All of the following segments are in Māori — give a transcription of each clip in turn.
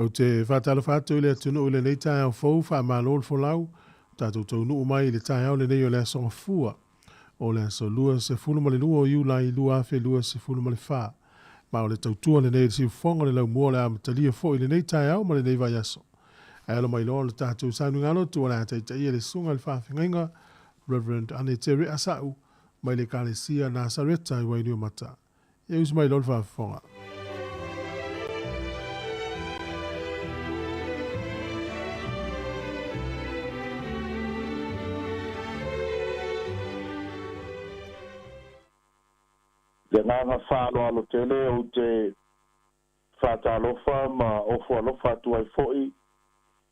O te whātalo whātou le atunu o le nei tai au fau wha mālo le folau, tātou tau nuu mai le tai au le nei o le asonga fua, o le aso lua se fulu male lua o iu lai lua afe lua se fulu male wha. Ma o le tautua le nei le si fonga le lau mua le amatalia fo i le nei tai au ma le nei vai aso. E alo mai loa le tātou saunu ngalo tu ala tai tai le sunga le whawhingainga, Reverend Ane Tere Asau, mai le kalesia na sareta i wainu mata. E us mai loa le whawhinga. Le nganga whālo alo tele o te whātalofa ma ofu alofa tuai foi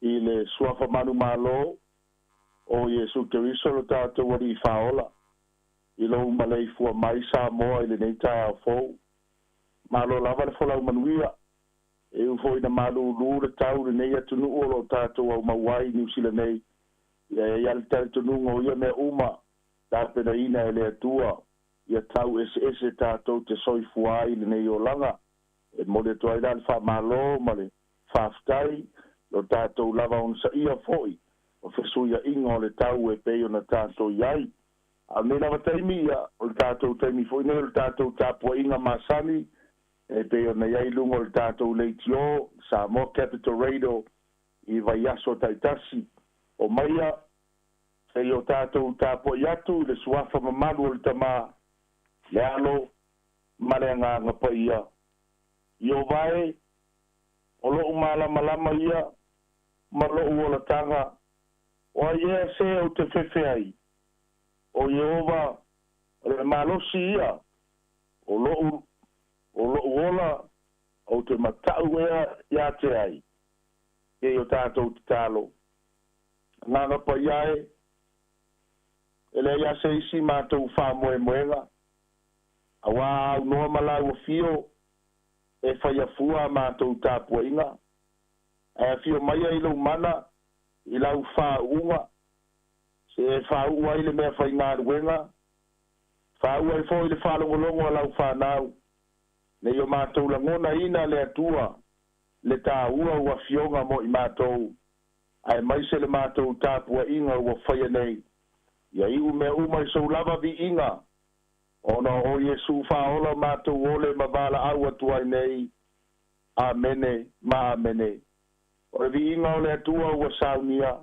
i le suafa manu malo o Yesu Keriso lo tātou wari i whaola i lo umalei fua mai Sāmoa i le nei tai au fou malo lava le folau manuia e u foi na malu lu le tau le nei atunu o lo tātou au mawai New Zealand nei ia le tau tunu o ia me uma tāpena ina e le atua ia tau ese tātou te soifua i le nei o langa. E mole toa i le whamalo, ma le whaftai, lo tātou lava on sa ia foi, o whesuia ingo le tau e peo na tātou iai. A me lava taimi ia, o le tātou taimi foi, ne le tātou tāpua inga masani, e peo na iai lungo le tātou leitio, Sāmoa Capital Radio, i vai aso taitasi, o maia, e o tātou tāpua iatu, le suafa mamalu o le tamaa, le alo marenga ngapa ia io vai o lo malama ia ma lo o tanga o ia se o te fefe ai o Jehova le malosi ia o lo ola o te matau ia te ai e o tātou te talo ngapa ia ele ia se isi mātou wha moenga awa no malau fio e fai fua mātou tāpua inga. E fio mai i lau mana i lau wha unga. Se e wha ua i le mea fai ngā ruenga. Wha ua i fo i le whalongolongo a lau wha nau. Ne i o mātou langona ina le atua le tā ua ua fionga mo i mātou. Ai mai se le mātou tāpua inga ua fai nei. Ia i ume umai sau lava vi inga. Ona o Yesu whaola mātou ole mawala au atua nei. Amene, ma amene. O vi inga ole atua ua saunia.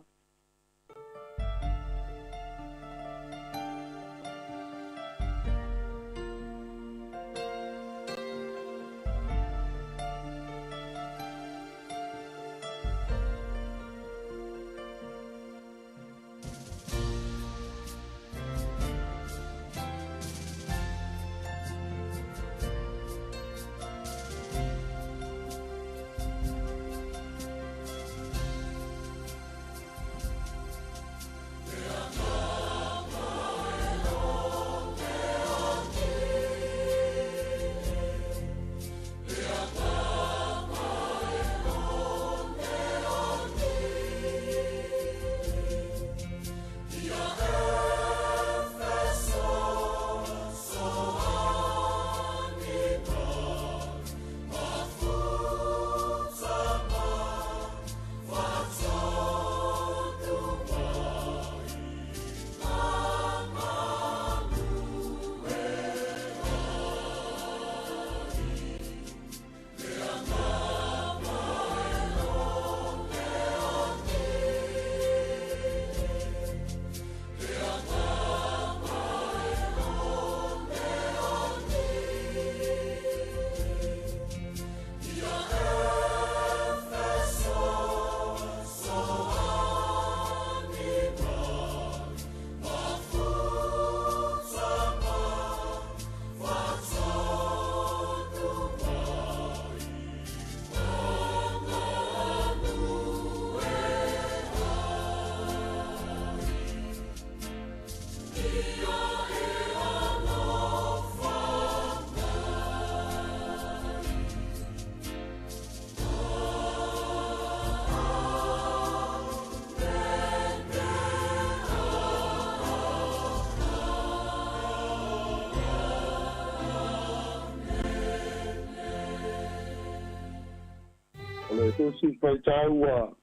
le to si pai taua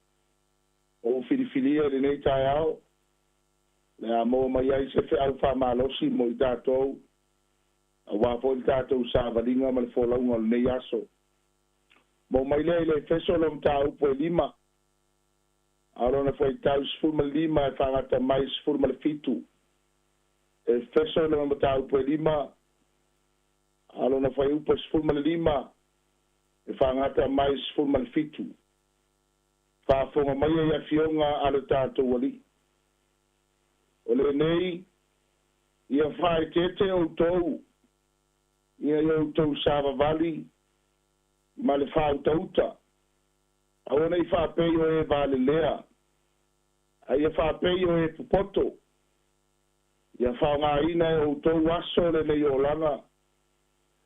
o filifilia le nei tai au le amo mai ai se fe au fa malosi mo i tātou a wā po i tātou sa valinga ma le folaunga le nei aso mo mai le feso lo mta upo e lima alona foi tau sfurma lima e whangata mai sfurma le fitu e feso lo mta upo e lima alona foi upo sfurma le lima e whangata mai sfurma le fitu whafonga mai e a fionga alo tātou wali o le nei ia whae tete o tou ia o tou sava vali ma le whao tauta awana i whapei o e vale lea a ia whapei o e pupoto ia whao ngā ina e o tou aso le nei o langa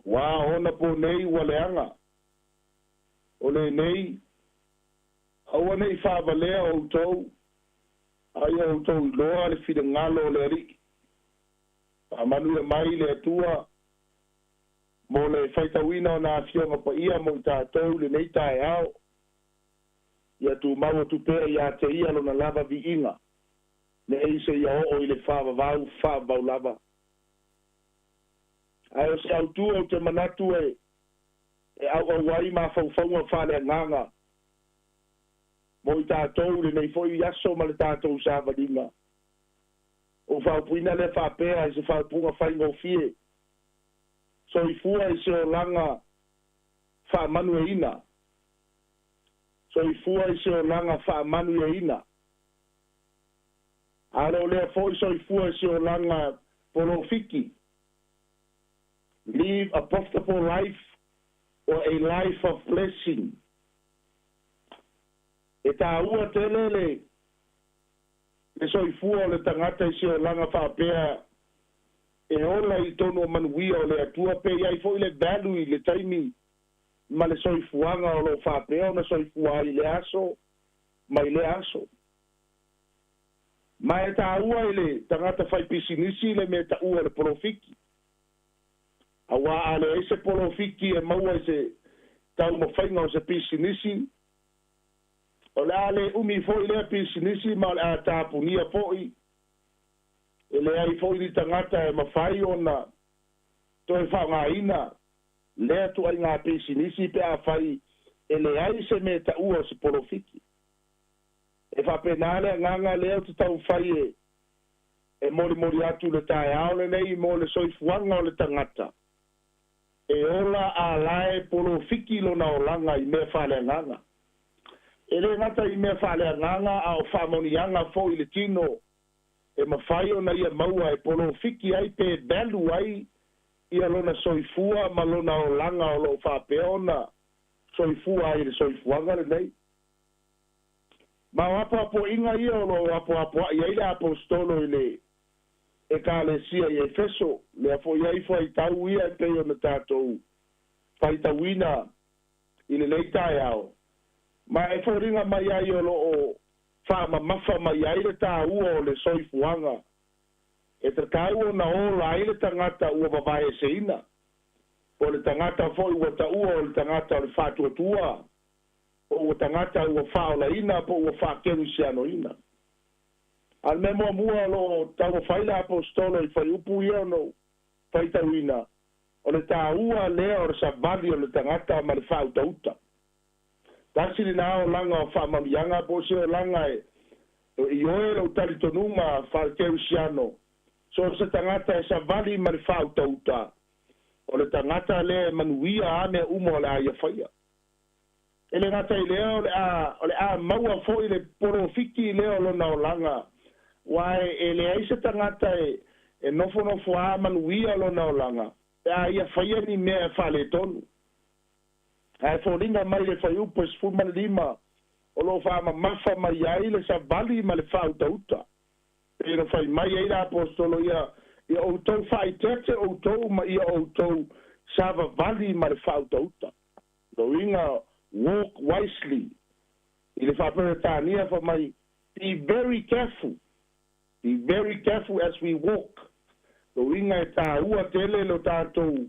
wā ona po nei waleanga o le nei awana i whavalea o tou ai o tou loa le fide ngalo le ri a manu e mai le atua mo le whaitawina o nā fionga pa ia mo i tātou le nei tae au ia tu mau tu pēr ia te ia lo na lava vi inga le eise ia o i le whāvau lava ai o se au tu o te manatu e au wai ma whauwhaunga whale nganga mo i tātou le nei foi aso ma le tātou sa vadinga o whaupuina le whapea i se whaupunga whaingo fie so i fua i se o langa whaamanu e ina so i fua i se o langa whaamanu e ina alo lea foi so i fua i se o langa polofiki live a profitable life or a life of blessing e tā ua tele le soifua o le tangata i se o langa whapea e ola i tono manuia o le atua pe iai fo i le value i le taimi ma le soifuanga o lo whapea o na soifua i le aso ma i le aso ma e tā ua i le tangata whai pisinisi le me tā ua le polofiki a wā ale e se polofiki e maua i se tau mawhainga o se pisinisi o le ale umi fo i lea pisinisi ma le a tāpunia fo i e le ai fo i tangata e mawhai o na to e whaunga ina lea tu ai ngā pisinisi pe a whai e le ai se me ta ua se polofiki e whapenale nganga lea tu tau whai e mori atu le tae ao le nei mo le soifuanga o le tangata e ola a lae polofiki lo na o langa i me whale nganga e le ngata i me whale nganga a o whamonianga fo i le tino e mawhai o na ia maua e polofiki ai pe belu ai ia lona soifua ma lona o langa o lo whapea ona soifua ai le soifuanga le nei ma apo inga ia o lo apo ia ile apostolo ile e ka le sia i Efeso le afo iai fo i tau ia e peo na tātou whai tawina i le leitai au ma e fo ringa mai ai o lo o whaama mafa mai ai le tā ua o le soifuanga e te tau o na ola ai le tangata ua wawai e seina o le tangata fo i wata ua o le tangata o le whātuatua o ua tangata ua whaola ina po ua whakeru siano ina al me mua lo tau whaila apostolo i whai upu ia no whai tauina o le tā ua lea o le sabali o le tangata ma le whautauta tasi ni nao langa o whamamianga po se o langa i oe lo tali tonuma whalkeu siano so se tangata e savali ma le whautauta o le tangata le manuia ane umo le aia whaia e le ngata i leo o le a maua fo i le porofiki leo lo na o langa wae e le aise tangata e nofo a manuia lo na o langa e aia whaia ni mea whale tonu ai fo linga mai le fai upo e sfuma lima o lo whaama mafa mai ai le sa vali ma le whautauta e no fai mai ai la apostolo ia o tau whai tete o tau ma ia o tau sava vali ma le whautauta do inga walk wisely i le whapere tānia fa mai be very careful as we walk do inga e tā ua tele lo tātou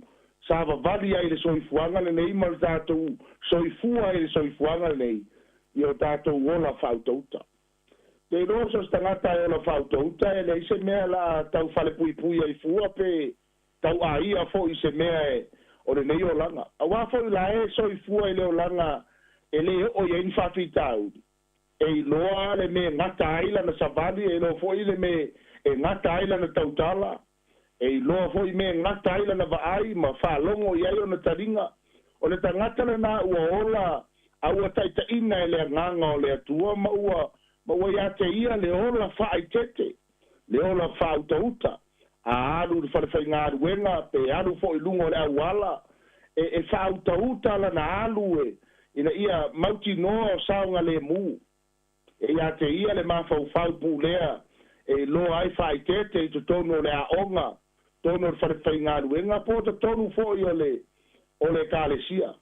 sa vavali ai le soifuanga le nei ma tātou soifua ai le soifuanga le nei i o tātou ola whautauta. Te rosa stangata e ola whautauta e le se mea la tau whale pui pui ai fua pe tau a ia fo i se mea e o le nei o langa. A wafo i la e soifua i le o langa e le o i ein whawhitau. E loa le me ngata aila na savali e lo fo i le me e ngata aila na tautala. E loa fo i me ngata aila na vaai ma whalongo i ai o na taringa. O le tangata le na ua ola a ua taita ina e le nganga o le atua ma ua ia te ia le ola whaai tete. Le ola whautauta. A alu le whalewhai ngā ruenga pe alu fo i lungo le awala. E whautauta la na alu e ina ia mauti noa o saunga le mu. E ia te ia le mawhau whaupu lea e lo ai whai tete i to tono le aonga. Tono le whalewhai ngā ruenga po to tonu fo i o le kālesia.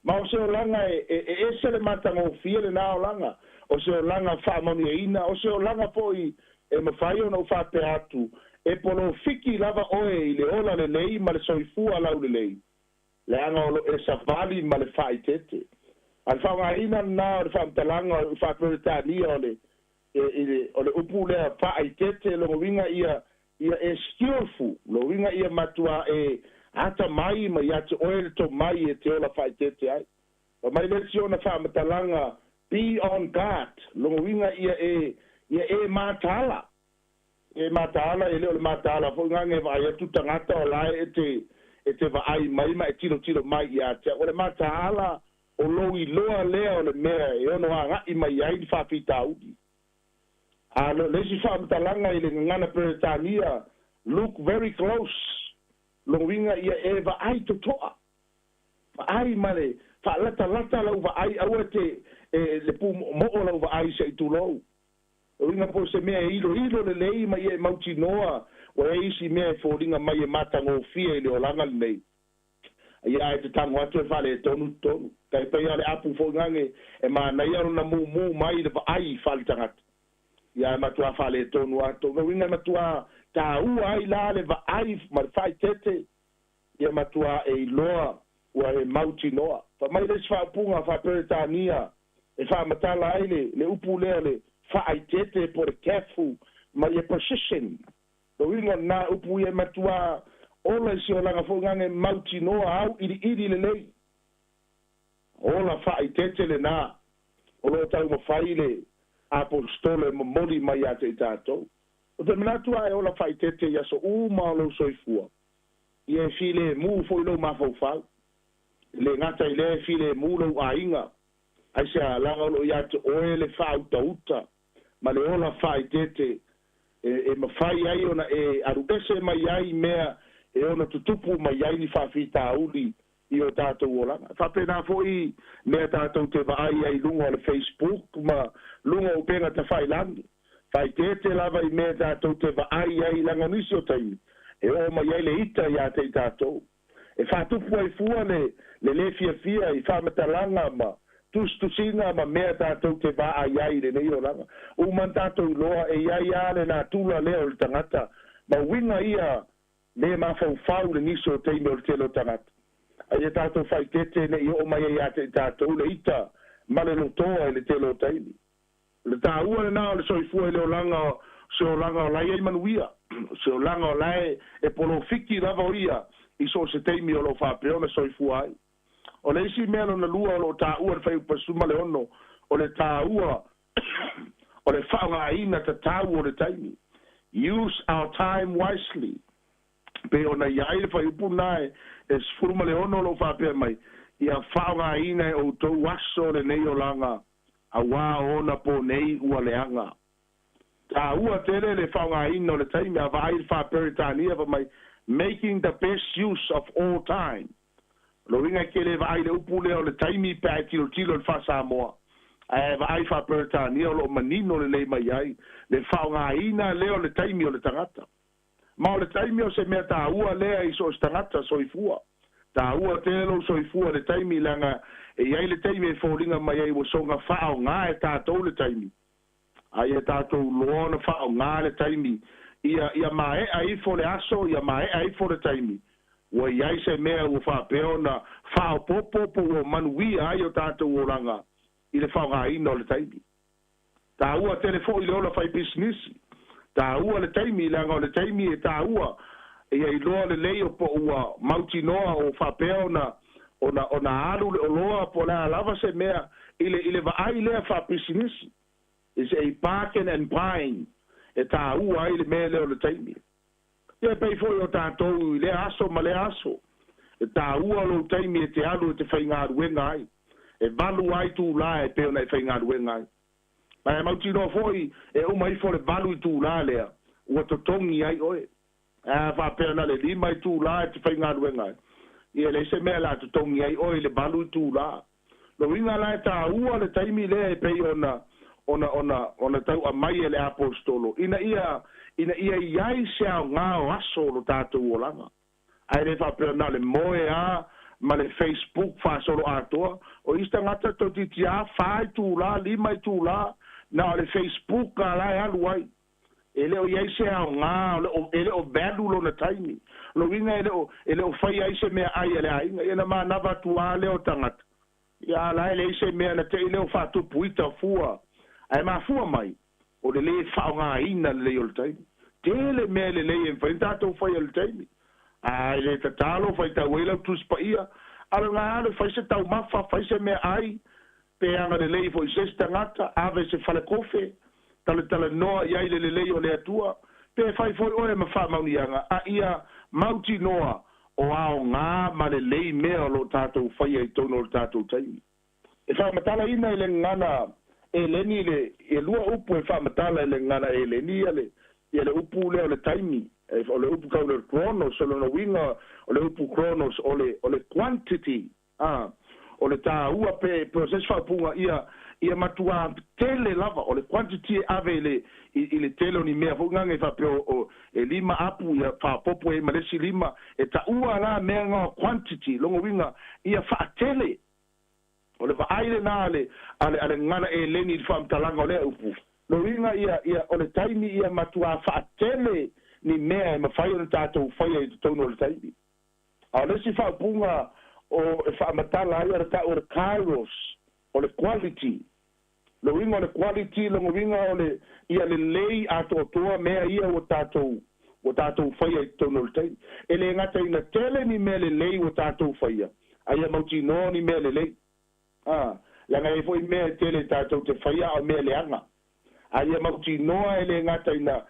Ma o se o langa e se le matanga o fia le nā o langa. O se o langa whaamoni e ina. O se o langa po i e mawhai o na u whape atu. E polo fiki lava oe i le ola le lei ma le soifua lau le lei. Le anga o e savali ma le whai tete. Al whaunga ina nā o le whaamtalanga o whaperetania o le upu lea whai tete lo winga ia e skillful. Lo winga ia matua e ata mai ma ia te oe le to mai e te ola whai tete ai. O mai le si ona whaamtalanga be on guard. Lo winga ia e matala. E matala e leo le matala fo ngange vai tu tangata o lai e te vai mai mai tiro mai ia te o le matala o loi loa leo le mea e ono anga i mai ai fa fita udi a lo le si fa mtalanga i le ngana Britania look very close lo winga ia e va ai to toa va ai male fa lata lo va ai awete le pu mo lo va ai se tu lo o inga po se mea ilo le lei mai e mauti noa o e isi mea e fōringa mai e matanga o fia i le olanga le nei. Ia e te tango atu e whale e tonu. Kai pai ale apu fōngange e mana ia runa mu mai le ai whale tangata. Ia e matua whale e tonu atu. Ngau inga matua tā ua ai la le ai ma le whai tete. Ia matua e iloa ua e mauti noa. Fa mai le whaapunga whaperetania e whaamatala ai le upu lea le whaai tete por careful ma ia position. Lo inga na upu ia matua ola si o langa fōngange mauti noa au iri le lei. Ola whaai tete le nā. Ola tau ma whaile apostole ma mori mai a te tātou. O te minatua e ola whaai tete ia so uma o lau soifua. Ia e file mū fo ilo mawhau. Le ngata i le file mū lau a inga. Ai se a langa lo ia te oe le whau tauta. Ma le ola whai tete e mawhai ai ona e arupese mai ai mea e ona tutupu mai ai ni whawhita uli i o tātou o langa. Whapena fo i mea tātou te vaai ai lunga o le Facebook ma lunga o penga te whai langi. Whai tete lava i mea tātou te vaai ai langa nisi o taimi. E o mai ai le ita i a te tātou. E whatupu ai fua le fia i whamatalanga ma tusina ma mea tātou te vaa ai le nei o langa. O man tātou loa e iai ale nā tula leo le tangata. Ma winga ia le mawhau le niso o teime o le telo tangata. A ia tātou whai tete ne i o mai ai ate tātou le ita ma le lotoa e le telo teime. Le tā ua le nao le soifua e leo langa se o langa o lai ai manuia. Se o langa o lai e polo fiki lava o ia i so se teime o lo whapeo le soifua ai. O le isi mea na lua o lo tā ua le whai upasuma le ono o le tā ua o le whaunga ina ta tāu o le taimi. Use our time wisely. Pe o na iai le whai upu nae e sfuruma le ono lo whapea mai. Ia whaunga ina e o tau waso le nei o langa a wā ona po nei ua le anga. Tā ua tere le whaunga ina o le taimi a vai le whaperetania pa mai making the best use of all time. Lo ringa ke le vai le upu leo le taimi pe ai tilo le wha Sāmoa. E vai wha Britania o lo manino le lei mai ai. Le whaunga ina leo le taimi o le tangata. Ma o le taimi o se mea tā ua lea i so tangata soifua. Tā ua telo soifua le taimi langa e ai le taimi e fōringa mai ai wa songa whao ngā e tātou le taimi. Ai e tātou loona whao ngā le taimi. Ia mae ai fo le aso, ia mae ai fo le taimi. ua iai se mea ua whapeo na whaopopo po ua manuia ai o tātou o langa i le whaongaina o le taimi. Tā ua telefo i le ola whai business, tā ua le taimi langa o le taimi e tā ua ia i loa le lei o po ua mauti noa o whapeo na ona alu le oloa po la lava se mea i le vaai lea wha business is a bargain and buying e tā ua ai le mea leo le taimi. Ia pei foi o tātou i le aso ma le aso e tā ua lo taimi e te alu e te whaingaruenga ai e valu ai tū la e peo na e whaingaruenga ai. Mai mauti no foi e umai fo le valu i tū la lea ua totongi ai oe. Fa pena le lima i tū la e te whaingaruenga ai. Ia le se mea la totongi ai oe le valu i tū la. Lo inga la e tā ua le taimi lea e pei ona tau a mai e le apostolo. Ina ia iai se au ngā o aso lo tātou o langa. Ai le fa pena le moe a ma le Facebook fa solo atoa o ista ngata to titia fai tū la lima i tū la na le Facebook ka la e alu ai. Ele o iai se au ngā, ele o value lo na taimi. Lo inga ele o fai ai se mea ai ele ai. Ina maa nava tua leo tangata. Ia la ele se mea na te ele o fatu puita fua. Ai maa fua mai. O le le fao ngā ina le leo le taimi. Tele mea le le e fai tato fai le taimi. Ai le tatalo fai ta wela tuspa ia. Ala ngā ale fai se tau mafa fai se mea ai. Pe anga le le fo i se stangata. Ave se fale kofe. Tala noa iai le lei o le atua, pe fai foi oe ma wha maunianga, a ia mauti noa o ao ngā ma le lei mea lo tātou whaia i tono lo tātou taimi. E wha matala ina i le ngana e leni e lua upu e wha matala i le ngana e leni i le upu leo le taimi, o le upu kau le kronos, o le no winga, o le upu kronos, o le quantity, o le tā ua pe process whapunga ia matua tele lava o le quantity ave i le tele ni mea fo ngange fa pe o e lima apu ia fa popo e malesi lima e ta ua la mea nga quantity longo winga ia fa tele o le va aile na ale ngana e leni fa mtalanga o le upu lo winga ia o le taimi ia matua fa tele ni mea e mafai o le tatou fai e tono le taimi a le si fa punga o e fa matala ia ta o le kairos o le quality lo winga o le quality lo winga o le ia le lei ato toa mea ia o tatou faia i tono le taimi e le ngata ina tele ni mea le lei o tatou faia aia mauti no ni mea le lei langa e foi mea tele tatou te faia o mea le anga aia mauti noa e le ngata ina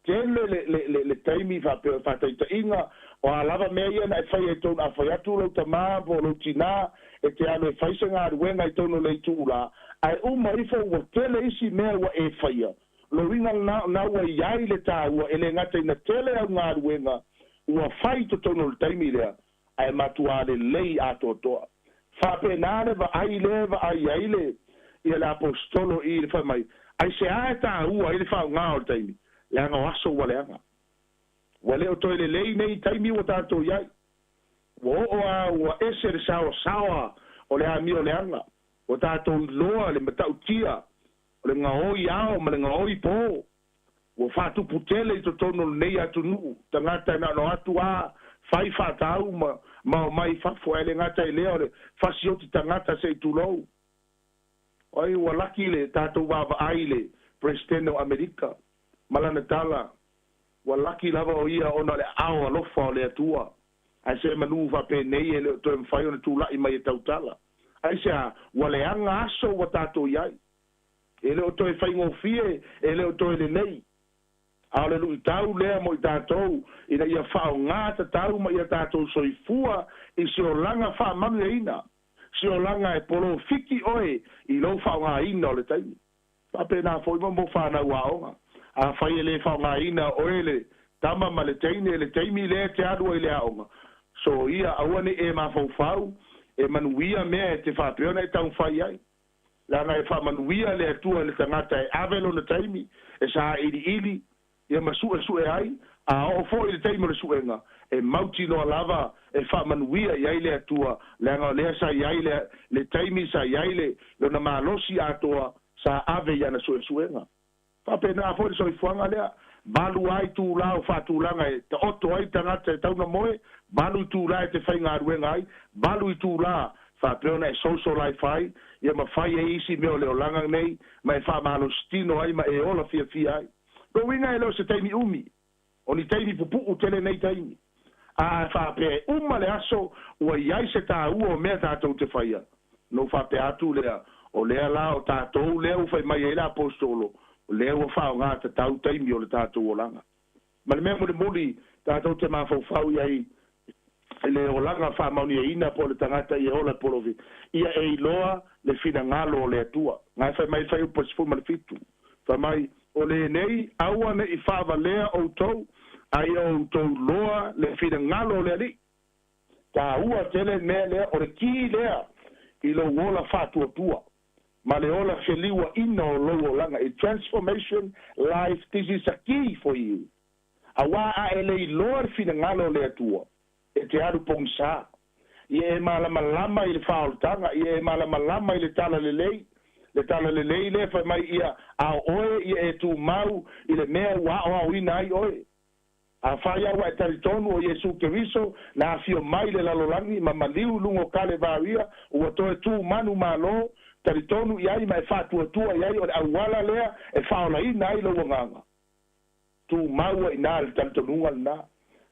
tele le taimi fa taita inga o alava mea ia na e faia i tono a faia tu lau tamā po lau tina e te anu e faisa ngā ruenga i tono le tūla ai uma ifo ua tele isi mea ua e faia lo winga na ua iai le tā ua ele ngata ina tele au ngā ruenga ua fai to tono le taimi lea ai matua le lei ato toa whapenane va ai le ia le apostolo i le whai mai ai se ae tā ua i le whao ngā o le taimi leanga o aso ua leanga ua leo toi le lei nei taimi ua tātou iai ua ese le sawa o le ami o leanga o tātou loa le matautia o le ngaoi ao ma le ngaoi pō ua whātupu tele i to tono nei atu nuu tangata na no atu fai whātau ma mai whafo e le ngata i leo le whasioti tangata se i tulou oi ua laki le tātou wawa ai le presidente o Amerika malana tala ua laki lava o ia ona le ao alofa o le atua ai se manu whape nei e le to mwhai ona tūlai mai e tautala ai sea wale anga aso wa tātou iai e leo toi whaingo fie e leo toi le nei a le lui tau lea mo i tātou ina ia whao ngāta tau ma ia tātou soifua i si o langa wha manu e ina si o langa e polo fiki oe i lo whao ngā ina o le taimi pape nā fo ima mo whanau a onga a whai e le whao ngā ina oe le tama ma le taimi lea te adua i le a onga so ia awane e ma fau e manuia mea e te whapeona e tau whai ai. Langa e whamanuia le atua le tangata e avelo na taimi, e sa ili, e masua sue ai, a o fo i le taimi le suenga, e mauti no lava, e whamanuia i ai le atua, langa lea sa i ai le taimi sa i ai le na malosi atoa sa ave ia na suenga. Whapena fo i so i fuanga lea, balu ai tu lao whatulanga e te oto ai tangata e tauna moe, balu tu la te fai ngā ruenga ai, balu tu la fa peona e social life ai, ia ma fai e isi meo leo langa nei, ma e fa malo stino ai, ma e ola fia ai. Ko winga e leo se taimi umi, o ni taimi pupu tele nei taimi. A fa pe uma le aso, ua iai se tā ua o mea tātou te faia. No fa pe atu lea, o lea la o tātou lea u fai mai e la apostolo, o lea ua fa o ngā te tau taimi o le tātou o langa. Ma le mea mo le moli, tātou te mawhau iai, le o langa fa mauni e ina po le tangata i ola polovi. Ia e iloa le fina ngalo o le atua. Ngai fai mai fai upa sifu ma le fitu. Fai mai o le nei aua ne I whaava lea o tau, ai o tau loa le fina ngalo o le ali. Ta ua tele mea lea o le ki lea I lo wola fatua tua. Ma le ola feliua ina o lo o langa. A transformation life, this is a key for you. Awa a ele iloa le fina ngalo o le atua. E te aru pong sa. Ia e malama I le whaoltanga, ia e malama I le tala le lei. Le tala le lei le fai mai ia a oe ia e tu mau I le mea wao au ina ai oe. A whai awa e taritonu o Yesu Keriso na fio mai le lalolangi ma maliu lungo kale varia ua toe tu manu malo taritonu iai ma e whatua tua iai o le awala lea e whaola ina ai lo wanganga. Tu mau I nā le taritonunga le nā.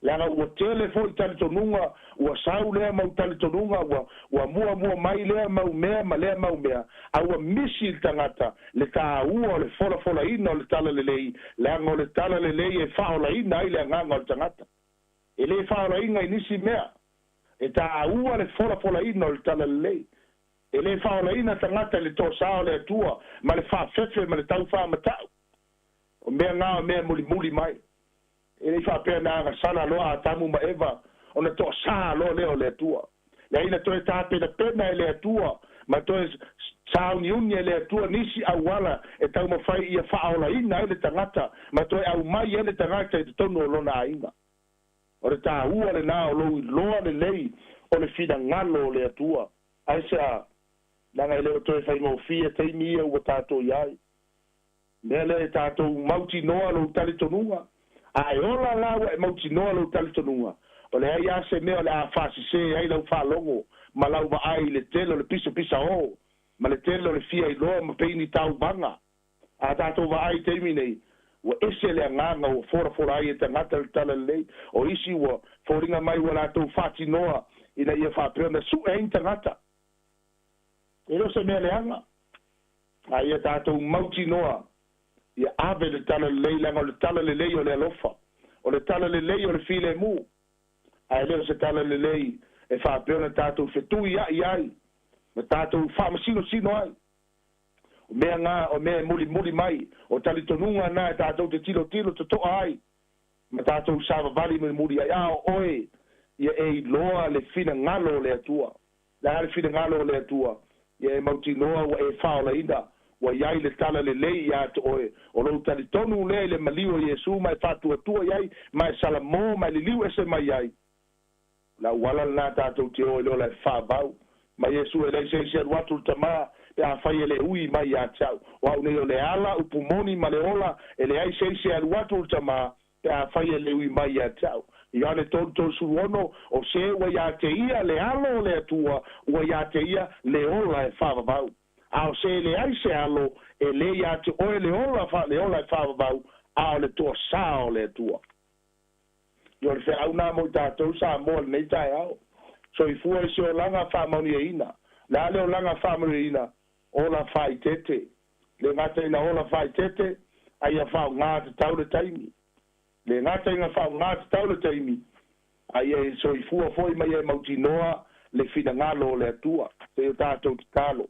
Langa ua tele fo I talitonunga, ua sau lea mau talitonunga, ua mua mai lea mau mea, ma lea mau mea. A ua misi I tangata, le tā ua le fola ina o le tala le lei, langa o le tala le lei e whaola ina ai lea nganga o le tangata. E le whaola ina I nisi mea, e tā ua le fola ina o le tala le lei. E le whaola ina tangata le tō sao le atua, ma le whawhewhe, ma le tau whamatau. O mea ngā o mea muli mai. E fa pena nga sana loa tamu ma eva ona to sa lo leo le tua le ina to ta pena le tua ma to sa unione le tua nisi awala e tau ma fai ia fa ola ina le tangata ma to au mai ele tangata e tonu lo na inga ora ta ua le na lo le lei o le fina ngalo le tua ai sa na le to fai mo fia te mi o tato yai le tato mauti noa lo tali tonunga ai ola la e mauti noa lo talitonunga o le ai ase mea le a fasi se ai lau whalongo ma lau wa ai le telo le pisa o ma le telo le fia I loa ma peini tau banga a tato wa ai teimi nei wa ese le anganga o fora ai e tangata le tala lei o isi wa foringa mai wa la tau fati noa ina ia whapeona su e tangata e lo se mea le anga a ia tato mauti noa ia ave le tala le lei langa o le tala le lei o le alofa o le tala le lei o le file mu ai leo se tala le lei e whapeona tātou whetui ai ma tātou whamasino ai o mea ngā o mea muli mai o talitonunga nā e tātou te tilo te toa ai ma tātou sāwa vali me muri ai ao oe ia e loa le fina ngalo le atua le fina ngalo le atua ia e mauti loa wa e whaola ina wa iai le tala le lei ia to oe o lo tali tonu le maliu Yesu mai fatua tua iai mai salamo mai liu ese mai iai la wala na tatou te o lo la fabau mai Yesu e le se watu tama pe a fai le ui mai ia tau wa ne le ala u pumoni ma le ola e le ai se watu tama pe a fai le ui mai ia tau ia le tonto su ono o se wa ia te ia le alo le tua wa ia te ia le ola e fabau ao se le ai se alo e le ia te oe le ola e whaavau ao le tua sao le tua. Yo le whea una mo tātou Sāmoa nei tai ao. So I fua se o langa whaamauni e ina. Le ale o langa whaamauni e ina o la whai tete. Le ngata ina o la whai tete ai a whao ngā te tau le taimi. Le ngata ina whao ngā te tau le taimi ai e so I fua foi mai e mauti noa le fina ngalo le atua. Te o tātou te talo.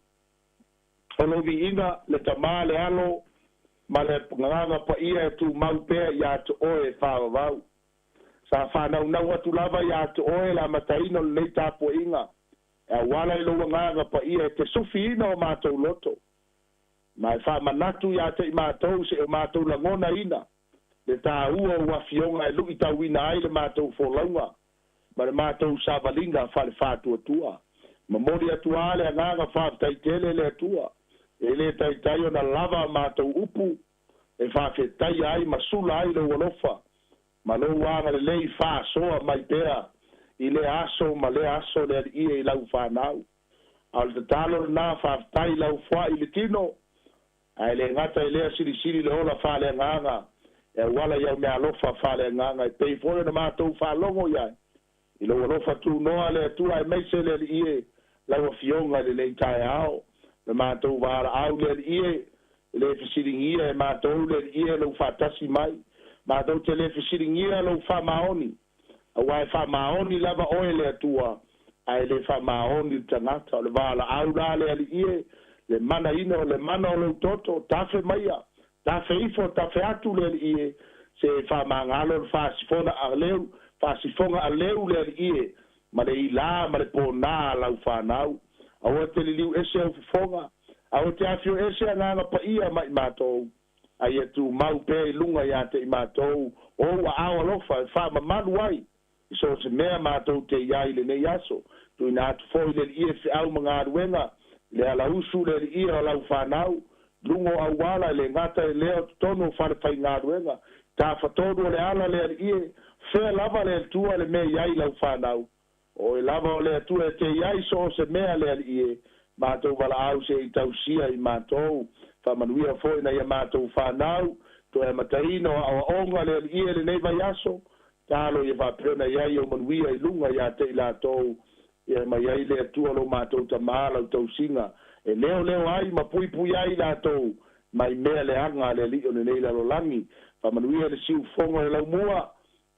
Ono vi inga le tamā le alo ma le nganga pa ia tu mau pea ia tu oe whaavau. Sa whanau atu lava ia tu oe la mataino le tapo inga. E wala I loa nganga pa ia te sufi ina o mātou loto. Ma e whamanatu ia te I mātou se o mātou langona ina. Le tā ua ua fionga e luki tau ina ai le mātou wholaunga. Ma le mātou savalinga whale whātua tua. Ma mori atu ale a nganga whātai tele le atua. E le tai ona lava mātou upu, e whawhetai ai, ma sula ai le walofa, ma lo wanga le lei wha soa mai pēra, i le aso ma le aso le ia i lau whanau. A le tatalo na whaftai lau wha i le tino. Ai le ngata i lea siri le ola whale nganga. E wala iau mea alofa whale nganga. I pei fore na mātou whalongo iai. I lo alofa tu noa le atua e meise le ie. Lau a fionga le le tai ao. Le mātou wala au le ie. Le fisiringia e mātou le ie lau whatasi mai. Mātou te le fisiringia lau whamaoni. A wai whamaoni lava oe le atua. Ai le whamaoni tangata. Le wala au la le ie. Le mana ino, le mana o lau toto. Tafe maia. Tafe ifo, tafe atu le ie. Se whamangalo le whasifona a leu. Whasifonga a leu le ie. Ma le ila, ma le pōnā lau whanau. Awa te li liu ese au fifonga. Awa te awhio ese a nganga pa ia mai mātou. Ai e tu mau pē lunga ia te i mātou. O wa awa lofa, whama manu ai. I so se mea mātou te iai le nei aso. Tu ina atu foi le ie se au mga aruenga. Le ala usu le ia o lau whanau. Lungo au wala le ngata e leo tono whare whai ngā aruenga. Tā whatoru le ala le ie. Whea lava le tua le mea iai lau whanau. O e lava o le atua e te iai so se mea le ie. Mātou wala au se i tausia i mātou. Whamanuia foi na ia mātou whanau. To e mataino a onga le ie le nei vai aso. Tālo ia whapena iai o manuia i lunga ia te i lātou. Ia mai iai le atua lo mātou ta mālau tausinga. E leo ai ma pui ai lātou. Mai mea le anga le li o le nei lalo langi. Whamanuia le siu fonga le lau mua.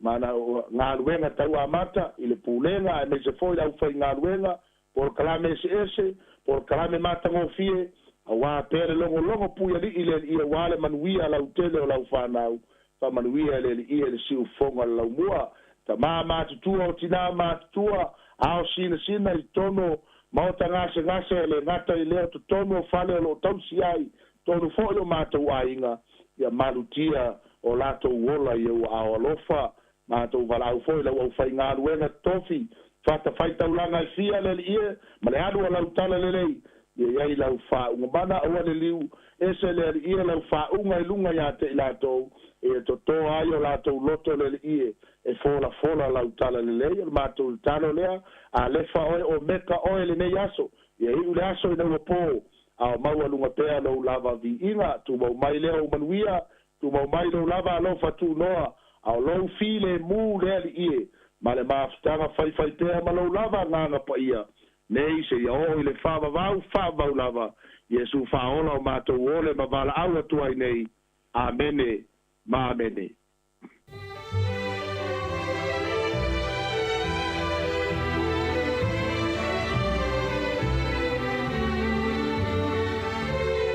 Mana ngā luenga tau amata, i le pūlenga, e me se foi lau whai ngā luenga, por kalame ese, por kalame matango fie, a wā pere longo puia li i le ia wale manuia lau tele o lau whanau, wha manuia le ia le siu fonga lau mua, ta mā mātutua o tina mātutua, ao sina i tono, mauta ngase le ngata i leo to tono whale o lo tausi ai, tono foi o mātou ainga, ia marutia o lato wola i au alofa, mātou walau foi lau au whai ngā ruenga tofi, whata whai taulanga i fia le ie, ma le anu lau tala le lei, iei lau whaunga mana aua le liu, ese le ie lau whaunga i ia te i lātou, e to ai o lātou loto le ie, e fola lau tala le lei, o mātou talo lea, a lefa oe o meka oe le nei aso, iei u le aso i nau pō, a maua lunga pēa lau lava vi inga, tu mau mai lea o manuia, tu mau mai lau lava alo fatu noa, au lou file mu le ie ma le mafutanga fai pea ma lou lava nganga pa ia nei se ia o i le whavau lava Iesu whaola o mātou ole ma wala au atu ai nei amene ma amene.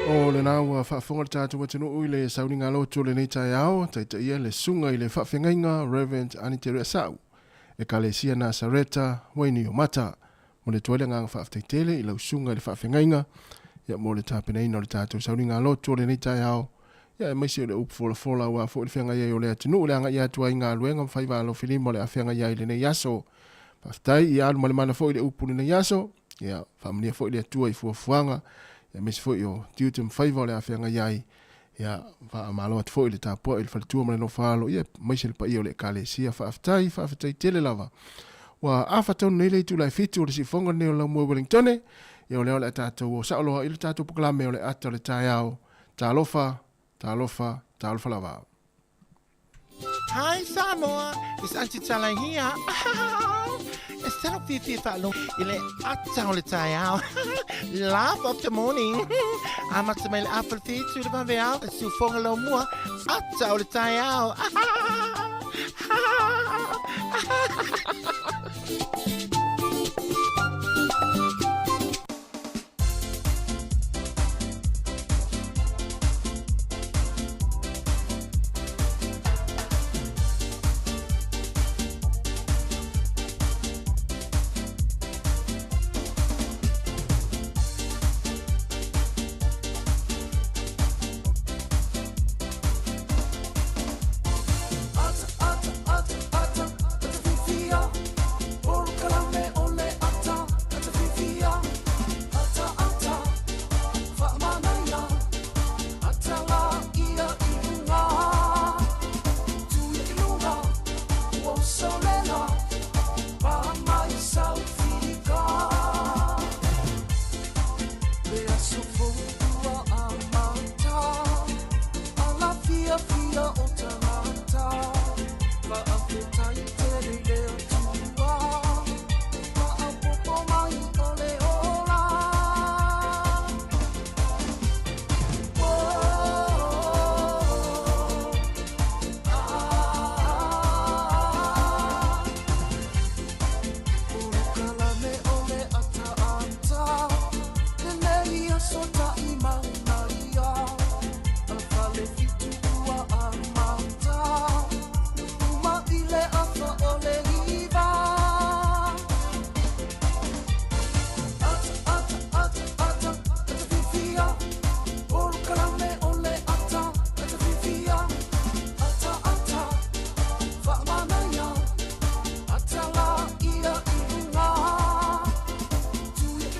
O le nau a whaafonga le tātou watanu ui le sauninga loto le nei tai ao, taita ia le sunga i le whaafengainga Reverend Aniterea Sau, e Kalesia Nasareta, waini o mata, mo le tuele nganga whaafteitele i lau sunga i le whaafengainga, ia mo le tāpenaina o le tātou sauninga loto le nei tai ao, ia e maisi o le upu wa fo le whenga iai o le atinu, le anga ia tua inga luenga mwhaiva alo filimo le a whenga iai le nei yaso, whaaftai i alu male mana fo i le upu le nei yaso, ia whaamania fo i le atua i fuafuanga, ya mes foi o tiutum faiva le afenga yai ya va malo at foi le tapo il faltua mo no falo ya mais pa io le kalesia fa aftai tele lava wa afaton nele tu la fitu le sifonga ne la mo Wellington ya le tato o sa lo il tato proclame le ato le taiao talofa lava. Hi Sāmoa, it's Auntie Tala here. Instead of Fifi Falo, ile atau le taiao. Laugh of the morning. Amat sa may apple feet to the babeao. Sufong lo mua. Atau le taiao. Ata, ata, ata, ata, fifi, oh. Por calam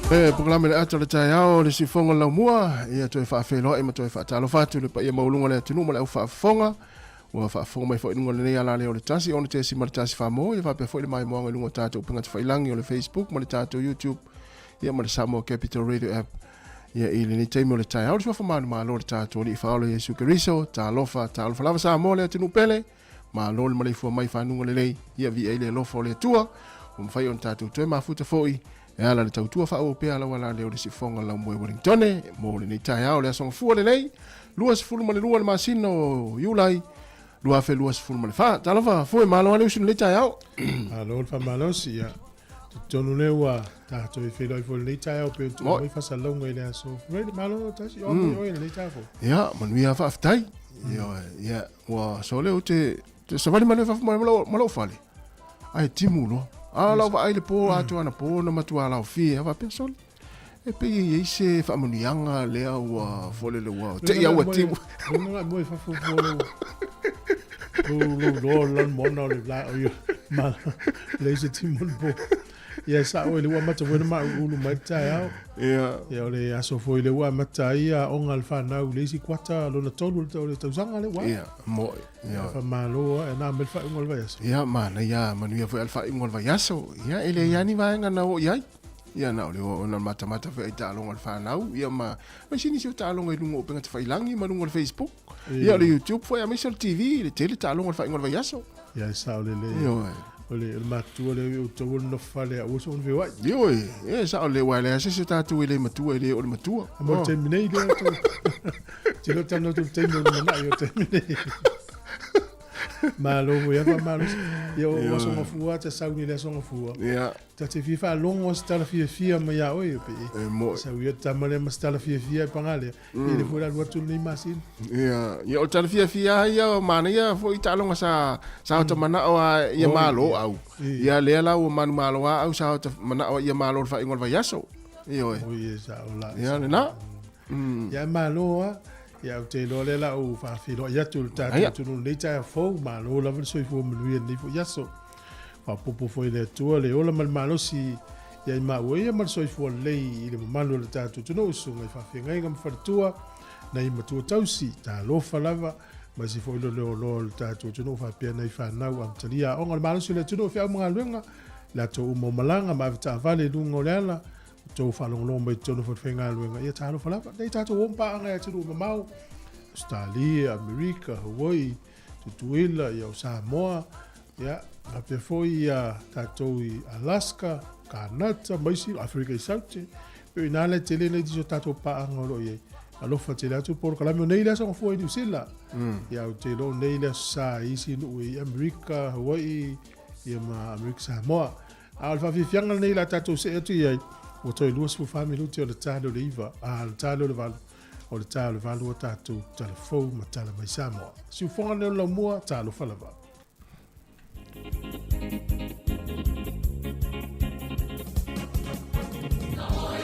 Programa le ato le tai ao le sifonga la mua ia toi fa felo e ma toi fa talo fatu le pa ia maulunga le tunu mo le fa fonga wa fa fonga mai fo ingo le ia la le o le tasi ona te si ma le tasi fa mo ia fa pe fo le mai mo ngalunga tato pinga te failangi o le Facebook mo le tato YouTube ia ma le Sāmoa Capital Radio app ia i le ni te mo le tai ao le fa ma ma lo le tato li fa o le Yesu Keriso talo fa lava sa mo le tunu pele ma lo le mai fo mai fa nunga le lei ia vi ele lo fo le tua o fai on tato toi ma futa foi e ala le tautua wha o pea la wala leo le si fonga la mwe Wellingtone mo le nei tai ao le asonga fua le nei lua si fulu ma le lua le masino o Iulai lua fe lua si fulu ma le wha talofa fue malo ane usinu le tai ao alo le whamalo si ia tonu le ua tato i wheloi fo le nei tai ao peo tu mai whasalonga i le aso rei malo tasi o oi le nei tai fo ia manuia wha aftai ia wa so leo te savali manu wha malo fale ai timu lo ala va ai le po atu ana po na matua la fi va persone e pe ye se fa munianga le wa fole le wa te ya wa ti no mo fa fo lo lo mo le la o ma le se ti mo bo ya sa o le wa mata bueno ma ulu mai ta ya le aso fo le wa mata ia on alfa na le si kwata lo na tolu le tauanga le wa ya mo ya fa malo e na me fa ngol va ya mana ya manu ya fo alfa ngol va yaso ya ele ya ni va nga na o ya ya na le ona mata fa ita lo ngol fa na ya ma sini si ta lo ngol lungo penga te fa ilangi ma ngol Facebook ya le YouTube fo ya Mission TV le tele ta lo ngol fa ngol va yaso ya sa le yo ole matua le o tolu no fale o so ve wa yo e sa le wa le se ta tu le matua le o matua mo terminei le to ti lo tano tu tempo na yo terminei malo ya va malo yo o so fua te sa ni le so fua ya ta te fifa longo sta la fia ma ya o pe mo sa yo tamale ma sta la fia pangale ele foi la tu ni masin ya yo ta fia ya mana ya fo italonga sa ta mana o ya malo au ya le la o man malo au sa ta mana o ya malo fa ingol va yaso yo o ye sa o la ya na ya malo ya te lo le la o fa filo ya tu ta tu no le ta fo malo la so fo mlu ni fo yaso fa popo fo le tu le o la malo si ya ma o ya mal so fo le ile malo le ta tu no so ngai fa fe ngai ngam fa tua na i matu tausi ta lo fa lava ma si fo lo ta tu no fa pe na fa na o amtalia o ngal malo si le tu no fa mga luenga la to mo malanga ma ta vale lu ngolela to fa long mai to no fa nga luenga ia ta lo fa lava dei ta to ompa nga tu mau Australia, America, Hawaii, Tutuila, ia o Sāmoa, ia, a pe foi ia tātou i Alaska, Kanata, maisi, Afrika i Sauti, pe ina le tele nei tiso tātou paanga olo ia, alofa tele atu por kalami o nei lea songa foi New Zealand, ia o te lo nei lea sa isi nu i America, Hawaii, ia ma Amerika Sāmoa, a alfa fianga nei la tātou se atu ia, o toi luas fu familu te o le tālo le iva, a le tālo le valu, o le talo valu o tātou tala fau ma tala mai Sāmoa. Si u whonga neo lau mua, talo whalava. Mama,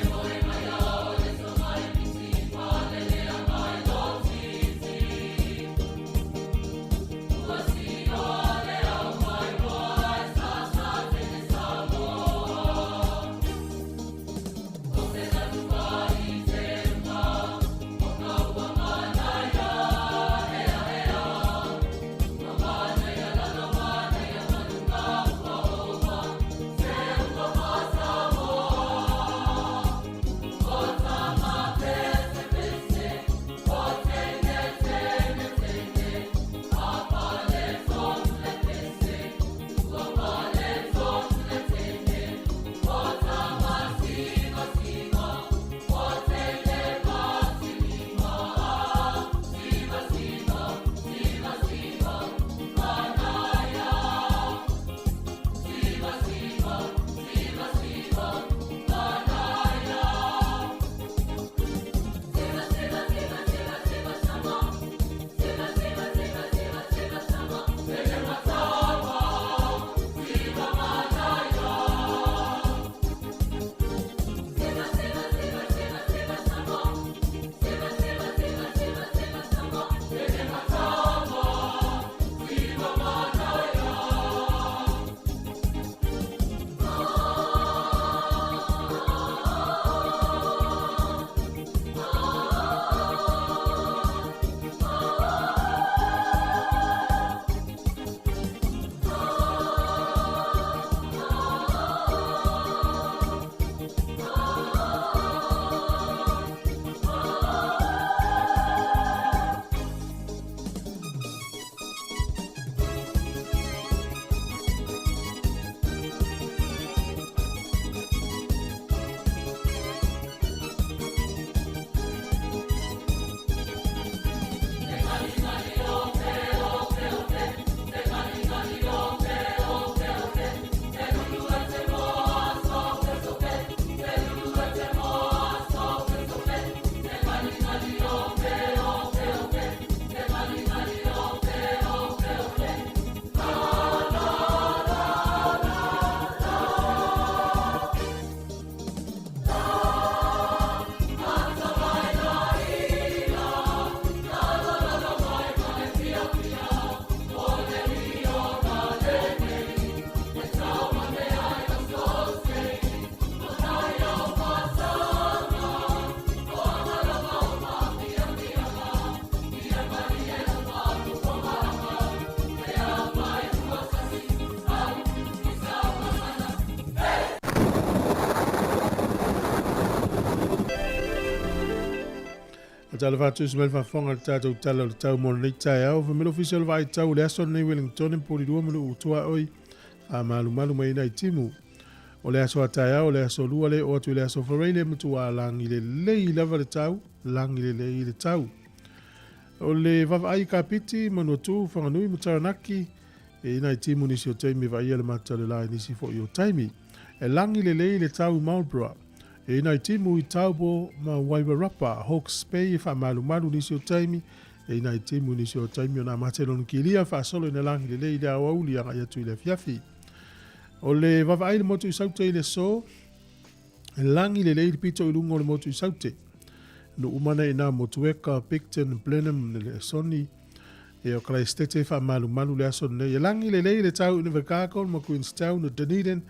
Tala whātu smel whawhonga tātou tala o le tau mona nei tai au. Whamelo official vai tau le aso nei Wellington pori rua manu utua oi. A malu mai nei timu. O le aso a tai au, le aso lua le o atu le aso whareile mutu a langi le lei lava le tau. Langi le lei le tau. O le whawai ka piti manu tu whanganui mutaranaki. E nei timu nisi o taimi vai ele mata le lai nisi fo i o taimi. E langi le lei le tau Marlborough. E nei timu i taubo ma Waiwarapa, Hawke's Bay, wha malu nisi o taimi. E nei timu nisi o taimi o na matelon kilia, wha solo ina langi le lei le awauli anga iatu i le fiafi. O le wawai le motu i saute i le so, e langi le lei le pito i lungo le motu i saute. No umana ina motu eka, Picton, Blenheim, le soni, e o kala estete wha malu le aso nei. E langi le lei le tau ina Vekako, ma Queenstown, no Dunedin,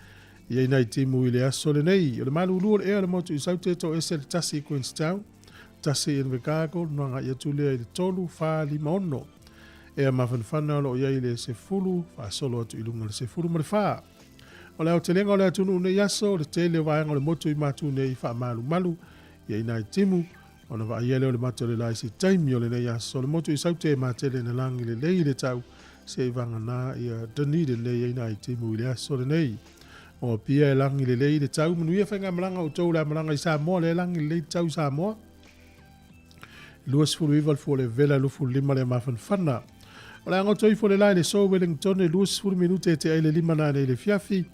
ia nei timu i le aso le nei. O le malu ulua le ea le motu i saute to ese le tasi i Queenstown. Tasi i Vekako, noanga ia tulea i le tolu, wha lima ono. Ea mawhanwhana lo ia i le se fulu, wha solo atu i lunga le se fulu ma le wha. O le au te lenga o le atunu nei aso, le tele vaenga o le motu i matu nei wha malu. Ia i nei timu, o na wa iele o le matu le lai si taimi o le nei aso. Le motu i saute e matele na langi le lei le tau, se i vanga na ia Dunedin nei i nei timu i le aso le nei. O pia e langi le lei le tau manu ia whainga malanga o tau la malanga i Sāmoa le langi le lei tau Sāmoa. Luas fulu iwal fu le vela lufu lima le mawhan whana. O le ango toi fu le lai le so Wellington e luas fulu minute te aile lima na le fiafi.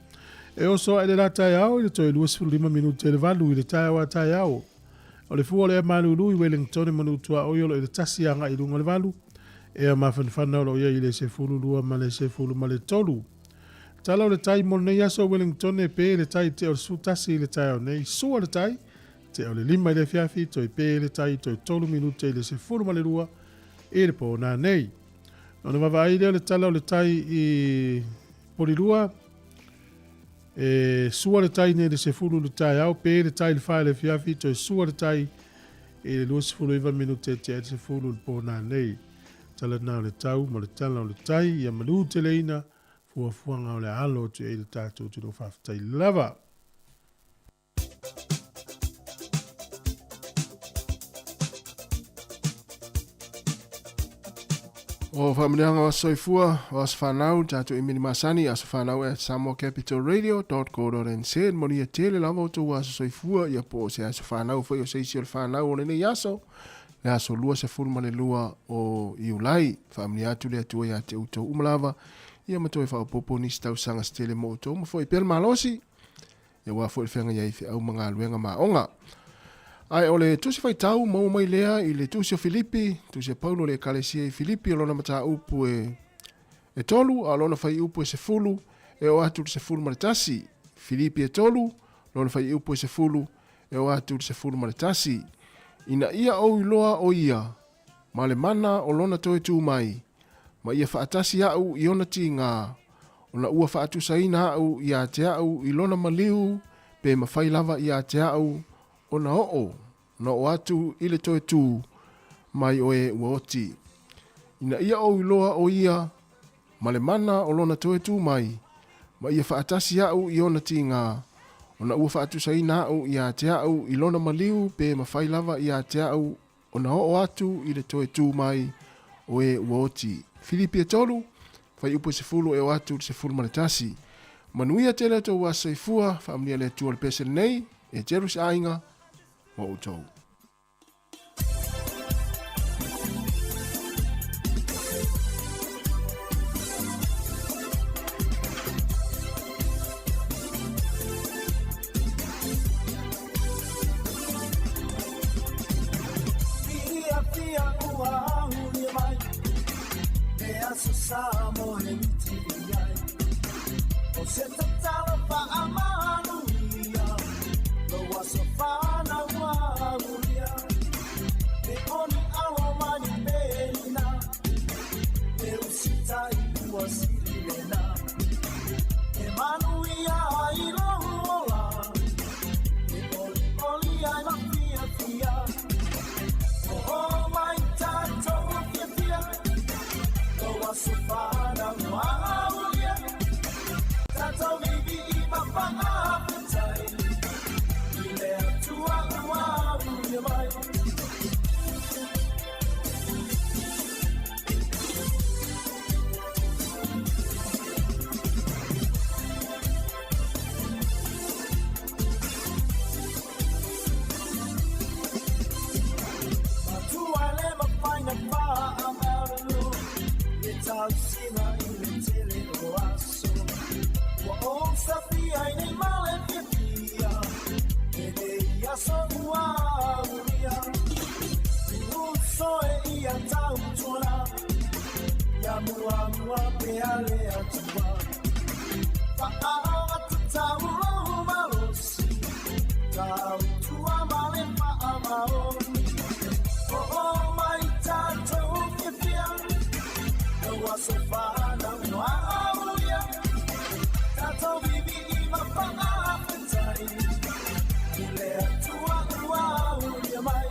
E oso ele la tai au le toi luas fulu lima minute le valu i le tai au a tai au. O le fu le malulu i Wellington e manu tua oiolo i le tasi anga i lunga le valu. E a mawhan whana o lo ia i le se fulu lua ma le se fulu ma le tolu. Tala o le tai mo nei aso Wellington e pe le tai te o su tasi le tai o nei sua le tai te o le lima i le fiafi to i pe le tai to i tolu minute i le se fulu ma le rua e le po na nei. O na wawa aile o le tala o le tai i porirua e sua le tai nei le se fulu le tai au pe le tai le fai le fiafi to i sua le tai i le lua se fulu iwa minute te e se fulu le po na nei. Tala na o le tau ma le tala o le tai i a malu te leina fuanga o le alo tu e le tātou tu no whawhtai lava. O whaminanga o soifua o as whanau tātou i mini masani as whanau at samoacapitalradio.co.nz moni a tele lava o tō as soifua ia po se as whanau whai o seisi o le whanau o nei aso le aso lua se fulma le lua o iulai whamini atu le atua ia te utou umalava ia matoi fa popo ni stau sanga stele mo to mo foi pel malosi e wa foi fenga ia fi au manga luenga maonga ai ole tu se fai tau mo mai lea i le tu se Filipi tu se Paulo le kalesia i Filipi lona mata upu e tolu a lona fai upu e se fulu e o atu se fulu maritasi Filipi e tolu lona fai upu e se fulu e o atu se fulu maritasi ina ia o iloa o ia male mana o lona toi tu mai ma ia whaatasi au i ona ti ngā. O na ua whaatu saina au i a te au i lona maliu pe ma whai lava i a te au o na o o atu i le toe tū mai o e ua oti. Ina ia o iloa o ia ma le mana o lona toe tū mai ma ia whaatasi au i ona ti ngā. O na ua whaatu saina au i a te au i lona maliu pe ma whai lava i a te au o na o atu i le toe tū mai o e ua oti. Filipi e tolu, fai upo se fulu e o atu se fulu maritasi. Manuia tele to wa saifua, whaamnia le tua le pese nei, e Jerus ainga, wa utou. Sāmoa e miti ai o se tatala pa amanuia lo waso whana wauria e oni awa mani pēna e usitai ua sirirena e manuia i lohola e oli ai mawhia fia o mai tātou fia fia Sufana Maulia Tato Bibi Papa sina i le tele o aso. Wa o safi ai nei male pia. E dei aso ua uria. Uso e ia tau tula. Ya mua pe ale atua. Whakao atu tau lau malosi. Tau tua male wha maoni. O mai tātou whiwhia. No aso whana mua aulia. Tātou vivi I mawhanga awhitai. I le atua ua aulia mai.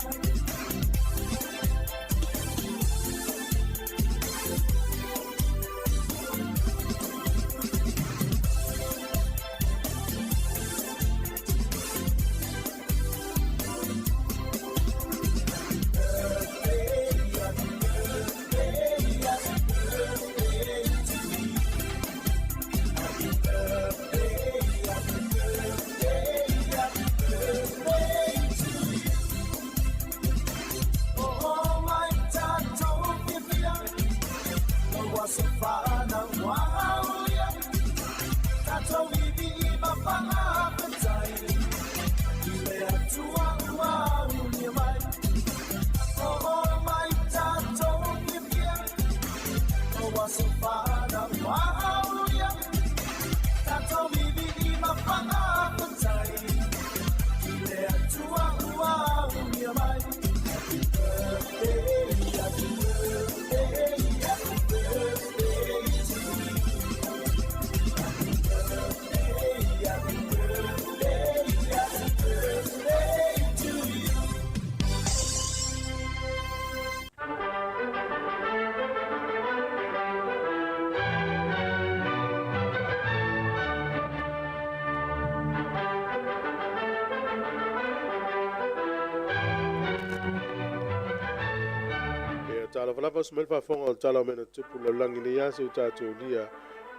Lava smel fa fonga tala mena tupu la langi le yase utato lia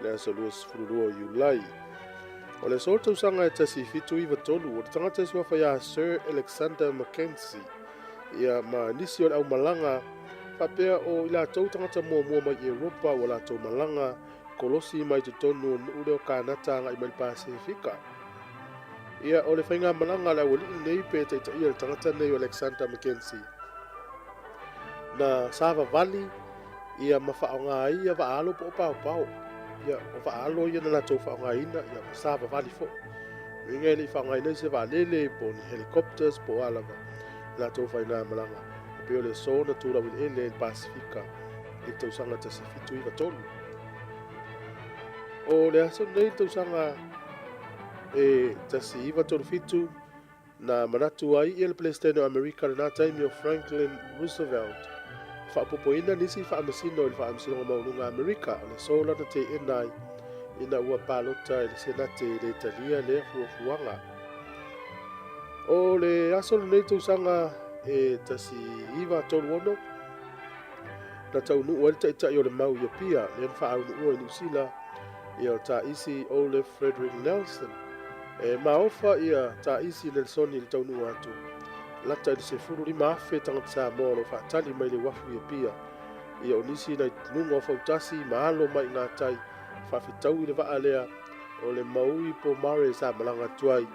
le asa luas furulua Iulai. O le solta usanga e tasi fitu iwa tolu o te tangata sua whaya Sir Alexander Mackenzie ia ma nisi o au malanga whapea o ila tau tangata mua mai Europa o la tau malanga kolosi mai tutonu o ule o kānata ngai mai Pasifika. Ia o le whainga malanga la wali nei pe te ia le tangata nei o Alexander Mackenzie. Na Sava Valley ia mawhaonga ia waalo po pao ia o waalo ia na tau whaonga ina ia Sava Valley fo inga ili whaonga ina se walele po ni helicopters po alava na tau whaina malanga peo le so na tura wil ele Pasifika i tau sanga tasi fitu iwa tonu o le aso nei tau sanga e tasi iwa tonu fitu na manatu ai ia le Palestine o Amerika le nā taimi o Franklin Roosevelt whaapopoina nisi whaamasino i whaamasino o maununga Amerika le sola na te enai ina ua pālota i le senate i le Italia le fuafuanga. O le asolo nei tausanga e tasi iwa tolu ono na tau nuu o le taitai o le mau ia pia le an whaau nuu o New Zealand ia o ta isi Ole Frederick Nelson e maofa ia ta isi Nelson i le tau nuu atu lata i se furu lima afe tangata Sāmoa lo whaatali mai le wafu ia pia ia o nisi na nunga o fautasi maalo mai ngā tai whawhetau i le waa lea o le maui po mare sa malanga tuai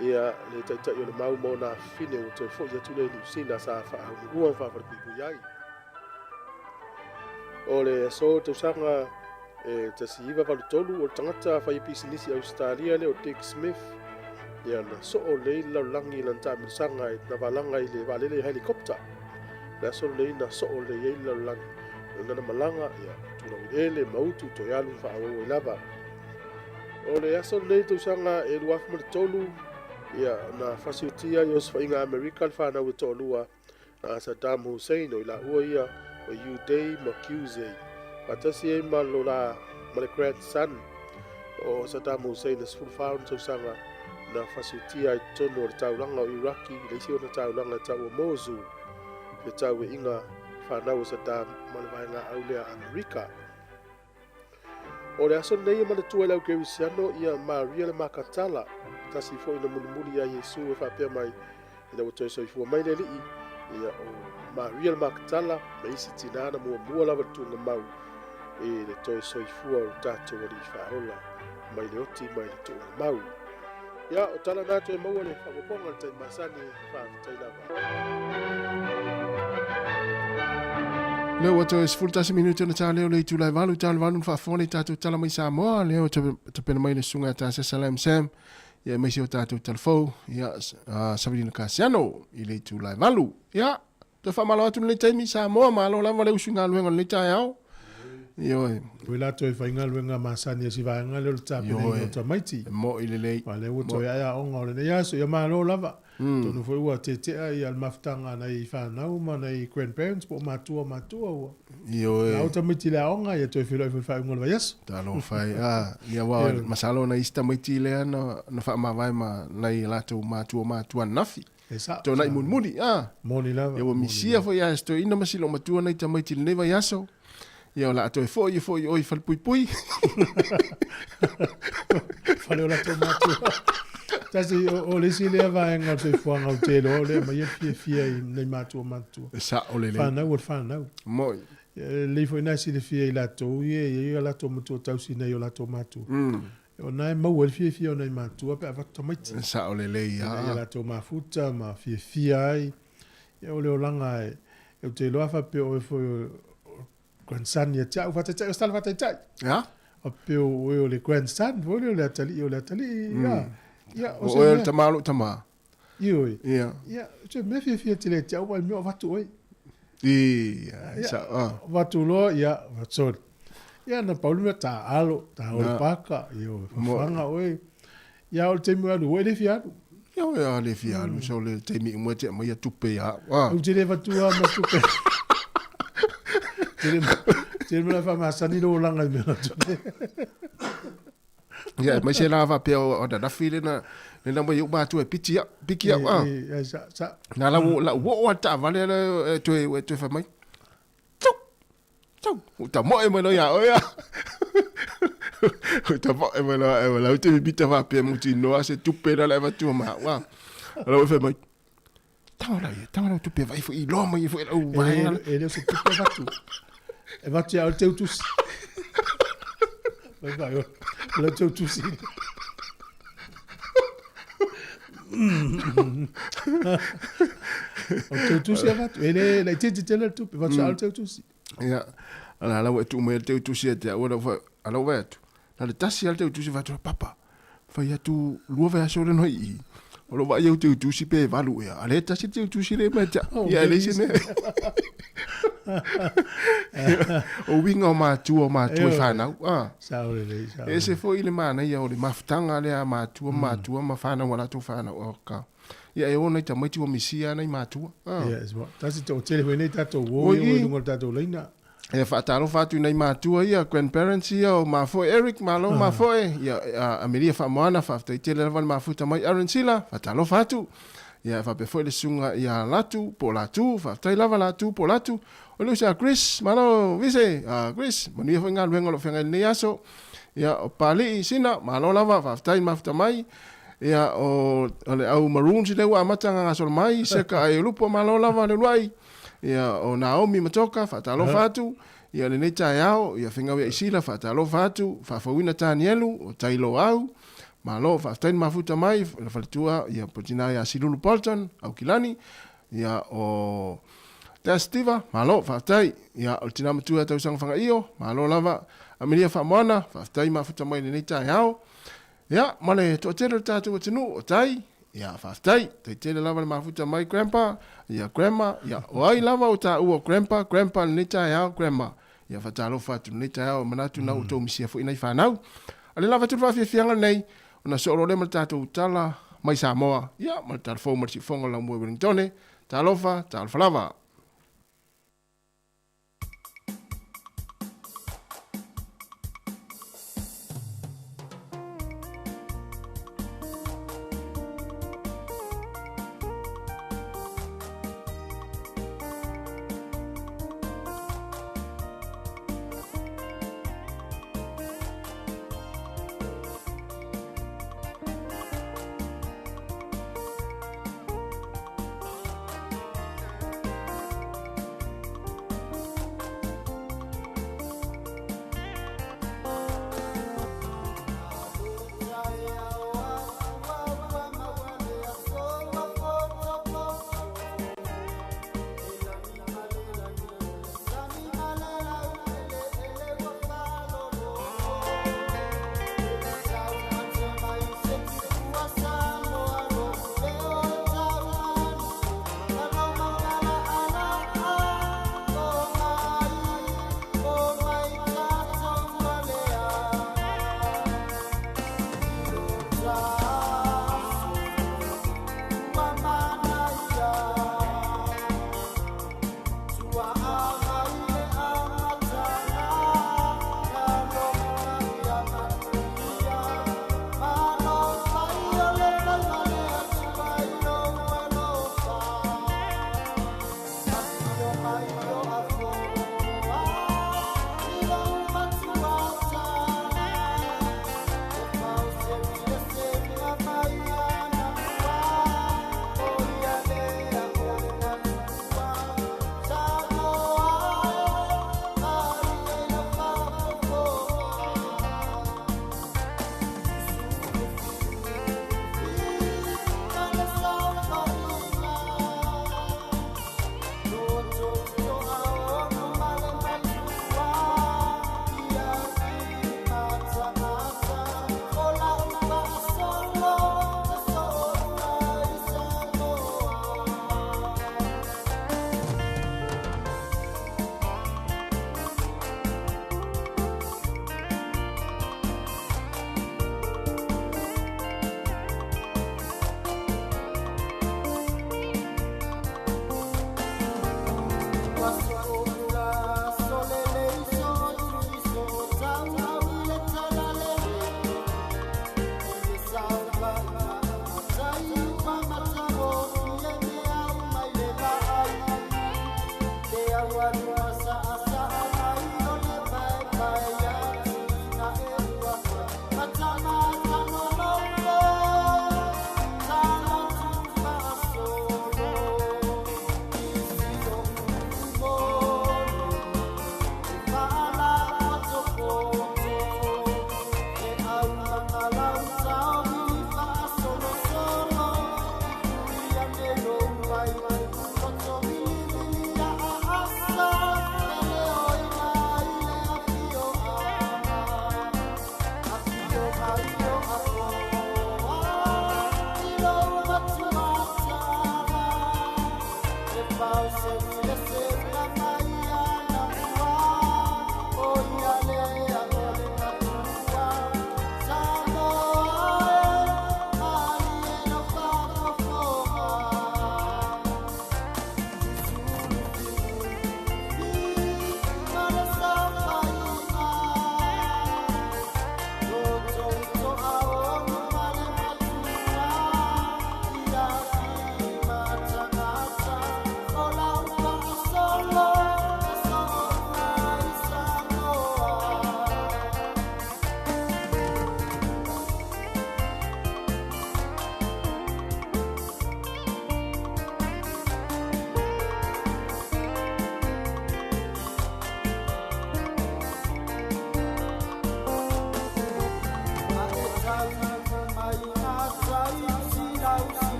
ia le taitai o le mau mo na fine o toi fo ia tule New Zealand sa whaau ua whawharipipu iai o le so tausanga e tasi iwa valutolu o tangata whaipisi nisi Australia le o Dick Smith ia na so o lei laulangi lan tāmirisanga e na walanga i le walele helikopta na so lei na so o lei laulangi o ngana malanga ia tūrau ele mautu to yalu whaau i lava o le aso nei tausanga e luafu mara tolu ia na whasiutia i os whainga Amerika le whanau e tolua na Saddam Hussein o ila ua ia o Uday Makuse Patasi e malo la male grandson o Saddam Hussein is full found tausanga na whasiutia i tono o taulanga o Iraki le isi o na taulanga e tau o Mosul le tau e inga whanau o Saddam male vaenga aulea Amerika o le aso nei male tua lau Gerisiano ia Maria le Makatala tasi fo ina mulimuli a Yesu e whapea mai ina watoi soifua mai le lii ia o Maria le Makatala me isi tinana mua lava tunga mau e le toi soifua o tātou ali whaola mai le oti mai le tō mau. Ia, o tala nātou e maua le whakoponga tai masani whaafitai lava. Leo ato e 10 minuta na tā leo le tu lai valu whaafone tātou tala mai Sāmoa. Leo te pena mai le sunga tā se Salam Sam. Ia mai se o tātou talafou. Ia Sabrina Kasiano i le tu lai valu. Ia, te whamalo atu le taimi Sāmoa malo lava le usu ngā luenga le tai au. Io Koe lato e whainga luenga masani e si vaenga leo le tāpina i o tamaiti. mo i le lei. Wa le uto e aia onga o le nei aso, ia malo lava. Tonu fo ua te tea i al maftanga nei whanau ma nei grandparents po matua ua. Io Ia o tamaiti le aonga ia toi whiloi whainga le vaiaso. Talo fai. Ia wa masalo na ista mai ti le na whaamawai ma nei lato matua nafi. E sa. To nai muni. Moni lava. Ia wa misia fo ia sto ina masilo matua nei tamaiti le nei vaiaso. Ia la to foi oi fal pui. Fale o la tomatua. Tasi o le si le vaenga te fuanga o te lo le mai fia i nei matua. Sa o le le. Whanau. Mo. Le foi nasi le fia i la to i la tomatua tausi nei o la tomatu. O nai mau e fia o nei matua pe ava tomaiti. Sa o le le Ia la to mafuta ma fia ai. Ia o le olanga e o te loafa pe o foi grandson ia tia ufata tia stala fata tia. Ja? O pe o le grandson, o le atali, ia O el tamalu tama. Ioi. Ia. Ia, tu me fia tele tia o me vatu oi. Ia, sa Vatu lo ia vatson. Ia na Paulo me ta alo, ta o paka, io fanga oi. Ia o te mua lu le fia. Ia le fia, so le te mi mo te mai tupe ya. O te le vatu ma tupe. Tele me la fama sani lo langa me la tune. Ia, mai se lava pe o da file na le mai ba tu e piki ya. Ia sa. Na la wo ta vale le tu fa mai. Tau, ta mo e mai ya o ya. Ta mo e mai la te bita va pe muti no ase tupe la va tu ma wa. Ala fa mai. Tau tupe vai fo i lo mai fo o vai. Ele se tupe vatu. E vatu ya o teu tusi. Vai, o teu tusi. O teu tusi e vatu. Ele la tete tele tupe, vatu ya o teu tusi. Ia, ala wa tu me teu tusi te ora fa ala wa tu. Na le tasi al teu tusi vatu papa. Fa ya tu lua va so le noi. Olo va eu teu tusi pe valu ia. Ale tasi teu tusi le ma ta. Ia le sine. O winga ma tu fa na. Sa o le. Ese foi le mana ia o le maftanga le ma tu ma fa na wala tu fa na o ka. Ia e ona ta mai tu misia na ma tu. Ia, es bo. Tasi to telefone tato wo i lungo tato leina. E whaatalo whatu nei mātua ia, grandparents ia, o mafoi Eric, malo mafoi, ia, Amelia whamoana, whaftai te lewa mafuta mai Arensila, whaatalo whatu, ia, whapefoi le sunga ia latu, po latu, whaftai lava latu, po latu, o leu sa Chris, malo, vise, Chris, manuia whainga luenga lo whenga nei aso, ia, o pali sina, malo lava, whaftai mafuta mai, ia, o le au maroon si lewa amatanga ngasol mai, seka ai lupo malo lava le luai, ia o Naomi matoka whaatalo whatu, ia le nei tai au, ia whengawe isila whaatalo whatu, whawhawina tānielu o tailo au, ma lo whaftain mafuta mai, le whalitua, ia potina ia Silulu Polton, au Kilani, ia o Testiva, ma lo whaftai, ia o tina matua tau sang whanga io, ma lo lava, Amelia whamoana, whaftai mafuta mai le nei tai au, ia, male to tera tātou o tinu, o tai, ia whaftai, te tele lava le mafuta mai grandpa, ia grandma, ia o ai lava o ta ua grandpa le neta ia grandma, ia whatalo whatu neta ia o manatu na o tau misia fo inai whanau. Ale lava tu whawhianga nei, o na sooro le tātou tala mai Sāmoa, ia, ma tātou fōu marisi whonga la mua Wellingtone, tālofa, tālwhalava.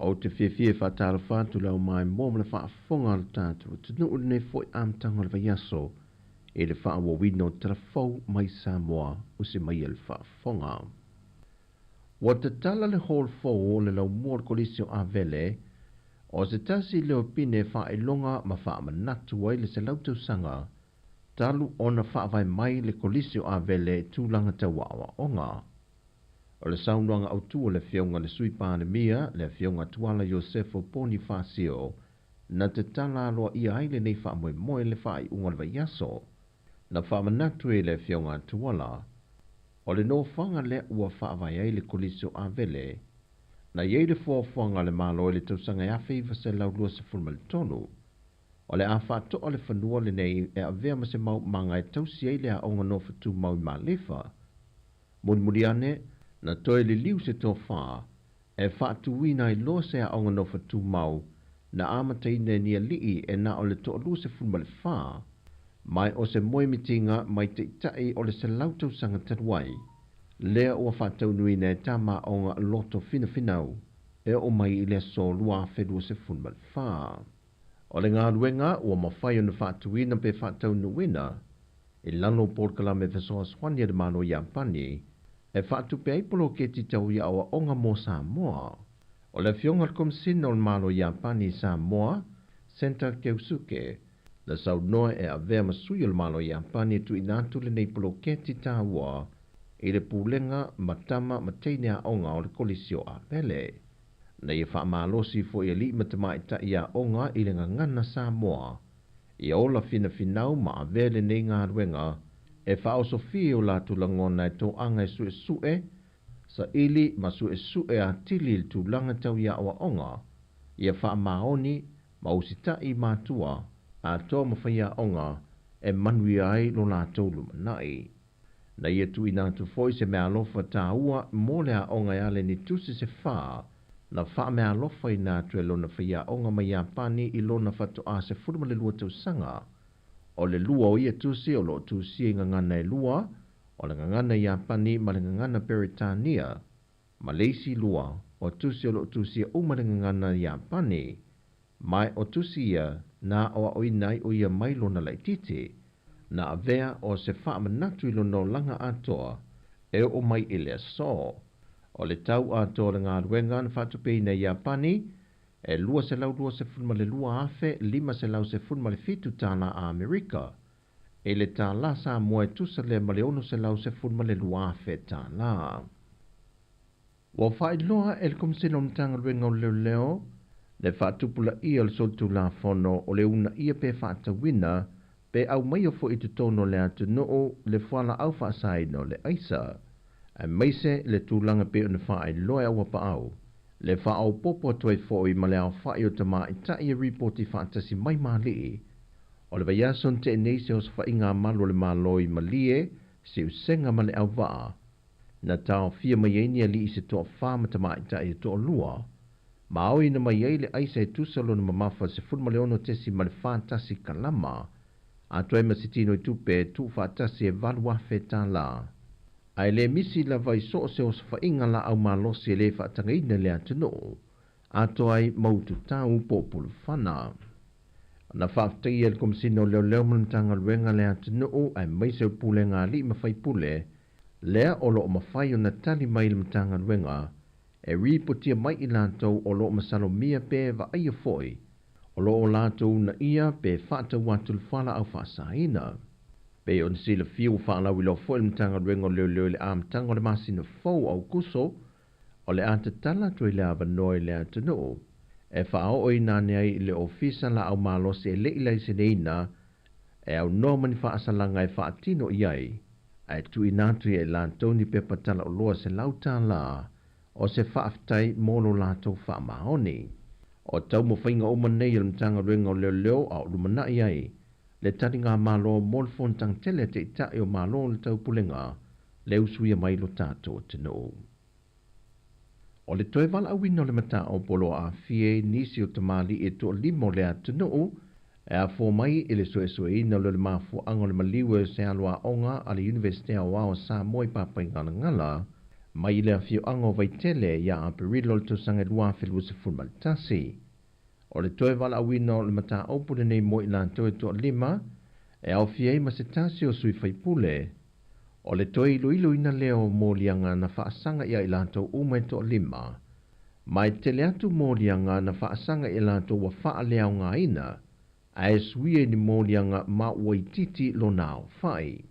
O te whiawhia whātara whātu lau mai mōmana whaafonga al tātou. Te nuu nei fwoi amtanga le waiaso e le whaawawino tera fau mai Sāmoa o se mai le whaafonga. Wa te tala le hol fau o le lau mōr kolisio a vele, o se tasi leo pine whaelonga ma whaamanatu ai le se lautau sanga, talu ona whaavai mai le kolisio a vele tūlanga tawa awa onga. O le saunuanga au tua le fionga le sui pānemia, le fionga tuala Iosefo Bonifacio, na te tala aloa ia aile nei wha moe moe le wha i unga le vaiaso, na wha manatu e le fionga tuala, o le no whanga le ua wha avai ai le kolisio a vele, na iei le fuafuanga le malo le tausanga e awhi vase lau lua se fulma le tonu, o le a wha to o le whanua le nei e a vea ma se mau manga e tausi ai le a onga no whatu mau I ma lefa. Muriane, na toe le liu se tō whaa, e whaatuina I lo se a onga no whatu mau, na amataina nia lii e na o le tō lu se fulma le whaa, mai o se moe mitinga mai te itai o le se lautau sanga taruai, lea ua whaataunuina e tama onga loto fina finau, e o mai I le so lua whedua se fulma le whaa. O le ngā ruenga ua mawhai o na whaatuina pe whaataunuina, e lano porkala me fesoa swanya de mano Iampani, e whaatupe aipolo ke ti tau ia awa onga mo Sāmoa. O le fionga komsina o le malo Iampani Sāmoa, Senta Keusuke, Le sau noa e a vea masui o le malo i ampani tu inatu le nei poloketi tāua i le pulenga matama mateine a onga o le kolisio a pele. Na ia wha malosi fo i li matamai ta ia onga i le ngangana Sāmoa. I ola fina finau ma a vele nei ngā ruenga e wha o sofi o la tulangona e tō anga e sue sue sa ili ma sue sue a tili tu langa tau ia o onga. Ia wha maoni ma usita i mātua a tō mawhaia onga e manui ai lo la tōlu manai. Na ia tu ina tu foi se mea lofa tā ua mo lea onga e ale ni tusi se wha na wha mea lofa i nā tue lo na whaia onga mai a pani i lo na whato a se furuma le lua tau sanga. O le lua o ia tusi o lo tusi i ngangana e lua, o le ngangana i a pani ma le ngangana Peritania, ma leisi lua o tusi o lo tusi o ma le ngangana i a pani, mai o tusi ia na o a oinai o ia mailo na laititi, na avea o se wha manatu i lo no langa atoa, e o mai i lea so. O le tau atoa le ngā ruenga na whatupe i a pani, e lua se lau lua se funma le lua afe, lima se lau se funma le fitu tāna a Amerika. E le tā la Sāmoa e tusa le maleono se lau se funma le lua afe tāna. Wa whai loa e le komisina o mtanga ruenga o leo leo, le whatupula ia le soltu la fono o le una ia pe whatawina, pe au mai o fo i te tono le atu noo le whala au whaasai no le aisa. A meise le tūlanga pe o na whaai loa au apa au. Le whaau popo toi fo i ma le au whai o tama i tai e ripoti whaatasi mai mali. O le vaiason te neise o sa whainga malo le maloi malie, se usenga ma le au waa. Na tau fia mai enia li i se toa whama tama i tai e toa lua. Ma au ina mai ei le aisa e tusalo na mamafa se funma le ono tesi ma le whaatasi kalama. A toi masitino i tupe tu whaatasi e valuafe tā la. Ai le misi la vai so se o sa inga la au malosi e le whaatangaina le atano. Ato ai mautu tau populu whana. Na whaatai e le komisino leo leo manutanga ruenga le atano ai maise o pule ngā li mawhai pule. Lea o loo mawhai o na tali mai le matanga ruenga. E ripotia mai i lātou o loo masalo mia pe va aia foi. O loo lātou na ia pe whaata watu whala au whaasaina. Pe on sila fiu whaalau i lo foi le matanga ruenga leo leo le amatanga o le masina fau au kuso. O le atatala tui le avanoi le atano. E whaao oi nane ai le ofisa la au malosi e le ilai seneina. E au nomani whaasalanga e whaatino iai. Ai tui nātui e lātou ni pepatala o loa se lauta la. O se whaaftai mono lātou whaamahoni. O tau mo whainga o manei le matanga ruenga o leo leo au lumana iai. Le tari ngā malo molfon tang tele te itai o malo le tau pulenga. Le usuia mai lo tātou tino. O le toe wala awina o le mata o polo a fie nisi o tamali e to limo le atano. E a fo mai e le soe ina le mafu ango le maliwe se alua onga a le Universite a wao Sāmoa i papai ngana ngala. Mai le a fio ango vai tele ia a perilo le tosanga lua whilu se fulmalitasi. O le toe wala awina o le mata o pule nei mo i lantoe to lima. E au fiei ma se tasi o sui whaipule. O le toi ilu ina leo mōlianga na whaasanga ia i lantou umai to lima. Mai tele atu mōlianga na whaasanga i lantou wa wha leo ngā ina. A e suie ni mōlianga ma waititi lo nao whai.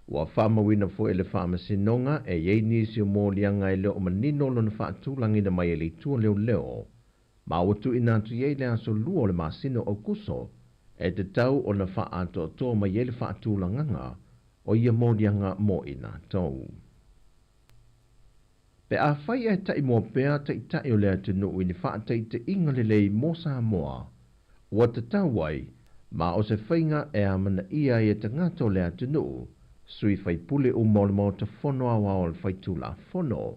Wa whamawina fo ele whamasinonga e yei nisi o mōlianga e leo manino lo na whaatulangina mai e li tua leo. Ma watu inatu yei le aso luo le masino o kuso. E te tau o na whaato to mai e le whaatulanganga. O ia mōlianga mo ina tau. Pe a whai e tai mua pēr tai tai o lea te nuu ini whaatai te inga lelei mo Sāmoa. Wa te tauai, ma o se whainga e amana ia e te ngato lea te nuu, sui whai pule o mōlimo te whono awa o le whaitula whono.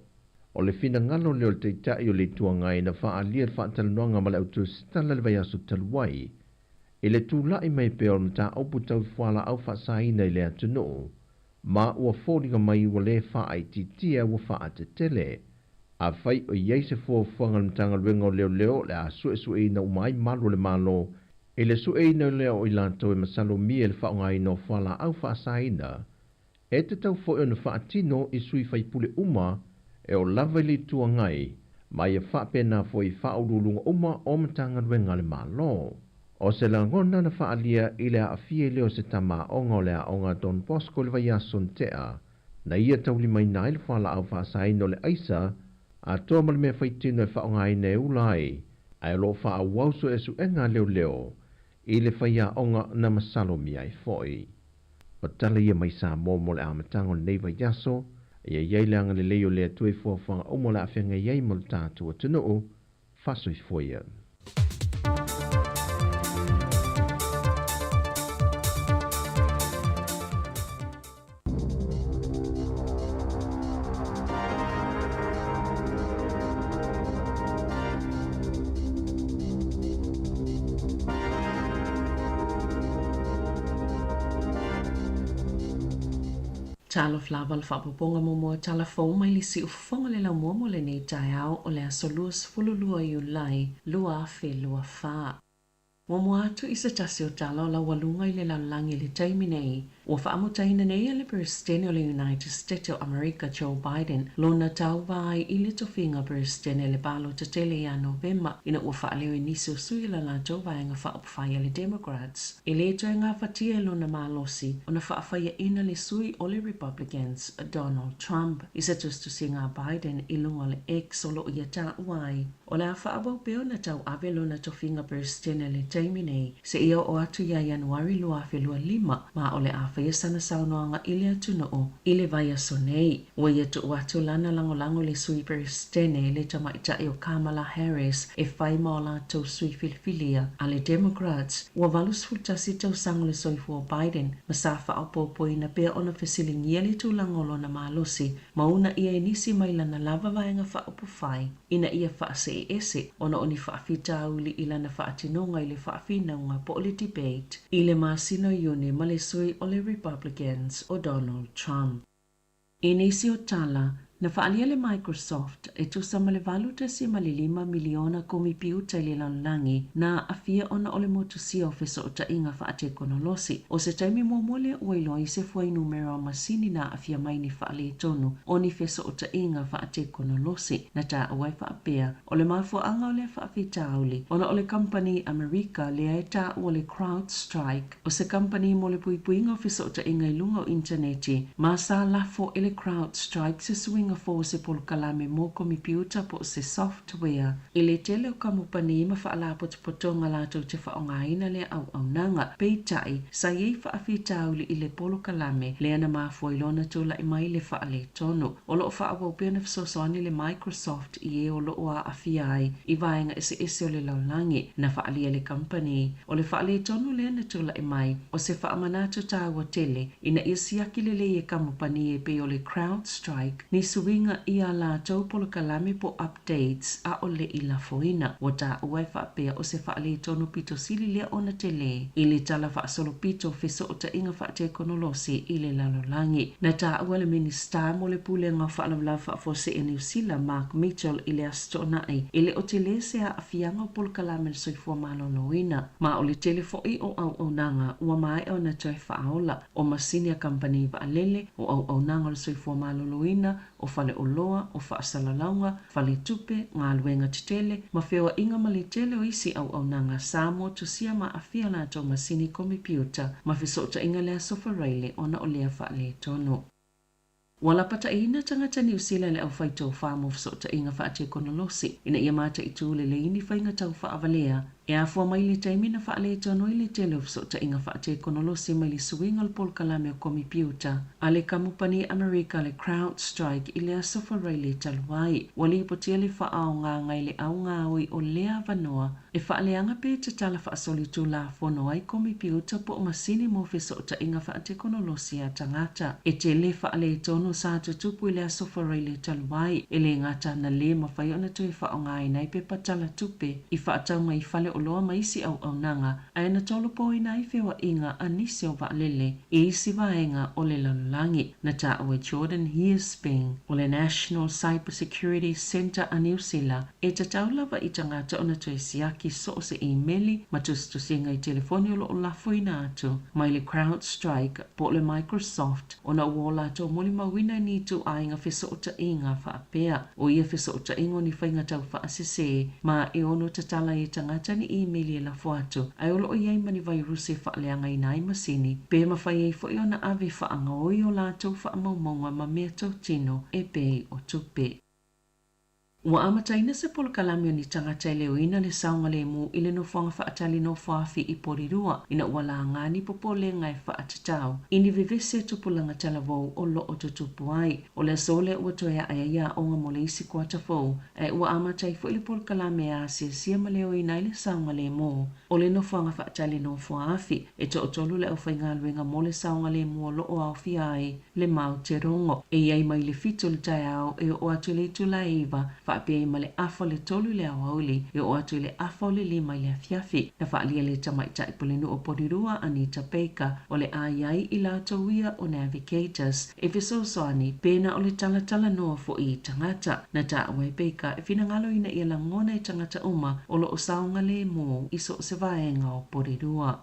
O le whina ngalo leo te tai o le tuangai na wha alia whaataluanga ma le autu stala le vai aso taluai. E le tūlai mai pe o mta opu tau whala au whaasaina i le atano, ma ua fōringa mai ua le wha ai titia ua wha te tele. A whai o iei se fōwhanga mtanga ruenga o leo le a sue ina umai malu le malo, e le sue ina leo i lanto e masalo mie le whaonga ino whala au whaasaina. E te tau fo e na whaatino i sui whaipule uma, e o lava li tua ngai, mai e whapena fo i whaurulunga uma o mtanga ruenga le malo. O se la ngona na whaalia i le a fie leo se tama onga o le a onga Don Bosco le vai ason tea, na ia tauli mai nai le whala au whaasai no le aisa, a toa mali mea whaitino e whaonga i ne ulai, ai lo wha wauso e su enga leo leo, i le whaia onga na masalo mi ai foi. O tala ia mai Sāmoa mo le amatango nei vai aso, ia iei le anga le leo le tue fuafanga o mo le awhenga iei mo le tātua tunu, fasoi foia. Talo flava le whapaponga mo tala fau mai li si ufonga le la mo le nei tai au o le aso luas fululua i ulai lua fe lua wha. Mo atu i se tasi o tala o la walunga i le langi le taimi nei. Ua whaamutaina nei a le Presidente o le United States o America Joe Biden lo na tau vai i le tofinga Presidente le balo te tele ia November ina ua whaaleo i nisi o sui la la Joe Vaenga whaapawhai le Democrats. I le toa ngā whatia lo na malosi o na whaafaya ina le sui o le Republicans Donald Trump. I se tustu si ngā Biden i lunga le ex o lo ia ta uai. O le a whaabau peo na tau ave lo na tofinga Presidente le taimi nei se ia o atu ia Januari lua fe lua lima ma o le a ia sana saunoanga ili atu noo, ili vai aso nei. Ua ia tu atu lana lango le sui Presidente le tamaita o Kamala Harris e whai maola tau sui filifilia a le Democrats. Ua valus futasi tau sango le soifu o Biden, masafa au popo ina pia ona fesilingia le tu langolo na malosi, mauna ia inisi mai lana lava vaenga wha upu whai, ina ia wha se ese, ona oni wha fita uli ila na wha atinonga ili wha finaunga po le debate, ile masino yune ma le sui o le Republicans o Donald Trump. Inisi o tala, na whaalia le Microsoft e tusa ma le valu tasi ma le 5 miliona komipiu tai le lanlangi na afia ona ole motusia o feso o tainga whaate konolosi. O se taimi muamole uailo i se fuai numero masini na afia mai ni whaale tonu o ni feso o tainga whaate konolosi na ta awai whaapea. O le mafua anga o le whaafita auli ona ole company America le aeta o le CrowdStrike o se company mo le puipuinga o feso o tainga ilunga o interneti ma sa lafo ele CrowdStrike se swing fo se pol kalame mo computer po se software ile tele o kamupani ma fa ala potonga la to te fa onga ina le au nanga peitai sa ye fa afita uli ile polo kalame le ana ma fo ilona to la mai le fa ale tono o lo fa au pena so soni le Microsoft ie o lo wa afiai i vaenga ese o le laulangi na fa ale le company o le fa ale tono le ana to la mai o se fa amanato ta wa tele ina isiaki le e kamupani e pe o le CrowdStrike ni suinga ia la tau polo kalame po updates a ole i la foina. Wata ue whaapea o se whaale tonu pito sili lea ona tele. Ili tala whaasolo pito feso o ta inga whaate konolosi ili lalolangi. Na ta ue le minister mo le pule nga whaalawala whaafose e New Zealand Mark Mitchell ili astonai. Ili o tele se a afianga o polo kalame soifua maloloina. Ma o le telefoi o au nanga ua mai o na toi whaaola o masinia company waalele o au nanga le soifua maloloina o fale o loa, o whaasalalaunga, fale tupe, ngā luenga titele, ma whiwa inga mali tele o isi au nanga Sāmoa tu sia ma awhia na tau masini komipiuta, ma whisota inga lea sofa reile ona o lea whaale tono. Wala pata ina tangata New Zealand le au whaito whaamo whisota inga whaate konolosi, ina ia mata i tūle le ini whainga tau whaavalea, e a fua mai le taimi na whaale tono i le tele o whisota inga whaate konolosi mai li suinga le pol kalame o komipiuta, a le kamupani America le CrowdStrike i le asofa reile taluai, wali ipotia le whaao ngā ngai le au ngā oi o lea vanoa, e whaaleanga pe te tala whaasoli tu la fono ai komipiuta po o masini mo whisota inga whaate konolosi a tangata, e te le whaale tono sa tutupu i le asofa reile taluai, e le ngata na le mawhai ona tu e whaao ngā inai pe patala tupe, i whaatau mai whale o loa maisi au nanga, a ena tolo po ina i whiwa inga anisi o waalele, e isi vaenga o le lalulangi, na ta awe Jordan Hearsping, o le National Cybersecurity Center a New Zealand, e ta taulawa i tangata ona tu e siaki so o se e-maili, ma tusinga i telefoni o lo o lafo ina atu, mai le CrowdStrike, po le Microsoft, ona uola to moli mawina ni tu ainga whisota inga whaapea, o ia whisota ingo ni whainga tau whaasese, ma e ono tatala i tangata ni email e la fuatu. Ai olo iai mani vairusi whaaleanga i nai masini. Pe mawhai ei fo na ave whaanga oi o lātou whaamaumaunga ma mea tau tino e pei o tupe. Ua amataina se polo kalamio ni tangata leo ina le saunga le mu ile no whanga whaatali no whaafi i porirua ina ua la ngani popole ngai whaatatau. Ini vivese tupulanga talavou o lo o tutupu ai. O le sole ua toea ayaya o nga mole isi kua tafou. E ua amatai fo ile polo kalamia sia ma leo ina ile saunga le mu. O le no whanga whaatali no whaafi e to otolu le au whainga luenga mole saunga le mu o lo o au fi ai le mau te rongo. E iai mai le fito le tai au e o atu le tula iwa whaapea ma le afo le tolu le awauli e o atu le afo le lima i le afiafi na whaalia le tamaita i pole nu o porirua Anita Baker o le aiai i la tauia o Navigators e fisosoani pena o le talatala noa fo i tangata na ta awe Baker e finangalo ina i la ngona i tangata uma o lo o saunga le mo iso o se vaenga o porirua.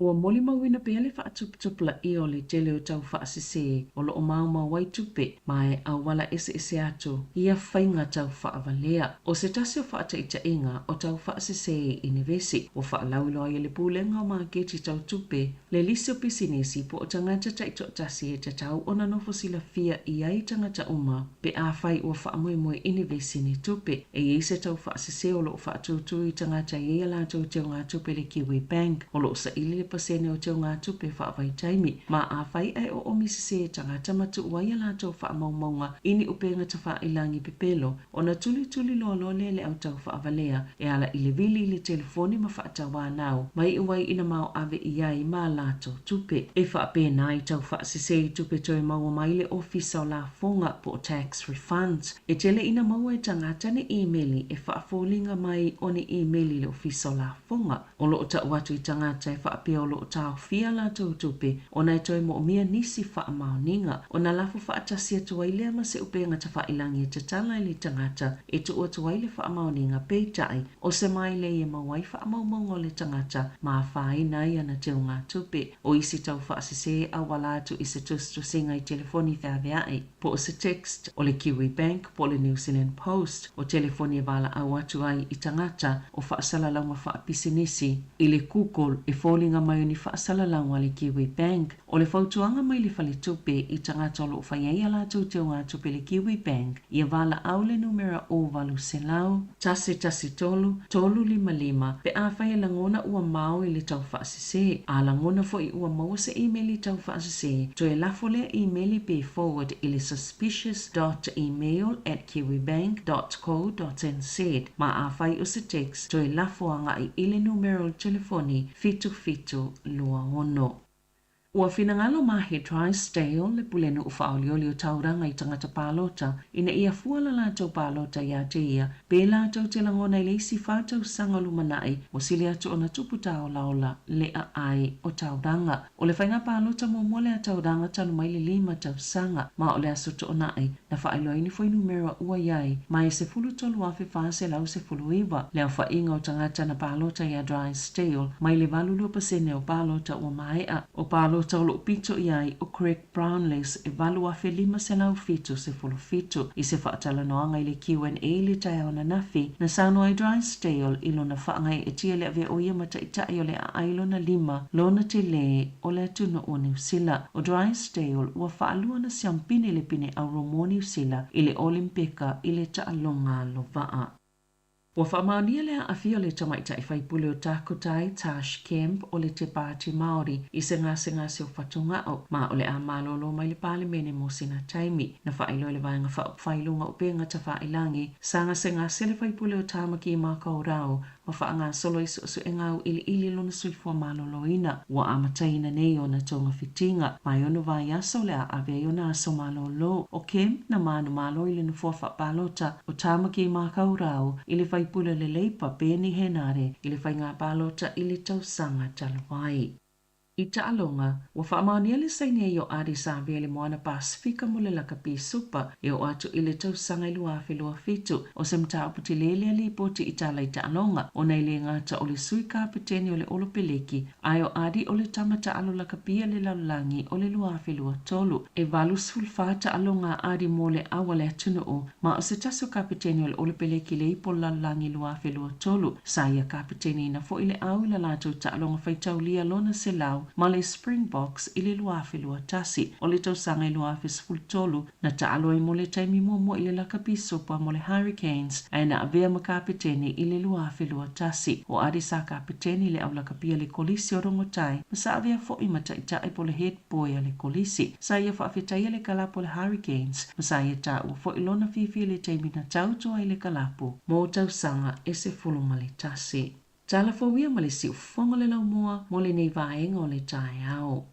Ua moli mawina pe ale whaatuputupula i o le tele o tau whaasise o lo o mauma waitupe mai au wala ese atu ia whainga tau whaavalea. O se tasi o whaataita inga o tau whaasise i nevesi o whaalaulo ai le pūlenga o maa geti tau tupe le lisi o pisinesi po o tangata taito tasi e te tau o nanofo sila fia i ai tangata uma pe a whai o whaamoemoe i nevesi ni tupe e i se tau whaasise o lo o whaatutu i tangata i la tau teo ngā tupe le Kiwi Bank o lo sa ili pasene o teo ngā tupe whaavai taimi. Ma a whai ai o omisi se tangata matu uai ala tau whaamaumaunga ini upenga ta whaailangi pepelo o na tuli lo lele au tau whaavalea e ala ili vili ili telefoni ma whaatawa nau mai uai ina mau ave iai ma lato tupe. E whaapena i tau whaasise i tupe toi maua mai le ofisa o la fonga po tax refunds. E tele ina maua e tangata ni emaili e whaafolinga mai o ni emaili le ofisa o la fonga. O lo o ta watu i tangata e whaapea o lo o tau fia la tau tupe o nai toi mo mia nisi wha maoninga o na lafu wha atasia tuwaile ama se upenga ta wha ilangi e te tala ili tangata e tu ua tuwaile wha maoninga peitai o se maile e mawai wha maumongo le tangata ma whai nai ana teo ngā tupe o isi tau wha asise a wala atu i se tustu singa i telefoni whaveai po o se text o le Kiwi Bank po le New Zealand Post o telefoni e wala au atu ai i tangata o wha asalalaunga wha apisinisi i le Google e fōlinga mai ni whaasalalango le Kiwi Bank. O le whautuanga mai le whale tupe i tangata o lo whaiai ala tūteo ngā tupe le Kiwi Bank i a wala au le numera o walu se lau, tasi tolu lima, pe a whai langona ua mau i le tau whaasise. A langona fo i ua mau se email i tau whaasise, to e lafo le email i be forward i le suspicious.email@kiwibank.co.nz ma a whai o se text to e lafo anga i ile numero telefoni fitu lua ono. Ua finangalo mahi dry stale le pulenu u whaolioli o tauranga i tangata pālota ina ia fuala la tau pālota ia te ia pe la tau te langona i le isi whātau sangalu manai o sili atu o na tuputa o laola le a ai o tauranga. O le whainga pālota mo mole a tauranga tanu mai le 5 tau sanga ma o le asoto o nai na whaelo ini fwoi numero ua iai mai se fulu tolu afe whaase lau se fulu iwa le au whainga o tangata na pālota ia dry stale mai le valulu pasene o pālota ua maea o pālota o lo pito iai o Craig Brownless e valua fe 5 se lau fito se fulu fito i se whaatala noanga i le Q&A le tai ona nafi na sano ai dry stale ilo na whaangai e tia le ave o ia mata i tai o le a ailo na 5 lona te le o le atuna o New Zealand. O dry stale ua whaalua na siampini le pine au romo New Zealand i le Olimpika i le taalonga lo vaa. Ua whaamaunia lea a fio le tamaita i whaipule o Takutai Tash Camp o le te pāti Māori i se ngase o whatungao ma o le a malolo mai le pāle mene mo sina taimi na whailo le vaenga whailunga o penga ta whailangi sanga se ngase le whaipule o tamaki i mākau rao ma whaanga solo iso su e ngau ili lona suifua malolo ina ua amataina nei o na tonga fitinga mai ono vai aso le a ave o na aso malolo o Camp na manu malo ili nufua whapalota o tamaki i mākau rao ili pula le leipa peni henare ili whainga pālota ili tausanga talawai. I Ta'alonga, wa whaamaunia le saini e o Adi Sāvea le moana Pasifika mo le lakapi supa e o atu i le tausanga i lua whelua fitu o se mta aputi lele ali poti i tala i Ta'alonga o nei le ngata o le sui kapiteni o le olopeleki ai o Adi o le tamata alo lakapia le laulangi o le lua whelua tolu e valus fulfa Ta'alonga Adi mo le awa le atunu o ma o se taso kapiteni o le olopeleki le ipo laulangi lua whelua tolu sa ia kapiteni na fo i le au i la lātou Ta'alonga whaitau lia lona se lau ma le Springboks i le luafe lua tasi o le tausanga i luafe sfultolu na taalo i mo le taimi mo i le lakapi sopa mo le Hurricanes ai na avea ma kapiteni i le luafe lua tasi o adi sa kapiteni le au lakapia le kolisi o rongotai ma sa avea fo i mataitai po le head boy a le kolisi sa ia whaafetai le kalapo le Hurricanes ma sa ia ta ua fo i lona fifi le taimi na tautoa i le kalapo mo tausanga e se fulu ma le tasi. Tala fawia ma le si ufonga le lau moa mo le nei vaenga o le tae au.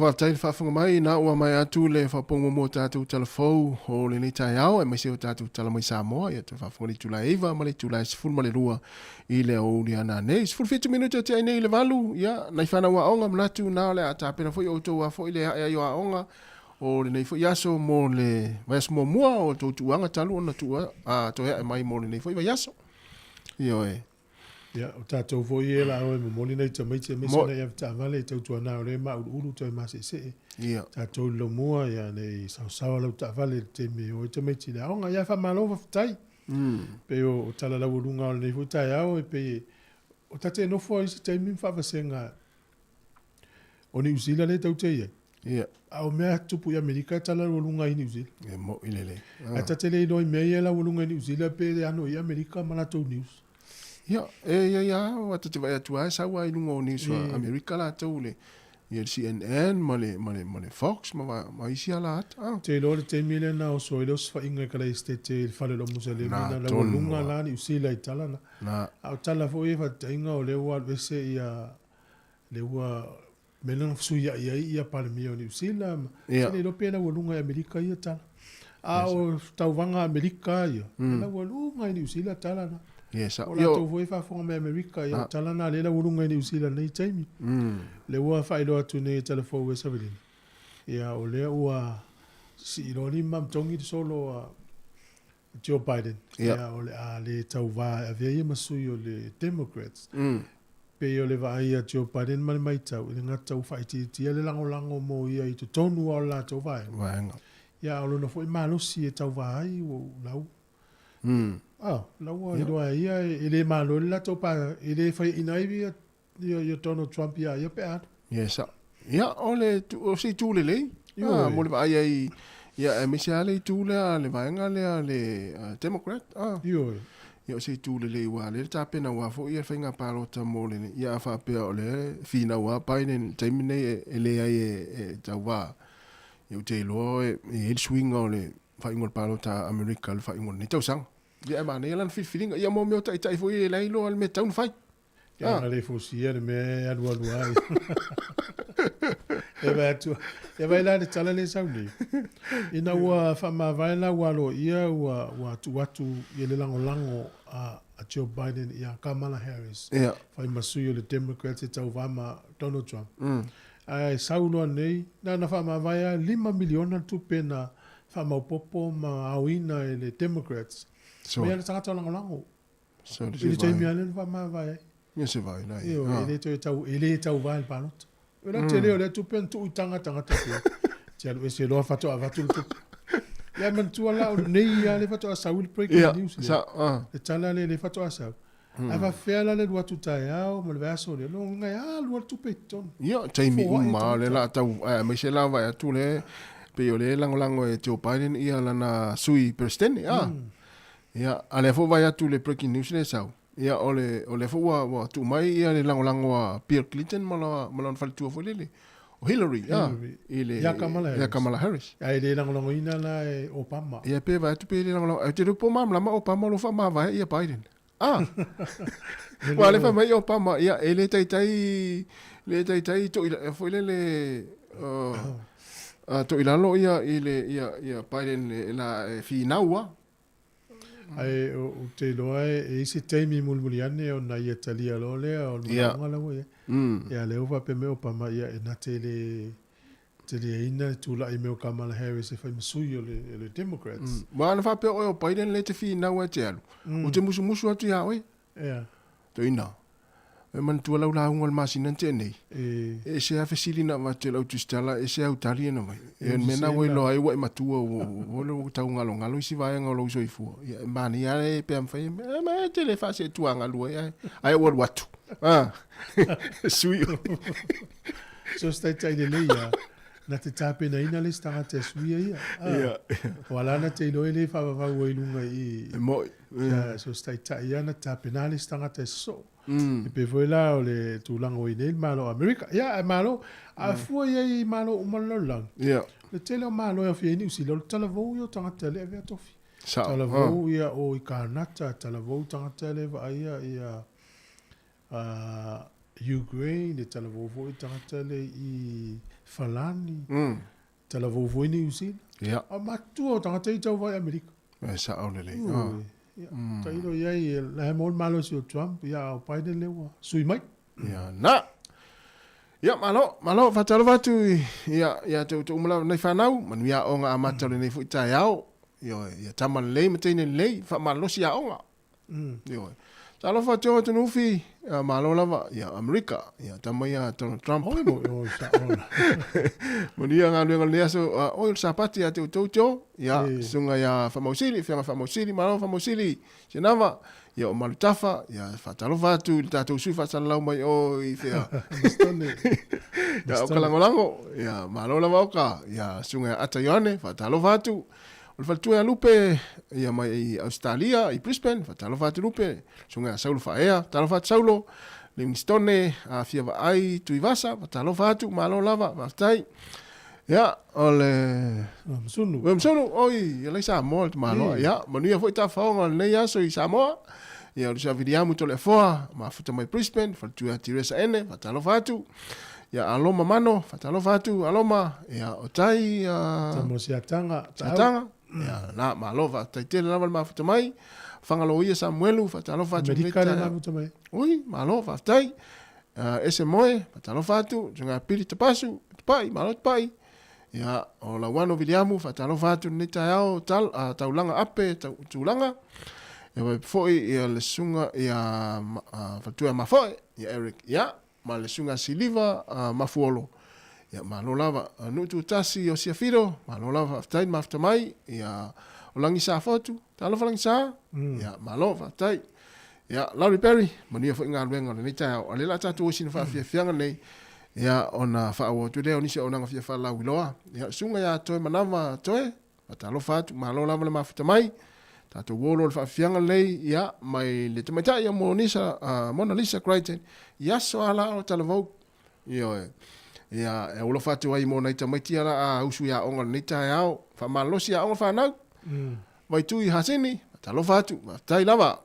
Whaftai whafunga mai na ua mai atu le whapongo mo tātou talafou o le nei tai au e mai seo tātou tala mai Sāmoa ia te whafunga le tula eva ma le tula sifuru ma le rua i le o ni ana nei sifuru fitu minuta te ai nei le valu ia nai whana ua onga manatu na le a tāpena fo i o tau a fo i le hae ai ua onga o le nei fo i aso mo le vaiaso mo mua o tau tuanga talu ona tua a tohea e mai mo le nei fo i vaiaso io e Ya, o tātou fo i e la o e momoli nei ta maite me sana ia ta vale tau tua na o le ma uru tau ma se se. ia Tātou lo mua ia nei sau lau ta vale te me o te maite la onga ia fa malo fa tai. Pe o tala la urunga o nei fo tai au e pe o tate no fo i se te min fa vasenga. O New Zealand le tau te ia. ia Au mea tupu i Amerika tala la urunga i New Zealand. e mo ilele A tate le no i mea ia la urunga i New Zealand pe ano i Amerika malatou news. ia o te vai atua sa wa i lungo ni so America la tau le ia CNN ma le Fox ma isi ala at Te lore te mile na o soilos fa inga kala te fale lo musale na la lunga la ni usila i tala na au tala fo e fa inga o le wa vese ia le wa melan su ia pale mio ni usila le lo pena lunga Amerika ia tala o tauwanga Amerika ia la lunga ni usila tala na yes o la to voi fa fonga me Amerika ia tala na le la urunga ni usila nei taimi le ua fa ilo atu nei telefo we savelin ia o le ua si ilo ni mam tongi solo Joe Biden ia o le a le tau va a vei masui o le Democrats pe o le va ia Joe Biden mai mai tau le ngata u fa iti le lango mo ia i to tonu o la tau vai ia o no foi malo si e tau vai o lau laua iloa ia e le malo la topa e le fai inaivi ia Donald Trump ia pe atu. Yes. Ia o se tu le lei. Mo le vai ai ia e misia le tu le vaenga le Democrat. Ia o se tu le lei wa le tapena wa fo ia fainga palota mo le ia fa pe o le fina wa Biden taimine e le ai e tawa. Ia te lo e swing o le fainga palota America le fainga ni tausang. Ia ma nei lan feeling ia mo tai foi lai lo al me town fight ia na le fosia me adu ai e vai la de tala le sauni ina wa fa ma vai la wa lo ia wa tu ia le lango a Joe Biden ia Kamala Harris ia fa masuyo le Democrats tau va ma Donald Trump ai sauno nei na fa ma vai 5 miliona tu pena fa ma popo ma awina le Democrats so ia le tangata lango so ele te mi ale va ma vai ia se vai na ele tau vai el palot ora te leo le tu pen tu tangata te lo se lo fato avatu tu ia man tu ala nei ale fato sa will break news le tala le fato sa ava fela le watu tai au mo le vaso le no ngai lu tu peton ia te mi ma le la tau me se la vai tu le pe o le lango e Joe Biden ia lana sui presidente ia ale fo vai atu le breaking news le sau ia ole fo wa tu mai ia le lango a Bill Clinton mala fal tu fo le o Hillary ile ya Kamala Harris ai le lango ina la Obama ia pe vai tu pe le lango te po mam la Obama lo fa ma vai ia Biden wa le fa mai Obama ia ele tai to fo le To ilalo ia Biden la finaua. Ai o te loa isi teimi mulmuliane o na ia talia lo lea o ngala lawa ia. Ia leo va pe meo pa ma ia e na te ina tula i meo Kamala Harris e fai masui o le Democrats. Wana fa pe o Biden le te finaua te alu. O te musu atu ia oe. Ia. To ina. E man tua lau la ungal masina te nei. E se a fesili na ma te lau tustala e se au tali na mai. E mena wai lo ai wai matua o lo tau ngalo isi vai ngalo soifu. E mani ya e pe am fai ma te le fa se tua ngalo ai o watu. Sui. So stai tai de leia. Na te tape na ina le stanga te suia ia. Wala na te ilo ele fa wai lunga i. Mo. So stai tai ia na tape na le stanga te so. E pe foi la o le tulanga o inel malo America. Ia e malo a fua ia i malo o malo lang. Ia. Le tele o malo ia fieni usi lo talavou ia tanga tele e vea tofi. Sa. Talavou ia o i kanata talavou tanga tele va ia Ukraine le talavou vo i tanga tele i Falani. Talavou vo ni usi. Ia. A matua tanga tele tau vai America. E sa au le le. Tairo ia i la mol malo si o Trump ia o Biden lewa. Sui mai. Ia na. Ia malo fatalo vatu ia te umala nei fanau manu ia onga amata le nei fu tai au. Ia tamal lei matene lei fa malo si ia onga. Ia. Talo fatu te nufi malo lava ia America ia tamaya Trump. O sa ona. Manu ia ngalu ngal so oil sapati ia te toto ia sunga ia famosili malo famosili senava ia o malutafa ia fatalo vatu tatou sui fatalo mai o i fea. Ya o kalangolango ia malo lava oka ia sunga ata yone fatalo vatu. O fatu ia lupe ia mai Australia i Brisbane fatalo vatu lupe sunga Saulo faea talo vatu Saulo Livingstone a fia va ai tu ivasa fatalo vatu malo lava vatai. Ya ole Msunu oi ia sa mo malo ya manu ia foi ta faonga nei aso i Sāmoa. Ia o sa vidiamu tole foa ma futa mai Brisbane fatu ia tiresa ene fatalo vatu. Ya aloma mano fatalo vatu aloma ia o tai tamo siatanga ya na malova tai tele lava ma futa mai fangalo ia Samuelu fatalo vatu Amerika na futa mai oi malova tai ese moe fatalo vatu junga pili tapasu pai malo pai ya o la wano vidiamu fatalo vatu ni taiao taulanga ape taulanga ya foi ia le sunga ia fatu ia mafoi ya Eric ya ma le sunga siliva mafuolo ya malo lava nutu tasi o siafiro malo lava aftai mafta mai ya olangi sa fotu talo falang sa ya malo aftai ya Larry Perry mania fo ngal wenga ni ta o le la tatu sin fa fianga nei ya ona fa o tu de oni se ona fa fa la wiloa ya sunga ya to manama to talo fatu malo lava le mafta mai tato wolo fa fianga lei ya mai le temata ya Mona Lisa Crichton ya so ala o talavo yo ya e ulo fatu ai mo nai tamai ala usu ya onga ni ta ya fa malosi ya onga fa na vai tu i hasini talo fatu tai lava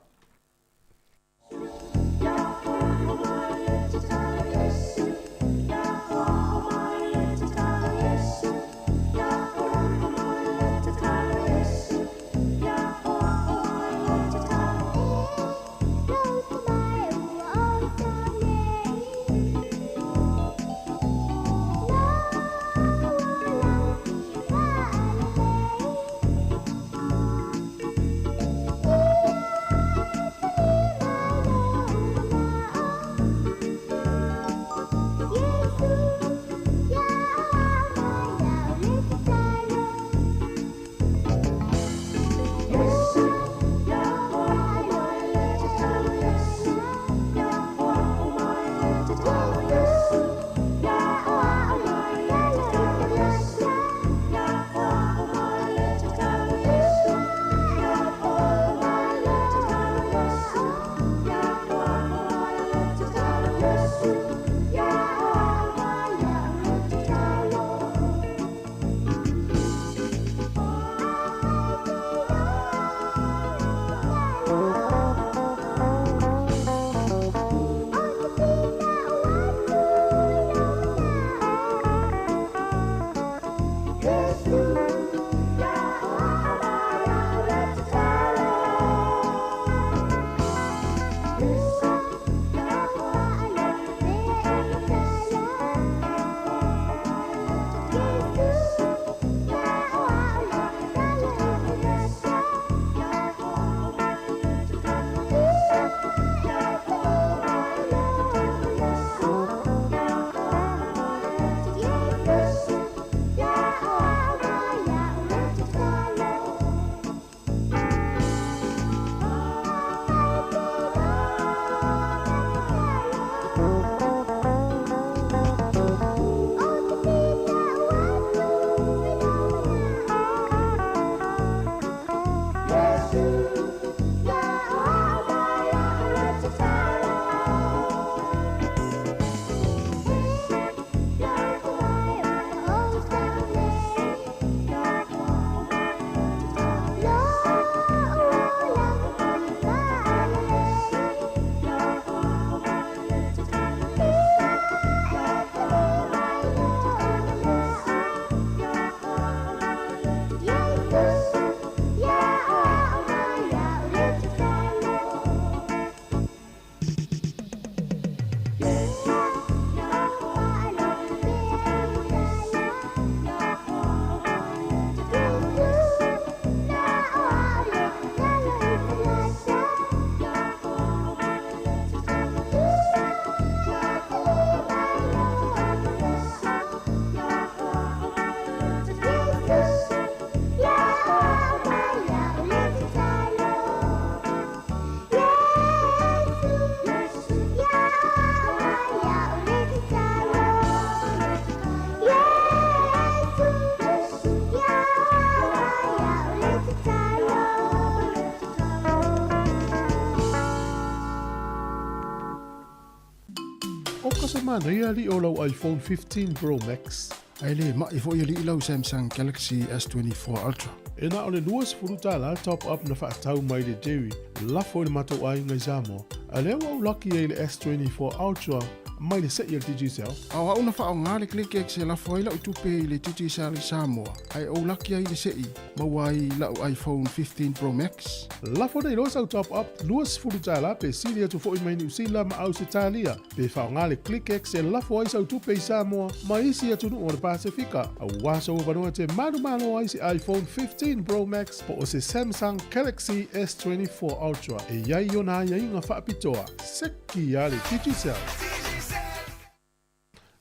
Mana ia li o lau iPhone 15 Pro Max. Ai le mai fo ili lau Samsung Galaxy S24 Ultra. E na o le luas furuta la top up na whaatau mai le dewi. La fo le matou ai ngai Sāmoa. A leo au lucky e le S24 Ultra mai le set i le digicel. Awa una wha au ngā le click exe la fo ila utupe i le digicel i Sāmoa. Ai au lucky ai le set i mawai lau iPhone 15 Pro Max. La fo nei los au top up luas furuta la pe silia tu fo i mai ni usila ma au se talia. Pe wha ngā le click exe la fo ai sa utupe i Sāmoa ma isi atunu o le Pasifika. Au waso o vanua te manu malo ai si iPhone 15 Pro Max po o se Samsung Galaxy S24 Ultra. E iai o na iai ngā whaapitoa. Seki a le digicel.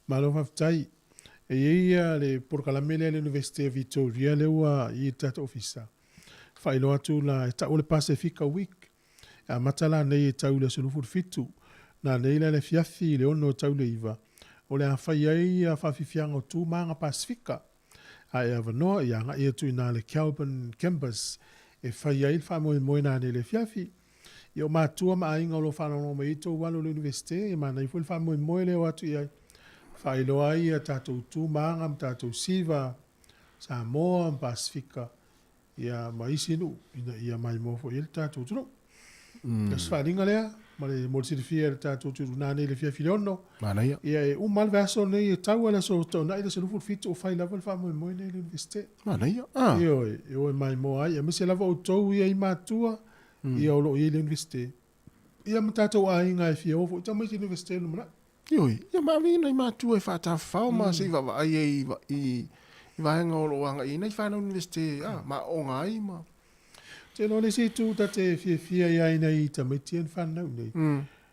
Malo whaftai. E ia le porkalamele le University of Victoria le ua i tata ofisa. Whailo atu la e tau le Pasifika Week. A matala nei e tau le sulufu fitu. Na nei le fiafi le ono tau le iwa. O le a whai ai a whawhiwhianga o tū maanga Pasifika. A e avanoa i anga i atu i nā le Kelvin Campus. E whai ai whamoe moe nā nei le fiafi. I o mātua ma ainga o lo whanau me ito walo le University. E mana i fwil whamoe moe leo atu i ai. Whailo ai a tātou tū maanga ma tātou siva. Sāmoa ma Pasifika. Ia maisinu. Ia mai mofo i le tātou tunu. Kas wharinga lea. Ma le molsiri fia le tātou tūru nā nei le fia filiono. Mana ia. Ia e umal vaso nei e tau ala so tau nai le salufu fitu o whai lava le whamoe moe nei le University. Mana ia. Io e mai mo ai. Ia mese lava o tau ia i mātua. Ia o lo i le University. Ia ma tātou a inga e fia ofo. Tau mai si University no mana. Ioi, ia mawina i mātua e whātawhau ma se iwa ai i wahenga o loanga i nei whanau University. Ma o ngai ma. Te no le si tu ta te fia ia ina i ta mai tien whanau nei.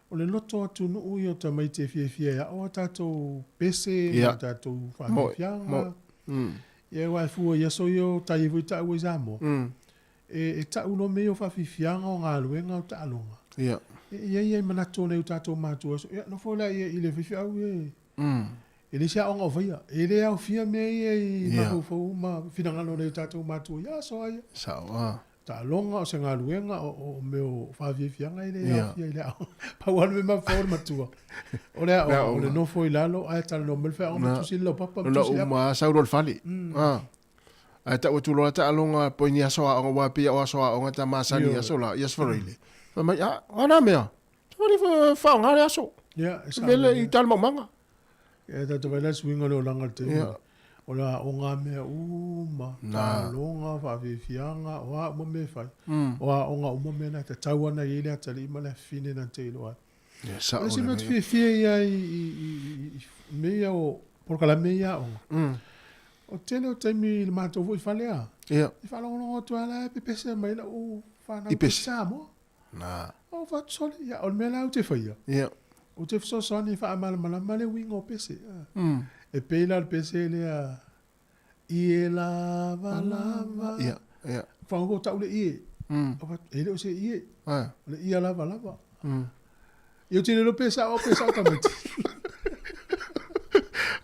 O le loto atu nuu i o ta mai te fia ia o tātou pese, tātou whawhianga. Ia wai fua ia so i o ta iwu i ta ua i Sāmoa. E ta uno me o whawhianga o ngā luenga o ta alonga. Ia. Ia manato nei o tātou mātua. Ia no fo la i le whiwhi au e. E le sia onga o whaia. E le au fia me i mahu fau ma whinangano nei o tātou mātua. Ia so ai. Sao, Ta longa o se ngā luenga o meo whawhianga i le au fia i le au. Pauanu me ma fau matua. O le o le nofo i lalo, ai tala no melwhea o matusi lo papa. Una uma sauro le whali. Ai ta utu loa ta alonga po ni asoa o wapi o asoa o ngata masani asola. Yes for really. Ma ya, ana mea. Tawari fa ngare aso. Ya, vele i tal manga. Ya, ta vele swinga lo langa te. O la o ngā mea uma, ta longa, whawhiwhianga, o a uma me whai. O a o ngā uma mea na te tauana i lea tali ima le whine na te iloa. Ya, sa o le mea. Esi mea whia ia i mea o, porkala mea o. O tele o taimi le mātou i whalea. Ia. I whalonga o tuala e pepese mai na o whanau te Sāmoa. Na. O whatsole, ia, o le mea lau te whaia. Ia. O te whasosani whaamala le winga o pese. E peila le pese lea i e lava. Ia, ia. Whango tau le i e. E leo se i e. Le i a lava. I o tine lo pesa o tamati.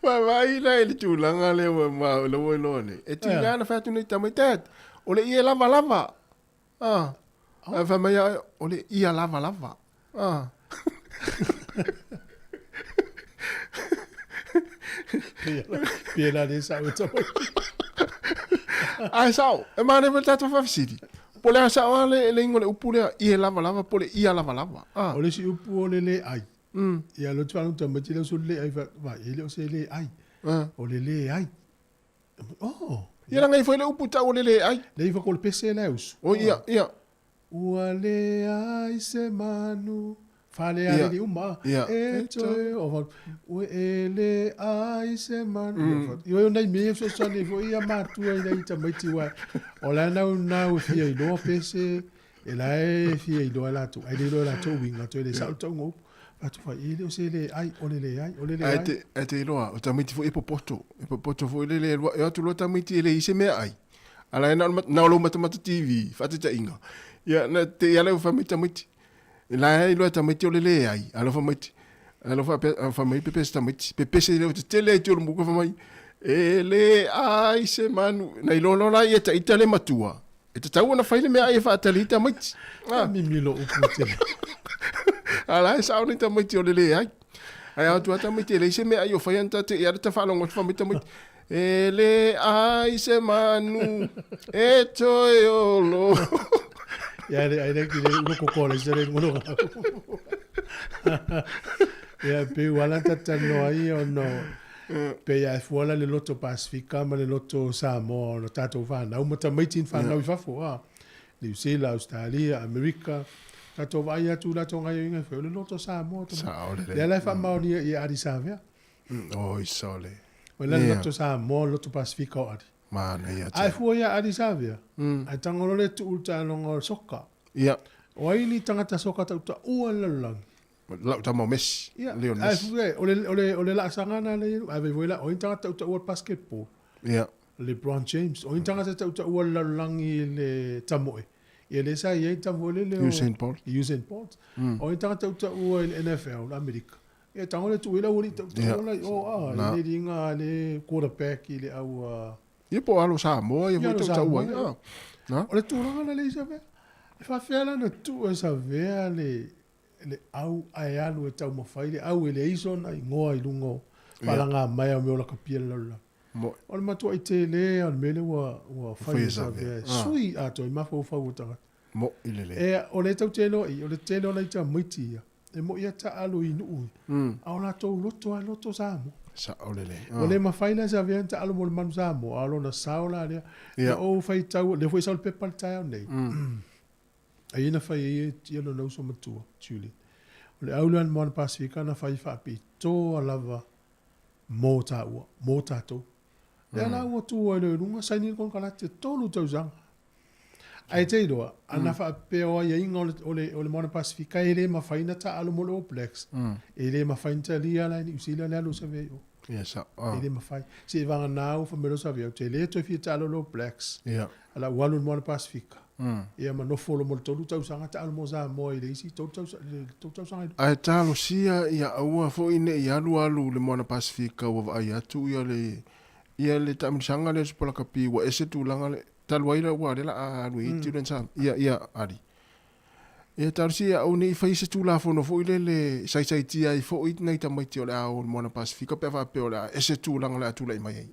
Vai na ele tūlanga le ma lo lo ne. E tina na fatu nei tamaitat. O le i e lava. Fa mai o le i a lava. Pia de sa o tau. Ai sao, e mane me tatu fa sidi. Pole sa o le ngole upule i e lava pole i a lava. O le si upu o le ai. Ia lo tuanu tamati le so le ai va ele o se le ai. O le ai. Oh, Ia ngai foi le upu tau le ai. Le ifa ko le pese le usu. O ia. Ua le ai se manu. Fale ale di uma. E toi o ue ele ai se manu. Io nei me so sani fo ia matu ai nei tamaiti wa. O la nau fia I lo pese. E la e fia I lo la tu. Ai le lo la tu winga tu le sa tu ngo. Atu fa ile o se le ai o le ai. Ai te loa o tamaiti fo ipopoto. Ipopoto fo le e atu lo tamaiti ele I se me ai. Ala na lo mata TV. Fa te inga. Ia na te ia le fa miti. La ai lo tamaiti o le ai. Ala fa miti. Ala fa mai pepe tamaiti. Pepe se le te le tu mo ko fa mai. Ele ai se manu. Na ilo lo la ia ta itale matua. E te tau na faile me ai fa talita miti. Mi milo upu tele. Ala e sa ta miti o le ai. Ai atu ata miti le se me ai o fa anta te ia ta fa longo fa miti miti. Ele ai se manu. E toi o lo. Ya ai ki le uno kokole se le ngono. Ya pe wala tatano ai o no. Pe ya fuala le loto Pasifika ma le loto Sāmoa no tato fa na uma tamaitin fa na fa fo a. New Zealand, Australia, America. Tato vai atu la tonga inga fe le loto Sāmoa. Ya la fa ma ni I Arisavea. Oh, isole. Wala le loto Sāmoa, loto Pasifika o adi. Mana ia. Ai fu ya Arisavea. Ai tangolo le tu ulta longo soka. Ia. O ai ni tangata soka ta uta ua lalang. La ta mo Messi. Lionel. Ai fu ole la sangana le ai ve voila o tangata uta ua basketball. Ia. LeBron James. O tangata ta uta ua lalang I le tamoe. Ia le sa ia tamole le Usain Bolt. Usain Bolt. O tangata uta ua NFL America. Ia tangole tu ila uri ta ula o le ringa le quarterback I le au Ia po alo Sāmoa ia mo ta ua. Na. O le tūranga na le isa vea. E whawhiala na tu e sa vea le au ai alu e tau mawhai le au e le iso na I ngoa I lungo. Palanga mai au meola kapia laula. O le matua I te le al mele wa whai e sa vea. Sui ato I mawha ufau utanga. Mo I le le. E o le tau telo I, o le telo na I ta maiti ia. E mo ia ta alu I nuu. Au la tau loto ai loto Sāmoa. Sa o le le. O le mawhaina sa vea ta alu mo le manu Sāmoa. Alo na saola lea. Na o whai tau, le fwai saul pepal tai au nei. Ai ina whai e tia no nauso matua, Julie. O le aulan moana Pasifika na whai whaapi tō a lava mō tā ua, mō tātou. Le ala ua tū ai le runga, saini kon kalate tōlu tau zanga. Ai te iroa, ana whaape o ia inga o le moana Pasifika e le mawhaina ta alu mo le All Blacks. E le mawhaina ta lia lai ni usila le alu sa veo. Yes, E le mawhai. Se vanga nāu whamero sa veo, te le toi fia ta alu le All Blacks. Yeah. Ala walu moana Pasifika. Ia ma no folo mo tolu tau sanga ta almo za mo ile isi tolu tau sanga. Ai talo sia ia aua fo ine ia alu le moana Pasifika wa ai atu ia le tam sanga le spola kapi wa ese tu langa le talu ai la wa le la alu I tu den sam ia ari. Ia talo sia au nei fa ise tu la fo no fo ile le sai ti ai fo it nei tamai ti o le au moana Pasifika pe fa pe o le ese tu langa le atu lai mai.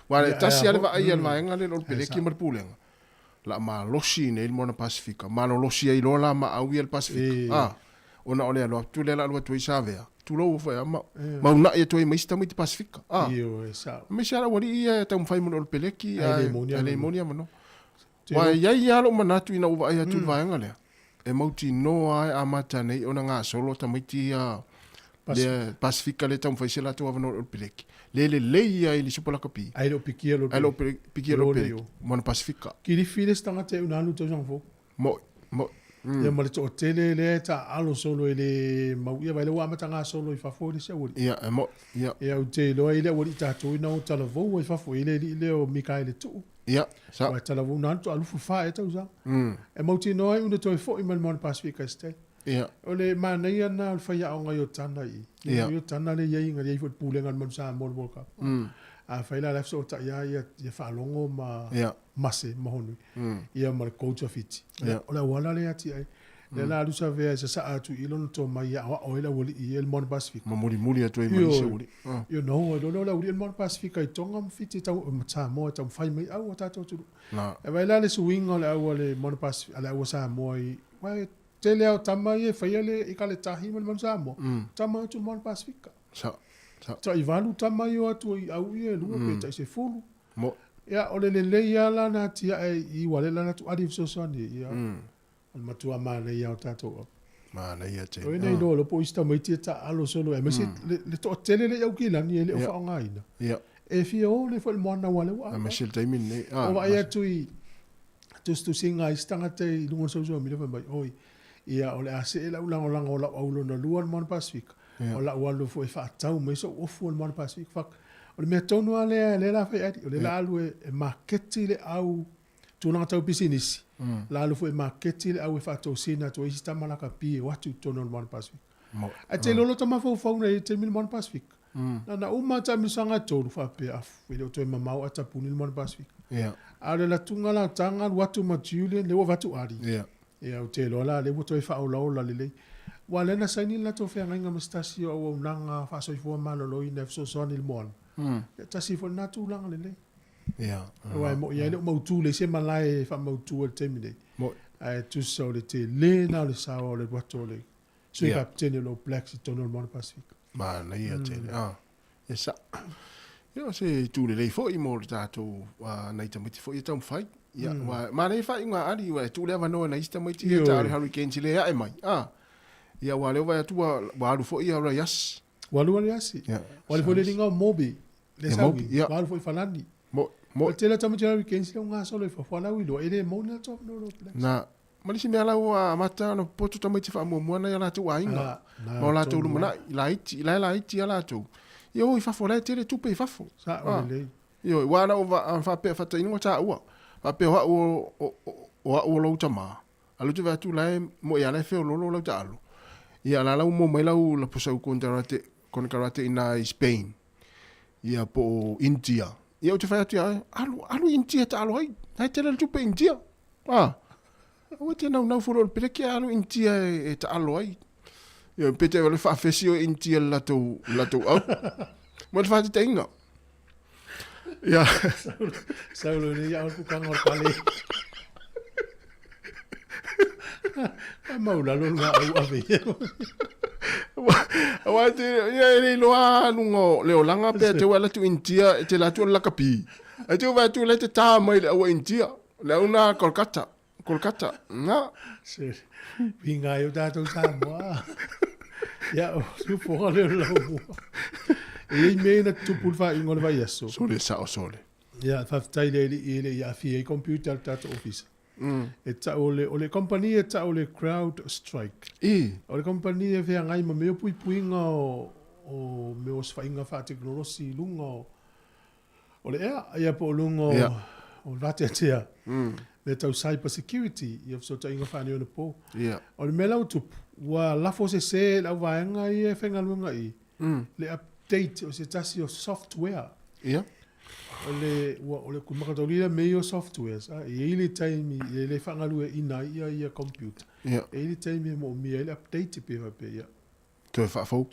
Wa le tasi ale va ai al vaenga le lo pele ki mar pulenga. La ma losi nei il moana Pasifika. Ma no losi ai lola ma au il Pasifika. Ona ole alo tu le la lo tu Savea. Tu lo fa ma una e tu mai sta mai Pasifika. Io e sa. Me sala wali ia ta fai mo lo peleki ale monia mo no. Wa ia lo manatu ina uva ia tu vaenga le. E mauti no ai amata nei ona nga solo ta mai ti le Pasifika le tam fai sela tu avano lo peleki. Le ia ili supola kapi. Ai lo pikia lo. Ai lo pikia lo peleki. Moana Pasifika. Ki li files tanga te una lu tau sanga fo. Mo Ia ma le to tele le ta alo solo ele mau ia vai le wa matanga solo I fafo le se wori. Ia mo ia. Ia u te lo ile wori ta to ina o tala vo I fafo ile le o Mikael tu. Ia sa. Wa tala vo nan to alu fa e tau za. E mau ti no ai una to fo I man Pasifika ste. Ia. Ole mana ia na fa ia o ngai o tana I. Ia. Ia tana le ia inga ia fo pulenga man sa mo mo ka. A fa ila so ta ia fa longo ma. Ia. Mase mahonu ia ma coach fit ola wala le ati ai le la lu sa ve sa atu ilon to mai ya o ila woli il mon Pacific ma muli atu mai se woli you know do la il mon Pacific ai tonga fit ta mo ta fai mai au ta to e vai la le swing ola wole mon Pacific ala wa sa mo i wa te le ta mai e fai le I kale tahi mon sa mo ta mai tu mon Pacific sa ta i valu ta mai o atu au ia lu pe ta se fulu Ia o le ia la na tia I wale la na tu adi so soni ia. Al matua mana ia o tato. Mana ia te. O nei no lo po ista mai tia ta alo solo e mesi le to tele le au kila ni le o fa nga ina. Ia. E fi o le fo le mona wale wa. A mesi le taimi nei. O va ia tu I tu singa istanga te I lungo so so mi le mai oi. Ia o le ase la ulang o la aulo na luan mon Pacific. O la walu fo e fa tau mai so o fu mon Pacific fa. O le mea tonu ale le la fai ati. O le la alu e marketi le au tūnanga tau pisinisi. La alu fo e marketi le au e fa tau sina to isi tamalaka pi e watu tonu mon Pacific. A te lolo tama fau fau na te mil mon Pacific. Na uma ta misanga tolu fa pe afu. Ele o toi mamau ata puni mon Pacific. A le la tunga la tanga watu ma Julian le o watu ari. Ia o te lola le o toi fa o la le le. Wa le na saini la to fe nga mastasi o nanga fa so fo malolo I ne so soni il mon. Tasi fo na tu lang le. Ia. Wa mo ia le mo tu le se malai fa mo tu te mine. Mo ai tu so le te le na le sa o le wato le. So ia tene lo black si tono mon Pacific. Ma na ia te. Ia sa. Ia se tu le fo I mo tato na ita miti fo ia tam fai. Ia wa ma nei fai nga ali wa tu le va no na ista miti ta hurricane le ai mai. Ia wa le va tu wa alu fo ia ra yas. Walu wale asi. Wale fo le linga mobi. Le sawi. Walu fo I falani. Mo te la tamu jara kensi le nga solo I fa fala wilo. Ele mo na top no lo. Na malisi me ala wa mata no potu tamu ti fa mo mo na la tu wa inga. Mo la tu lumana la iti ala tu. Yo I fa fo le tele tu pe fa fo. Sa o le. Yo wa na va fa pe fa ta ino ta wa. Va pe wa o lo tama. Alu tu va tu la mo ya le fe o lo ta alu. Ia la mo mai la u la posa con karate ina Spain. Ia po India. Ia o te whai atu alu India ta alu hai. Hai te la tupe India. O te nau furo pere ke alu India e ta alu hai. Ia pete wale whaafesi o India lato au. Mo te whai te inga. Ia. Saulo ni ia ku kanga pale. Mau la lo nga au ave. Wa te ia le loa lungo le olanga pe te wala tu India te la tu la kapi. E te va tu le te ta mai le o India. Le una Kolkata. Na. Se. Vinga yo dato Sāmoa. Ya o su fo le lo. E me na tu pulfa ingol va yeso. Sole sa o sole. Ya fa tai le ya fi computer tato office. E ta o le company e ta o le crowd strike. O le company e vea ngai ma meo pui nga o meo sfainga fa teknolosi lunga o le ea po lunga o rate atea. Me tau cyber security i so ta inga fa ni ona po. O le mela utup wa lafo se la vaenga I e fenga lunga I. Le update o se tasi o software. Ole kumakatolila meio softwares ele time ele fangalu ina ia computer ele time mo mi ele update pe ia to fa fo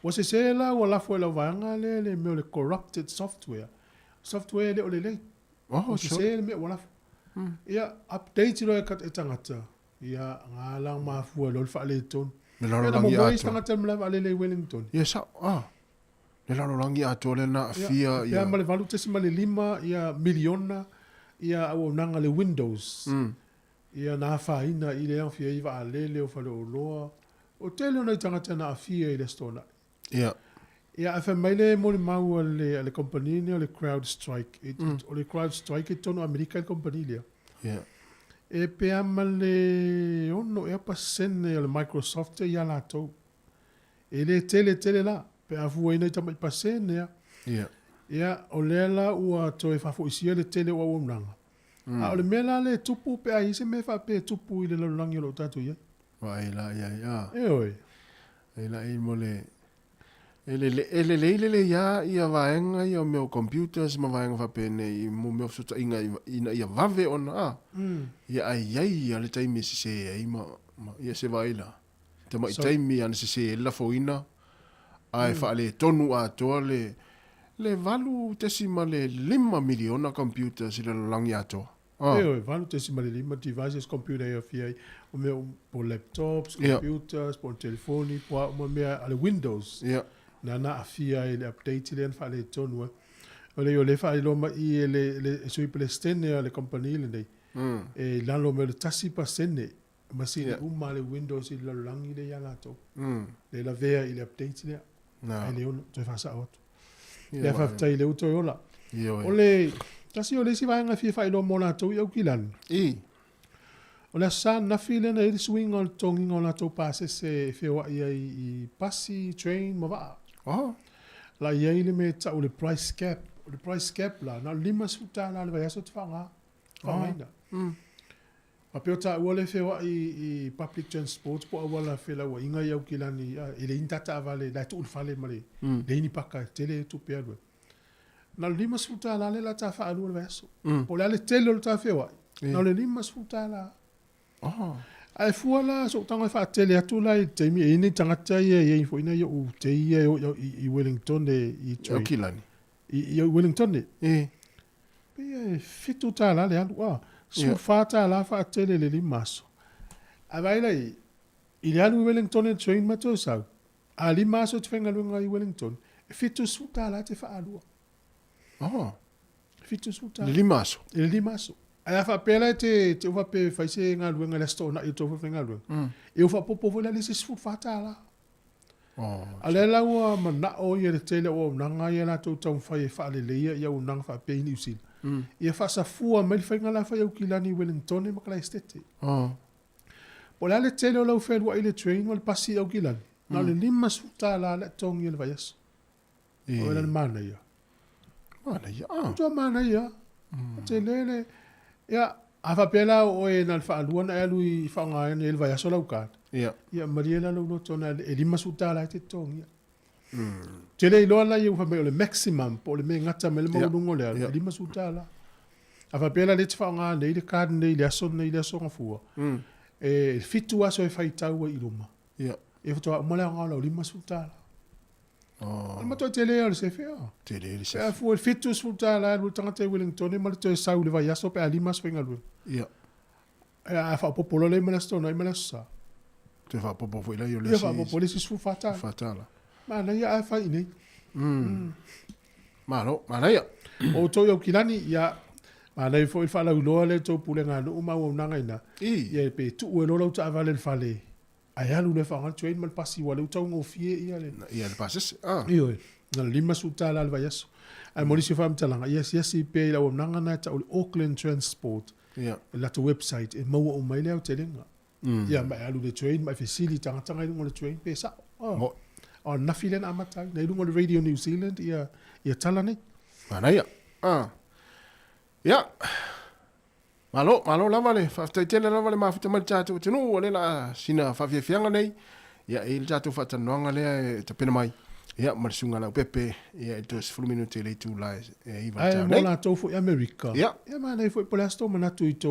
o se la wala fo la vanga le me le corrupted software le ole le se me wala ia update lo ka etangata ia ngala ma fu lo fa le ton me la rangi a tangata mla le Wellington le lalo rangi a tole na fia ia male valu tesi male 5 ia miliona ia au nanga le Windows ia na fa ina ile an fia iva alele o falo loa o tele ona tangata na fia ile stona ia afa maile mo le mau le company ne le crowd strike o le crowd strike tono American company le e pe amale ono e pasene le Microsoft ia la to ele tele la pe afu ina tamai pasene ia o lela ua toe fafo isia le tele ua nanga o le mela le tupu pe ai se me fa pe tupu ile lo langi lo tatu ia vai la ia oi ela I mole ele ia vaenga ia meu computers ma vaenga fa pe nei mo meu so inga ina ia vave ona ia ai ale taimi se ai ma ia se vaila te mai taimi an se la foina ai fa le tonu a to le valu tesima le 5 miliona computers le langi ato valu tesima le 5 devices computer ia fia o meu po laptops computers po telefoni po mo me ale Windows na afia ile update le fa le tonu o le fa ilo ma I le sui Palestine le compagnie le nei e lalo me le tasi pasene ma si uma le Windows I le langi le yana to le la vea I le update le le ono te fa sa auto le fa tai le uto ola o le tasi o le si vai nga fi fa ilo mona to I au kilan o le sa na file na I swing on tongi on la to passe se fe wa I passi train ma va la ia ile me ta o le price cap la na lima suta la le vai so tfanga fanga a pe ta o le fe wa I public transport po wala fe la wa inga ia kilani ile intata vale da tu fale male le ni paka tele tu pe na lima suta la le la ta fa alu le vai so po le tele ta fe wa na le lima suta la ai fuala so tanga fa tele atu la te mi ini tanga tai e fo ina yo te I Wellington I Kilani I Wellington pe fitu ta la le alu su fata la fa tele le limaso a vai lai I le alu Wellington e train mato sa a limaso te fenga lunga I Wellington fitu su ta la te fa alu fitu su ta le limaso ai fa pela te va pe fa se nga luenga le sto na I to fa nga luenga e fa popo vola le se su fata la ale la wa mana o ye le tele o nanga ye la to tau fa fa le le ya o nanga fa pe ni usil e fa sa fu me fa nga la fa yo kilani Wellington ma kala estete po la le tele o la fe wa ile train wal passi o kilani na le lima su ta la le tong ye le va yes o le mana ya to mana ya te le ya afa pela o e na fa luana e lui fa nga e le vai so la ukat ya mariela lo no tona e lima suta la te tong ya te le lo la you fa le maximum po le me ngata me le mo lungo le lima suta la afa pela le fa nga le card ne le so nga fu e fitu aso e fai tau I luma e fa mo la nga lima suta la ma to tele al se fe e fu il fitu suta la lu tanga te Wellington ma to sa u le vai so pe alima so nga lu e fa popolo le me sto no me la sa te fa popo foi la yo le e fa popolo si su fatala ma na ya fa ini ma na ya o to yo kilani ya ma na foi fa la lo le to pule nga no ma o nanga ina ye pe tu o lo ta vale le fale ai alu le fa train mal passi wala u tau ngofie ia le passes io na lima suta la vai so ai mo si fam talanga yes pe la o nanga na ta o Auckland Transport la to website e mo o mai le o telenga ya ma alu le train ma facility tanga le train pe sa o na filen amata na lu le Radio New Zealand ia talani mana ya Malo la vale, fa tele la vale ma fa mal tatu tunu le la sina fa fianga nei. Ya il tatu fa tanonga le te pena mai. Ya marsunga la pepe ya to fulminu te le tu la e iva ta nei. Ai mola to fu America. Ya ma nei fu polasto mana tu ito.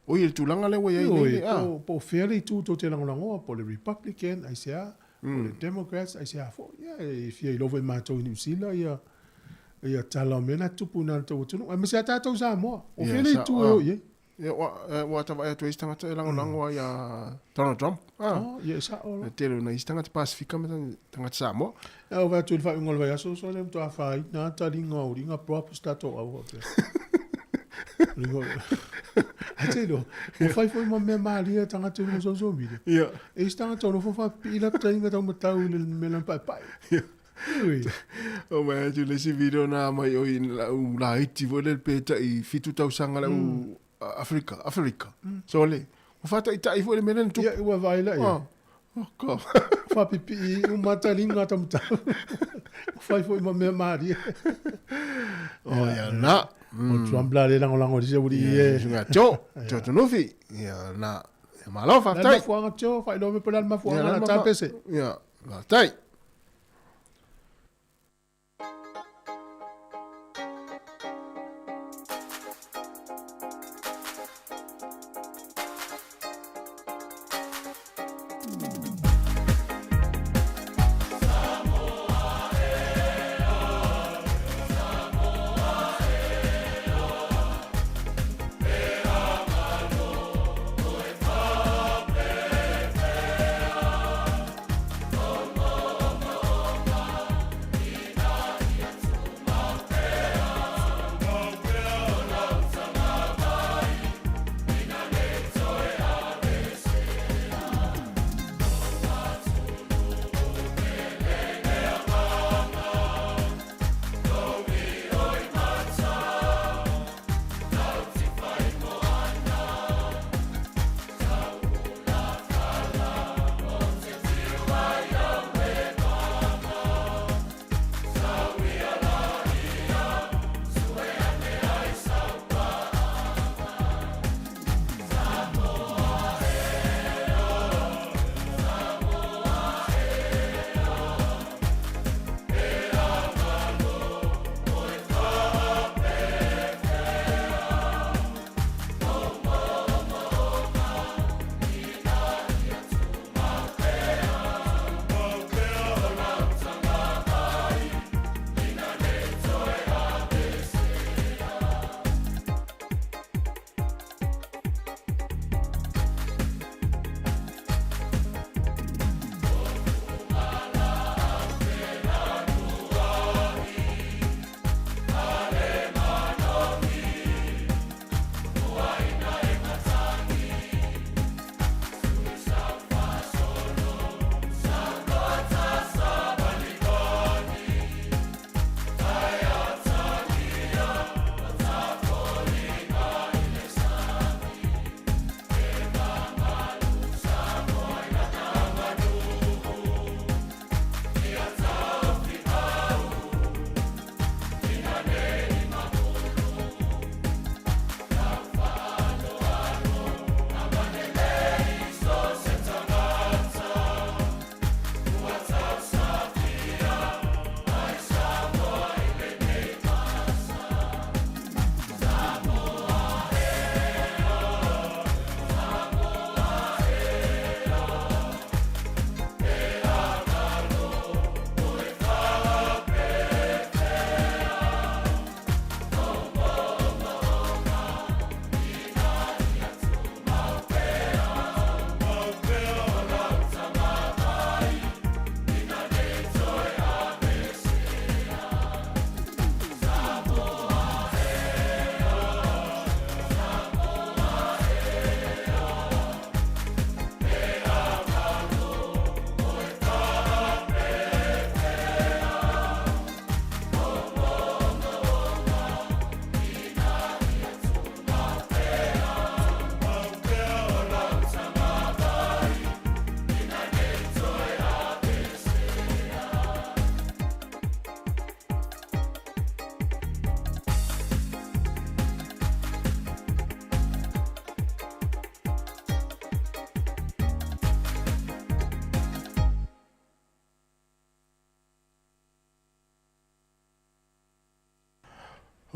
O il tu langa le we ya. Po fairly tu to te langa po le Republican ai sia, po le Democrats ai sia fo. Ya if you love ma to New Zealand ya tala mena tu puna to tunu. Ma sia ta to Sāmoa. O fairly tu ye. Wa tava e tu istanga te lango ya Donald Trump. Yes, te na istanga te Pacifica me tanga Sāmoa. O va tu fa ngol va so le to fa na ta ringa prop stato au. Atelo. O fai foi mo me mali tanga te mo so mi. Ya. E stanga to no fa pila tainga to matau le melan pai. O mai tu le si video na mai o la iti vole peta I fitu tau sanga la Africa. So le. O fata I vo le menen tu. Ya ua vai la ya. Ko. Fa pipi o matalinga tamta. Fai foi mo me mari. Ya na. O Trump la le lango di se budi e. Sunga cho tu no fi. Ya na. Ya malo fa tai. Na fuanga cho fa lo me pola ma fuanga na ta pese. Ya. La tai.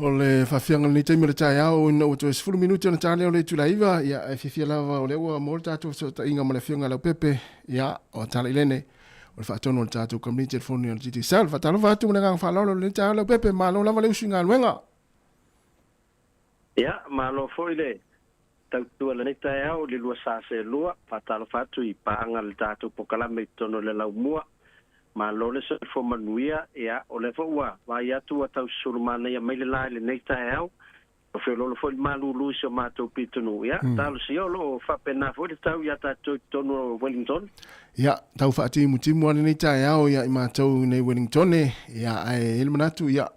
le fafianga ni te mira tai au no to 10 minuti na tale o le tulaiva ia e fifia lava o le ua mo tatou so ta inga mala fianga la pepe ia o tale ilene o fa tono tatou kamni telefoni o titi salva talo va tu nga fa lo le tale pepe ma lo lava le usinga luenga ia ma lo foile tau tu le tai au le lua sa se lua fa talo fa tu I panga le tatou pokala me tono le lau mua ma lo le se fo manuia ia o le fo wa ia tu tau surmana ia mai le la le nei tai au o fe lo fo malu lu so ma to pitunu ia talo si o lo fa pena fo le tau ia tatu tono Wellington ia tau fa ti mutimu nei tai au ia I ma tau nei Wellington ia ai il manatu ia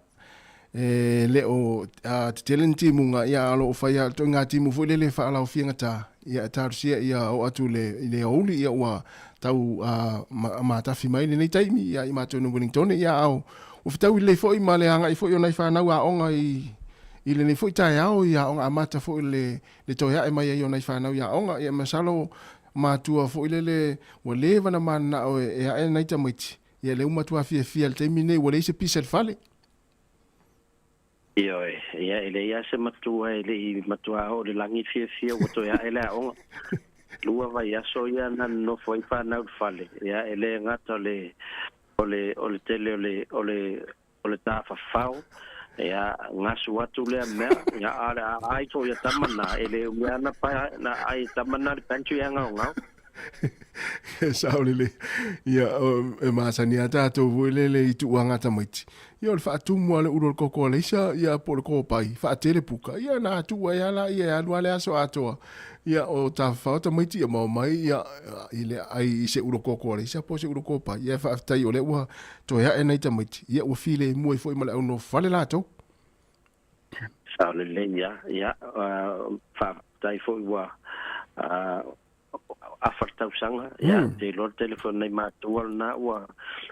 le o te telenti munga ia alo fa ia to ngati mu fo le fa ala o fianga ta ia tarsia ia o atu le oli ia wa tau ma tafi mai nei taimi ia I ma tonu Wellington ia au o fitau le foi ma le anga I foi ona fa na wa onga I le nei foi tai au ia onga amata foi le toia e mai ia ona fa na ia onga ia masalo ma tua foi le o le vana mana o e nei tamiti ia le uma tua fia le taimi nei o le se pisel fale ia ele ia se matua ele matua o le langi fia o toia ele onga lua vai aso ia na no foi fa na fale ia ele ngata ole tele ole ta fa fao ia ngasu atu le me ia ala ai to ia tamana ele ia na pa na ai tamana penchu ia ngau saulele ia e masania tatou voilele I tuanga tamaiti ia le faatu mo le uro koko le isa ia por ko pai faatele puka ia na tu ia la ia alua le aso atoa ia o ta fauta maiti ia mai ia ile ai se uro koko le isa po se uro ko pai ia faatai o le ua to ia e nei tamaiti ia o file mo I foi mala no fale lato saulele ia fa tai foi wa afartau sanga ia te lo telefone nei matual na wa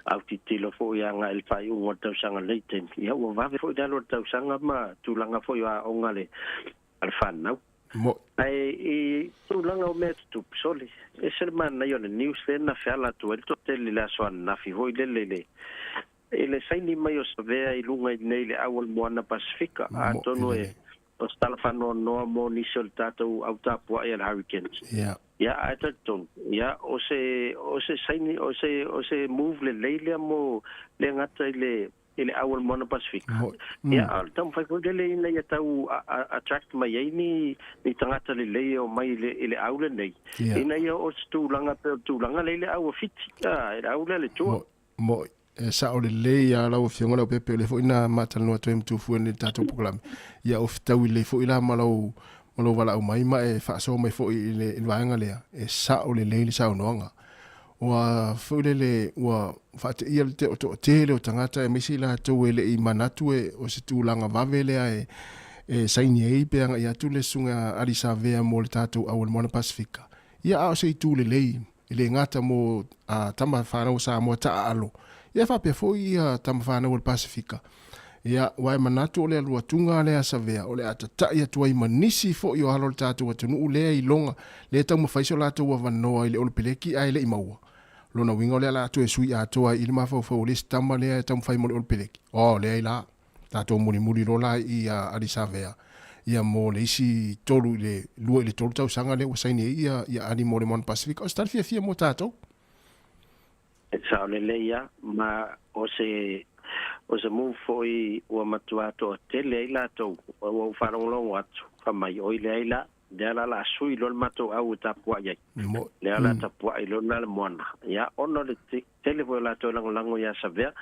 au ti telefo ia nga el fai o tau sanga leiten ia o va fo da lo tau sanga ma tu langa fo ia ongale al fan no ai tu langa o met tu soli e ser man na yo le news na fala tu el to tel la so na fi ho le ele sai ni mai o savea I lunga nei le awal moana pasifika a tonu e o stalfano no mo ni soltato au tapo ai hurricanes ia ataton ia o se saini o se move le leile mo le ngata ile awal moana pacific ia al tam fai ko le ina ia tau attract mai ni tangata le le o mai ile aule nei ina ia o tu langa le au fiti ia aule le to mo sa o le ia la o fionga le pepe le fo ina mata no to tu fu ni tato program ia o fitau le fo ila malo wala o mai mai fa so mai fo ile vanga le e sa o le sa o noanga wa fo le wa fa te ia te o tangata e misi la to ele I manatu e o se tu langa vavele e saini e pe anga ia tu le sunga alisa vea mo le tato au mona pasifika ia a se tu le ile ngata mo tama fa no Sāmoa ta alo ia fa pe fo ia tama fa no pasifika ia wai manatu o le alua tunga le asavea o le atata ia tuai manisi fo i o halo le tātou atunu lea I longa le tau mawhaiso lātou wa vanoa I le olpeleki ai le I maua lona winga o le lātou e sui atoa I le mawhau le stama lea tau mwhai mo le olpeleki lea I la tātou muri rola I alisavea ia mo le isi tolu le lua I le tolu tau sanga le wasaini ia ani mo le Mon Pacific o stal fia mo tātou e sa le ia ma o se move foi o matuato tele ila to o farolong atu kamai o ile ila dela la sui lo mato au tapua ye le ala tapua ilo na le mona ya ono le tele vo la to lango ya savea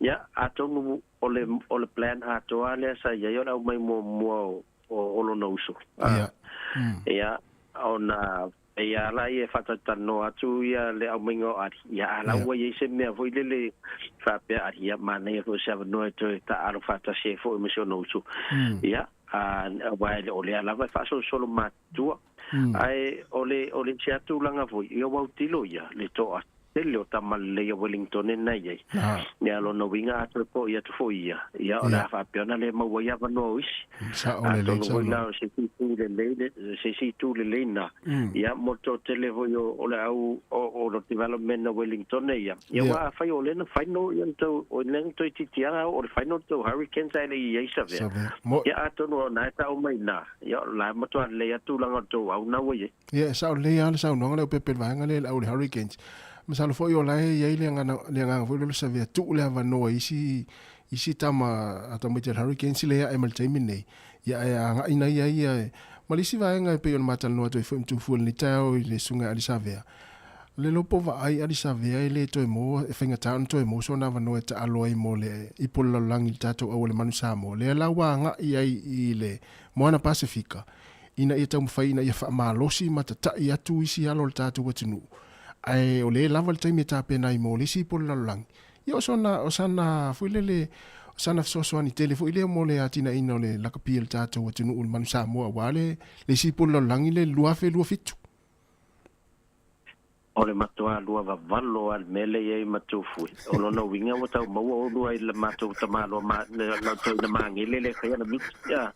ya ato no ole plan ato ale sa ya yo mai mo o lo no uso ya ona ia la ia fatata no atu ia le au mingo ari ia la wa ia se me foi le fa pe ari ia mane ko se no to ta aro fata se fo me so no su ia wa le ole la va fa solo matua ai ole tia tu langa foi ia wa utilo ia le to tele o tamale o Wellington e nei ai. Ia lo no winga atu po ia tu fo ia. Ia o la fa piona le mo ia va no isi. Sa o le le sa. No se si tu le na. Ia mo to tele vo yo o le au o lo development o Wellington ia. Ia wa fa yo le na fa no ia to o le to titia o le fa no to hurricanes ai ia sa ve. Ia atu no na ta o mai na. Ia la mo to le atu langa to au na we. Ia sa o le ala sa no le pepe vanga le au le hurricanes. Masalo foi o lai ia ile nga foi lo sa ve tu le va no isi tama ata mo te hurricanes le ia emal time nei. Ia nga ina ia malisi va nga pe on matal no to foi tu fu ni tao le sunga ali sa ve. Le lopo va ai ali sa ve le to mo e finga town to mo so na va no ta aloi mo le ipola langi tato o le manu Sāmoa. Le la wa nga ia ile Moana Pasifika. Ina ia tau fai ina ia fa malosi matata ia tu isi alo tato watinu. Ai o le lava le taimi ta pena i mo le si po la lang. Ia o sana fuilele sana so ani telefo ile mo le atina ina le la kapil tato watinu ul manu Sāmoa wale le si po la lang ile lua fitu. O le matua lua vavalo al mele ye matufui. O lona winga wata maua o lua ile matu tamalo ma na to na mangile le kaya na mitya.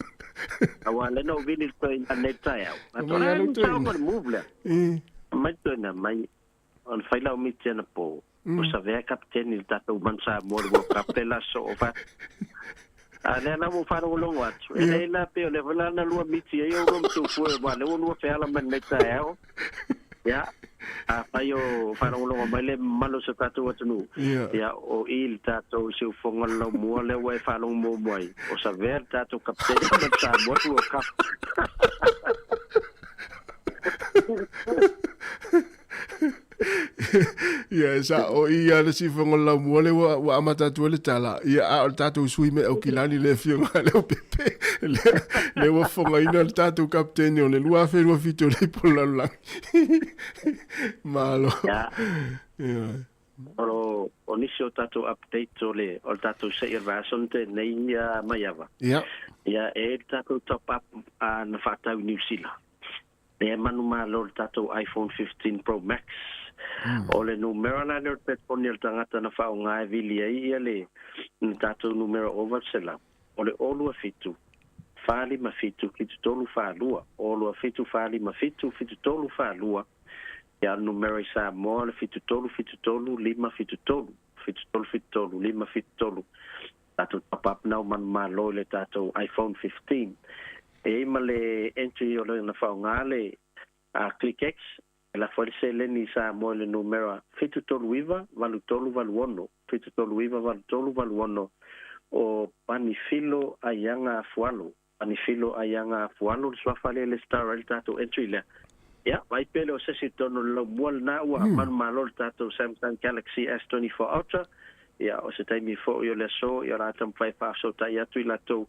Awale no vini to in neta ya. Atora no to move le. Mai to na mai on faila o mitya na po. O sa ve kapten il tato mansa mo o kapela so fa. Ale na mo faro lo wat. Ele la pe le vola na lua mitya yo rom tu fu wale o lua fela man neta ya. Ya. Ayo farolo male malo se tato watunu ya o il tato se fonga lo mo le we falong mo boy o sa ver tato kapten ta botu o kap ya sa o ia le si fonga lo mo le wa amata tu le tala ia o tato sui me o kilani le fionga le pepe le wa fonga ina le tato kapten o le lua fe lua fito le pola lang malo ya oro onisio tato update ole o tato se version te nei maiava ya tato top up na fata New Zealand e manu malo tato iPhone 15 Pro Max ole numero na le telefoni al tangata na fa nga vili ia le tato numero over sela ole olu fitu fali mafitu kitu tolu fa lua olu fitu fali mafitu fitu tolu fa lua ya numero Sāmoa le fitu tolu lima fitu tolu lima fitu tolu tato top up now man malo le tato iPhone 15 e male entry o le na fa nga le a ClickX la forse le ni Sāmoa le numero fitu tolu viva valu tolu valu ono fitu tolu viva valu tolu valu ono o panifilo ayanga fualo swafale le star el tato entry le ya vai pele o sesi tono lo mual na wa man malol tato Samsung Galaxy S24 Ultra ya o se taimi fo yo le so ya la tam fai fa so ta ya tu la to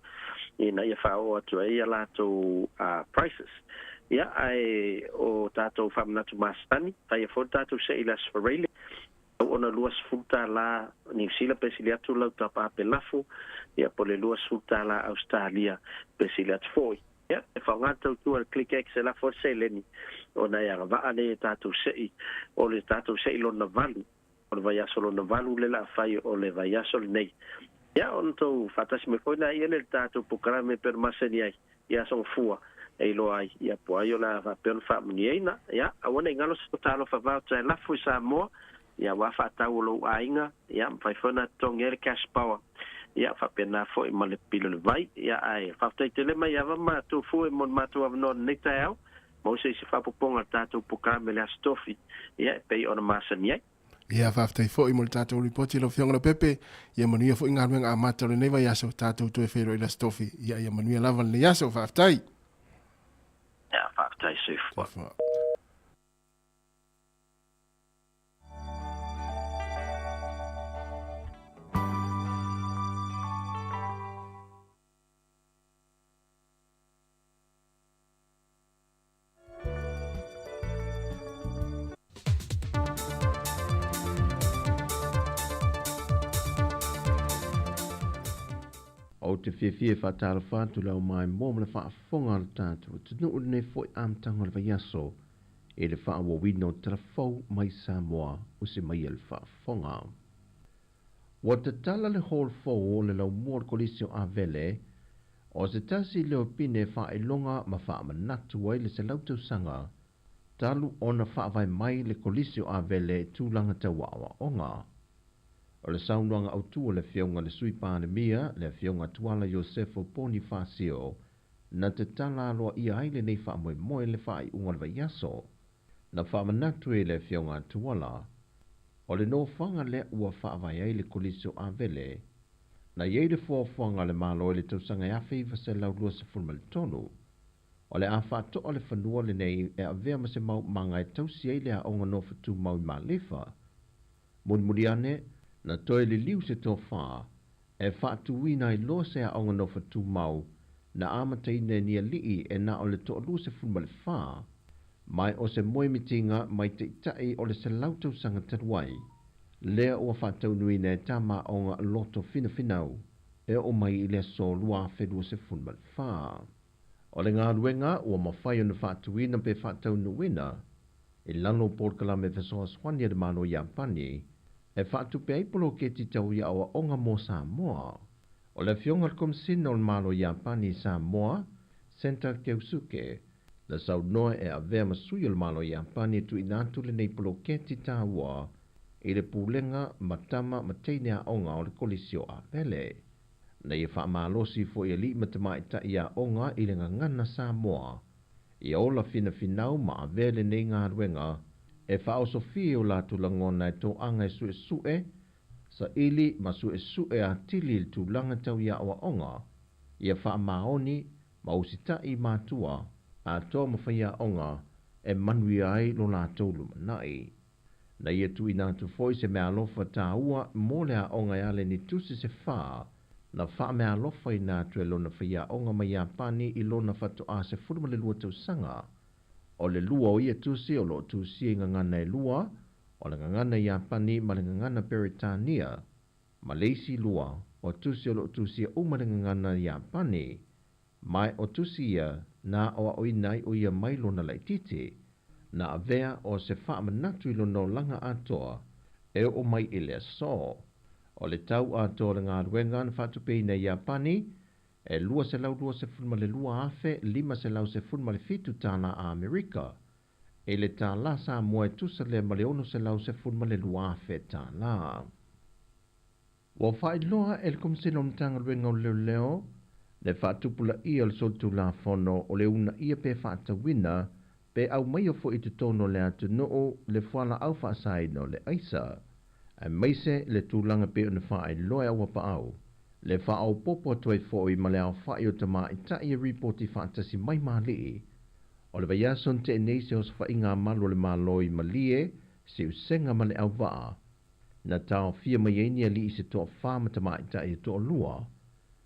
ina ya fa o tu ya la to prices ya ai o tato famna tu mastani fa ya fo tato se ila sfarele ona luas futa la New Zealand pesiliatu la tapa pelafo ya pole luas futa la Australia pesiliat foi ya e fa ngata tu al ClickX la forse leni ona ya va ale tato sei o le tato sei lo na valu o va ya solo na valu le la fai o le va ya sol nei ya on to fatas me foi na ele tato programa per masenia ya son fua e lo ai ya po ayo la va per fa muniena ya awona ngalo totalo fa va tra la fu Sāmoa ya wa fa taulo ainga ya fa fona tongere cash power ya fa pena fo i male pilo vai ya ai fa tele mai ya ma tu fu e mon matu av non netao mo se fa poponga tato programa le stofi ya pe ona masania ya fa fo i mol tato ripoti lo fiong pepe ya manu fo inga men amata le neva ya so tato to e fero ila stofi ya manu lava le ya so fa tai so O te whiawhia whātara whātu lau mai mō le whaafonga le tātou. Tunu uri nei fwoi amtanga le vaiaso e le whaawawino telefou mai Sāmoa o se mai el whaafonga. Wa te tala le hol fou o le lau mua kolisio a vele, o se tasi leo pine whaelonga ma whaamanatu ai le se lautau sanga, talu ona whaavai mai le kolisio a vele tūlanga te wawa onga. O le saunuanga au tua le fionga le sui pandemia, le fionga tuala Josefo Bonifacio, na te tala aloa ia aile nei whaamoe moe le whaai unga le vaiaso, na whaamanatu e le fionga tuala, o le no whanga le ua whaavai ai le kolisio a vele, na iei le fuawhanga le malo le tausanga e awhi vase lau lua se fulma le tonu, o le a whaato o le whanua le nei e a vea ma se mau manga e tausi ei le a onga no whatu mau i malefa. Muriane, na toe le liu se tō whaa, e whaatu wina i loa se a onga no whatu mau, na amata ine ni a lii e na o le toa lua se fulma le whaa, mai o se moe mitinga mai te itai o le se lautau sanga taruai, lea ua whaatau nui ne tama onga loto fina finau, e o mai i le so lua whedua se fulma le whaa. O le ngā ruenga ua mawhai o na whaatu wina pe whaatau nuina, i lano porkala me fesoa swanya de mano Japani, e whaatu pe aipolo ke titau ia awa onga mo Sāmoa. O le fionga komsin o le malo Japani Sāmoa, Senta Keusuke, le sau noe e avea masui o le malo Japani tu inatu le neipolo ke titaua, i le pulenga matama mateine a onga o le kolisio a vele. Na ia whaamalosi fo ia li matama ita ia onga i le ngangana Sāmoa, i ola fina finau ma a vele nei ngā ruenga, e whao sofi o la tulangona e tō anga e sue sue, sa ili ma sue sue a tili il tūlanga tau ia awa onga, ia wha maoni ma usita i mātua a tō mawhaia onga e manui ai lo la tōlu manai. Na ia tu ina tu foi se mea lofa tā ua mo le a onga e ale ni tusi se wha, na wha mea lofa i nā tue lo na whaia onga mai Japani i lo na whatu a se furuma le lua tau sanga, o le lua o ia tusi o lo tusi i ngangana e lua, o le ngangana Japani ma le ngangana Peritania, Malaysi lua, o tusi o lo tusi o ma le ngangana Japani, mai o tusi ia na o a oinai o ia mai lo na laititi, na avea o se wha manatu i lo no langa atoa, e o mai i le so, o le tau atoa le ngā ruenga na whatupei na Japani, e lua se lau lua se funma le lua afe, lima se lau se funma le fitu tāna a Amerika. E le tā la Sāmoa e tusa le ma le ono se lau se funma le lua afe tā la. Wa whai loa e le komisino mtanga ruenga o leo leo, le whaatupula ia le soltu la fono o le una ia pe whaatawina, pe au mai o fo i te tono le atu noo le whala au whaasaino le aisa. A meise le tūlanga pe o na whaai loa awa pa au. Le whaau popo toi fōi ma le au whai o tama i tai e ripoti whaatasi mai mali. O le vaiason te eneise o sa whainga malo le maloi malie, se usenga ma le au waa. Na tau fia mai enia li i se toa whama tama i tai e toa lua.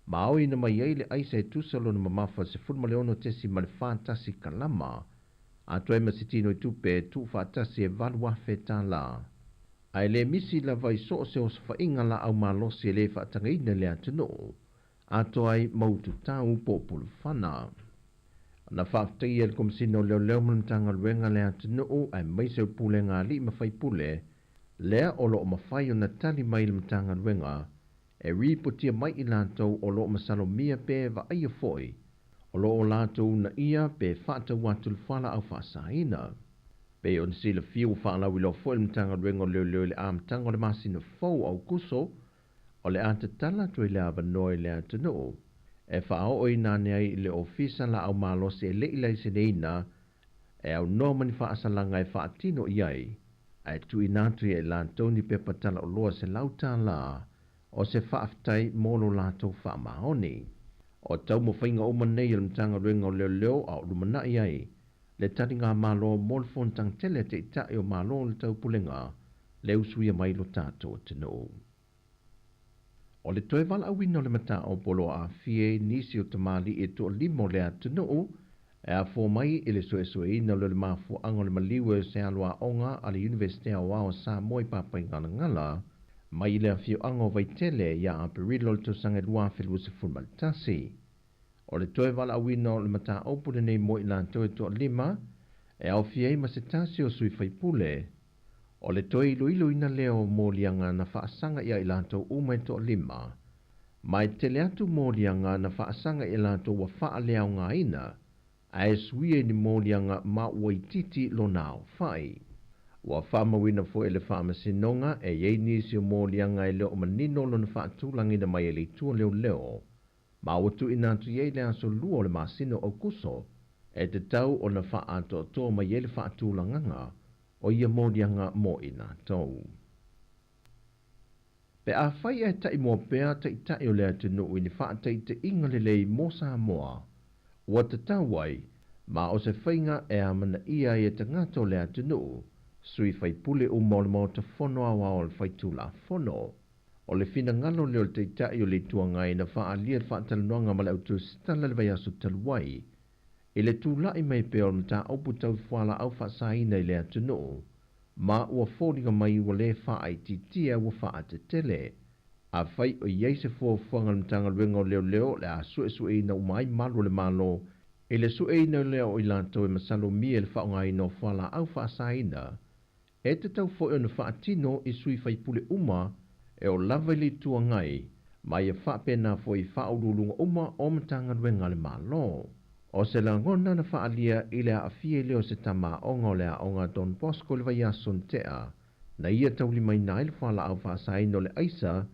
Ma au ina mai ei le aisa e tusalo na mamafa se funma le ono tesi ma le whaatasi kalama. A toi masitino i tupe tu whaatasi e valuafe tā la. Ai le misi la vai so se o sa inga la au malosi e le whaatangaina le atano, ato ai mautu tau populu whana. Na whaatai e le komisino leo leo manatanga ruenga le atano ai maise o pule ngā li mawhai pule, lea o loo mawhai o na tali mai le matanga ruenga, e ripotia mai i lātou o loo masalo mia pe va aia foi, o loo lātou na ia pe whaata watu whala au whaasaina. Pe on sila fiu whaalau i lo fo il mtanga ruenga leo leo le amtanga o le masina fau au kuso, o le ata tala tui le ava noi le ata no. E whaao oi nane ai le ofisa la au malose e le ilai se neina, e au nomani whaasalanga e whaatino iai, ai tui nātui e lātoni pe patala o loa se lauta la, o se whaaftai molo lātou whaamahoni. O tau mo whainga o manei il mtanga ruenga leo leo au lumana iai, le tani ngā malo molfon tang tele te itai o malo le tau pulenga, le usuia mai lo tātou tino. O le toe wala awino le mata o polo a fie nisi o tamali e to limo le atino, e a fo mai i le soe ina le mafu ango le maliwe se aloa onga a le Universite a wao Sāmoa i papa ngana ngala, mai le a fio ango vai tele ia a perilo le tosange lua whelua se fulmaltasi. O le toe wala awino le mata opu le nei mo i lanto e toa lima, e au fiei ma se tasi o sui whaipule, o le toi iluiluina leo mōlianga na whaasanga ia i lātou umai to lima, mai tele atu mōlianga na whaasanga i lātou wa wha leao ngā ina, a e suie ni mōlianga ma waititi lo nao whai. Wa whamawina fo ele whaamasinonga e yei nisi o mōlianga e leo manino lo na whaatulangina mai e le tua leo leo, ma watu inatu yei le aso lua le masino o kuso, e te tau o na whaato to mai e le whaatulanganga, o ia mōlianga mo ina tau. Pe a whai e tai mua pēr tai tai o lea te nui ni whaatai te inga lelei mo Sāmoa, wa te tauai, ma o se whainga e amana ia e te ngato lea te nui, sui whai pule o mōlemo te whono awa o le whai tūla whono, o le whina ngalo leo te tai o le tuangai na wha alia whaataluanga ma le autu stala le vai aso taluai, i le tūlai mai pēr na tā aupu tau whala au whaasaina i lea te nui, ma ua fōringa mai ua le wha ai titia ua wha te tele, a whai o iei se fōwhanga na tanga luenga o leo leo le a sue sue ina umai malu le malo, i le sue ina leo i lanto e masalo mie le whaonga ina o whala au whaasaina, e te tau fōi o na whaatino i sui whai pule uma, e o lava li tua ngai, mai e whaapena fōi whaurulunga uma o matanga luenga le malo. O se langona na whaalia i lea a fie leo se tama onga o lea onga Don Bosco le vai ason tea, na ia tauli mai na ili whala au whaasaino le aisa,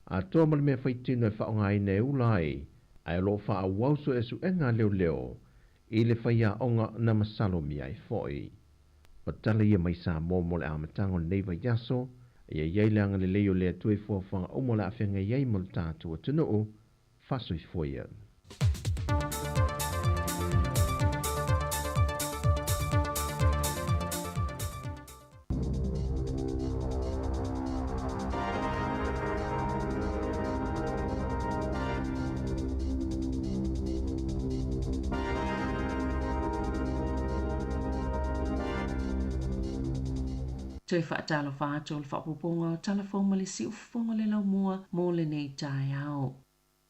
a toa mali mea whaitino e whaonga ina e ulai, a e lo wha a wauso e su enga leo leo, i le whaia onga na masalo mia e fōi. O tala ia mai Sāmoa mo le amatango nei vai aso, ia iei leanga le leo lea tue fōwhanga o mo le awhenga iei mo le tātua tunuu, whasoi fōia. Tui whaatalo whātou le whapuponga o telefon ma le si ufonga le lau mua mō le nei tai au.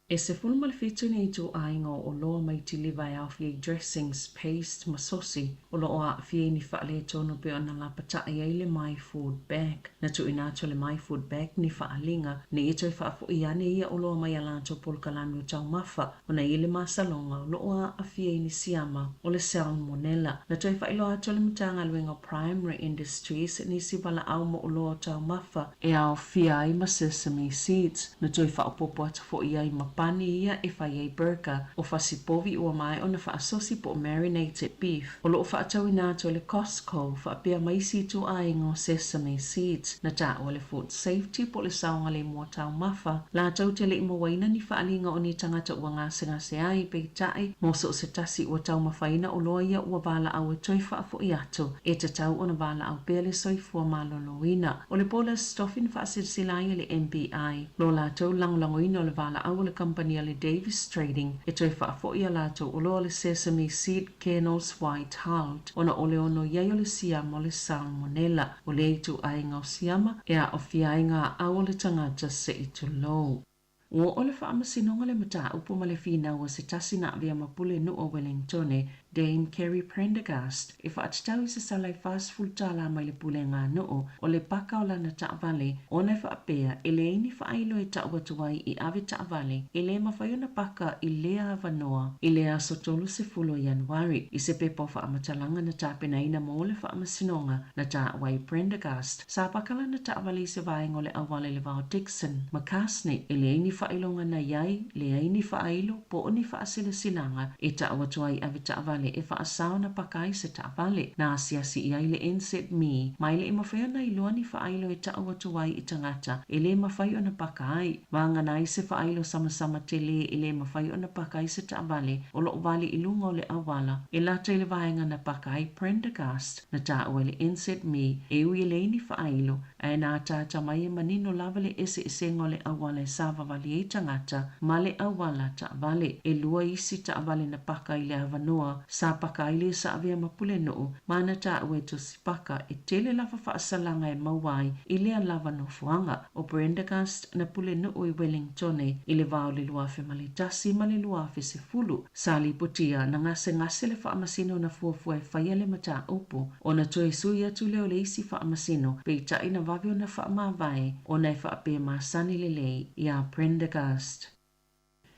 E se fulma le fitu nei tō ainga o loa mai ti liva e au fiei dressings, paste, masosi, o loa a fiei ni whaale tono pe o na la patai ei le my food bag. Na tu inato le my food bag ni whaalinga, ni e toi whaafo i ane ia o loa mai alato polkalami o tau mafa, o na i le masalonga o loa a fiei ni siama o le salmonella. Na toi whailo ato le mtanga luenga primary industries ni si wala au mo o loa tau mafa, e au fiai ma sesame seeds. Na toi whaapopo ato fo i ai pani ia e whai ei burger o whasipovi ua mai o na whaasosi po marinated beef. O loo whaatau inato le Costco whaapea maisi tu aingo sesame seeds na ta o le food safety po le saunga le mua tau mafa. La tau te le imo waina ni whaalinga o ni tangata ua ngase ai pe tai mo so se tasi ua tau mawhaina o loa ia ua wala au e toi whaafo i ato e te tau o na wala au pele soifua maloloina. O le pola stoffin whaasirsilai le MBI. Lo la tau langlangoina o le wala au le company le Davis Trading e toi whaafo i alato o loa le sesame seed kernels white hulled o na ole ono iei o le siama o le salmonella o le itu ainga o siama e a o fiainga a o le tangata se itu low. Ua o le whaamasinonga le mata upo ma le whina ua se tasi na via mapule nu o Wellingtone Dame Kerry Prendergast e whaatitau i se salai fast food tala mai le pule ngā noo o le paka o lana taavale o nei whaapea e le ini whaailo e taawatuai i ave taavale e le mawhaiona paka i lea avanoa i lea sotolu se fulo Januari i se pepo whaamatalanga na tāpena ina mo le whaamasinonga na taawai Prendergast sa pakala na taavale i se vaengo le awale le vao Dixon Makasne e le ini whailonga na iai le ini whaailo po o ni whaasila silanga e taawatuai ave taavale e whaasao na pakai se taavale na asiasi i ai le Inset Me mai le mawhaiona i loa ni whaailo e taawatuai i tangata e le mawhaiona pakai wangana i se whaailo sama te le e le mawhaiona pakai se taavale o lo vale i lunga o le awala e lata i le vaenga na pakai Prendergast na taawale Inset Me e ui le ini whaailo ai nā tāta mai e manino lava le ese e sengo le awale sava vali e tangata, ma le awala ta vale, e lua isi ta vale na paka i le avanoa, sa paka i le sa avea mapule noo, mana ta ue to si paka e tele lava whaasalanga e mawai i lea lava no fuanga, o Brendagast na pule noo i Wellingtone, i le vao le luafe malitasi ma le luafe se fulu, sa li putia na ngase le whaamasino na fuafua e whaia le mata upo, o na toe sui atu leo le isi whaamasino, pe tai na vavio na whaamawai, o na e whaape maasani le lei, ia Brendagast.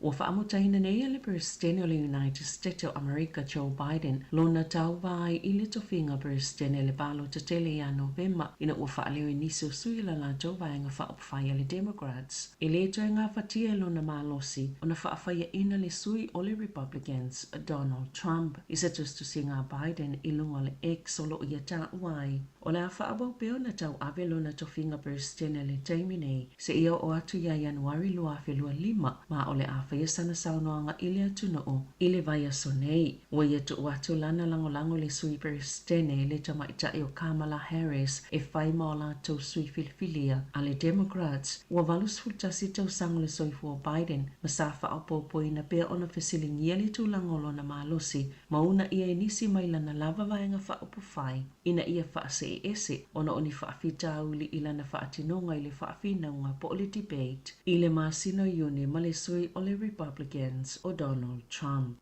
Ua whaamutahina nei le Presidente o le United States of America Joe Biden lona tau vai i le tofinga Presidente le balo te tele ia November ina ua whaaleo i nisi o sui la la Joe vai nga whaapawhai le Democrats. I le toi ngā whatia lona malosi o na whaawhai ina le sui o le Republicans Donald Trump. I se tustu si ngā Biden i lunga le ex o lo ia ta uai. O le a whaabau peo na tau ave lona tofinga Presidente le taimine se ia o atu ia Januari lua whelua 5 ma o le a whaia sana saunoanga ili atu noo, ili vaya sonei. Ua ia tu watu lana lango le sui Presidente le tamaitai o Kamala Harris e whai maola tau sui filifilia a le Democrats. Ua valus fultasi tau sango le soifu o Biden, masafa au popo ina pea ona fesilingia le tu langolo na malosi, mauna ia inisi mailana lava vaenga whaopufai, ina ia whaase ese, ona oni whaafita uli ila na whaatinonga ili whaafinonga po le debate, ile maasino yune ma le sui o le Republicans o Donald Trump.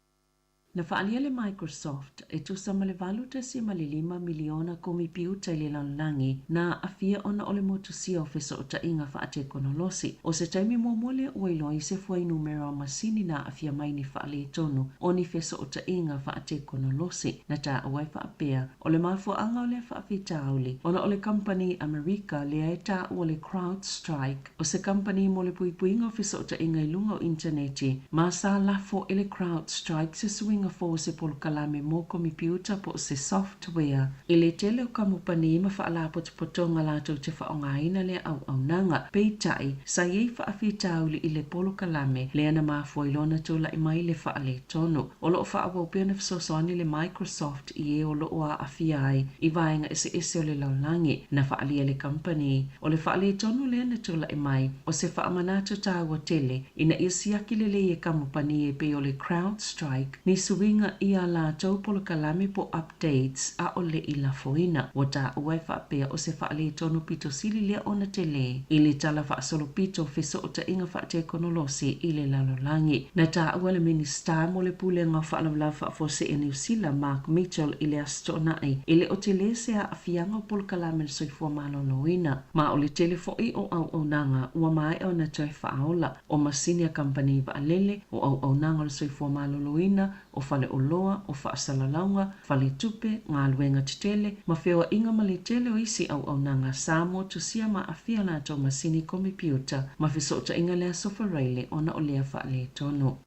Na whaalia le Microsoft e tusa ma le valuta si ma le 5 miliona komipiuta i le lanlangi na afia ona o le motusia o feso o tainga whaate konolosi. O se taimi momole uailo i se fuai numero masini na afia mai ni whaale tonu o ni feso o tainga whaate konolosi na ta awai whaapea o le mafua anga o le whaafita auli. Ona o le company America le aeta o le CrowdStrike o se company mo le puipuinga o feso o tainga i lunga o interneti ma sa lafo ele CrowdStrike se swinga fo se polo kalame mo komipiuta po se software. Ile tele o kamupani ma whaala potopotonga lato te whaongaina le au nanga. Peitai, sa yei whaafita uli ile polo kalame le ana mafua ilona tula i mai le whaale tono. O loo whaawau na fisosoani le Microsoft i e o loo a afiai i vaenga ese o le laulangi na whaalia le company. O le whaale tono le ana tula i mai o se whaamanato tawa tele ina isiaki le e kamupani e pe o le CrowdStrike ni suinga ia la tau polo kalame po updates a o le ila foina. O ta uai whaapea o se whaale tono pito sili lea ona tele. Ili tala whaasolo pito feso o ta inga whaate konolosi ile lalolangi. Na ta uai le minister mo le pule nga whaalawala whaafose e New Zealand Mark Mitchell ile astonai. Ile o tele se a afianga o polo kalame le soifua maloloina. Ma o le telefoi o au nanga ua mai o na toi whaaola o masinia company vaalele o au nanga le soifua maloloina o fale oloa, o whaasalalaunga, fale tupe, ngā luenga titele, ma whiwa inga mali tele o isi au nanga Sāmoa tu sia ma awhia la tau masini komipiuta, ma whisota inga lea sofareile ona o lea whaale tono.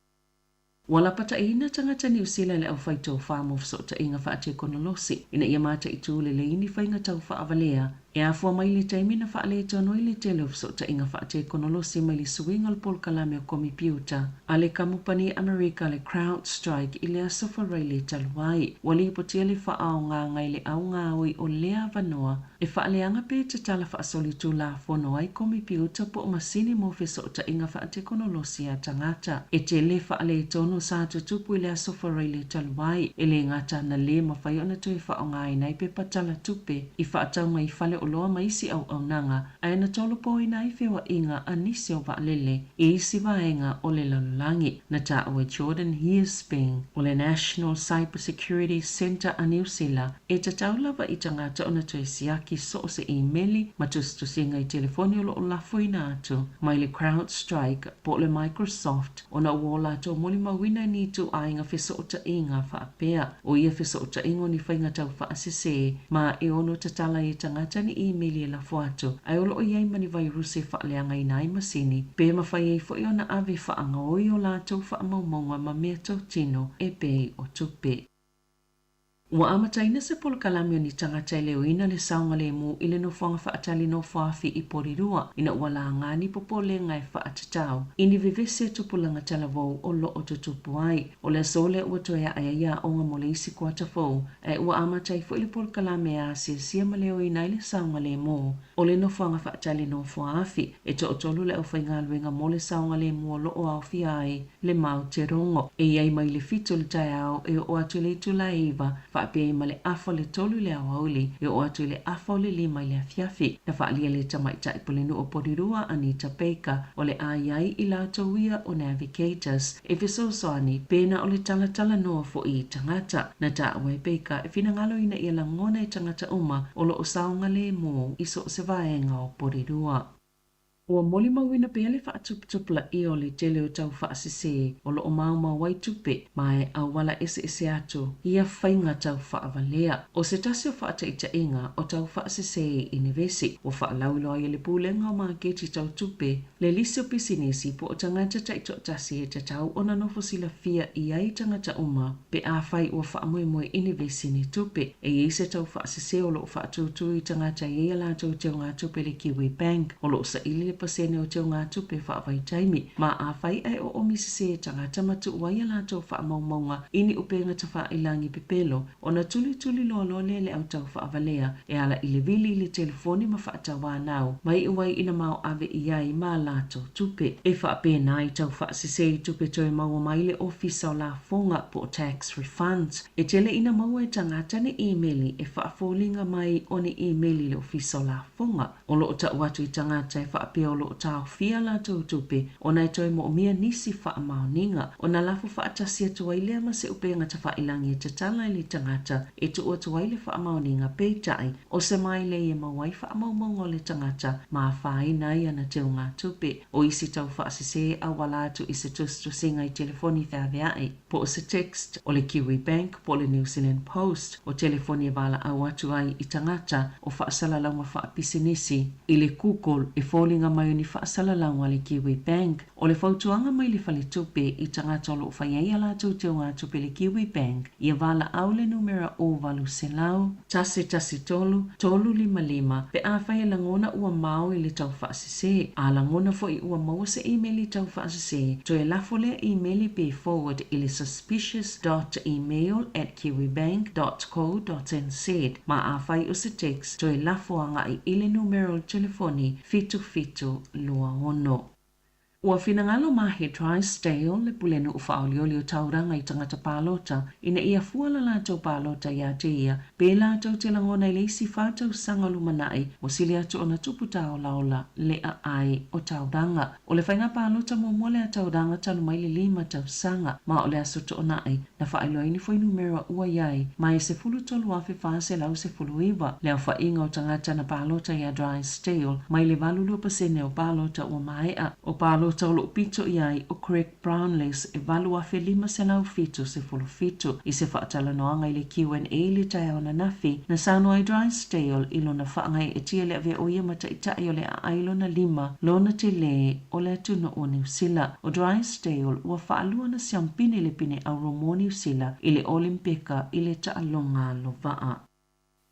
Wala pata ina tangata New Zealand le au whaito whaamo whisota inga whaate konolosi, ina ia mata i tūle le ini whainga tau whaavalea, e a fua mai le taimina whaale tono i le tele whisota inga whaate konolosi mai li suinga le pol kalame o komipiuta, a le kamupani America le CrowdStrike i lea sofareile taluai, wali ipotia le whaao ngā ngai le au ngāui o lea vanoa, e whaaleanga pe te tala whaasoli tu la fono ai komipiuta po masini mo whisota inga whaate konolosi a tangata, e te le whaale tono sa tutupu i lea sofareile taluai, e le ngata na le mawhai ona tui whao ngai nei pe patala tupe, i whaatau mai whale o loa maisi au nanga, ai na tolo po ina i whiwa inga anisi o vaalele, e isi vaenga o le lalulangi, na ta awe Jordan Hearsping, o le National Cybersecurity Center a New Zealand, e ta taulawa i tangata ona tui siaki so se e-maili, ma tustusinga i telefoni o lo lafo ina atu, mai le CrowdStrike, po le Microsoft, ona uola to moli mawina ni tu ainga whisota inga whaapea, o ia whisota ingo ni whainga tau whaasese, ma e ono tatala i tangata ni e-maili e la fuatu, ai olo o iai mani vairuse whaaleanga i nai masini, pe mawhai e fo i ona ave whaanga o i o la tau whaamaumonga ma mea tau tino e pe o tupe. Ua amataina se polo kalami o ni tangata i leo ina le saunga le mu i le no whanga whaatali no whaafi i porirua ina ua la ngani popole ngai whaatatau. Ini vivese tupulanga talavou o lo o tutupu ai. O le sole ua toea aya o nga mole isi kua tafou. E ua amatai fo i le polo kalami a sia ma leo ina i le saunga le mu. O le no whanga whaatali no whaafi e to o tolu le au whaingaluenga mole saunga le mu o lo o au fi ai le mau te rongo. E iai mai le fitu le tai au e o atu le tula iwa whaapea ma le afa le tolu le awauli e o atu le afa o le lima i le afiafi na whaalia le tamaita i pole o porirua Anita Baker o le aiai i la tauia o Navigators e fesosoani pena o le talatala noa fo i tangata na ta awai Baker e finangalo ina i la ngona i tangata uma o lo o saunga le mo i so se vaenga o porirua. Ua moli mawina pe ale whaatuputupula i o le tele o tau whaasise o lo o mau wai tupe mai au wala ese atu ia whainga tau whaavalea. O se tasi o whaataita inga o tau whaasise i nevesi o whaalaulo ai le pūlenga o maa keti tau tupe le lisi o pisinesi po o tangata taito tasi e te tau o nanofo sila fia i ai tangata uma pe a whai o whaamoemoe i nevesi ni tupe e i se tau whaasise o lo o whaatutu i tangata i ala tau teo ngā tupe le Kiwi Bank o lo sa ili pasene o teo ngā tupe whaavai taimi. Ma a whai ai o omisise e tangata matu uai ala tau whaamaumaunga ini upenga ta whaailangi pepelo o na tuli lo le au tau whaavalea e ala ili vili ili telefoni ma whaatawa nau. Mai uai ina mau ave iai ma lato tupe. E whaapena i tau whaasise i tupe toi maua mai le ofisa o la fonga po tax refunds. E tele ina maua e tangata ni emaili e whaafolinga mai o ni emaili le ofisa o la fonga. O lo o ta watu i tangata e whaapea o lo o tau fia la tau tupe o na toi mo mia nisi whaamauninga o na lafu whaatasia tuai lea ma se upenga ta whailangi e te tala ili tangata e tu o tuai le whaamauninga peitai o se mai le e mawai whaamaumaunga le tangata ma whaina i ana teo ngā tupe o isi tau whaasise a wala atu i se tustu singa i telefoni whaveai po o se text o le Kiwi Bank po le New Zealand Post o telefoni e wala au atu ai i tangata o whaasalalanga whaapisinisi i le Google e fōlinga mai ni whaasalalanga le Kiwi Bank o le whautuanga mai le whale tupe i tangata o lo whaiai ala tau teo ngā tupe le Kiwi Bank i wala au le numera o walu se lau tasi tolu lima pe a whai langona ua mau i le tau whaasise a langona fo i ua mau se email i tau whaasise to e lafo le email i pe forward i le suspicious.email@kiwibank.co.nz ma a whai o se text to e lafo anga i le numero telefoni fitu lua ono. Ua finangalo mahe Drysdale le pulenu u whaolioli o tauranga i tangata pālota ina ia fuala la tau pālota ia te ia pe la tau te langona i leisi whātau sanga lumanai o sili atu o na tuputao laola lea ai o tauranga. O le whainga pālota mo mole a tauranga tanu mai le 5 tau sanga ma o le asoto o nai na whaeloi ni foi numero ua iai mai se fulu tolu afe whaase lau se fulu iwa leo whainga o tangata na pālota ia Drysdale mai le valulu pasene o pālota ua maea o pālota o lo pito iai o Craig Brownless e valu afe 5 se lau fitu se fulu fitu i se whaatala noanga i le Q&A le tai ona nafi na sano ai Drysdale i lona whaangai e tia le ave o ia mata itai o le a ailona 5 lona te le o le atuna o New Zealand o Drysdale ua whaalua na siampine le pine au romo New Zealand i le Olimpika i le taalonga lo vaa.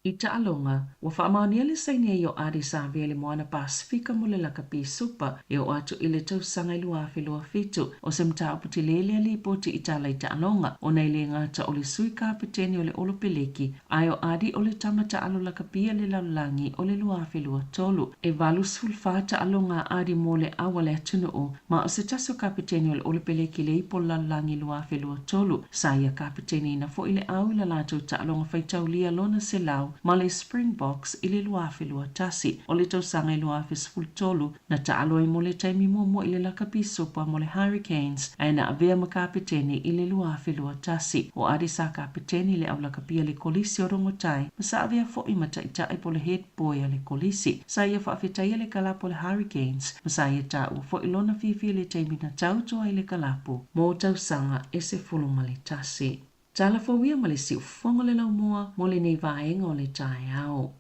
I taalonga, ua whaamaunia le saini e o Addis Ababa le moana Pasifika mo le lakapi supa e o atu i le tausanga i lua fitu o se mta aputi lele li poti i tala i taalonga o nei le ngata o le sui kapiteni o le olopeleki ai o adi o le tamata alo lakapia le laulangi o le lua tolu e valu sulfa taalonga adi mo le awa le atunu o ma o se taso kapiteni o le olopeleki le ipo laulangi lua tolu sa ia kapiteni na fo ile au ila lato taalonga faitaulia lona se lau ma le Springboks i le luafe tasi o le tausanga i luafe sfultolu na taalo i mo le taimi momo i le lakapi sopa mo le Hurricanes ai na avea ma kapiteni i le luafe tasi o adisa kapiteni le au lakapia le kolisi o rongotai ma sa avea fo i mata ita i po le head boy a le kolisi sa ia whaafetai le kalapo le Hurricanes ma sa ia ta u fo ilona fifi le taimi na tautoa i le kalapo mo tausanga e se fuluma le tasi. Tala fawia ma le siu fonga le lau moa mo le nei vaenga o le tae au.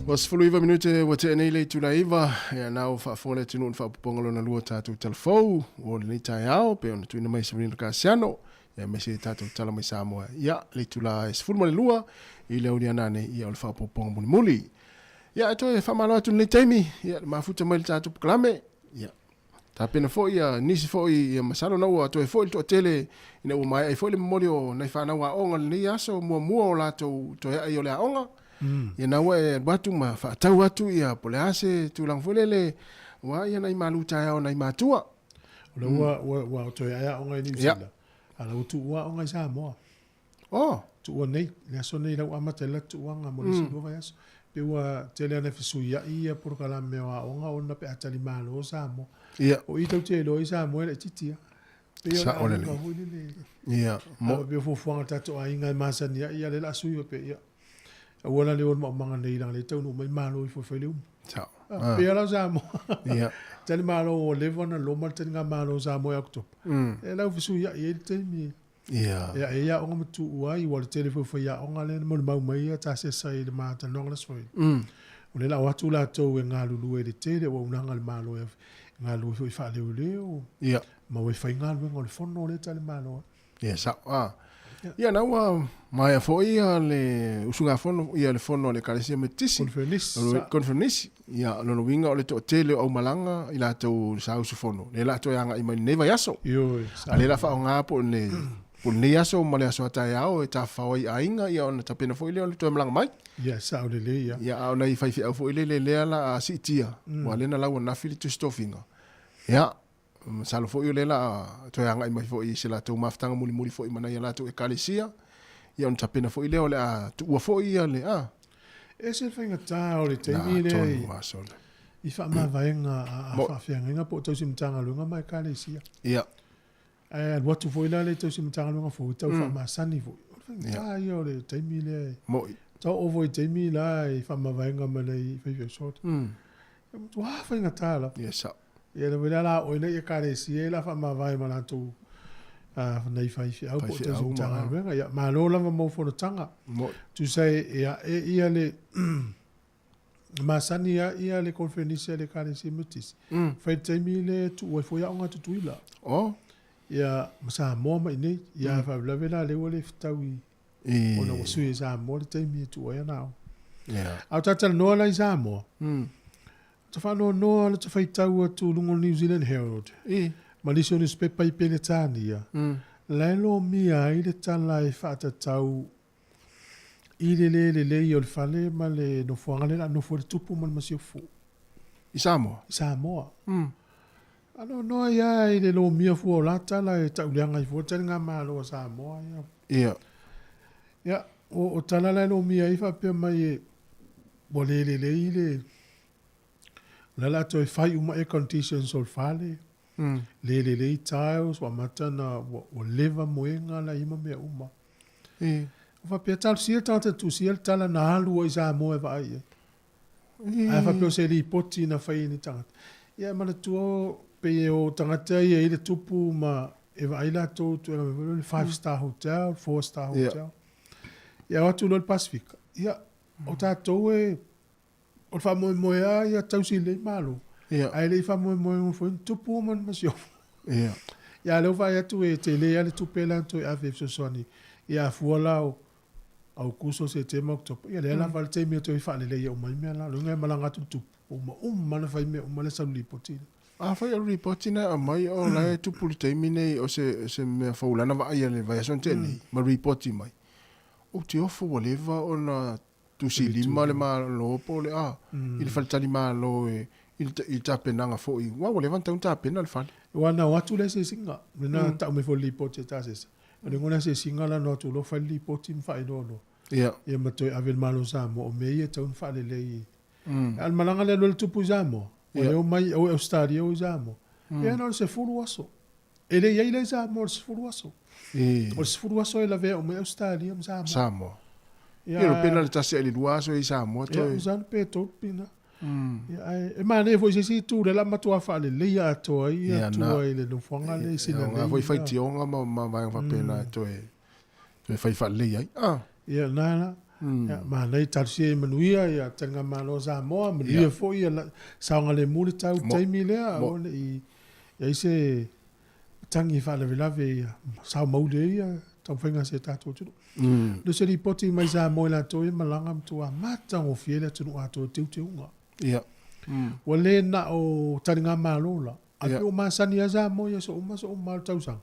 Was fulu iwa minute wa te nei le tula iwa ya nau fa fole tunu fa pongolo na lua tatu telefou o le tai ao pe ona tuina mai Sabrina Kasiano ya me se tatu tala mai Sāmoa ya le tula es fulu mai lua I le uri anane ya o le fa pongo muli muli ya to e fa malo tu le taimi ya mafuta mai tatu klame ya ta pena fo ya nisi fo ya masalo na wa to e fo to tele ina o mai e fo le memorial na fa na wa onga le aso mo la to ya yo le onga ya na we batu ma fa tau atu ya pole ase tu lang folele wa ya na malu ta o na matua le wa to ya onga ni sila ala tu wa onga Sāmoa oh tu wa nei le so nei la amata la tu wa mo le sibo va yaso pe wa tele na fisu ya ia por kala me wa onga ona pe atali malo Sāmoa ya o ito te lo Sāmoa le titia pe sa ole ya mo be fo fo ta to ainga masani ya le la suyo pe ya wala le on manga nei lang le tau no mai malo I fo le sa pe ala Sāmoa ya tani malo o le vona lo mal tani malo Sāmoa akto e la fisu ya e te mi ya ya onga mtu uai wala telefo fo ya onga le mo mau mai ta se sai le mata no la soi o le la watu la to e ngalu le tele o unanga le malo e ngalu fo fa le o ya ma we fa ngalu ngol fono le tali malo ya sa ya na wa mai fo ia le usunga fono ia le fono le kalesia metisi conference ya no winga o le to tele o malanga ila to sa usu fono le la to yanga I mai neva yaso yo ale la fa nga po ne Pune yaso male aso ta yao e ta fawai ainga ia ona tapena fo ile o to malanga mai ya sa o le ya ya ona I fai fi fo ile le la sitia wale na lawa na fili to stofinga ya salo fo ile la to yanga I mai fo I sila to maftanga muli fo I mana ya la to e kalesia ia ona tapena fo ile o le tu wa fo ia le e se finga ta o le te ile I fa ma vaenga a fa fianga po to simtanga lunga mai kalesia ya what to foila le to sim tanga nga fo to fa ma sani fo ya yo le te mi le mo to ovo te mi la I fa ma vaenga ma le fa yo sort wa fa nga tala yes ya le la o le ka le si la fa ma vai ma la to nei fa fi au po to sim tanga nga ya ma lo la mo fo tanga tu sai ya ia le ma sani ia le conference le ka le si mutis fa te mi le tu o fo ya nga tu ila ya Sāmoa mai nei ya fa lavela le wole ftawi ona wasu e Sāmoa le taimi tu ya nao au tata no la Sāmoa to fa no le to fa tau tu lungo New Zealand Herald malison is pe pai penetania la lo mia ile tala e fa tau ile le yo le fale ma le no fuanga le no fo tupu man masio fu Sāmoa ano no ya ile lo mia fu la tala e tau leanga I fu tanga malo Sāmoa ya o tala la lo mia I fa pe mai bole le ile la to e fai uma e conditions sol fale le tiles wa matana o leva moenga la ima me uma o fa pe tal si tata tu si el tala na halu o Sāmoa va ai ai fa pe se li poti na fai ni tanga ya mana tu pe o tangata ia ile tupu ma e vai la to 5-star hotel 4-star hotel ya watu lo Pacific ya o tato e o fa mo ya tau si le malo ai le fa mo fo tupu man masio ya lo va ya tu e te le ya le tupe la to a so soni ya fuola au kuso se te mokto ya le la valte mi to fa le ya o mai me la lo ngai malanga tu o mana fa me o mala sa li potini fa ya reportina mai o la tu pulite mine o se me faulana va ia le vai son teni ma reporti mai o ti ofo voleva ona tu si lima le ma lo pole il falta lima lo il tapenanga fo I wa voleva tau tapena le fal wana watu le se singa na ta me fo reporti ta se le ngona se singa la no tu lo fa reporti fa no ya ma to avel malo Sāmoa o me ia tau fa le al malanga le lo tu pujamo o mai o Australia o Sāmoa e no se fulu aso ele ia ile Sāmoa se fulu aso o se fulu aso e la ve o mai Australia Sāmoa ia lo pena le tasi ele luaso e Sāmoa to e zan pe to pina e ma ne fo se tu le la matua fa le ia to ia to ile no fonga le sina na foi fai tionga ma vai fa pena to e fai fa le ia ia na Ya ma nei tarsi manuia ya tanga malo Sāmoa manuia fo ia saunga le muli tau taimi lea o le i ya ise tangi fa le lave ya sa maule ia tau whainga se tātou tunu. Le se li poti mai Sāmoa la toi malanga mtua mata o fiele tunu ato tiu unga. Ia. Wa le na o taringa malo la. A pe o masani a Sāmoa ya so uma tau sang.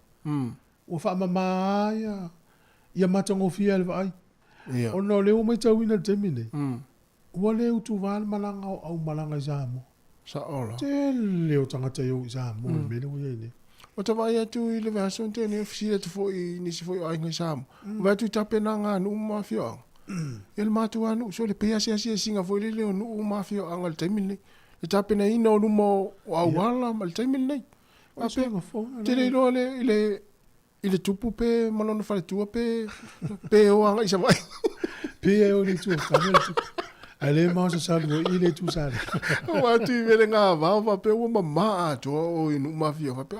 O fa mama ia mata o fiele vai. O no leo mai tau ina te mine. Ua leo tu wāle malanga au malanga Sāmoa. Sa ora. Te leo tangata iau Sāmoa mele o iei ne. O ta vai atu i le vaso te ne ofisile te foi nisi foi ai ngai Sāmoa. Vai tu tape na ngā nu mafio. Ele matu anu so le pea sia singa foi le leo nu mafio anga le taimine. Le tape na ina o numo o au wala ma le taimine nei. Te le lo ile tupu pe malona fale tua pe o anga isa vai. Pe o ni tu kamel tu. Ale ma sa salu ile tu sale. Wa tu vele nga va pe o mama to o inu mafia fa pe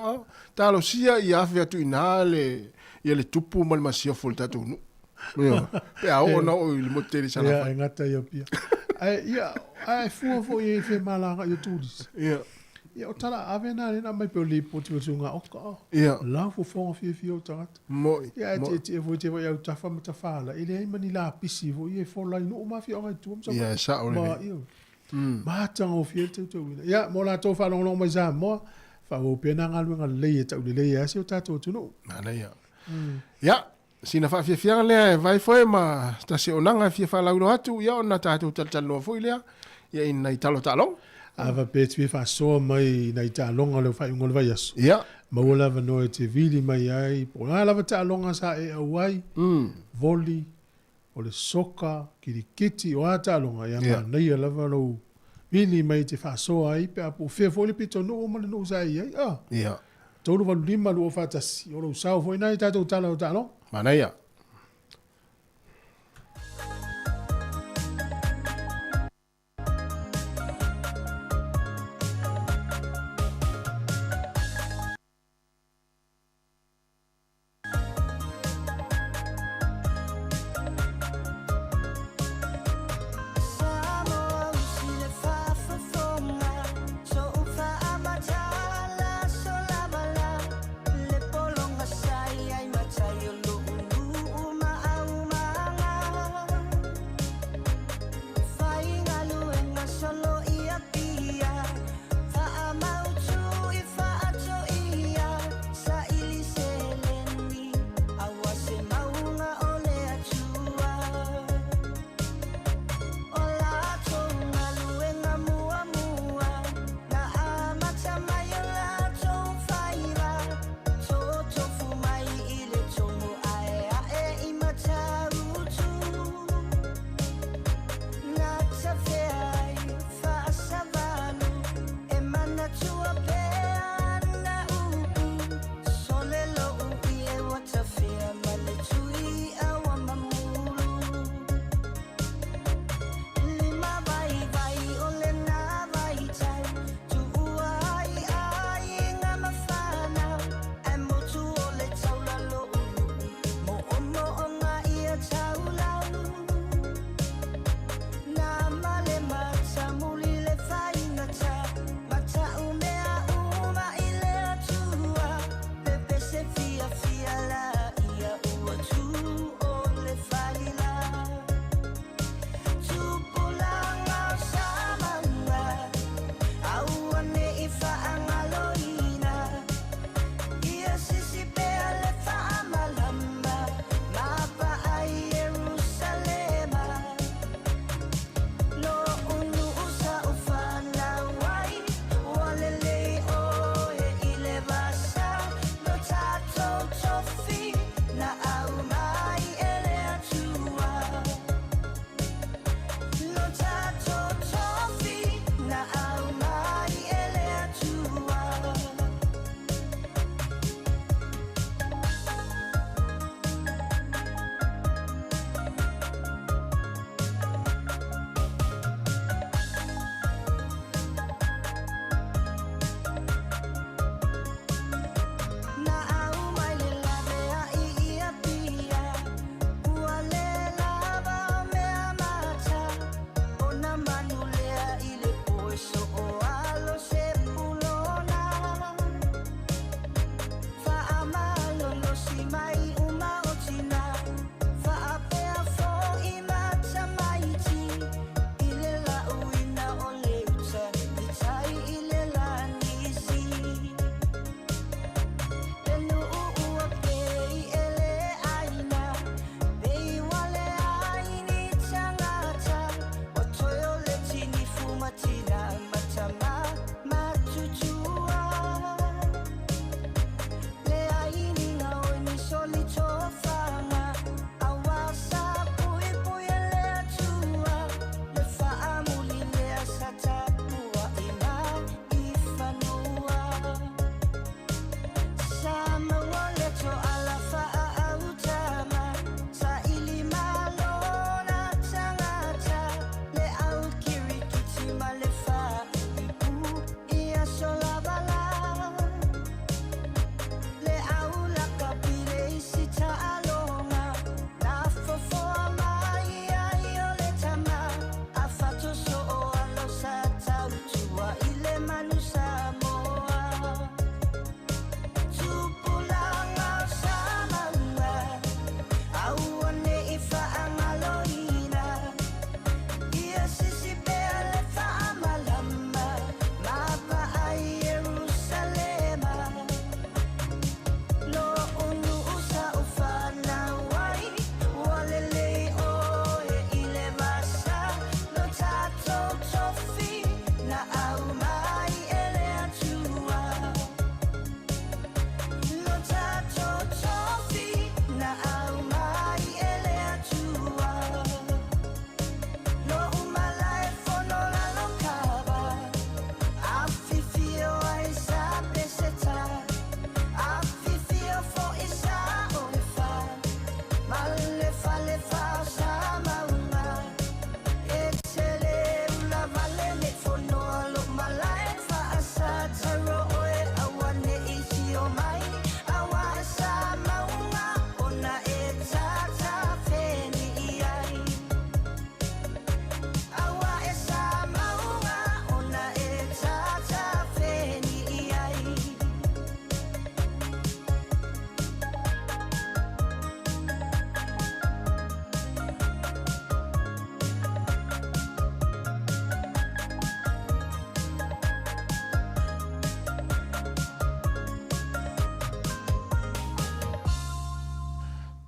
talo sia i afia tu inale ile tupu mal masia folta tu nu. Pe a o no ile moteri sala. Ya ngata yo pia. Ai fu ye fe malanga yo tudis. Ya o tala avena na mai pe le poti o sunga oka. Ya. La fu fo fi o tagat. Moi. Ya te vo ya tafa mtafala. Ile ai mani la pisi vo ye fo la no ma fi o ngai tu. Ya sa o le. Ma tang o fi te wina. Ya mo la to fa long mai Sāmoa. Fa o pe na ngalu ngalei ta le ya se o tato tu no. Mana ya. Ya. Sina fa fia le vai foi ma ta se onanga fia fa launo atu ya ona tato taltalo foi le ya in nai talo talo. Ava pe tui fa so mai nai ta longa le fa ngol vai aso. Ya. Ma wala va no te vili mai ai. Po la lava ta longa sa e awai. Voli o le soka kirikiti o ata longa ya ma nei lava no vili mai te fa so ai pe apo fe voli pito no mo no sa ai. Ya. Tolu va lima lo fa ta si o lo sa foi nai ta to talo talo. Mana ya.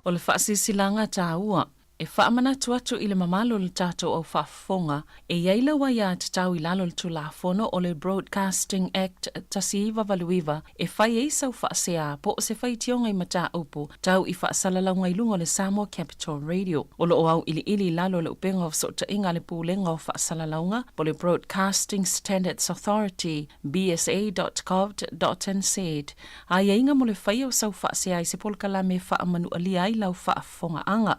O le whaasilanga tā ua, e whaamana tuatu i le mamalo le tātou au whaafonga, e iaila wa ia te tau i lalo le tulafono o le Broadcasting Act tasiiva valuiva, e whai e sau whaasea po o se whai tionga i mata upu, tau i whaasalalau lunga le Sāmoa Capital Radio. O lo au ili lalo le upenga o sota inga le pūlenga o whaasalaunga, po le Broadcasting Standards Authority, bsa.gov.nz. A inga mo le whai o sau whaasea i se polkala me whaamanu alia i lau whaafonga anga.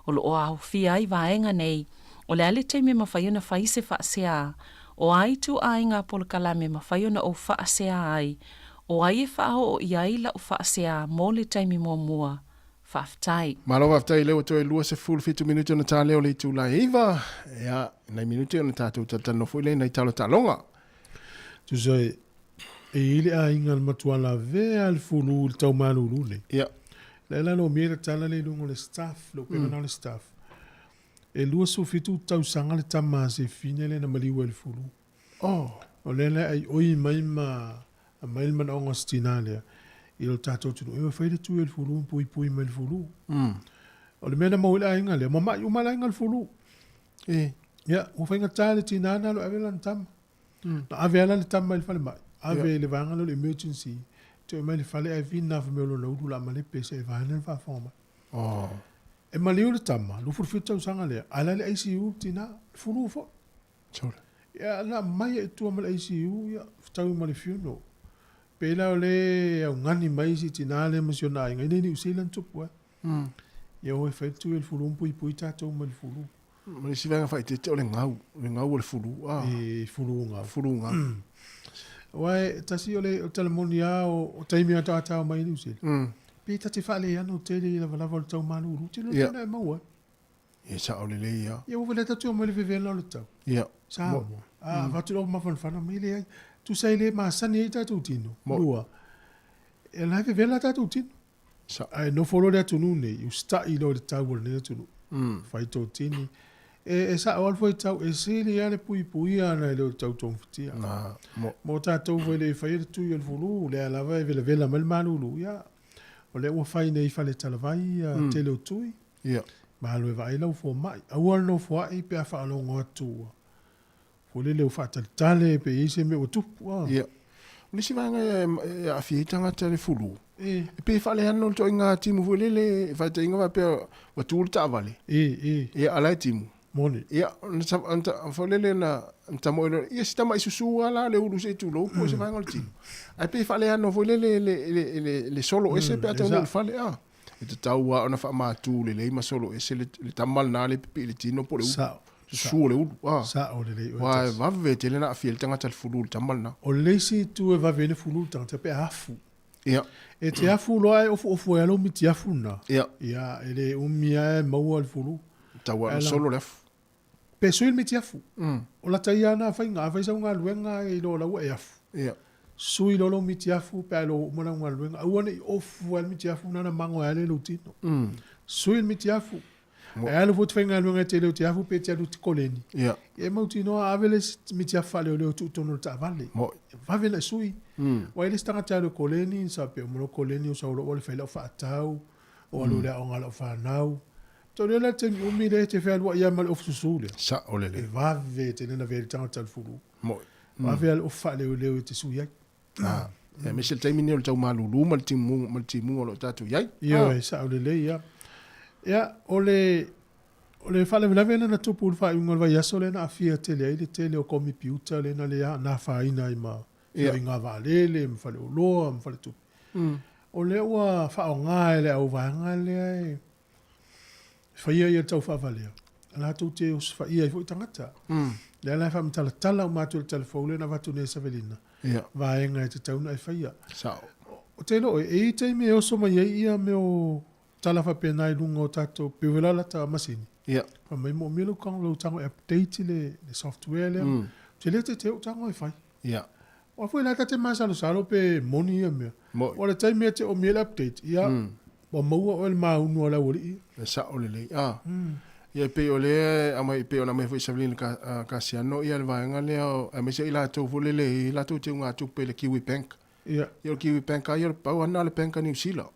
O lo o au fia i vaenga nei, o le ale teime mawhaiona whai se whaasea, o ai tu ainga polkalame mawhaiona o whaasea ai, o ai e whao o iai la o whaasea mō le teime mua whaftai. Malo whaftai leo toi lua se full 5 minuti ona tā leo le tu la iwa, ia, nei minuti ona tātou tatano fuile nei talo talonga. Tu sai, e ili a inga matuala vea al fulu le tau manulu le. Ia. Lela no mira tala le lungo le staff, lo pena le staff. E lua so fitu tau sanga le tama se fine le na maliwa le fulu. Oh. O lela ai oi maima na onga stinalea. I lo tato tunu, e whaida tu e le fulu, pui ma le fulu. O le mena mau la inga le, mama i umala inga le fulu. Ya, o whainga tale tinana lo avela le tama. Na avela le tama il fale mai. Ave le vanga lo emergency. Te mai le fale ai vina fa me lo laudu la male pese e vana fa foma. Oh. E maliu le tama, lu furfita usanga le, ala le ICU tina, fulu fo. Chora. Ya na mai e tua mal ICU, ya ftau mal funeral. Pela ole au ngani mai si tina le masiona inga, ine ni usilan tupu. Ya o e faitu el fulu pui tatou mal fulu. Mali si vanga fai te ole ngau o le fulu. E fulu ngau. Fulu ngau. Wai, tasi ole o telemonia o taimi ata ata mai ni usila. Pe tati fale ano tele la vala vol tau manu te lo tena e maua. Ia sa ole le ia. Ia o vele tatu o mele vevela lo tau. Ia. Sāmoa. Vatu lo mafan fana mai le ai. Tu sai le ma sani e tatu tino. Lua. E la vevela tatu tino. Sa. Ai no folo le atu nune. You start i lo le tau wale ne atu nu. Fai tau tini. E sa awal foi tau e se le ale pui ana e le tau tong fitia. Mo tatu vele e fai tu i al fulu. Le alava e vela mal manulu. Ia. O le ua whai nei whale talavai tele o tui. Ia. Mahalo e vai lau fo mai. Awal no fo ai pe a whaalongo atua. Fo le leo whaatalitale pe ise me o tupu. Ia. Nisi vanga e a whiitanga tele fulu. E pe whale hano to inga timu fulele e whaita inga wa pe wa tūru ta avale. E alai timu. Mone. Ia. Fulele na tamo ino. Ia si tama isusu ala le uru se tu lo. Po se vanga o timu. Ai pe whale hano fulele le solo ese pe ata unu whale a. E te tau wa ona wha mātū le ma solo ese le tamal nā le pipi le tino po le uru. Sua le uru. Sa o le lei. Wa vave te lena a fiel tanga tal fulu le tamal na. O leisi tu e vave ne fulu tanga pe afu. Ia. E te afu loa e ofu e alo mi ti afu na. Ia. Ia e le umia e maua al fulu. Tawa solo lef. Pe suil mi ti afu. O la taia na whainga. A whaisa unga luenga e lo la ua e afu. Ia. Sui lolo miti afu pe alo mona unga luenga. Awane i ofu al miti afu nana mango e ale lo tino. Sui miti afu. E alo fut whainga luenga te leo ti afu pe te alu ti koleni. Ia. E mautino a avele miti afu leo leo tu tono ta avale. Vavela sui. Wa ele stanga te alu koleni sa pe mono koleni o sa ulo wale whaila o whaatau. O alu lea o ngala o whanau. To le te umi le te whea lua ia mal of susule. Sa ole le. E vave te nena vele tanga tal furu. Vave al of wha leo te sui ai. Ja, misel te mini o tau malulu mal timu o lo tatu yai. Ia, sa ole le ia. Ia, ole whale vela na tupu ul wha iunga vai aso le na afia tele ai le tele o komi piuta le na lea na whaina i ma. Ia inga valele, mwhale o loa, mwhale tupu. O le ua wha o ngā e le au vanga le ai. Whaia ia tau whavalea. La tau te os whaia i fo i tangata. Le ala wha mtala tala o mātua le telefone na watu ne savelina. Vaenga e te tauna e whaia. O te lo, e i teime e oso mai ia me o tala whapena i lunga o tato pewelala ta masini. Wha mai mo milo kong lo tango e update le software le. Te le te o tango e whai. O fwe lata te masalo salo pe moni ia mea. O le teime te o mele update. Ia, o maua o el maunu o la wori ia. Sa o le le. Ia pe o le, ama pe o na me fwe savelina ka siano ia le vaenga le o, a me se ila tau fule le, ila tau te unga tuk pe le Kiwi Bank. Ia o Kiwi Bank a ia le pau ana le Bank a New Zealand.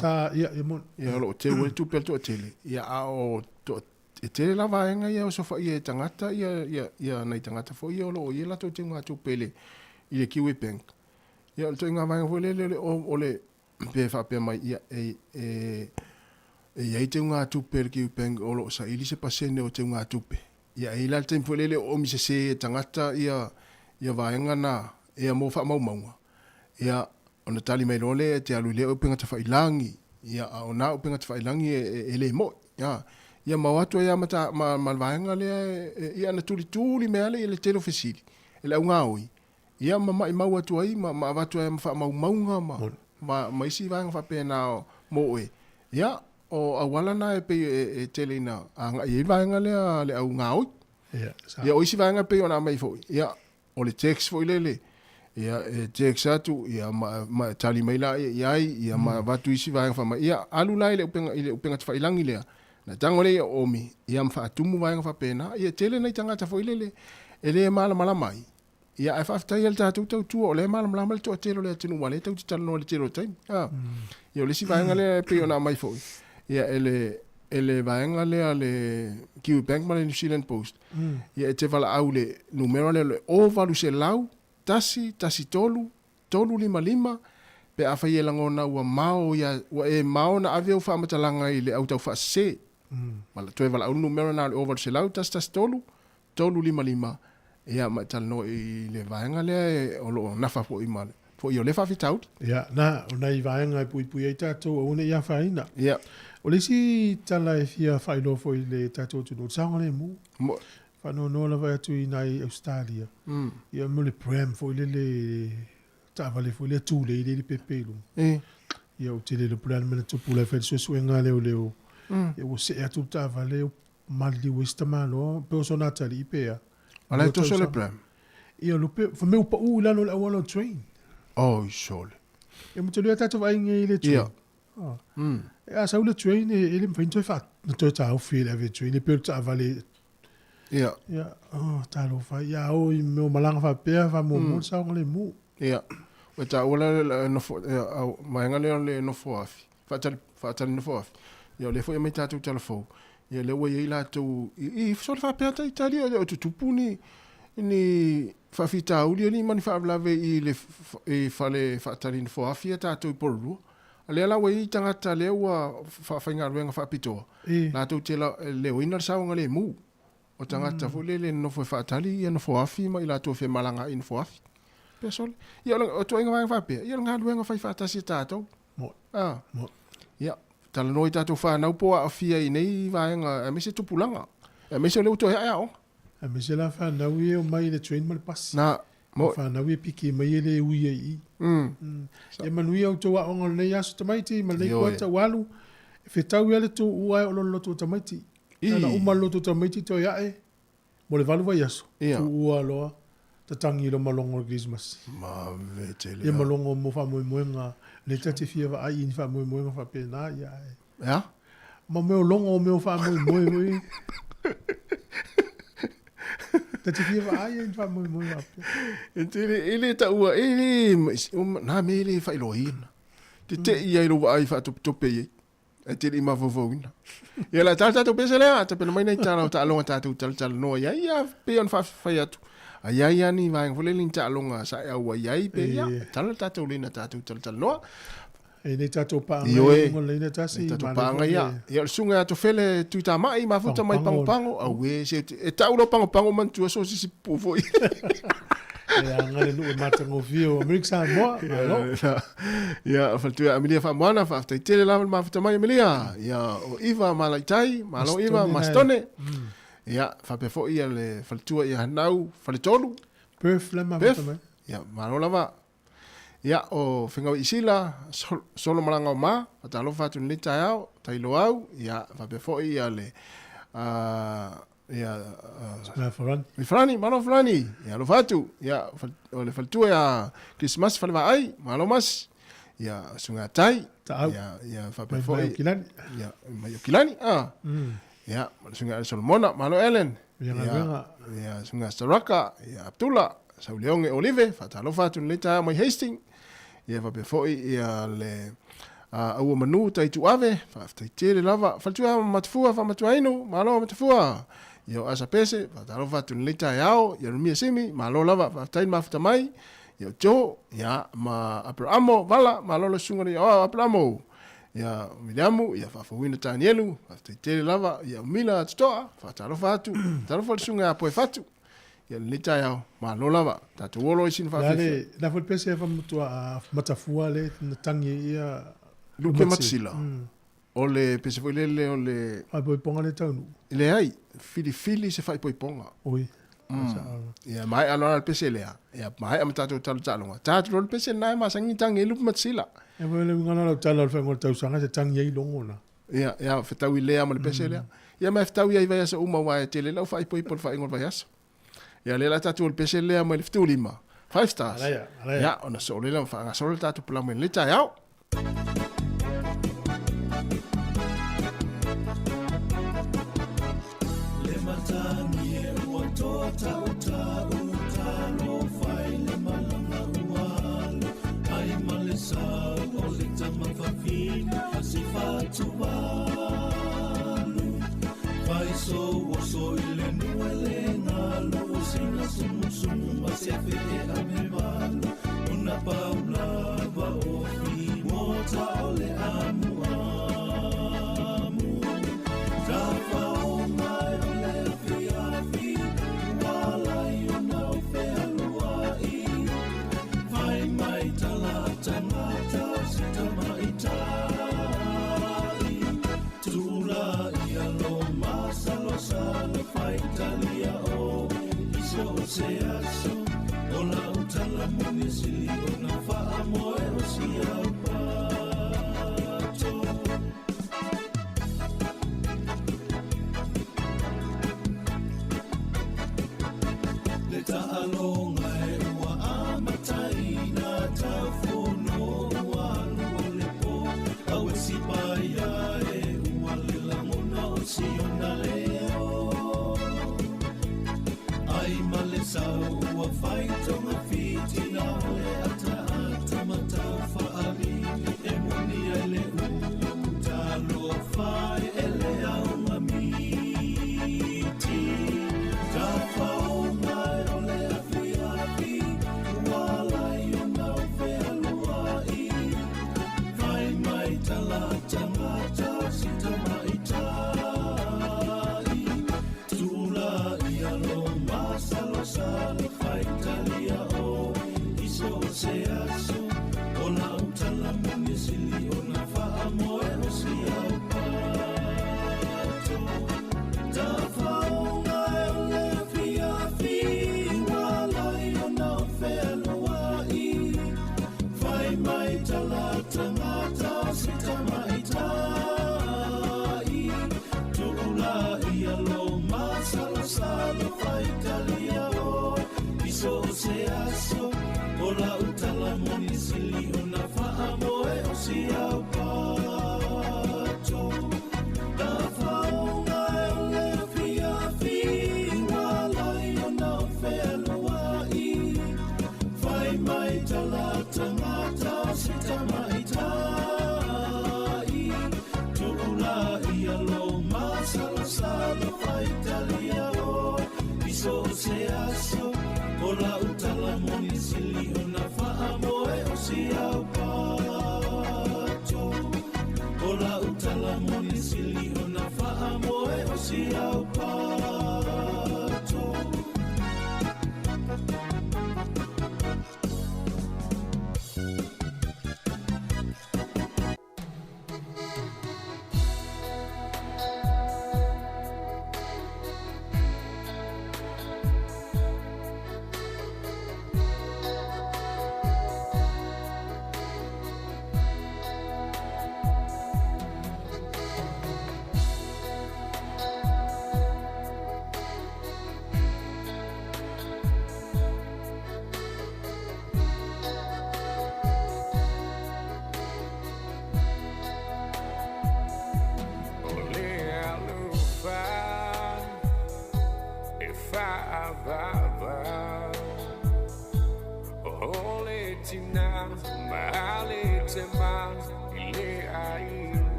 Sa ia mon. Ia lo te we tu pel to tele. Ia a o to e tele la vaenga ia o sofa ia tangata ia nei tangata fo ia lo ia la to te ngā tu pele i le kiwi bank. Ia to ngā vaenga fo le o le pe fa pe mai ia ia te ngā tu pele kiwi bank o lo sa ili se pasene o te ngā tu pe. Ia ila te fo le o mi se tangata ia vaenga na ia mo fa mau maunga. Ia ona tali mai lole te alu le o penga te whailangi. Ia ona o penga te whailangi e le mo. Ia mawatu ia mata malvaenga le ia na tuli mea le le telo fesili. Ele au ngaoi. Ia mai mau atu ai ma watu ia ma mau maunga ma isi vaenga whapena mo e. Ia o awala na e pe e tele ina anga i vaenga le au ngaoi. Ia o isi vaenga pe ona mai foi. Ia o le text foi le. Ia text atu ia ma tali mai la ia ma watu isi vaenga whama. Ia alu lai le upenga te whailangi lea. Na tango le omi ia mfa atumu vaenga whapena. Ia tele nei tangata foi le. Ele mala mai. Ia e whaftai el tātou tau tua o le mala le toa telo le atinu wale tau te talo no le telo taimi. Ia o le si vaenga le pe ona mai foi. Ia ele vaenga le Kiwi Bank ma le New Zealand Post. Ia e te wala au le numero le o valu se lau tasi tolu 5 pe a fai elango na ua mao ia ua e mao na ave au whamatalanga i le au tau whaase. Mala toe wala au numero na le o valu se lau tasi tolu 5 ia ma talno i le vaenga le o lo nafa po i male. Po i o le whawhitaut. Ia, na, o nei vaenga e pui e tātou o une ia whaina. Ia. O le si tala e fia whaino fo i le tātou tunu. Sānga le mu. Whano nola vai atu i nai Australia. Ia mo le pram fo i le tāwale fo i le tūle i le pepelu. Ia o te le pram mena tupu le whaid suenga leo. Ia o se atu tāwale o mali westa malo. Peo so natali i pea. Ala to so le pram. Ia lupe, fa meu pa u lano le awalo train. Oh, sole. Ia mo te lua tātou vai nge i le train. Ia sa u le train e le mwhain toi whaat. Na toi tā au feel ave train. E peo tāwale. Ia. Ia, tālo whai. Ia o i meo malanga wha pēa wha mo mo sa o le mu. Ia. Wa tā ula nofo, maenga le nofo afi. Whaatali nofo afi. Ia le fo ia mai tātou talafou. Ia le ua i lātou. I so le whapea ta Itali o tutupu ni whawhita uli ni mani whaavlawe i le whale whaatari nofo afi a tātou i porurua. Lea la wei tangata lea ua whainga ruenga whaapitoa. Lātou te leo ina saunga le mu. O tangata fu le nofo whaatari i nofo afi ma i lātou whe malanga i nofo afi. Pea sole. Ia o tuainga whainga whapea. Ia ngā ruenga whai whaatasi tātou. Mo. Ia. Tala noi tātou whanau po a fia i nei vaenga. E mese tupulanga. E mese leo toi aia o. E mese la whanau e o mai le train ma le pasi. Na. Whanau e piki mai e le ui e i. E manui au tō aonga nei asu tamaiti. Ma nei kuata walu. E whetau ia le tō uai o loto tamaiti. Tana uma loto tamaiti tō iae. Mo le valu vai asu. Tō ua loa. Tatangi lo malongo o Christmas. Ma vete le. Ia malongo mo wha moe moenga. Le tati fia wa ai ni wha moe moenga wha pēnā iae. Ia? Ma meo longo o meo wha moe moe. Tati fia wa ai ni wha moe moe wha pēnā. Ele ta ua. Nā me ele wha ilo ina. Te ia ilo wa ai wha tope i. E te ima vovou ina. Ia la tātou pese lea. Ta pena mai nei tāna o ta alonga tātou tala noa. Ia peon whai atu. Ai ni vaenga fole lin ta longa sa au ai pe ya tala tātou lina tātou tala noa e nei tātou paanga ngo lina tasi tātou paanga ia sunga to fele tu ta mai ma futa mai pango au e se e taulo pango man tu so si povo e ngale no mata ngo vio America Sāmoa ia faltu Amelia fa moana fa te tele la ma futa mai Amelia ia o Iva malaitai malo Iva mastone ia fa pe fo ia le faltua ia nau faletolu perf la ma vata ia malo lava ia o finga isila solo malanga ma ata lo fatu ni taiao tailo au ia fa pe fo ia le ia Frani malo Frani ia lo fatu ia o le faltua ia Christmas fa va ai malo mas ia sunga tai ia fa pe fo ia mai kilani ya, sunga Solomona, malo Ellen. Ya, sunga Saraka, ya Abdullah, Sauleonge Olive, fatalo fatu leta mai Hastings. Ya va pe foi ya le Ua manu tai tu ave, tai tere lava, faltua matafua, famatuaino, malo matafua. Yo asa pese, fatalo fatu nilita yao, ya rumia simi, malo lava, fatain mafuta mai, yo jo, ya ma Abramo, vala, malo lo sungari, Abramo. Ya Miriamu, ya fafawina Danielu, tai tere lava, ya mila tutoa, fatalo fatu, fatalo fatu sunga apoe fatu. Ya nilita yao, malo lava, tatu wolo isin fafifa. Lale, la fol pese famatua matafua le, natangi ia... Luke matsila. Ole pese foi lele ole ai poiponga le taunu. Le ai fili se fai poiponga. Oi. Ya mai ala pese lea. Ya mai am tatu talonga. Tatu rol pese nai ma sangi tangi luke matsila. E mo le ngana la tala fa ngol tau sanga se tangi ai longona. Ya fetawi lea mo le pese lea. Ya mai fetawi ai vai sa uma wa tele la fai poipol fai ngol vai as. Ya le la tatu le pese lea mo le ftu lima. 5 stars. Ya ona so le la fa so le tatu pla mo le ta yao.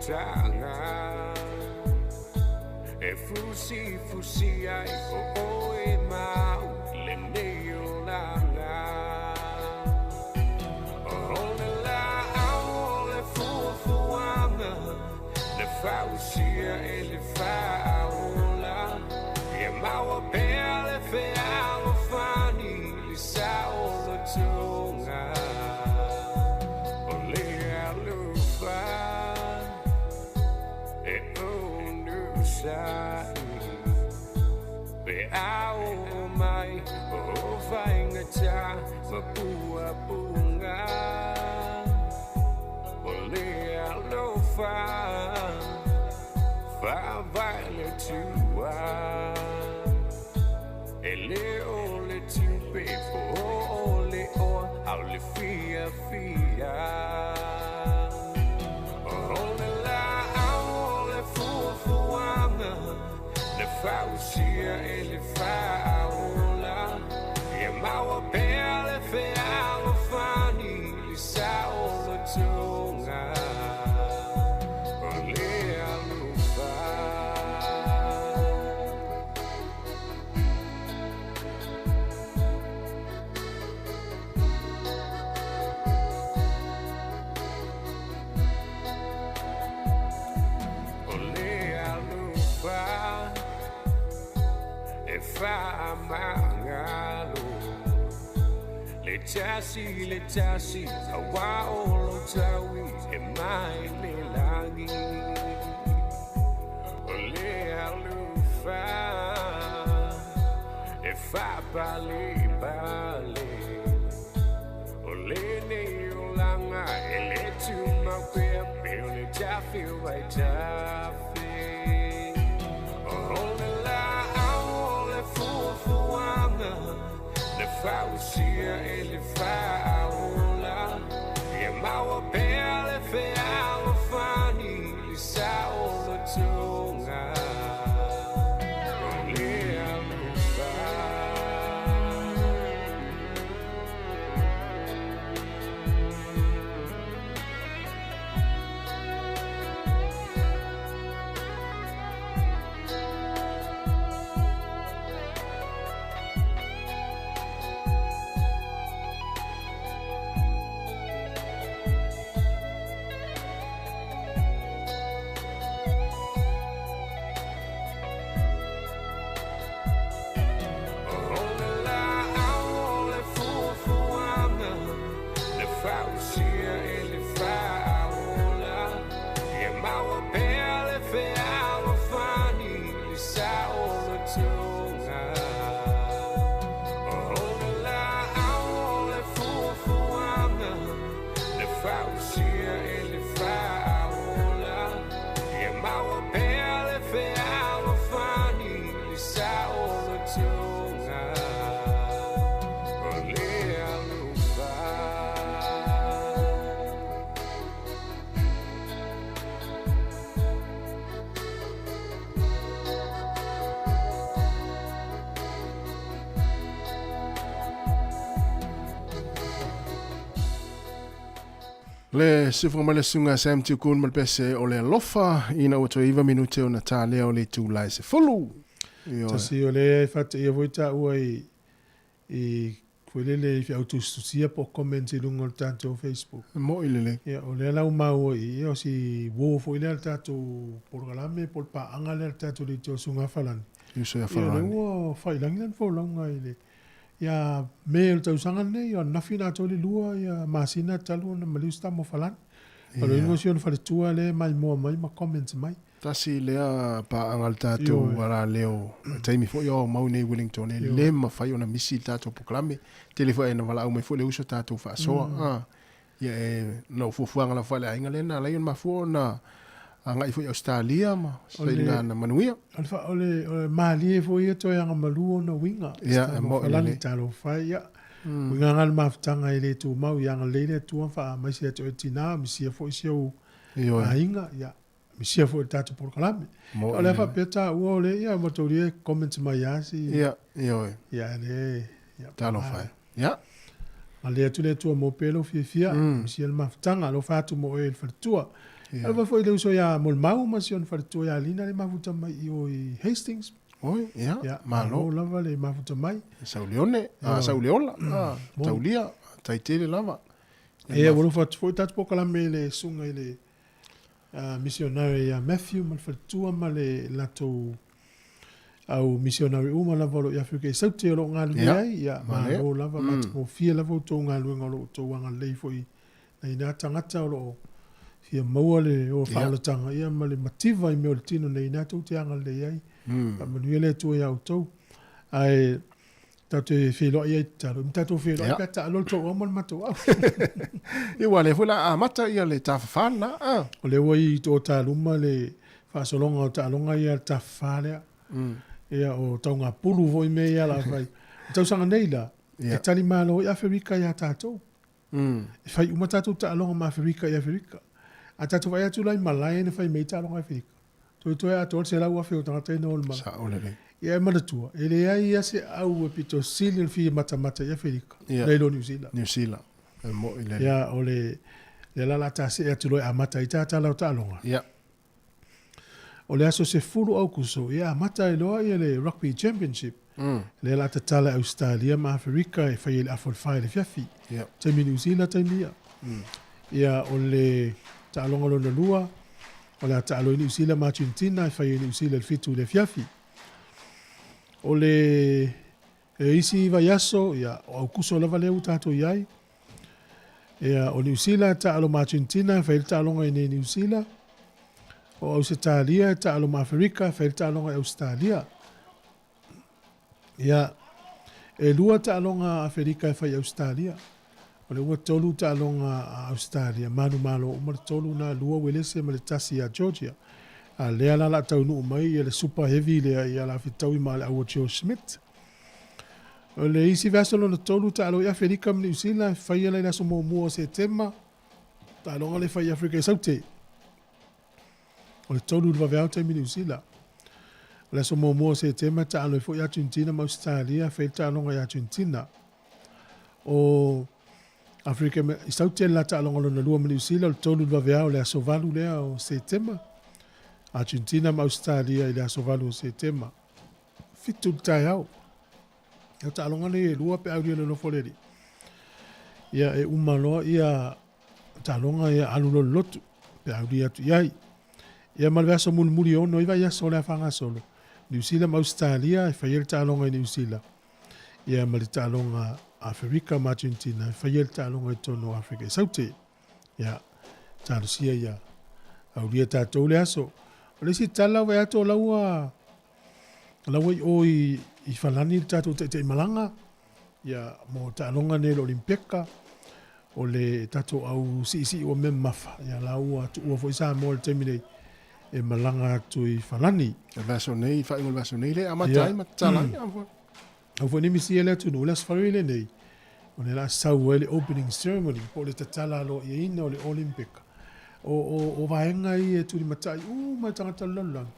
tanga e fusi ai o e mau le neo langa o le la au le fuanga le fausia e le faula e mau belle fe au fani li sao lo tunga o le alufa e o sai be au mai o vai ngata ma pua punga o le alufa fa vai le tua e le o le timpe o le o au le fia o le la au le fuanga le fausia e le faula e mau belle fe au fani li sao lo tunga o le alufa e fa mangalo le tasi awa o lo tawi e mai le langi o le alufa e fa bale o le ne o langa e le tuma pe le tafi vai tafi o le la au le fuanga le fausia e le faula e mau belle fe au fani li sao lo tunga o le alufa Le sifra ma le sunga Sam Tukun ma le pese o le alofa ina o toiva minute o na tā leo le tūlai se fulu. Tasi o le fata ia voita ua i kwelele i fi autostusia po commenti lungo le tātou Facebook. Mo i lele. Ia o le lau mau i o si wo fo i le tātou porgalame por pa anga le tātou le tō sunga falani. Iso ya falani. Ia ua whailangilan fo launga i le. Ia me o tau sanga nei, ia nafi nā tō le lua, ia masina talu na maliusta mo falani. Alo ingo si on whare tua le mai moa mai, ma comments mai. Tasi lea pa angal tātou wara leo. Taimi fo yo mau nei Wellington e le ma whai o na misi tātou poklame. Telefo e na wala au mai fo le uso tātou wha soa. Ia e na ufufuanga la whale a inga lena, lai on ma fo na anga i fo i Australia ma. Sailinga na manuia. Alfa ole maali e fo ia toi anga maluo na winga. Ia e mo falani talo whai ia. Winga ngal maftanga i le tu mau i anga leile tua wha maisi ato e tina, misi a fo i siau a inga, ia. Misia fo tatu por kalame. O le fa peta o le ia motorie comments mai asi. Ia, ia. Ia le. Talo fai. Ia. Ale tu le tu mo pelo fia. Misia le maftanga lo fa tu mo e fa tua. Alva foi leu so ya mol mau ma sion fa to ya lina le mafuta mai o Hastings. Oi, Ya, malo lava le mafuta mai. Saulione, Sauliola, Taulia, Taitele lava. E wolo fa foi tat pokala me le sunga ile missionary ya Matthew mal fa tua ma le lato au missionary uma lava lo ya fike sauti lo ngalu ya malo lava mat mo fia lava to ngalu ngalo to wanga le foi na ina tangata lo fia maua le o whaalatanga ia ma le mativa I meo le tino nei nā tau te anga le ai. A manuia le tua iau tau. Ai, tau te whelo i ai taro. Mi tato whelo i peta alol tau amal mato au. Iwa le fula a mata ia le tawhawhana. O le wai tō tā luma le whaasolonga o tā longa ia le tawhawhanea. Ia o tau ngā pulu voi me ia la whai. Tau sanga nei la. E tali mālo i Afrika ia tātou. E whai umatatou tā longa ma Afrika i Afrika. A tatu vai atu lai malai ne fai meita longa Afrika. Toi a tol se lau afe o tangata ina olma. Sa olele. Ia e manatua. E le ai ia se au e pito silion fi mata i Afrika. Leilo New Zealand. New Zealand. Ia o le lala ta se atu loi a mata i tata lau ta longa. Ia. O le aso se furu au kuso. Ia a mata i loa ia le rugby championship. Le la tala Australia ma Afrika e fai le afol le fiafi. Ia. Taimi New Zealand taimi ia. Ia o le ta'alonga lona lua, o le ta'alo i New Zealand ma Argentina, e whai i New Zealand fitu le fiafi. O le isi vai aso, ia o au kuso lava leu tato iai. Ia o New Zealand ta'alo ma Argentina, e whai le ta'alonga i New Zealand. O Australia, e ta'alo ma Afrika, e whai le ta'alonga i Australia. Ia e lua ta'alonga Afrika e whai Australia. O le ua tolu ta'alonga a Australia, manu malo o mara tolu na lua welese ma le tasi a Georgia. A lea la taunu umai, le super heavy lea i ala fitaui ma le awa Joe Smith. O le isi vasolo na tolu ta'alo i Afrika ma New Zealand, whai ala i naso mua se tema, ta'alonga le whai Afrika i saute. O le tolu lua veau taimi New Zealand. O le aso mua se tema, ta'alo i fo i Argentina ma Australia, whai ta'alonga i Argentina. O Afrika i saute la ta'alonga lona lua ma New Zealand, o tolu lua veau le aso valu lea o se tema. Argentina ma Australia i le aso valu o se tema. Fitu tai au. Ia ta'alonga le lua pe auria le nofoleri. Ia e umaloa ia ta'alonga ia alulo lotu pe auria tu iai. Ia malve aso mulmuli ono i vai aso le afanga solo. New Zealand ma Australia e whaiel ta'alonga i New Zealand. Ia mali ta'alonga Afrika ma Argentina, whaiel ta'alonga i tono Afrika i saute. Ia, tārusia ia, auria tātou le aso. O le si tala wai ato laua i oi i whalani tātou te malanga. Ia, mo ta'alonga ne l'Olimpeka. O le tātou au si o mem mafa. Ia, laua tu ua fo isa mo le temine e malanga tu i whalani. E vaso nei, whaingol vaso nei le, amatai matalai. Au fo nimi si ele atu no, le asfaru ele nei. O le la sau ele opening ceremony, po le tatala lo i ina o le Olimpika. O vaenga i e turi matai, mai tangata lalang.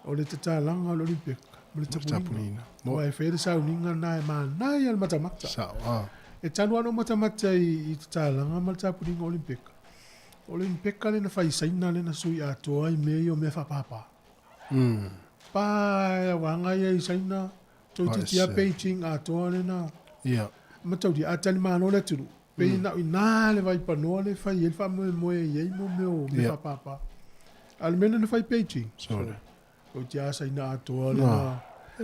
O le tatalanga o le Olimpika. Mo le tapunina. Mo e whaere sau ninga nai manai al matamata. E tanu ano matamata i tatalanga ma le tapunina o Olimpika. O le Olimpika le na whaisaina le na sui atoa i mei o mea whapapa. Pa wanga i saina, toi titia Beijing atoa le na. Ia. Matau di atali mano le turu. Pei na ina le vai panoa le fai el fa moe iei mo meo me papa. Almeno le fai Beijing. Sole. O tia sa ina atoa le na.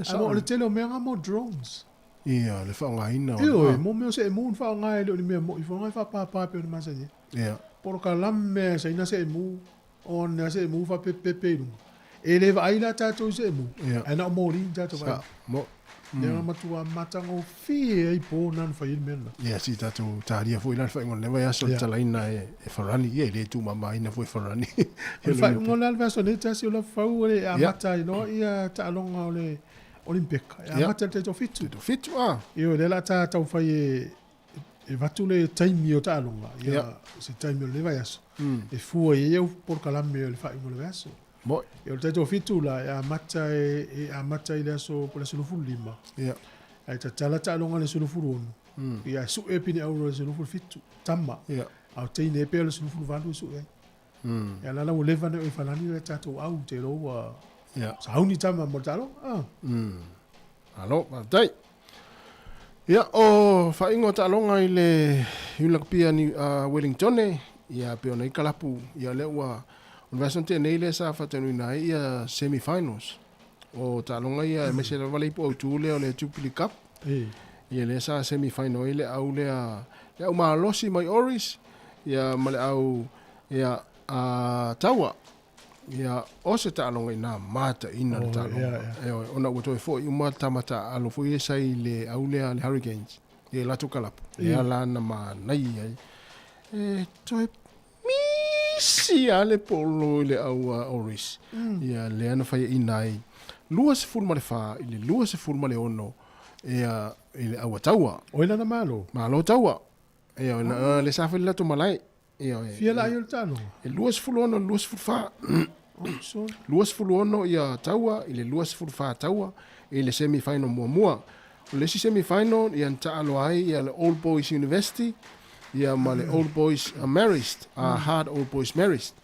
Amo o le tele o mea ngamo drones. Ia, le whaonga ina. Ia, mo meo se e moon whaonga e le o ni mea mo. I whaonga i whapapa pe o ni masa ye. Ia. Poro ka lamme sa ina se e mu. O na se e mu wha pepe runga. E le va aila tato se e mu. Ia. Aina o mori tato vai. Mo. Nea matua matango fie ai po nan whai mena. Ia, si tātou tāria fo ilan whaingon lewa ia so talaina e wharani. Ia, le tū mama ina fo i wharani. Whaingon le alwa so ne tasi o la whau e a mata i no ia ta'alonga o le Olimpika. E a mata te to fitu. To fitu, Ia, le la tātau whai e watu le taimi o ta'alonga. Ia, se taimi o le vai aso. E fua e eu por kalame o le whaingon le aso. Mo. E o te to fitu la e a mata i le aso po le sulufuru lima. Ia. Ai ta tala ta'alonga le sulufuru onu. Ia su e pini auro le sulufuru fitu. Tama. Ia. Au teine e peo le sulufuru valu su e. Ya la o leva ne o falani le tato au te lo Ya. sauni tama mo talo. Alo, dai. Ya, o whaingo ta longa i le Hulakpia ni Wellington e, ia peo nei kalapu, ia le ua, on vason te nei le sa whatanui nai ia semi-finals. O ta longa ia mese la wale ipo au tūle o le Jubilee Cup, ia le sa semi-final i le au lea au mahalosi mai Oris, ia male au ia taua. Ia o se ta longa ina mata ina le ta longa. Ona ua toi fo i umata mata alo fo i sai le au lea le Hurricanes. Ia lato kalapu. Ia lana ma nai ai. Toi misi ale polo i le au Oris. Ia le ana fai ina ai. Lua se fulma le fa, i le lua se fulma le ono. Ia i le au taua. O ina na malo. Malo taua. Ia le safa le lato malai. Fia la il talo. E luas fuluono, luas fulfa. Luas fuluono ia taua, i le luas fulfa taua, i le semi-final mua. O le si semi-final, ia nta alo ai, ia le Old Boys University, ia ma le Old Boys Marist, Hard Old Boys Marist.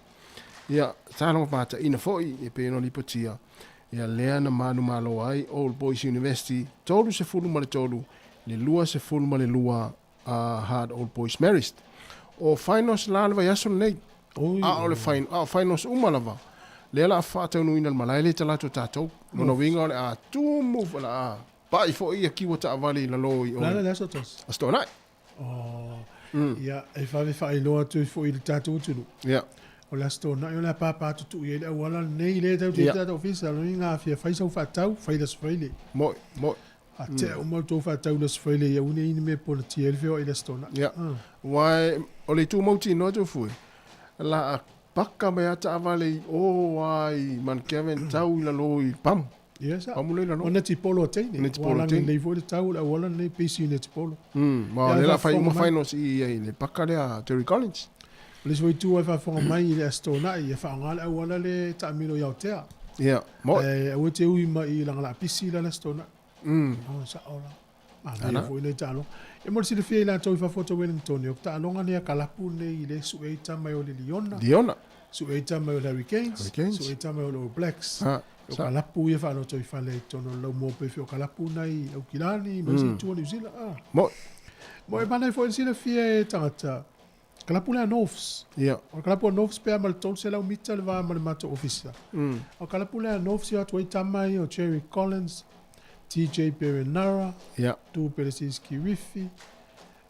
Ia talo mata ina foi, e peno li potia. Ia lea na manu malo ai, Old Boys University, tolu se fulu ma le tolu, le lua se fulu ma le lua, Hard Old Boys Marist. O finals la lava yaso nei. O le finals umalava. Le la fata no ina malai le talato tato. No winga le a tu move la. Pa I fo ia kiwa ta vali la loi. La la so tos. Asto nai. Ya e fa I lo tu fo il tato tu. Ya. O la sto na yo la papa tu ye le wala nei le tato official no inga fa so fa tau fa le sfele. Moi. Te o mo to fa tau le sfele ya une ini me po ti el fo ile sto na. Ya. Wai o le tu mauti no tu fui. La paka me ata avale o wai man Kevin tau la loi pam. Yes. Pamule la no. Ona ti polo te. Ne ti polo te. Le fo le tau la wala ne PC ne ti polo. Ma le la fai mo finals I le paka le Terry Collins. Le so tu fa fo mai le sto na I fa ngala wala le ta mino ya te. Ya. Mo. O te ui mai la PC la sto na. Sa ola. Ana foi le talo. E mo si le fie la toi fa foto Wellington yo ta longa ne kalapu ne I le su eita mai o le Liona. Su eita mai o le Hurricanes. Su eita mai o le Blacks. O kalapu ia fa no toi fa le tono lo mo pe fio kalapu nai o kilani mo si tu New Zealand. Mo e bana foi si le fie tata. Kalapu le Norths. O kalapu Norths pe mal tol se la umita le va mal mato officer. O kalapu le Norths ia toi tamai o Cherry Collins. TJ Perenara, tu Pelesiski Rifi,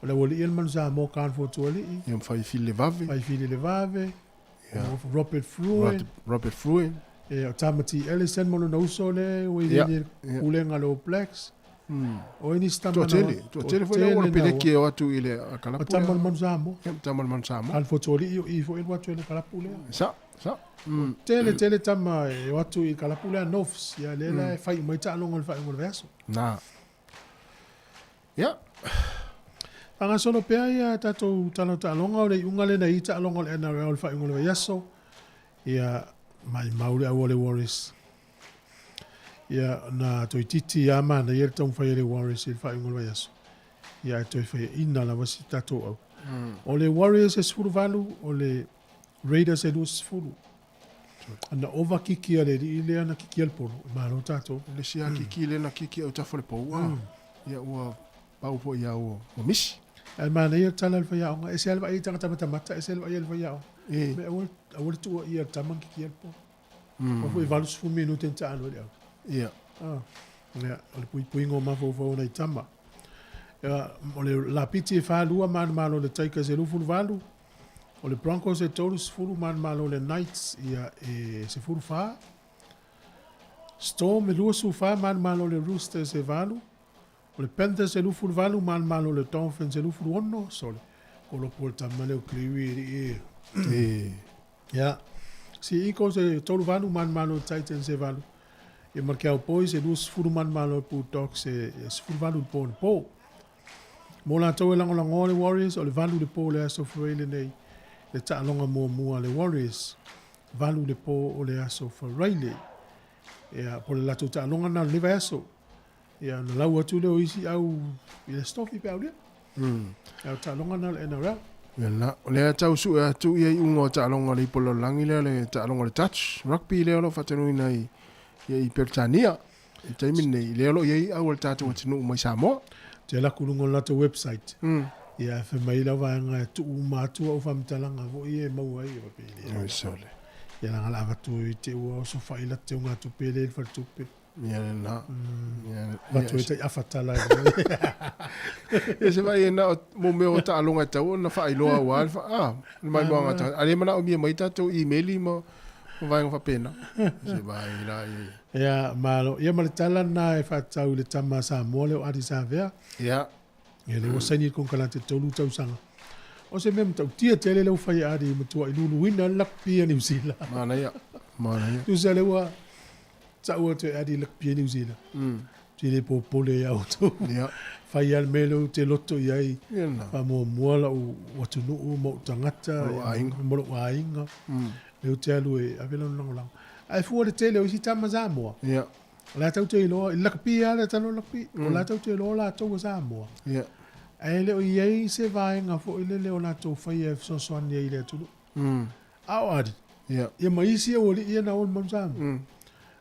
o le wali ilman Sāmoa kan fo tuali I. Iam fai fili le vave. Robert Fruin. O Tamati Ellison mono na uso le, o I ulenga lo Blacks. O ini stama na. Tele foi le wana peleke o atu I le kalapu. O tamal Sāmoa. Tamal Sāmoa. Kan fo tuali I fo ilwa tuali kalapu le. Sa. Tele tama e watu I kalapu le Norths ya lela fai mai ta longa fai ngol verso. Na. Ya. Anga sono pe ia tato talo ta longa le unga le na I ta longa le NRL fai ngol verso. Ya mai maule a wole Warriors. Ya na toi titi ya mana yer tong fai le Warriors il fai ngol verso. Ya toi fai ina la wasi tato au. O le Warriors e sfuru valu o le Raiders e dus furu. Ana ova kiki ale I le ana kiki al polo. Malo tato. Le sia kiki le na kiki au tafole po. Ia ua pau po ia o mishi. Al mana ia tala al faya onga. Ese alva ia tangata mata. Ese alva ia al faya onga. Me awal tu ia tamang kiki al po. Wafu I valus fu minuto in ta anu le au. Ia. Ia. Ole pui ngo mafo na I tama. Ole la piti e fa lua man malo le taika se lufu valu. O le Broncos e tolu sefulu malo le Knights ia e sefulu fa. Storm e lua sufa malo le Roosters e valu. O le Panthers e lufu valu malo le Dolphins e lufu ono sole. O lo polta male o kliwi e. Ya. Si Eagles e tolu valu malo le Titans e valu. E markia o Boys e lua sefulu malo le Bulldogs e sefulu valu le po. Mo la tau e lango le Warriors o le valu le po le aso fuele nei. Le ta longa mua le Warriors valu le po o le aso for Riley po le lato ta longa na leva aso na lau atu le o isi au I le stofi pe au le ta longa na le NRL Yala, le tau su tu ia ungo ta longa le polo langi le ta longa le touch rugby le lo fatenu nai i Pertania. Tai mine le lo ia au ta tu tinu mai Samoa. Te la kulungo la te website. Ia fe mai la vanga tu matu o fam talanga vo ie mau ai o pele. Sole. Ia la ngala tu i te o so fa ila te unga tu pele fa tu pe. Ia na. Ia tu te afatala. Ia se vai na mo me o ta longa ta o na fa iloa wa fa mai mo ngata. Ale mana o mi mai ta tu email mo vai nga fa pena. Se vai la ia malo ia maletala na e fa tau le tama Samoa le o adi sa vea. Ia. Ia le o sani kon kala te tolu tau sanga. O se mem tau tia tele le o fai adi matua i lulu wina lakpia New Zealand. Mana ia. Tu se le wa tau te adi lakpia New Zealand. Tile po pole au tu. Ia. Fai al melo te loto iai. Ia. Pa mo muala o watunu o mo tangata. Mo wa inga. Le o te alu e avela longolang. Ai fu le tele o si tama Samoa. Ia. La tau te lo lakpia le tano lakpi. O la tau te lo la tau Samoa. Ia. Ai le o iai se vai nga fo ile le o la tau fai e so so ani ile tulu. Au adi. Ia. Ia maisi o li ia na o man Samoa.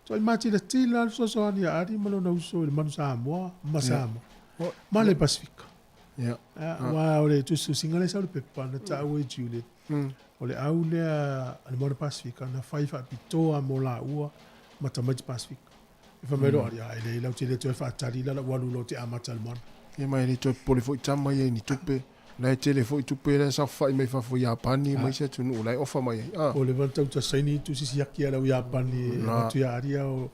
So i mati le tila so so ani adi malo na uso il man Samoa, ma Samoa. Ma le Pasifika. Ia. Wa o le tu su singale sa le pepa na ta o e Juliet. O le au le al mo Pasifika na fai fa pitoa mo la ua ma ta mai Pasifika. Fa mero ari ai le la tele to fa tari la walu lo te amata al mon. Ia mai le to pole fo tama ia ni tupe. La tele fo tupe la sa fa mai fa fo Japani mai se tu no la ofa mai. O le vanta tu saini tu si yaki ala Japani ma tu ya ari o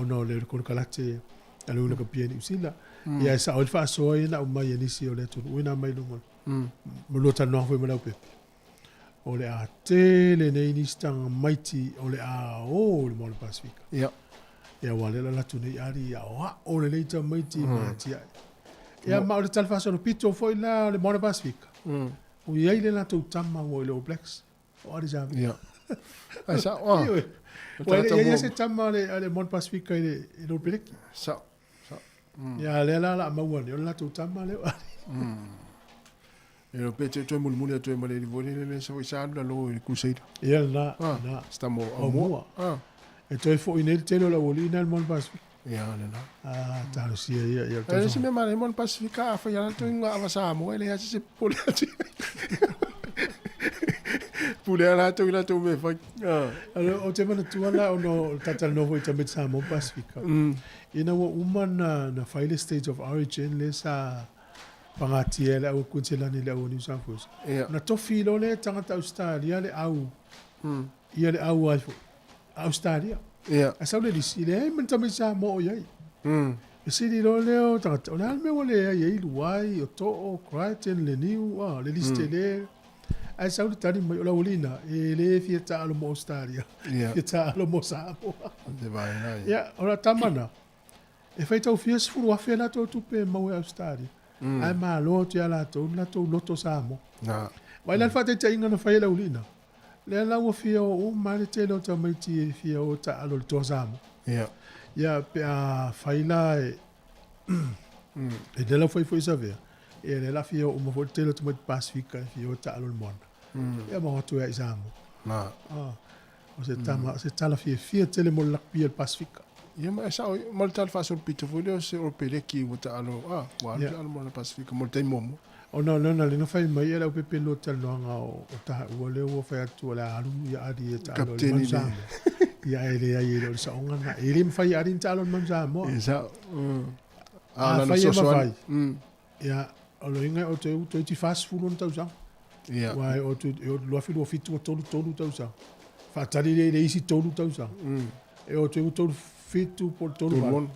no le ko kalate alu le kapieni usila. Ia sa o fa so ina o mai ni si o le tu uina mai lungo. Mo lo ta no fo mo la pe. O le a tele nei ni stang maiti o le a o le mo Pasifika. Ia. Ia wale la tu nei ari ia o le leita maiti mati ai. Ia ma o le talfa so pito foi la le mo Pasifika. O ia ile la tu tama o le Blacks. O ari ja. Ia. Ai sa o. O ia se tama le mo Pasifika ile le Blacks. Sa. Ia le la ma o la tu tama le. E pe te toi mulmuli toi male li vole le so isa la lo i Crusade. Ia na sta mo mo. E toi fo inel telo la voli nel mon Pasifika. Ia na. Ta lo sia ia. E se me male mon Pasifika fa ia to inga ava Samoa ele se pole ati. Pule la to ila to me fa. Alo o te mana tuala o no tata novo i tamit Samoa Pasifika. Ina wa umana na file stage of origin le sa pangati ele au kunselani le au New South Wales. Na tofi lo le tangata Australia le au. Ia le au ai Australia. Ia. A saule disi le ai menta me sa mo iai. E siri lo le o tangata. O le alme o le ai luai o to o Crichton le niu le liste le. Ai saule tani mai o la olina e le fieta alo mo Australia. Fieta alo mo Samoa. De vai na. Ia, ora tamana. E fai tau fies furu afe la to tupe mau e Australia. Ai ma lo te ala to loto Samoa. Na. Mai la fate te inga na fai la olina. Le la o fia o ma le te lo ta mai ti fia o ta alo to Samoa. Ia. Ia pe a fai la e de la foi sa vea. E le la fia o mo fo te lo ta mai Pasifika fia o ta alo le mona. Ia ma tu e Samoa. Na. O se tama se tala fia tele mo lakpia el Pasifika. Ia ma sa mo tal fa so pito fo le se o pele ki o ta alo wa al mo na Pasifika mo te momo. O no le no fai mai era o pepe lo tal no o ta o le o fai atu la alu ya adi ta alo manza. Ya ele ai lo sa onga na ele fai adi ta alo manza mo. Isa. La no so fai. Ya o lo inga o te ti fast food on tau sa. Ya. Wa o tu lo afi lo fitu tolu tau sa. Fa tali le isi tolu tau sa. E o te tolu fitu por tolu.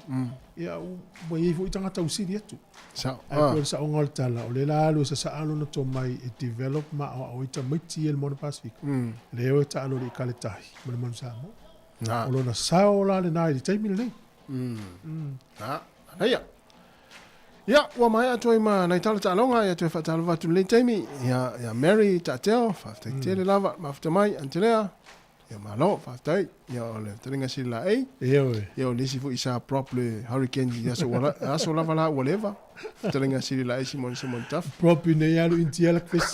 Ya o mai foi tanga tau siri atu. Sa. Ai sa onga tala o le la lo sa alo no to mai e develop ma o ita miti el mon Pasifika. Le o ta alo le kaletai mo mon sa mo. Na. O lo na sa o la le nai di taimi le. Na. Haya. Ya, wa mai atu ma nai tala ta longa ya te fatalo vatu le taimi. Ya Mary ta teo fa te tele lava ma fa mai antelea. Ya malo fa tai ya ole tringa sila ai. Ya ole si fu isa prop le hurricane ya so lava la whatever. Tringa sila ai simon taf. Prop ne ya lo intiala fes.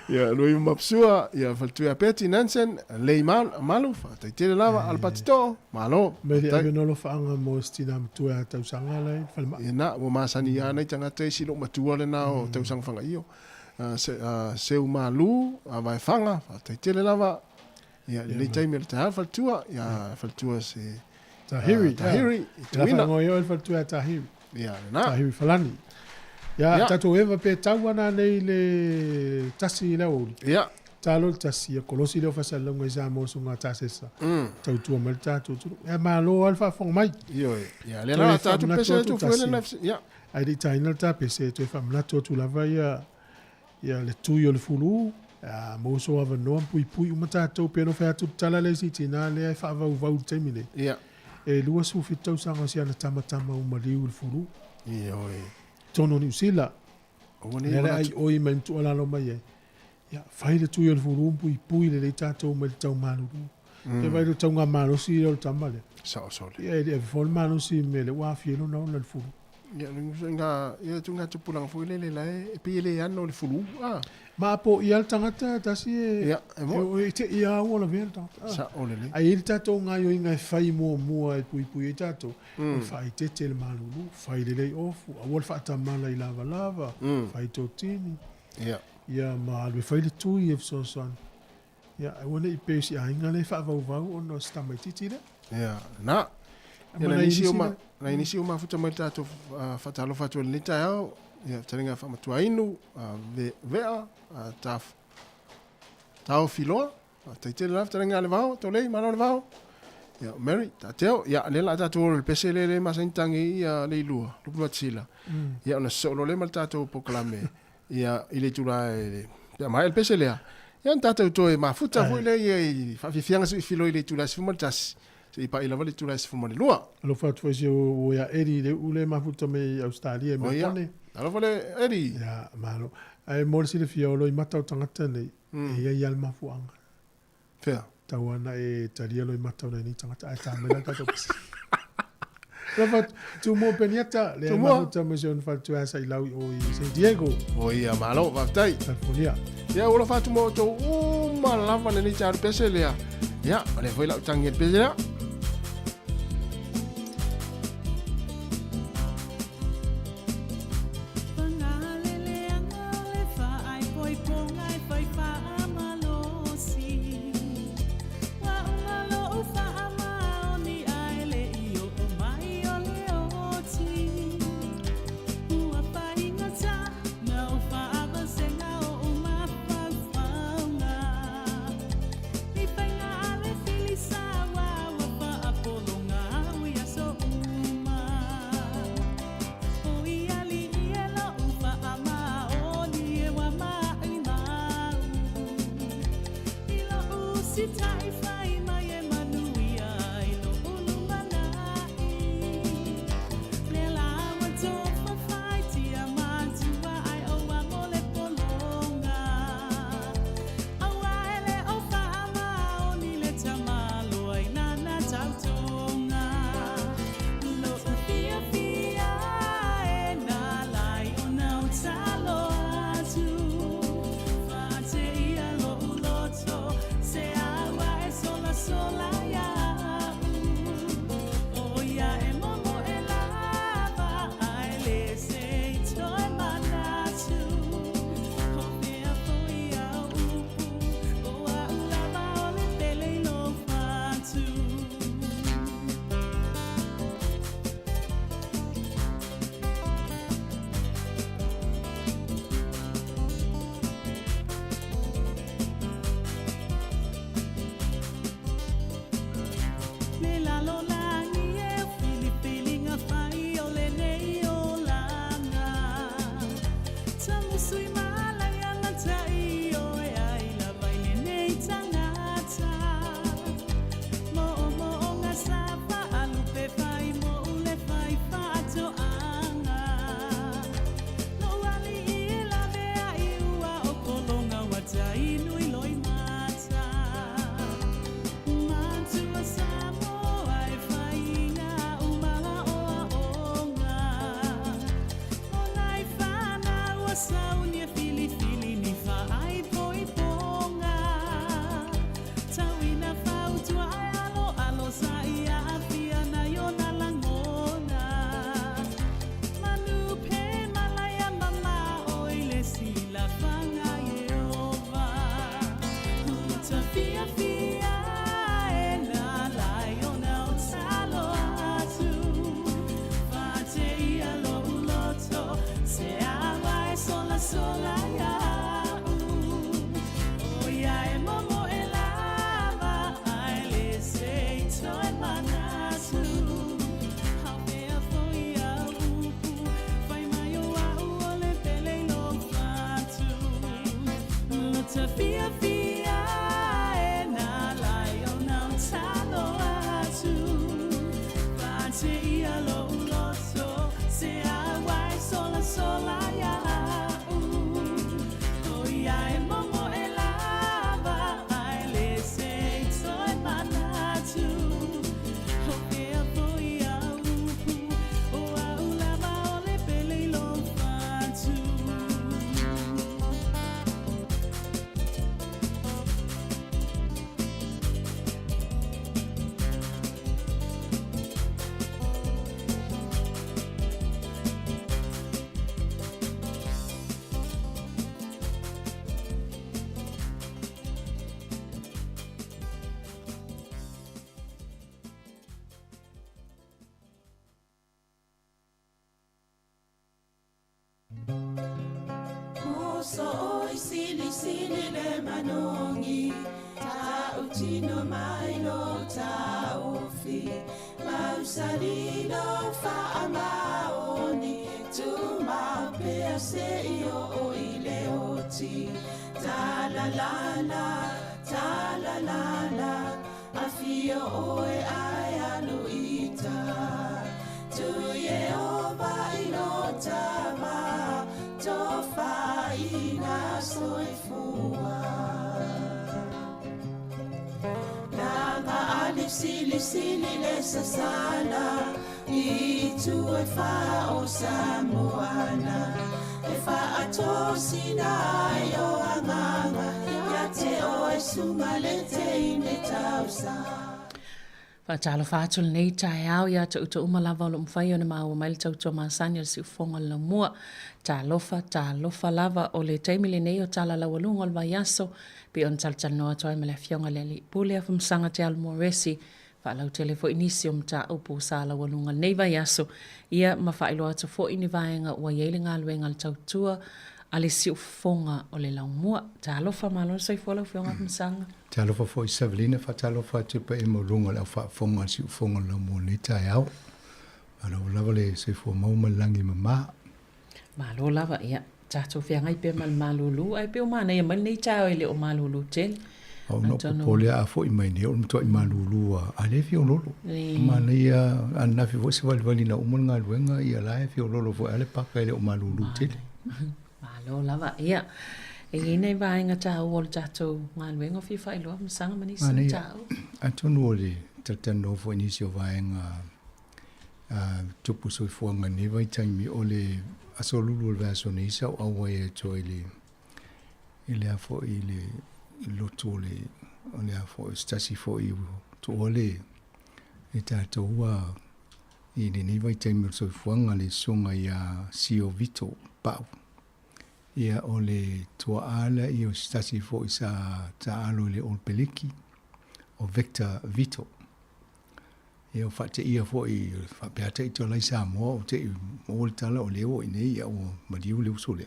Ya lui mapsua ya faltua peti Nansen lei malu tai tele lava al patito malo Me le ave no lo faanga mo stina mtua tau sanga lai falma. ina wo masani ya nei tanga te silo matua le na o tau sang fanga io se malu vai fanga tai tele lava ya le tai me ta faltua ya faltua se Tahiri. tuina Ngo yo faltua tahiri. ya na Tahiri falani. Ya tatu eva pe tawana nei le tasi le oli. ya Talo tasi ya kolosi le fa salongo za mo sunga tasesa. Tau tu mal tatu tu. Ya malo alfa fong mai. yo ya le na ta tu pese tu fuele na ya Ai di taina ta pese tu fa mlato tu lava ya le tu yo le fulu. Ya mo so ava no pui umata tu pe no fa tu tala le si tina le fa va termine. ya E lua su fitau sanga si ana tama uma liu le fulu. yo Tono ni usila. Oni Nere ai oi mentu ala lo mai. Ya, fai le tu yo le fulu pui le tatou me le tau manu. E vai le tau ngā manu si o le tamale. sao sole Ya, e fol manu si me le wafi no na le fulu. ya tunga tu pulang fuile le lai e pe le ano le fulu Ma po i al tangata tasi e... Ya, e mo. E te ia o la vera tangata. sa ole le Ai il tatou ngā yo inga fai mua e pui e tatou. Fai te le malulu, fai le lei ofu. A wal fata mala i lava. Fai tō tini. ya Ia ma alwe fai le tui e so son. Ia e wane i pesi a inga le fa vau o no stamai titi le. ya na ya na inisi uma futa mai tato fatalo fatu le ta yo ya taringa fa matua inu vea tau filo te la taringa le vao to le malo le vao ya Mary tateo ya le la tato le pese le masentangi ya le lua lu platsila ya ona solo le mal tato poklame ya ile tula ya mai el pese le ya tato to e mafuta fu le ye fa fianga su filo ile tula su maltas se pa ila vale tula su mo lua Alo fatu fai o ya eri le ule mafuta me Australia me pone. alo vale eri Ya malo. Ai mo si le fiolo i matau tangata nei. E ia al mafuanga. fair Tawana e taria lo i matau nei tangata. Ai tamela tato. Rafa, tu mo peniata le mafuta me son fatu asa i lau o i San Diego, o ia malo vaftai California. ya ula fatu mo to malava ni tar pese le ya ale foi la tangi pese le So sili sili le manongi ta utino mailo ta ofi mausalino fa amaoni tu ma pe se io o ile oti ta la la afio o e ayano ita tu ye o bailo ta ma tofa ina soifua Nanga alif sili le sasana Itu e fa o Samoana E fa atosina yo anganga Ya te o e sunga le te ine tausa Talo whātul nei tai au ia ta uta umalawa lo mwhai o na maua maile tau tua maasani o si ufonga la mua. Ta lofa lava o le taimile nei o tala la walunga o le vaiaso. Pe on tal noa toa me le fionga le li pule a fumsanga te almo resi. Whalau telefo inisi o mta upu sa la walunga nei vaiaso. Ia ma whailo atu fo ini vaenga ua yeile ngā luenga le tau tua. Ale si ufonga o le lau mua. Ta alofa malo soi fola fionga fumsanga. Te alofa fo i Savelina, fa te alofa tupa e morunga le fa fonga si ufonga la mo ni tai au. Ala lava le se fo mauma langi mama. Malo lava ia. Tato fia ngai pe mal malulu ai pe o mana ia mal nei tau ele o malulu tel. Au no polia a fo i mai ne o mto i malulu a le fi o lolo. Mana ia ana fi fo se vali na umol nga luenga ia la fi o lolo fo ale paka ele o malulu tel. Malo lava ia. E nei vaenga tau o le tatou ngā luenga o fifa iloa msanga manisi tau. Antonu o le tatano fo inisi o vaenga tupu soifuanga ne vai taimi o le asolulu o le vaso ne isa o awa e to ile a fo ile loto o le a fo stasi fo i to ole e tatou ua i le nei vai taimi o soifuanga le sunga ia Sio Vito pau. Ia o le tua ala i o stasi fo isa ta alo le olpeliki o Victor Vito. Ia o fate ia fo i fapeata i to lai Sāmoa o te i o tala o leo i nei ia o madiu leo sole.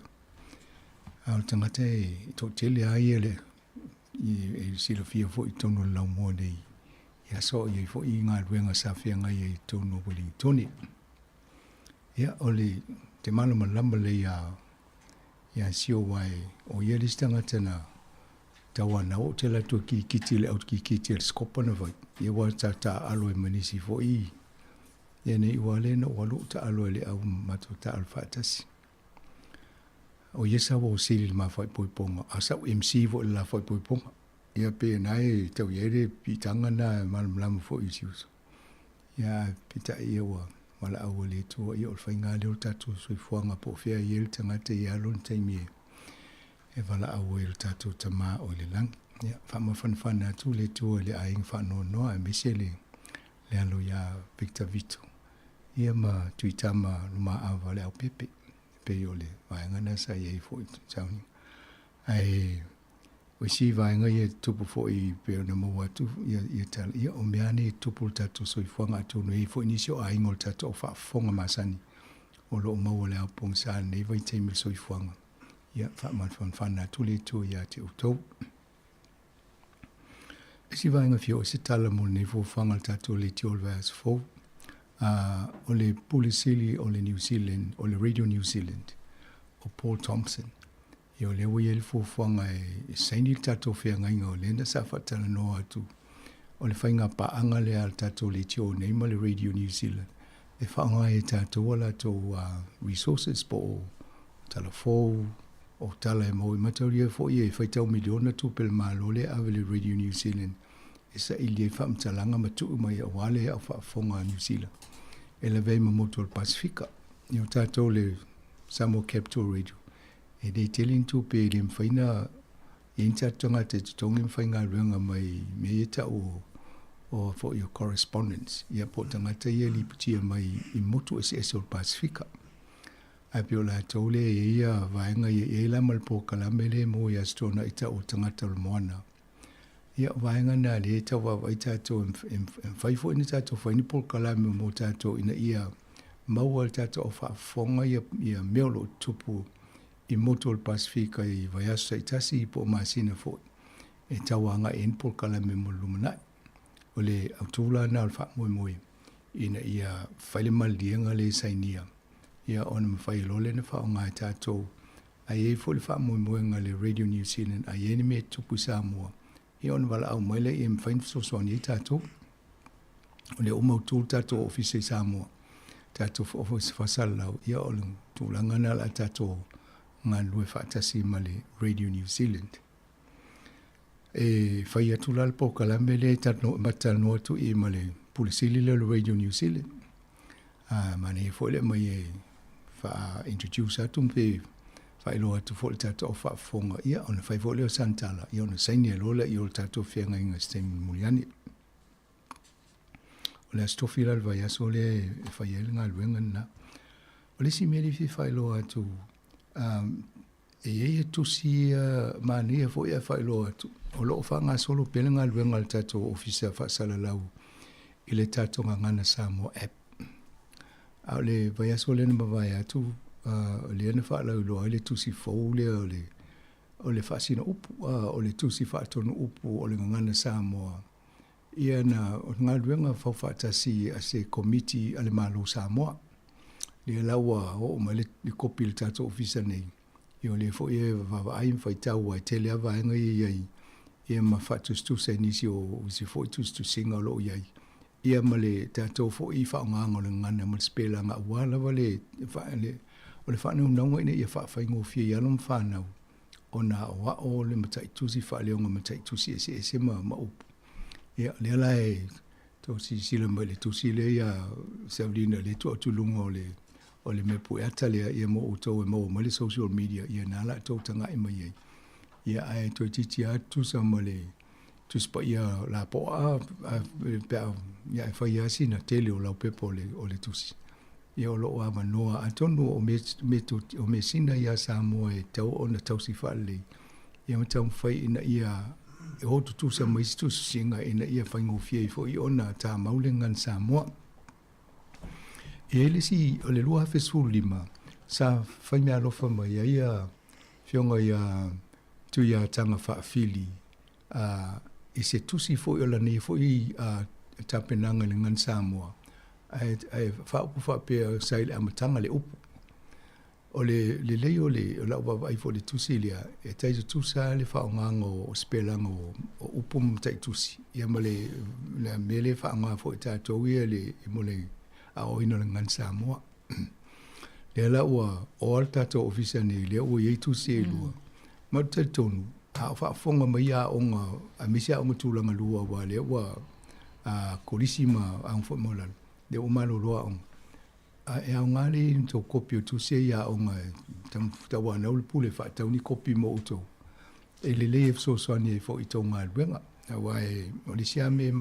A o tangata i to tele a ia le i silofia fo i tono lau mua nei. Ia so i fo i ngā ruenga sa fia ngai i tono wali toni. Ia o le te malama lamba le ia sio wai o ia listanga tana tawana o te lato ki kiti le out ki kiti le skopa na vai ia wa ta alo e manisi fo i ia nei wale na walu ta alo le au mato ta alfatasi o ia sa wo sili ma fai poiponga asa MC vo la fai poiponga ia pe nai tau iere pitanga na malam fo i sius ia pita ia wa wala au le tu i o whainga leo tatu sui fuanga po fia i el tangata i alon taimi e wala au el tatu tama o le lang. Ia, whama whanwhana tu le tu le aing whano noa e mese le alo ia Victor Vito. Ia ma tuitama luma awa le au pepe. Pe o le vaengana sa i fo i tauni. Ai, o si vaenga i tupu fo i peo na maua tu i tala. Ia o meane tupu tatu soi fuanga atu no i fo inisio a ingol tatu o whaafonga masani. O lo maua le au pong sa nei vai teimil soi fuanga. Ia whaaman whanwhana tu le tu ia te utou. E si vaenga fio o se tala mo nei fo whanga tatu le ti olvas fo. O le Pulisili o le New Zealand, o le Radio New Zealand, o Paul Thompson. Ia o le ua ia le fuafuanga e saini tatou feagaiga o lena sa faatalanoa atu o le faiga paanga le al tatou le tio nei ma le Radio New Zealand e whaonga e tātou ala tō resources po telefou, o tala e mo i matauria fo i e whaitau miliona tūpel mālole awele Radio New Zealand. E sa ili e whamtalanga matuu mai a wale au whaafonga New Zealand. E la vei mamoto al Pasifika. I o tātou le Sāmoa Capital Radio. E dei telling tūpe le mwhaina e intatonga te tutongi mwhainga ruanga mai me e ta o for your correspondence. Ia po tangata ia li putia mai i motu ese al Pasifika. Api o la taule e ia vaenga e la malpo kalamele mo ia stona ita o tangata o moana. Ia vaenga na le ta wa ita to faifo ni tato fa ni por kalame mo tato ina ia maua tato o fa fonga ia meolo tupu i moto o Pasifika i vaiasa itasi po masina fo. E tawanga en por kalame mo lumana. O le autula na alfa moi ina ia faile maldienga le sainia. Ia ona mawhai lole na whaonga tātou. Ai e fo le wha moenga le Radio New Zealand. Ai e ni me tupu Sāmoa. Ia ona wala au maile e mwhain sosoani e tātou. O le umautul tātou ofise Sāmoa. Tātou ofise whasalau. Ia o le tūlanga na la tātou ngā lue whaatasi ma le Radio New Zealand. E whai atula le pokalame le tātou matano atu i ma le pulisili le Radio New Zealand. Mane e fo le mai e fa introduce atum pe fa ilo atu fo tato o fa fonga ia ona fa fo le santala ia ona saini lola i o tato fianga inga stem muliani o le stofi la va ia sole fa ia nga luenga na o le si meri fa ilo atu e tu si mani fo ia fa ilo atu o lo fa nga solo pe nga luenga al tato ofisa fa sala lau i le tato nga ngana Sāmoa app. A le vai aso le na vai atu le na fa la lo le tu si fo le o le fa sina upu o le tu si fa tonu upu o le ngana Sāmoa ia na nga luenga fa fa tasi a se committee ale malo Sāmoa le lawa o ma le kopi le tato ofisa nei io le fo e va ai fa tau ai tele ava ngai ia ma fa tu se nisi o si fo tu singa lo ia ia male tatou fo i fa nga ngol ngana mal spela nga wala vale fa le o le fa no no ina ia fa ngo fi ia no fa na ona wa o le matai tu si fa le ngo matai tu si ese ma up ia le la e to si le male tu si le ia saudina le tu lungo o le me pu ata le ia mo to mo male social media ia na la to tanga i mai ia ai to ti atu sa male tu spa ia la po ia fa ia sina tele o la pepo o le tusi ia o lo ava noa atonu o me sina ia Sāmoa e tau ona tau si fale ia matau fai ina ia e ho tu sa mais tu singa ina ia fa ngofie fo i ona ta maulengan Sāmoa e le si o le lua fesul lima sa fa me alofa mai ia fionga ia tu ia tanga fa fili e se tusi fo i la nei fo i tapenanga le ngan Sāmoa ai fa pe sai le amatanga le upu o le leo le la va ai fo le tusi le e tai tu sa le fa ngango o spelango o upu tai tusi ia male le mele fa nga fo ta to ia le mole a o ino le ngan Sāmoa le la o alta to ofisa ni le o ye tusi lu ma te tonu a fa fonga mai a onga a misia o mutulanga lua wa le wa a kolisima a fo mola de o malo loa on a e ngale to kopio tu se ya onga tam tawa na ul pule fa tau ni kopi mo to e le so so ni fo i tonga benga a wa e o le sia me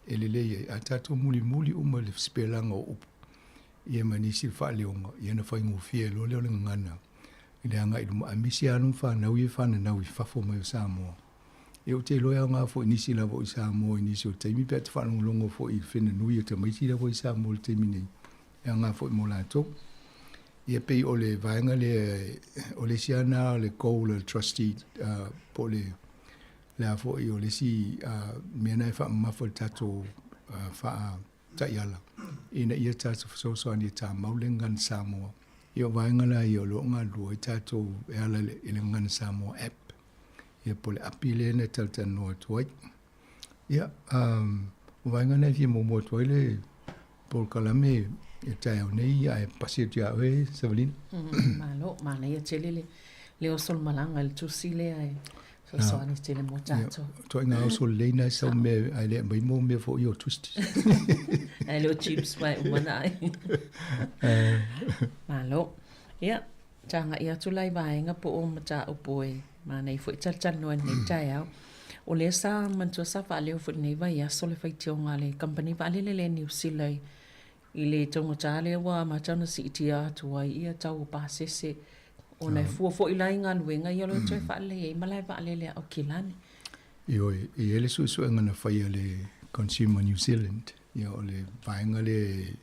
e le a tato muli o mo le spelanga o e mani si fa le onga e na fa ngu fie lo le ngana ile anga i mo amisia no fa na wi fa na wi fa fo mo Sāmoa e o te loia nga fo inisi la vo Sāmoa inisi o te mi pet fa no longo fo i fene nui te mai tira vo Sāmoa te mini e nga fo mo la to e pe o le vaenga le o le siana le ko le trustee po le la fo i o le si me na fa ma fo tato fa ta yala ina ia tato so ani ta maulengan Sāmoa ia vaenga la ia lo nga lo tato e ala le ngan Sāmoa app ia pole apile na talta no toi ia vaenga na fi mo toi le por kalame e tai au nei ai pasi tu au e Savelina. Malo, mana ia tele le o sol malanga le tusi le ai. So ani tele mo tato. To inga o sol leina sa me ai le mai mo me fo yo twist. Ai le chips mai umana ai. Malo. Ia, tanga ia tulai vaenga po o mata o poe. Mana i fo chal no ni tai au. O le sa man tu sa fa le fo nei vai ia sol fai tionga le company va le New Zealand. I le tonga tale wa ma tana si itia tua ia tau pa sese o nei fo i lai ngā luenga i alo toi fa le i malai va le o kilani. Io e ele su ngana fai le Consumer New Zealand. Ia o le vaenga le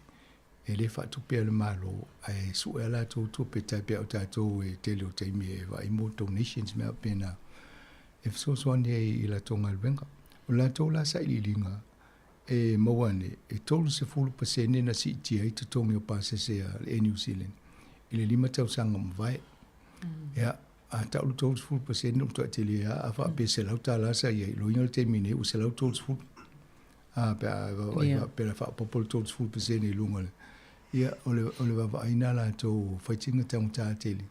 ele fa tu pe le malo ai su ela tu pe tai pe o tatou e tele o taimi e vai mo donations me pena. E so ane i la tonga luenga. O la tau la sa i linga. E mawane, e tolu se fulu pasene na si tia i tutongi o pasese a New Zealand. I le 5 tau sanga mwai. Ea, a tau tolu se fulu pasene umto atele a wha pe se lau ta lasa i lo inga le te mine u se lau tolu se fulu. A pe la wha popolo tolu se fulu pasene i lunga le. Ia, ole wawa aina la tau whaitinga tau ta atele.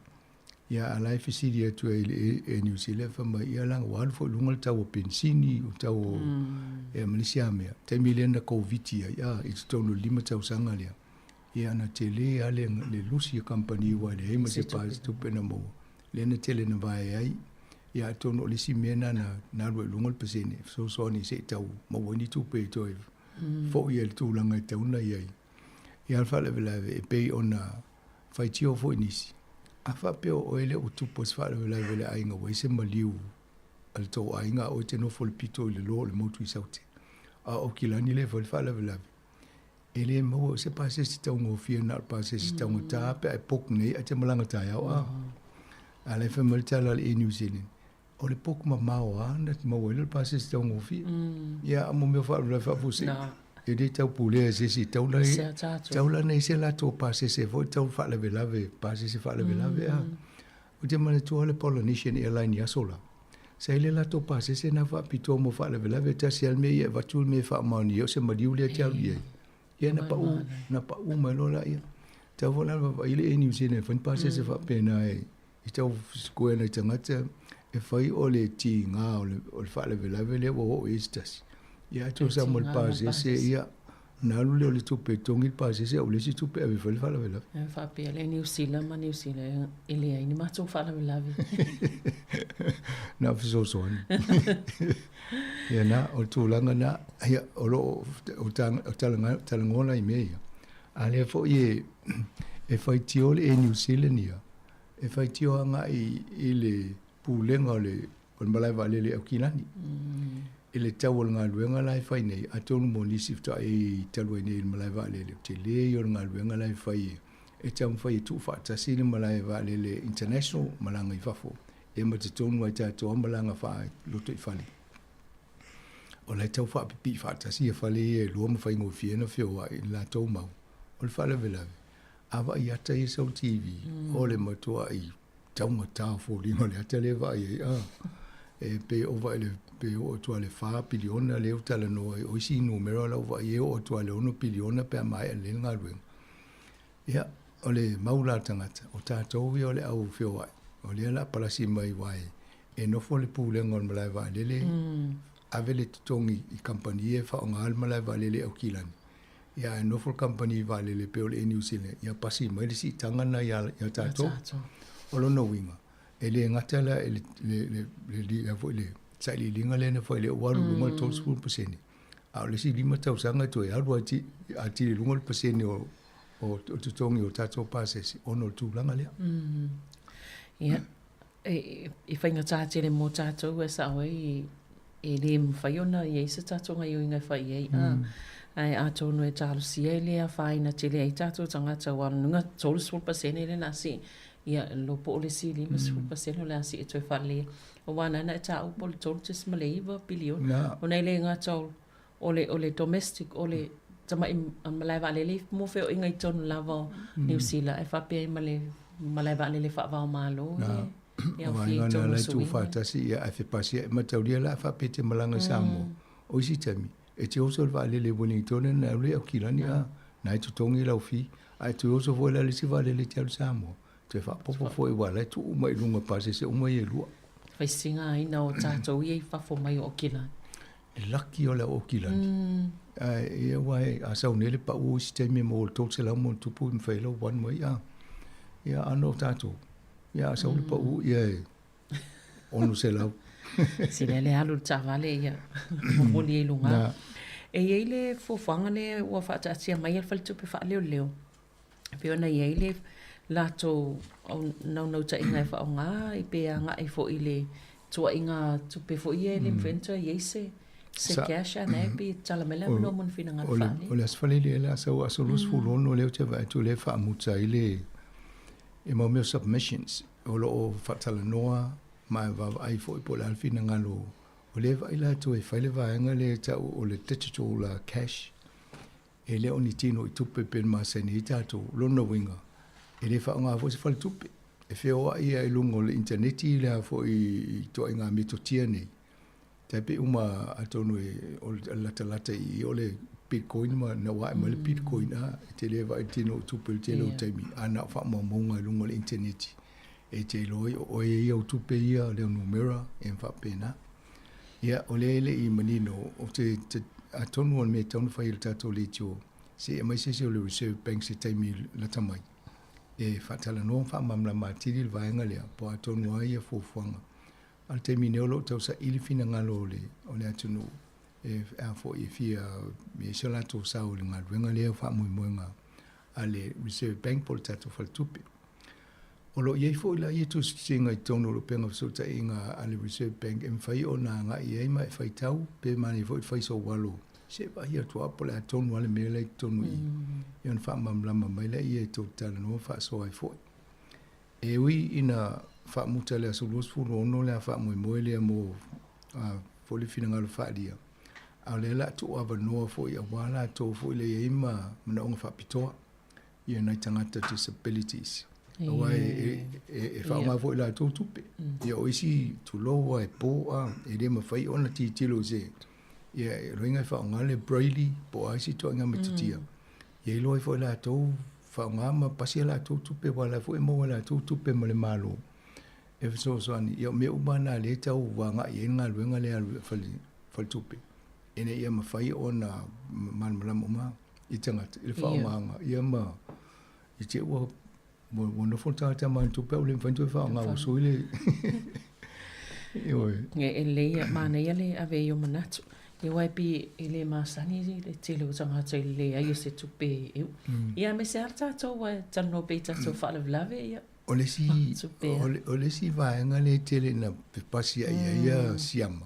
Ia, a lai fisiri atu e New Zealand whama ia langa walu fo lunga le tau o pensini o tau e Malaysia mea. Te milena COVID ia i tonu 5 tau sanga lea. Ia na te le ale le Lucia Company wa le heima se pās tupena mo. Le na tele na vai ai. Ia tonu o lisi mena na rue lunga le pasene. So ni se tau mawani tupe i toi. Fo ia le tūlanga i tauna iai. Ia alwhale vela e pei ona whaitio fo inisi. A whapeo o ele o tupo se whale vele ainga wa se maliu al tō ainga o te nofo le pito le lo le motu i saute. A o kilani le whale vele. Ele mo se pase si tau ngofia na pase si tau ngata pe ai pok nei a te malanga tai au a. A le whamali tala le New Zealand. O le pok ma mao a na te mau ele pase si tau ngofia. Ia amo mea whale vele whapuse. E de tau pule se si tau la nei se la tō pase se vo tau whale vele pase se whale vele a. O te mane tua le Polynesian Airline i asola. Sa ile la tō pase se na whapito mo whale vele tasi al me ia vatul me whaamauni o se mariu le te au ia. Ia na pa u mai lola ia. Tau wala ile e New Zealand whan pase se whapena e. I tau skoena i tangata e whai o le ti ngā o le whale vele o Easters. Ia tō sa mo le pase se ia. Nā lule o le tupe tongi pase se o le si tupe a wifale whala vela. Whapea le New Zealand ma New Zealand ele ai ni mato whala vela. Nā fiso soani. Ia nā o tūlanga nā ia o lo o talangona i mea ia. A lea fo i e whai tio le New Zealand ia. E whai tio anga i le pūlenga o le malai wale le au kinani. Ele tau o ngā luenga lai whai nei, a tonu mo nisi fta e talu nei malai wale le. Te le o ngā luenga lai whai e tau whai tu whaatasi le malai wale le international malanga i whafo. E ma te tonu ai tātua malanga whaai loto i whale. O lai tau whaapipi whaatasi e whale e lua ma whai ngō whiena whioa i la tau mau. O le whale velawe. Awa i ata i sau TV, o le matua i tau mataa fōringa le ata le vai e a. E pe ova ele pe o tua le fa piliona le utala no o si numero la ova e o tua le 1 piliona pe mai le ngalwe. Ya o le maula tangata o tātou vi o le au whioa. O le la palasi mai wai. E no fo le pule ngon malai va lele. Avele tutongi i kampanie fa o ngal malai va lele au kilani. Ya no fo company va lele pe o le New Zealand. Ya pasi mai le si tangana ya tātou. O lo no winga. Ele ngatala le foi le sai le linga le foi le waru lunga to school paseni a le si lima tau sanga to ya ru ati le lunga paseni o tutongi o tato pasesi ono tu langa le ia e fainga tāte le mo tato e sa oi e le mwhaiona i eisa tato ngai o ingai whai ei ai a tonu e talo si e le a whaina te le ai tato tangata wanunga tolu school paseni le nasi ia lo po le si lima super seno le asi e toi fale o wana na ta o pol tol tis maleva billion o nei le nga tol o le domestic o le tama malai vale le mo fe o ingai ton lava New Zealand e fa pe malai vale le fa va malo ia fi to le tu fa ta si ia fe pasi ma taulia la fa pe te malanga Sāmoa o si tami e te o sol vale le Wellington na le o kilani a nai tu tongi lau fi, ai tu oso foi la lisi vale le te alu Sāmoa. Te whapopo foi wala, tu umai lunga pase se umai e lua. Whai singa ina o tātou iei whafo mai o Kila. E laki o le o Kilani. E wai, a sau nele pa ui si teime mo o tō se lau mo tupu i mwhaila o wan mai, ia ano tātou. Ia sau le pa ui, ia e onu se lau. Sile le alu ta vale ia moli e lunga. E iei le fofanga le ua whaataatia mai al whalitupe wha leo leo. Peo na iei le lato nau ta inga e wha o ngā i pea ngā i fo i le tua inga tupe fo i e le mwhentua iei se casha na e pi talamela mino mun fina ngā whani. O le asfali le la sau asolus fulono leo te vai tu le wha muta i le e mau meo submissions. O lo o whatala noa mai vava ai fo i po le alfina ngalo o le vai la tu e whaile vaenga le tau o le digital cash e le oni tino i tupe pen maseni i tātou lona winga e le whaonga fo se whale tupe e whioa ia i lungo le interneti le a fo i toa inga metotia nei tape uma atonu e o lata i o le bitcoin ma na wa ma le bitcoin a te le vai tino tupe le telo taimi ana wha mamunga i lungo le interneti e te loi o e ia o tupe ia le numera e mwha pena. Ia o le i manino o te atonu on me taunu whai le tato le tio se e mai se o le Reserve Bank se taimi la tamai. E whatala no wha mamla matiri le vaenga lea po atonu ai a fufuanga. Al taimi neolo tau sa ili fina ngalo o le atonu e a fo i fia me se la to sa o le ngaluenga lea wha mui moenga a le Reserve Bank po le tato whal tupe. O lo iei fo ila i tu singa i tono lo penga fsota inga ale Reserve Bank e mwhai o nā ngā iei mai whai tau pe mani fo i whai so walo se vahi atu apole a tonu wale mele i tonu i ion wha mamlama mai le i e tō tala no wha so ai fo e ui ina wha muta le aso los furu ono le a wha moe moe le a mo fo le fina ngalo wha lia a le la tu ava noa fo i a wala tō fo i le iei ma mana onga wha pitoa i a nai tangata disabilities Awai e whaunga fo i la tō tupe. Ia o isi tu loa e pō a e re ma whai ona ti tilo se. Ia e roinga i whaunga le Braille po a isi tō inga matutia. Ia i loa i fo i la tō whaunga ma pasi la tō tupe wala fo e mo la tō tupe ma le malo. E so ani ia me umana le tau wanga i ngā luenga le alu whali tupe. E ne ia ma whai ona manmalama ma i tangata. I whaunga ia ma i te ua Bueno, falta ta man tu pe le fanto fa nga so ile. E le mana ile ave yo manatu. E wai pi ile masani le telo tanga te le ai se tu pe. Ia me certa to wa tano pe ta so fa lave ia. O le si va nga le tele na pasi ia siama.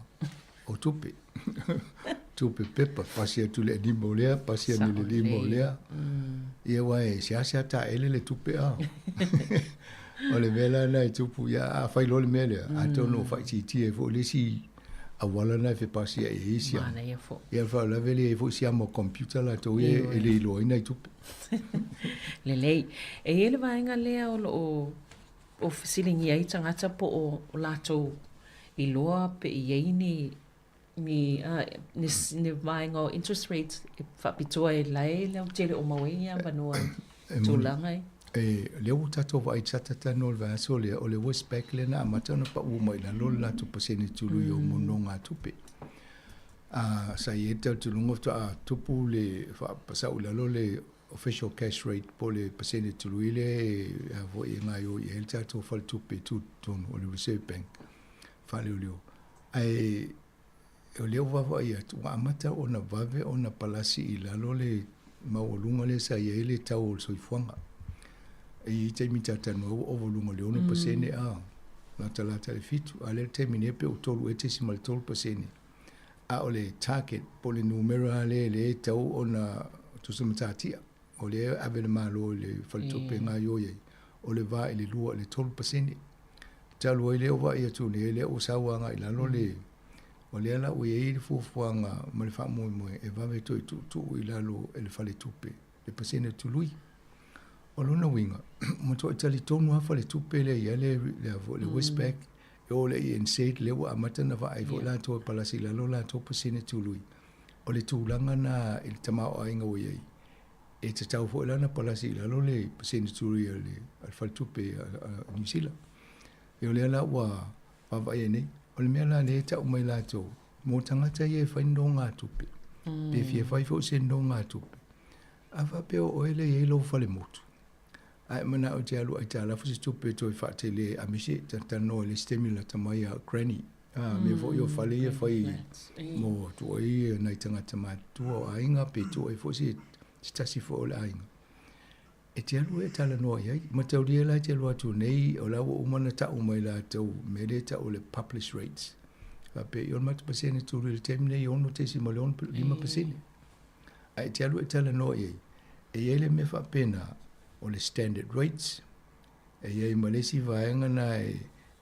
O tupe. Tupe pepa pasi tu le di molea pasi ni le di molea. Ia wai sia ta ele le tupe a. O le vela na tupu ia a fai lo le mele a tono fai ti e fo le si a wala na fe pasi e isia. Mana ia fo. Ia fa la vele e fo sia mo computer la to e le lo ina tupe. Le e ele vai nga le o fisilingi ai tangata po o lato i loa pe i ni vainga interest rates whapitoa e lai leo tele o mawenia vanua tūlangai. Leo tato vai tatata no le vaso le o le Westpac le na matana pa uma ina lo la tu paseni tulu yo mononga tupe. Sa yeta tulungo ta tupu le fa pasa ula lo le official cash rate po le paseni tulu ile avo inga yo el tato fal tupe tu ton o le Reserve Bank. Fa leo o leo vava ia tu amata ona vave ona palasi i lalo le maolunga le sa ia le tau o soifuanga e te mitata no o volunga le ono pasene a la talata le fitu a le termine pe o tolu e te simal tolu pasene a o le target po le numero le tau ona tu sumatatia o le ave le malo le faltupe nga yoye o le va le lua le tolu pasene talu ile o va ia tu le o sawanga i lalo le o le ala o ye fufuanga ma le famu mo e va veto tu i lalo e le fale tupe le pasene tu lui o lona winga mo to tali tonu ha fale tupe le ia le Westpac e o le inset le wa amata na va ai vo la to palasi lalo la to pasene tu lui o le tulanga na il tama o inga o ye e te tau fo lana palasi la lo le paseni turi le al faltupe a New Zealand e o le ala wa va e nei o le mea la le tau mai la to mo tangata ye fai ndo ngā tupe pe fie fai fo se ndo ngā tupe a va pe o ele ye lo fale motu ai mana o te alu ai tala fo se tupe to fa te le a misi tano le stimula tamai a granny me fo yo fale ye fai mo to ai nei tangata ma tu o ainga pe to e fo se tasi fo le ainga e te alu e tala noa iai ma tau ria lai te alu atu nei o lawa umana ta umai la tau me le ta o le publish rates a pe yon matu pasene tu le tem nei ono te si maleon 5% ai te alu e tala noa iai e iai le me fa pena o le standard rates e iai malesi vaenga na e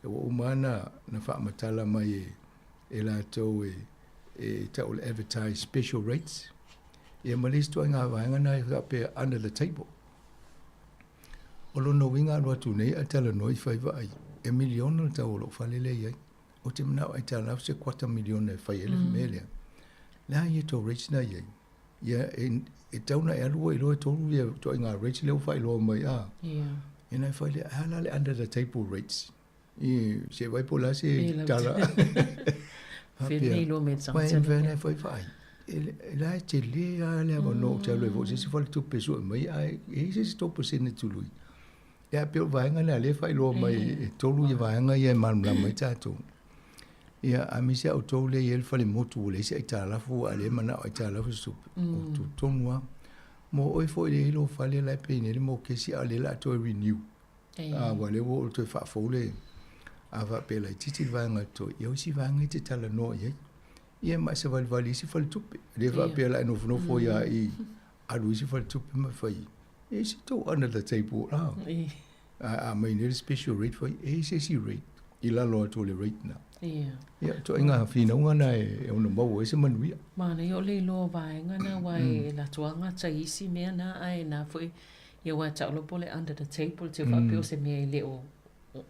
o umana na fa matala mai e la tau e ta o le advertise special rates e malesi tu nga vaenga na e pe under the table o lo no winga lo tu nei a tala noi fai vai e miliona ta o lo falele ia o te mana ai tala se 4 miliona fai ele melia la ia to reach na ia ia e tauna e alu e lo to ia to nga reach le fai lo mai e nai fai le ala le under the table rates e se vai pola se tala Fai lo me sa vai fai la te le ale ava no te alu e vo se fai tu peso mai ai e se stop se ne tu lui ya pe vaenga na le fai lo mai tolu ye vaenga ye man la mai tato ya amisia o tole ye fai motu le se ta la fu ale mana o ta la fu su tu tonwa mo o fo le lo fai la pe ne mo ke si ale la to renew wale wo to fa fo le ava pe la titi vaenga to yo si vaenga te tala no ye ma se vali si fai tu le va pe la no fo ya i alu si fai tu ma fai is to under the table I mean it is special rate for ACC rate ila lo to le rate na to inga fina ngana e ono mau ese manuia mana yo le lo vai ngana wai la tuanga taisi me na ai na foi yo wa ta lo pole under the table te fa pio se me le o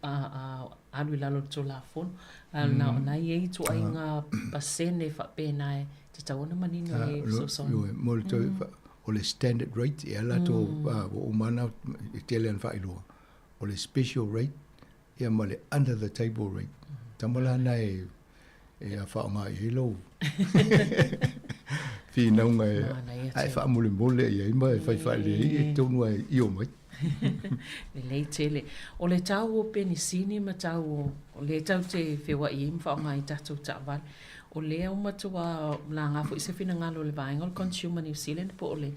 a lui la lo to la fon na ye to inga pasene fa pe na te tauna manino e so so mo to o le standard rate e ala to o mana Italian fa ilo o le special rate e ma le under the table rate tamala na e a fa nga ilo fi na nga ai fa mole e mai fa le e to no io mai le tele o le tau o penisini ma tau o le tau te fewa i fa nga i tatu taval o le o matua la nga fo se fina ngalo le vainga o consumer New Zealand po le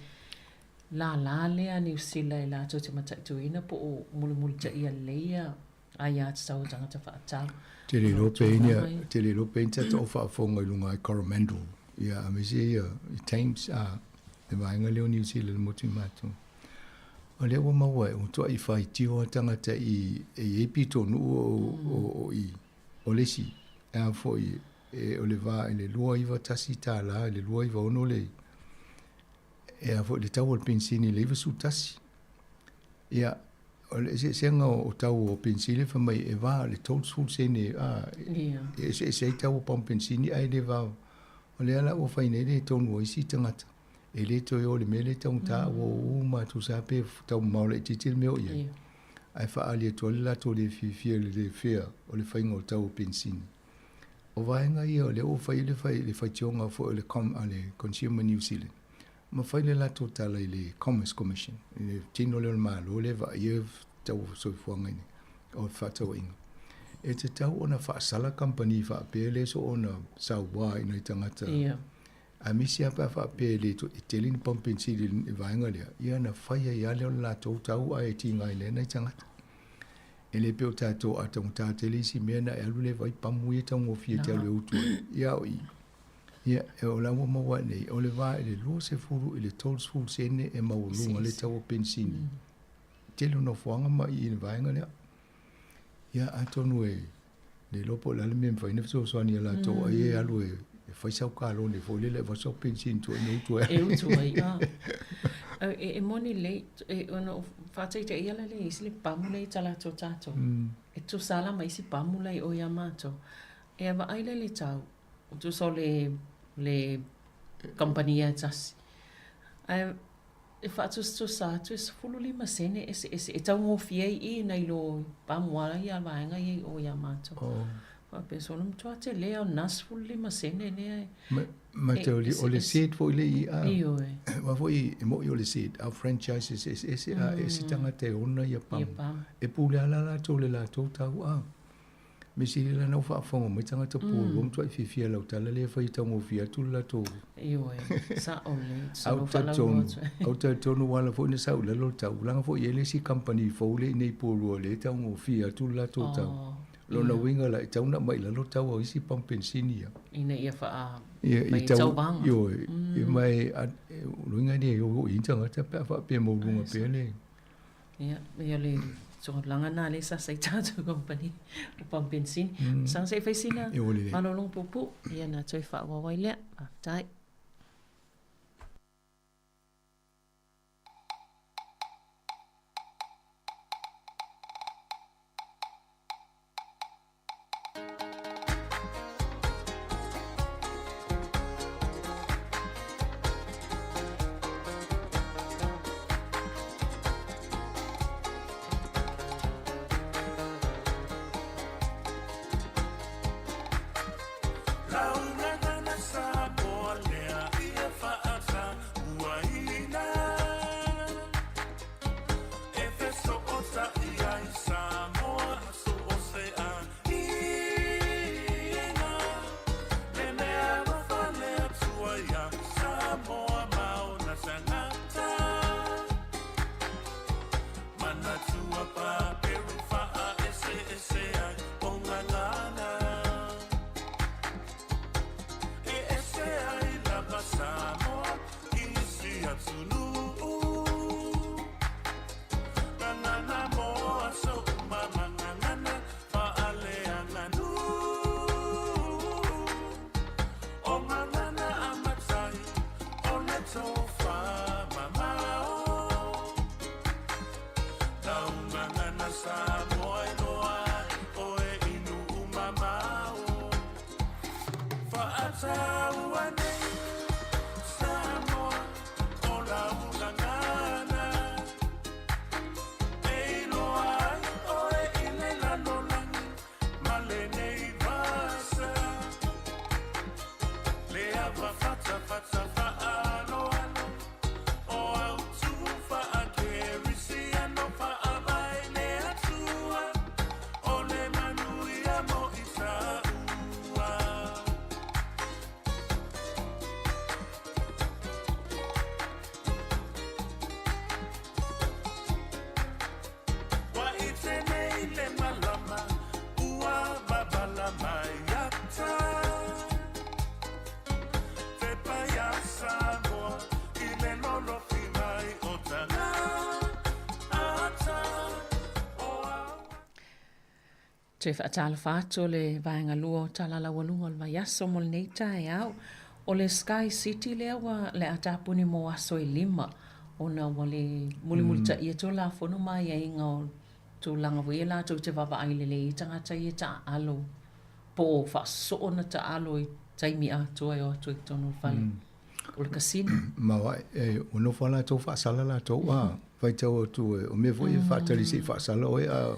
la le a New Zealand la to te mata tuina po o mulu ta ia leia aya tau tanga ta fa ta te le lo penia to fa fonga lunga Coromandel ia amisi times the vainga le New Zealand mo ti matu o le o mawa o to i fai tio tanga ta i e pito no o le si a foi o le va le lua iva tasi tala le lua iva ono le e a fo le tau o pensini le iva su tasi ia o le se nga o tau o pensini fa mai e va le tol sul se ne se tau o pensini ai le va o le ala o fai ne le tonu o isi tangata e le to yo le mele tau ta o ma tu sa pe tau mau le titil meo ia ai fa ali to la to le fi le fea o le fai ngo tau o pensini o vaenga ia le o fai le tionga fo le consumer New Zealand ma fai le lato tala i le Commerce Commission le tino le malo le va ia tau so fuanga ni o fa tau inga e te tau ona fa sala company fa pele so ona Sāmoa ina tangata a misi apa fa pele to itelin pompensi le vaenga le ia na fai ia le lato tau ai tinga ile na tangata ele pe o tato a tong tatele si mena e alule vai pamui tong o fie te alu utu ia o i ia e o la mo wa nei o le va ele lo se furu ele tol sul sene e ma lunga le tau pensini tele no fuanga ma i in vaenga le ia a tonu e le lopo la le mem fa ina so so ni la to e alu e fai sau ka lo ne fo le va so pensini to no utu e utu ia e moni le e ono fatai te ia le isi le pamule tala to tato e tu sala mai si pamule o Yamato e ava ai le tau tu so le compagnia tas e whaatus sa tu e 15 sene e tau ngofia I nei lo pamuala I alvaenga I o ia mato. Ma penso no tua te lea o nas 15 sene ne. Ma te ole set fo ile I a. Io Wa fo I mo I ole set our franchises e tanga te ona ia pam. E pule ala to le la to tau a. Me si la no fa fongo me tanga te pulu mo toi fifia la tala le fa I tau fia tu la to. Io sa ole sa no fa la. Au te tonu wala fo ni sa le lo tau langa fo ile si company fo le nei pulu le tau fia tu la to tau. Lo na winga la tau na mai la lo tau o isi pam pensinia. Ina ia fa I tau bang. Yo I mai lo winga ni o I tanga te pa fa pe mo lunga pe le. Ia le so langa na le sa sai tatu company o pam pensin. Sang sai fai sina. Malolong pupu ia na toi fa wa wai le. Tai. Te whaatala whātua le vaenga lua tala lawa lunga o mai aso mo nei tae au. O le Sky City le awa le atapuni mo aso I 5. Ona wale muli ta ia tō la whono mai e inga o tō langa wea la tō te wawa ai le I tangata ia ta alo. Po whaso ona ta alo I taimi a tō e o tō I tono whale. O le kasino. Mawa ono whala tō whaasala la tō wa. Whai tau tō o me voi whaatari si whaasala o e a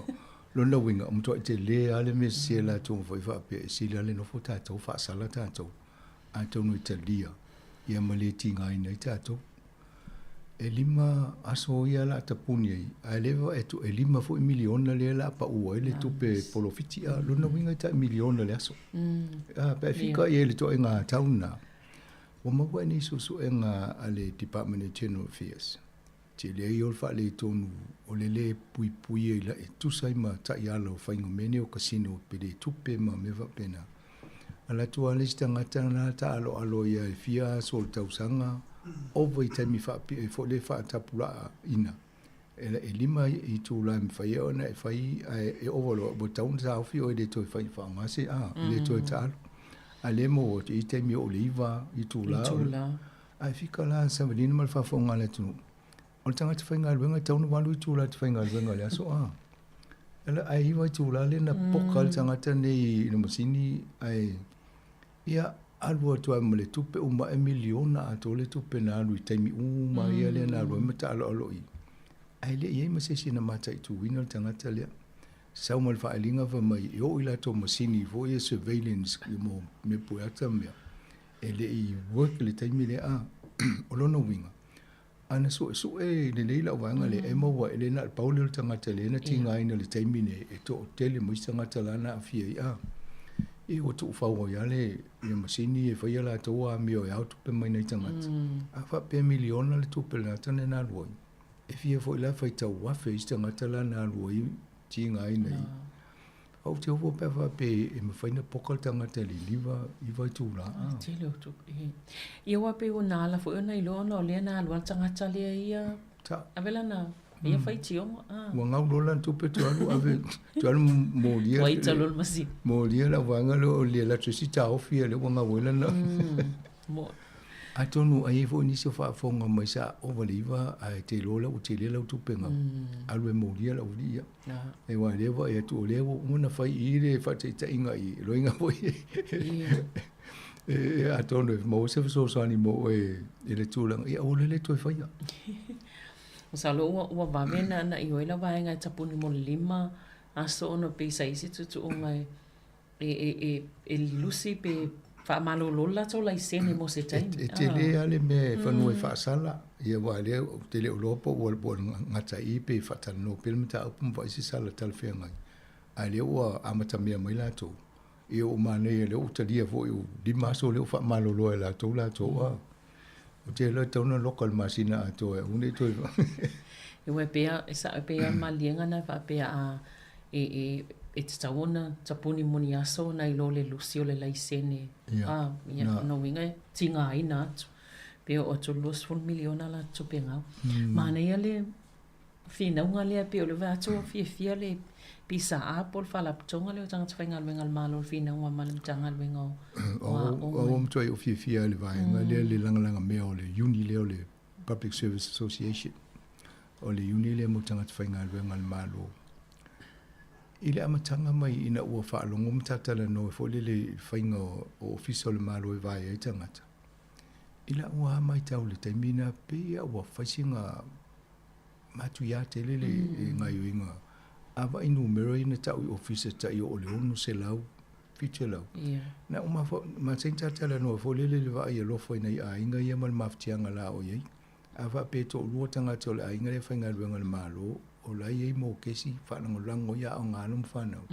lona winga mto te le ale me se la to foi fa pe si la le no fota to fa sala ta to a to no Italia ia maleti ngai nei ta to e lima aso ia la ta puni a leva e to e lima fo miliona le la pa u ele to pe polofiti a lona winga ta miliona le aso a pe fika ia le to nga tauna o ma wa ni so nga ale Department of General Affairs te le i olfa le tonu o le pui pui e la e tusai ma ta i ala o whaingo mene o kasino pe le tupe ma mewa pena. Ala tua le sta ngata na ta alo ia e fia sol tausanga ovo I taimi whapi e fo le wha tapula ina. E lima I tu la mi whai ona e whai e ovolo bo taun sa ofi o e le toi whai wha ngase le toi ta alo. A le mo o te I taimi o le iwa I tu la. A fika la sa velina mal whafonga le tunu. O le tangata whainga luenga taunu walu I tūla te whainga luenga le aso Ela ai hiwa I tūla le na poka le tangata nei ina masini ai ia alua tua mo le tupe uma miliona a to le tupe na alu i taimi uma ia le na alu mata alo i. Ai le iei masesi na mata i tu wina le tangata lea. Sau mal whaalinga wa mai i o ila to masini vo ia surveillance i mo me pueata mea. E le i work le taimi le a olono winga. Ana so le leila wanga le ema wa ele na paule le tangata le na tinga ina le taimi ne e to hotele mo i tangata lana a fia i a. E o tu whau ia le masini e whaia la toa mi o au tupe mai nei tangata. A wha pe miliona le tupe le atane na luoi. E fia fo ila whai tau wafe i tangata la na luoi tinga ina i. Au te ovo pe wha pe e mawhaina pokal tangata li liwa i vai tu la. Te leo tu. Ia wape o nala fo na ilo na o lea na aluan tangata lea ia. Avela na. Ia whai ti omo. Wa ngau lola tupe tu alu ave. Tu alu mo lia. Wai talol masi. Mo lia la wanga lo lia electricity off ia le wanga wela na. Mo. A tonu ai fo ni se fa fonga mai sa o valiva ai te lola o te lela o tupe nga. Alu e mo lia la ulia. E wa lewa e tu lewa una fai i le fa te inga i roinga foi. E a tonu mo se so sani mo e le tulang e o le to fai. Salo ua wawena na i oila waenga tapuni mo lima aso ono pe saisi tutu o ngai e lusi pe whaamalo lola tau lai sene mo se taimi. E te le ale me whanua e whaasala ia wa le te le ulopo o albo ngata i pe whatano pele mta upum wa isi sala talwhea ngai. A le ua amata mea mai lato. I o mane e le utalia vo i o limaso le o whaamalo loa lato lato a. O te loa tauna local masina a toa, une toi. E wai pea, e sa pea malienga na wha pea a e te taona tapuni moni aso na ilo le lusi o le laisene. Ia no winga tinga ina atu. Pea o to luas 1 miliona la tupe ngau. Mana ia le whinaunga lea pea o le vato fia le pisa a pol whalaptonga leo tangata whainga luenga malo whinaunga malam tanga luenga o mtoi o fia le vaenga le langa mea o le uni leo le Public Service Association o le uni leo mo tangata whainga luenga malo i le amatanga mai ina ua whaalongo mtatala no e fole le whainga o ofisa o le malo e vai e tangata i la ua mai tau le taimina pea ua whaisinga matu ia te lele ngai uinga ava i numero ina tau i ofisa tai o le onu se lau, fiche lau. Na ma senta tala no fo lele le va i lofo ina i a inga ia mal maftianga la o iei. Ava pe to lua tanga te o le a inga le whainga luenga le malo, o la iei mo kesi whanango lango ia o ngānum whanau.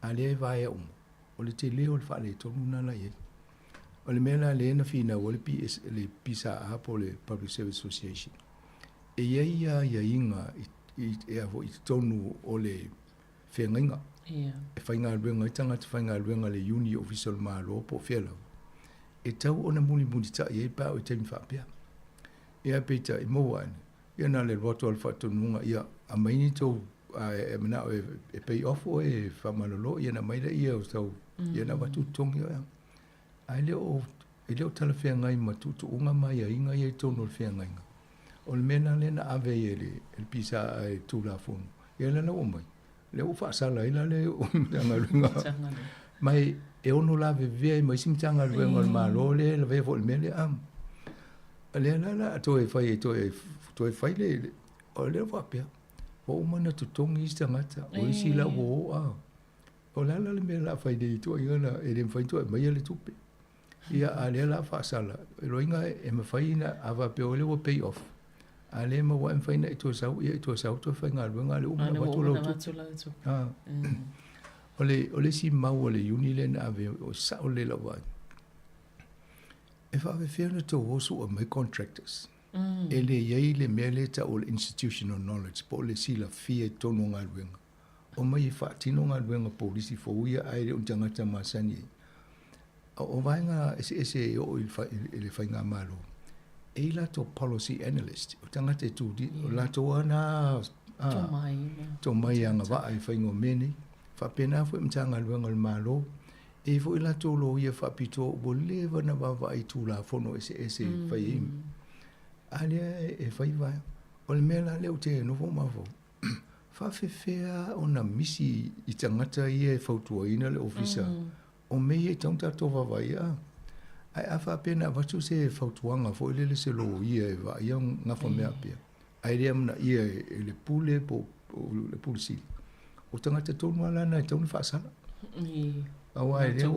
A lea e vai e umo. O le te leo le whale tonu na la iei. O le mea la le na fina o le pisa a po le Public Service Association. E iei ia inga e avo i tonu o le whengainga. E whainga luenga, i tangata whainga luenga le uni official malo po whialau. E tau ona muni ta i e pao i teimi whapea. E a peita i moa ane. Ia na le roto al whatonunga ia a maini tau e manao e pay off o e whamalolo ia na maida ia o tau ia na watu tongi o ia. Ai leo tala whengai ma tutu unga mai a inga ia i tonu o whengainga. O le mena lena ave e le pisa e tūla fonu. Ia lena o mai. Le o whaasala ila le o mtanga luenga. Mai e ono la vevea i mai si mtanga luenga le malo le la vea fo le mele am. Le la to e fai to e fai le o le wapea. O mana tutongi i stangata. O isi la o a. O la le mele la fai de to i gana e le fai to e mai le tupe. Ia a le la whaasala. E roinga e mawhai na ava pe o le o pay off. Ale ma wa mfaina ito sau ia ito sau to fa ngal nga le umna watu lo ole si mau ole uni le na ave o sa ole la wa e fa ave fiona to osu o my contractors ele ye le mele ta all institutional knowledge po le si la fie to no ngal wenga o mai fa tino ngal wenga polisi fo ia ai un tangata masani o vainga ese o il fa nga malo e la to policy analyst o tangata tu di la to ana to mai anga va ai faingo meni fa pena fo mtanga luenga le malo e fo la to lo ia fa pito bo leva na va ai tu la fono ese fai ale e fai va o le mela le te no fo ma fo fa fea ona misi i tangata ia e fautua ina le ofisa o me e tangata to va ia Ai afa pena watu se fautuanga fo ile se lo ia va ia ngafa mea pia. Ai rea mna ia le pule po le pulisi. O tangata tonu ala na tonu fa sala. Awa rea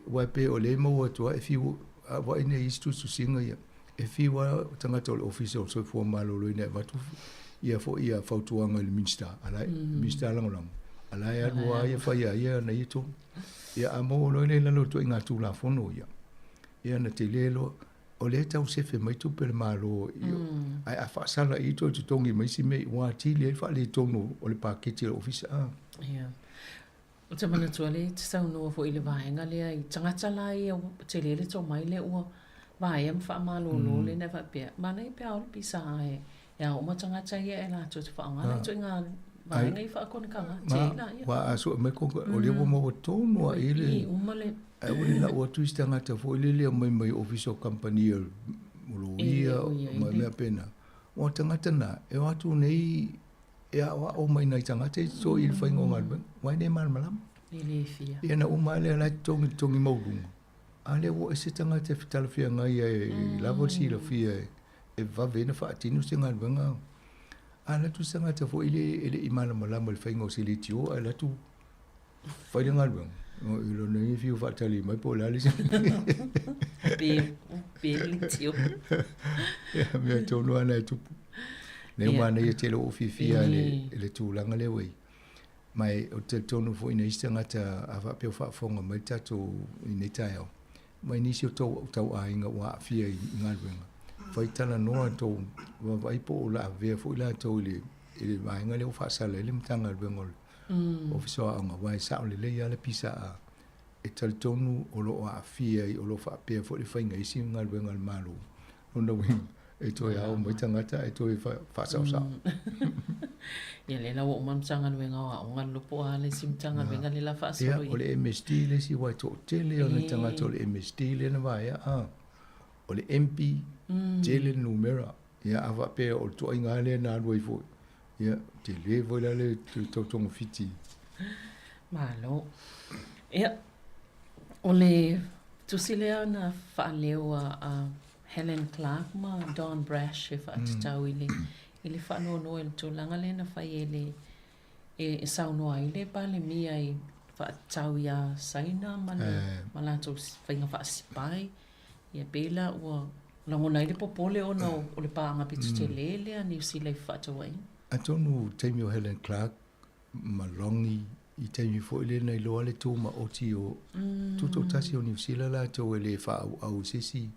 wai pe o le mo to e fi wa ine istu su singa ia. E fi wa tangata o official so fo malo lo ine watu ia fo ia fautuanga le minsta ala minsta lang. Ala ia wa ia fa ia na ito. Ia amo lo le lo to inga tu la fono ia. Ia na te lelo o le tau sefe mai tupe le malo ai a whaasala i to te tongi mai si mei wā tili e wha le tono o le paketi le ofisa Ia. O te mana tua le te sau noa fo i le vaenga lea i tangata la i te lele tō mai le ua vae am wha malo lo le nefa pia. Mana i pia o le pisa e ia o ma tangata ia e la to te whaanga le to inga vaenga i wha kone kanga te ina ia. Wā aso mai konga o le ua mawa tono a ele. I umale. Ai ule la ua tuis tangata fo ile lea mai official company ulo ia mai mea pena. Wa tangata na e watu nei e a wa o mai nai tangata so il whaingo ngalben. Wai ne mal malam. Ile fia. Ia na umale la tongi maurunga. Ale wo ese tangata fitala fia ngai e lavo si la fia e vavena fa atinu se ngalben nga. Ala tu tangata fo ile imala malam le whaingo se le tio ala tu whaingo ngalben. No, ilo nei fiu fatali mai po lali. Be litio. Ya me tonu ana tupu. Ne mana ia te lo fifia le tūlanga le wei. Mai o te tonu fo ina istanga ta ava pe fa fonga mai tato i nei taio. Mai nisi o tau ainga wa fia i ngalwenga. Fai tala noa to wa vai po la vea fo ila to ile ainga le fa sala le mtanga lwengol. Ofisa anga wai sa le le ala pisa a e tal tonu o lo a fia i o lo fa pe fo le fainga i sin ngal wengal malu onda wing e to ya o mai tangata e to fa sa sa ia le la o man tanga wenga o ngal lupo ale sim tanga wenga le la fa sa o le MSD le si wai to tele o le tangata o le MSD le na vai a o le MP tele numera ia ava pe o to inga le na loi fo ia te le vola le to tong fiti malo ia o le tusilea na whaaleo a Helen Clark ma Don Brash e whaatitau ili whanau no e tūlanga le na whai e saunoa i le pale mia i whaatitau ia saina ma lato whainga whaasipai ia pēla ua langona i le popole o le paanga pitu te lele a New Zealand whaatawai. A tonu teimi o Helen Clark malongi i teimi fo ile nei loa le tō ma oti o tuto tasi o New Zealand la tō ele wha au sisi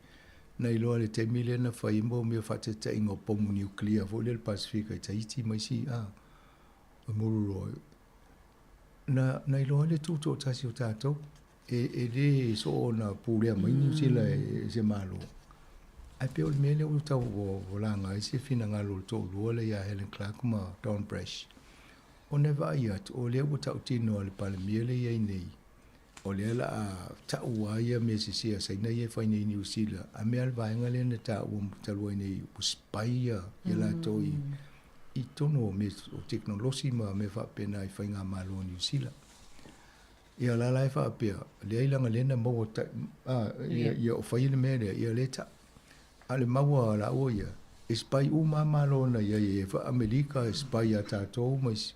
nei loa le teimi le na whaimbo mea whateta ingo pomu nuclear fo ile le Pasifika i Tahiti mai si o muru roi. Nei loa le tuto tasi o tātou e re so o na pūrea mai New Zealand e se malo. Ai pe o le mele o tau o langa i se fina ngalo tō lua le ia Helen Clark ma Don Brash. O ne vai atu, o lea o tau tino le pale miele iei nei. O lea la a tau waia me se sia saina iei whaine i New Zealand. A mea le vaenga lea na tau o talua nei uspaia i la toi. I tono me o teknolosi ma me whapena i whainga malo New Zealand. Ia la lai whapea, lea ilanga lena maua ta, ia o whaile mea lea, ia leta. Ale maua la oia. Espai uma malo na ia e wha Amerika espai a tātou mais.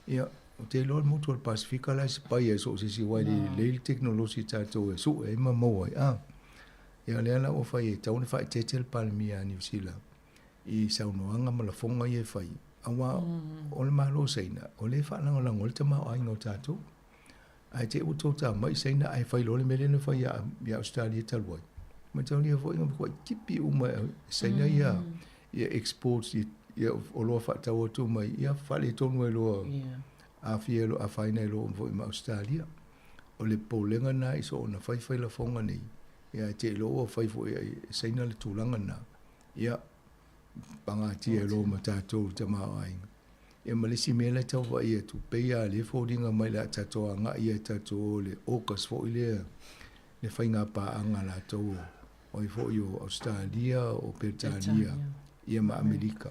Ia, o te loa motu al Pasifika la espai e so se si wai le teknolosi tātou e so e ma maua e Ia lea la o whai e taune whai tetel palmi a New Zealand. I saunoanga ma la fonga i e whai. Awa, o le malo seina, o le whananga lango le tama o ainga o tātou. Ai te uto tā mai seina ai whai lole mele na whai a Australia talwai. Ma tau lia fo inga kwa tipi uma seina ia exports ia o loa whaatau atu mai ia whale tonu e loa a fia lo a whaina e loa fo ima Australia o le poulenga na iso o na whai la fonga nei ia te loa whai fo ia seina le tūlanga na ia pangati e loa ma tātou te maa ainga ia malisi mele tau wa ia tu peia le fōringa mai la tātou anga ia tātou le okas fo ile le whainga pa anga la tau o i fo o Australia o Britania ia ma Amerika.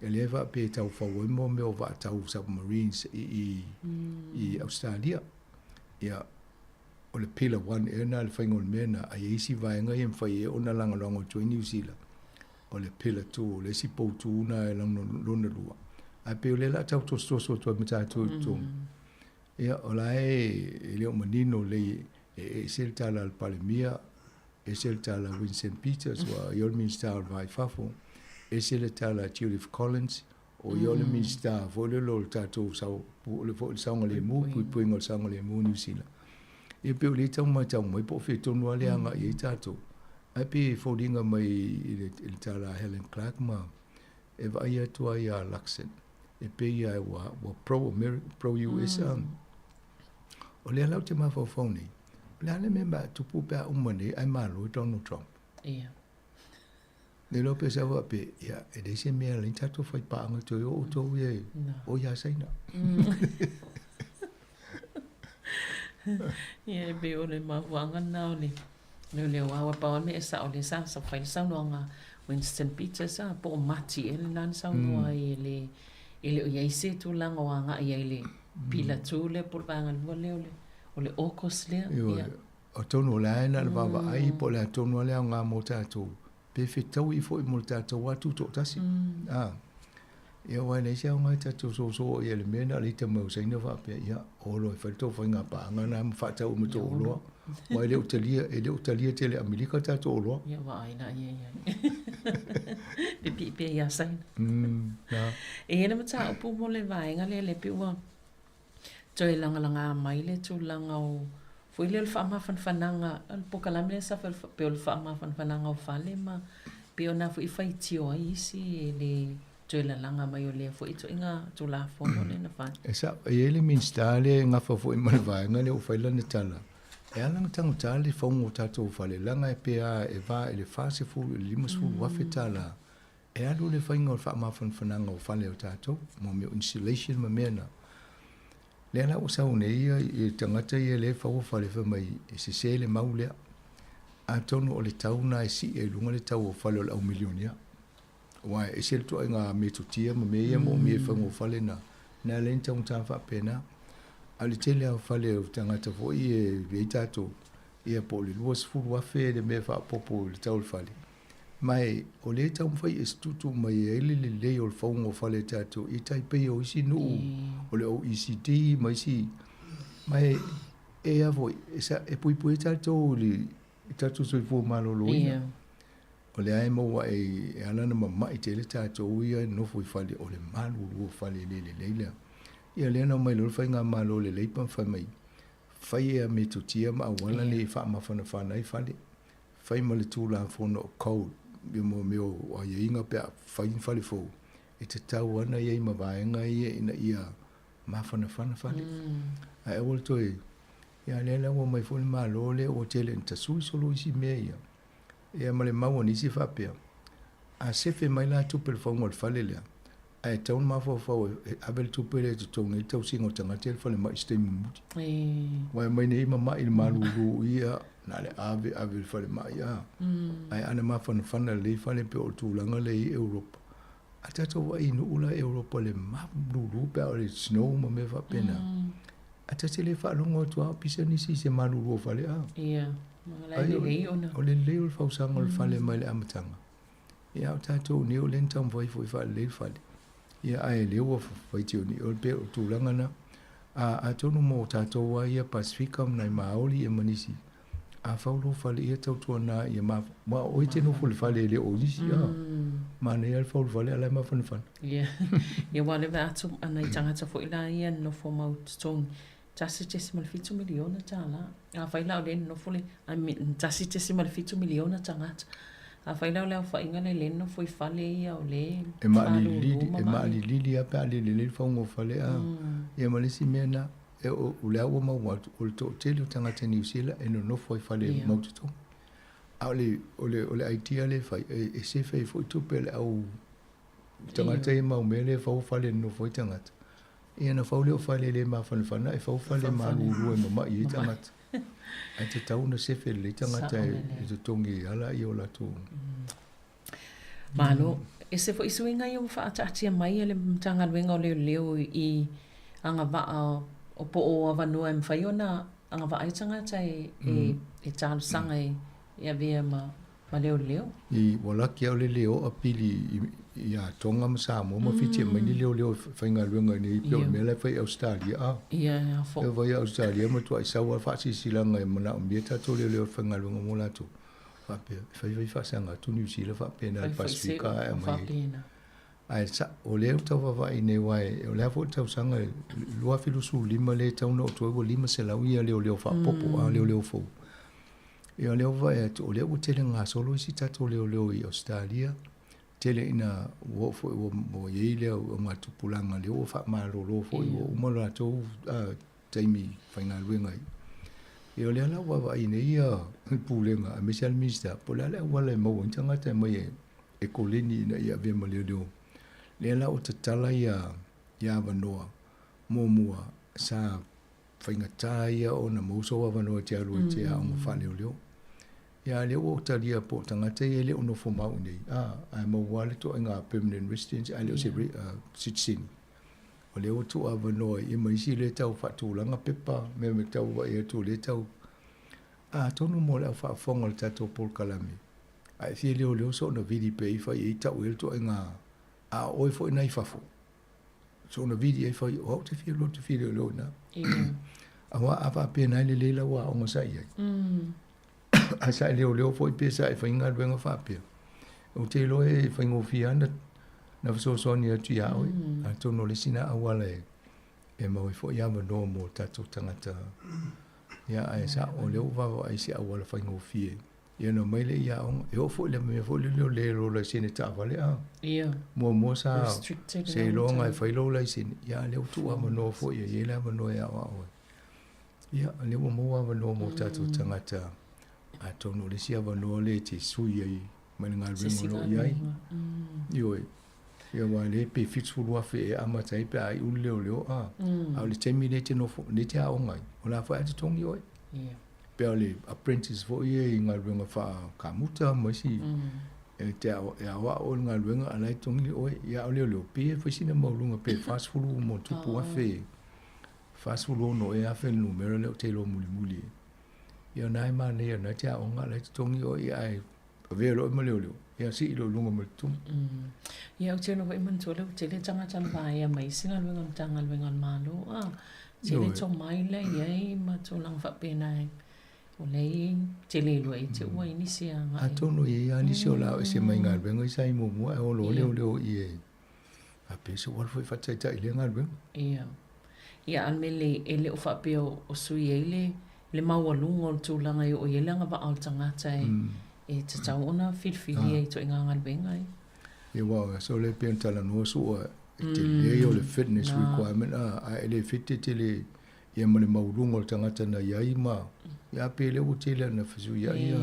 E lewa pe tau whauimo me o wa tau submarines i Australia. Ia o le pila wan e na le whaingo le mena, a eisi vaenga i mwhai e ona langa longo tui New Zealand. O le pila tu, le si poutu una e lang lona lua. A pe o le la tau tostoso tua mita tu tung. Ia o la e leo manino le e sel tala al Palemia, e sel tala Winston Peters wa Yol Minster vai fafo, e sel tala Judith Collins, o Yol Minster fo le lo tatou sau le fo saunga le mu pui ngol saunga le mu New Zealand. E pe o le tau mai tau mai po fe tonu ale anga i tatou. A pe fo dinga mai i tala Helen Clark ma e vai atua ia Luxon. E pe ia wa pro US o le lau te mawhawhoni. O le ale memba tupu pēr umane ai malo Donald Trump. Ia. Le lo pe sawa pe, ia, e de se mea le tato whai paanga to o tau e o ia saina. Ia e be o le mahuanga na o le leo awa pa o me e sa o le sa whai sa noanga Winston Peters a po o mati e le nan sa noa e le o iaise tu langa o anga i e le pila tu le pulpanga o le okos le. O tono le aina le baba ai po le tono le ngā mo tātou. Pe whetau i fo i mo tātou atu tō tasi. Ia wai nei sea o ngai tātou so i le mena le te mau saina whapea. Ia olo e whaitau whai ngā paanga nā ma whaitau ume tō oloa. Wai leo talia te le Amerika tātou oloa. Ia wa aina ia. Pe pe ia saina. E ena mata o pu mo le vaenga le pe ua. Toi langa mai le tu langa o foi le whaama whanwhananga al pokalame le sa pe o le whaama whanwhananga o whale ma pe o na foi whaitio a isi le toi langa mai o le foi to inga tu la fono le na whan. E sa e ele minsta le ngafa foi malvaenga le o whaila ne tala. E alanga tango tala le whaungo tato o whale langa e pea e va e le whase fulu e limas fulu wafe tala. E alu le whainga o le whaama whanwhananga o whale o tato mo me insulation ma mena. Le ala o sau nei i tangata i le whau whale mai e se se le maulea. A tonu o le tauna e si e lunga le tau o whale o le au milionia. Wai e se le tua ngā me tutia ma me ia mo me whangu o whale na. Nā le nta un tāwha pēnā. A le tele au whale o tangata fo i e vei tātou. I a po le luas furu wafe le me wha popo le tau le whale. Mai o le tau mwhai e stutu mai e ele le le o le whaunga o whale tātou. I taipei o isi nuu. O le OECD mai si. Mai e avoi. E pui tātou le tātou soi fua malolo ina. O le ae maua e alana mamai te le tātou ia nofo i whale o le malu o whale le leila. Ia leana mai lor whai ngā malo le leipan whai mai. Whai ea me tutia ma awala le wha mawhana whanai whale. Whai ma le tūla whono o kou. Ia mo meo a ia inga pia whai whale fōu. E te tau ana ia i mawaenga ia ina ia mawhana whale. A e wala toi. Ia leana ua mai fōni malo le o tele nta sui solo isi mea ia. Ia ma le maua nisi whapea. A sefe mai la tupe le whaunga le whale lea. Ai taun mawhawhau e abel tupe le te tonga i tau singo tangate le whale mai stei mumuti. Wai mai ne ima mai le maluru ia na le ave le whale mai ia. Ai ana mawhana whana le whale pe o tūlanga le i Europa. A tato wa inu ula Europa le maluru pe o le snow ma me whapena. A tato le whalongo tua pisa nisi se maluru o whale a. Ia. O le leo le whausanga le whale mai le amatanga. Ia o tato ni o lentang vai foi whale le whale. Ia ai leo wa whaitio ni o pe o tūlanga na. A tonu mo tātou wa ia Pacificam nai maoli e manisi. A whaulo whale ia tautua na ia ma oi te nofo le whale le o nisi a. Ma nei al whaulo whale alai ma whanawhana. Ia. Ia wale wa atu anai tangata fo ila ia nofo mau tong. Tasi tesimal fitu miliona tala. A whaila o le nofo le. Tasi tesimal fitu miliona tangata. A whaila o le au whainga le leno foi whale ia o le. E maali lili a pia le le whaungo whale a. Ia malisi mea na. E o lea ua mau watu. O le to tele o tangata New Zealand. E no nofo i whale maututo. A o le aitia le whai. E se whai foi tupe le au. Tangata i mau mele whau whale nofo i tangata. Ia na whau leo whale le ma whanawhana. E whau whale ma lulu e mama i tangata. Ai te tauna sefe le tangata e te tongi ala i o lato. Malo, e se fo isuinga i o whaatatia mai ele mtanga luenga o leo i anga waa o po o avanua e mwhaiona anga va ai tangata e tālu sanga ia vea ma leo leo. I wala ki au leo a pili ia tonga ma Sāmoa ma fitia mai ni leo whainga luenga ni pio me lai whai Australia a. Ia fo. E vai Australia ma tua i sawa whaasi silanga e mana umbia tato leo whainga luenga mo lato. Whapea, whai whasanga tu New Zealand whapea na Pasifika e mai. Ai sa o leo tau wawai nei wai, o leo fo tau sanga lua filusu lima le tau na o tuago lima se lau ia leo whapopo a leo fo. Ia leo vai atu, o leo o tele ngā solo isi tato leo i Australia, tele ina wofo o iei leo o ngā tupulanga leo o wha maroro fo i o umalo ato taimi whainga luengai. Ia leo la wawai nei ia pūlenga a Michelle Minister, po lea leo wale mau intangata mai e koleni ina ia vema leo. Lea la o tatala ia wanoa, mōmua sa whaingatā ia o na mauso wa wanoa te aru i te a onga whaneo. Ia leo o talia po tangata ia leo no fomau nei. Ai mawale to ngā permanent residents, ai leo se citizen. O leo to a wanoa i maisi le tau whatūlanga pepa, me tau wa ia tu le tau. Tonu mo leo whaafonga le tato Paul Kalame. Ai fie leo so na vidi pe i whai i tau il to ngā oi fo i nei whafo. So na vidi e whai o te fie leo na. Awa awa pe nai le leila wa o ngasai ai. A sai leo fo i pe sai whai ngā ruenga whapea. O te loe e whai ngofia na whasosoni atu ia oi. A tono le sina awala e maui fo i awa no mo tato tangata. Ia ai sa o leo wawa ai si awala whai ngofia. Ia no maile ia onga. E o fo le me fo le lo la sine ta vale a. Ia. Mo sa se longa e whai lo la sine. Ia leo tu ama no fo ia. Ia le ama no ia wa oi. Ia leo mo ama no mo tato tangata. A tono le si ama no le te sui ai. Mani ngā ringo no iai. Ioi. Ia wa le pe fitsulu afe e ama tai pe ai uli leo a. Au le temi le te nofo. Le te a ongai. O la wha ati tongi oi. Ia. Pea le apprentice fo ia i ngā ruenga wha kamuta maisi e te awa o ngā ruenga alai tongi oi ia o leo pia whaisina maulunga pe fast food mo tupu afe fast food ono e afe numero leo te lo muli ia nai ma nei na te o ngā alai tongi oi ia ai avelo ma leo ia si ilo lunga mo tum ia o tēnā wai mantua leo te le tangata vai mai singa luenga mtanga luenga malo te le tō mai le iei ma tō lang whapena o lei te lelo e te ua inisi a ngai. A tono i a nisi o lao e se mai ngā ruenga i sai mua e o lo leo i e. A pese wala fwoi whataitai le ngā ruenga. Ia. Ia alme le e leo whapea o sui e le maua lunga o tūlanga i o i langa wa au tangata e te tau ona whirwhiri e to i ngā ngā ruenga e. Ia wau, so le pēn tala noa sua te leo le fitness requirement a e le fitte te le ia male maurunga o tangata na iai ma. Ia pele o tele na fisu ia ia.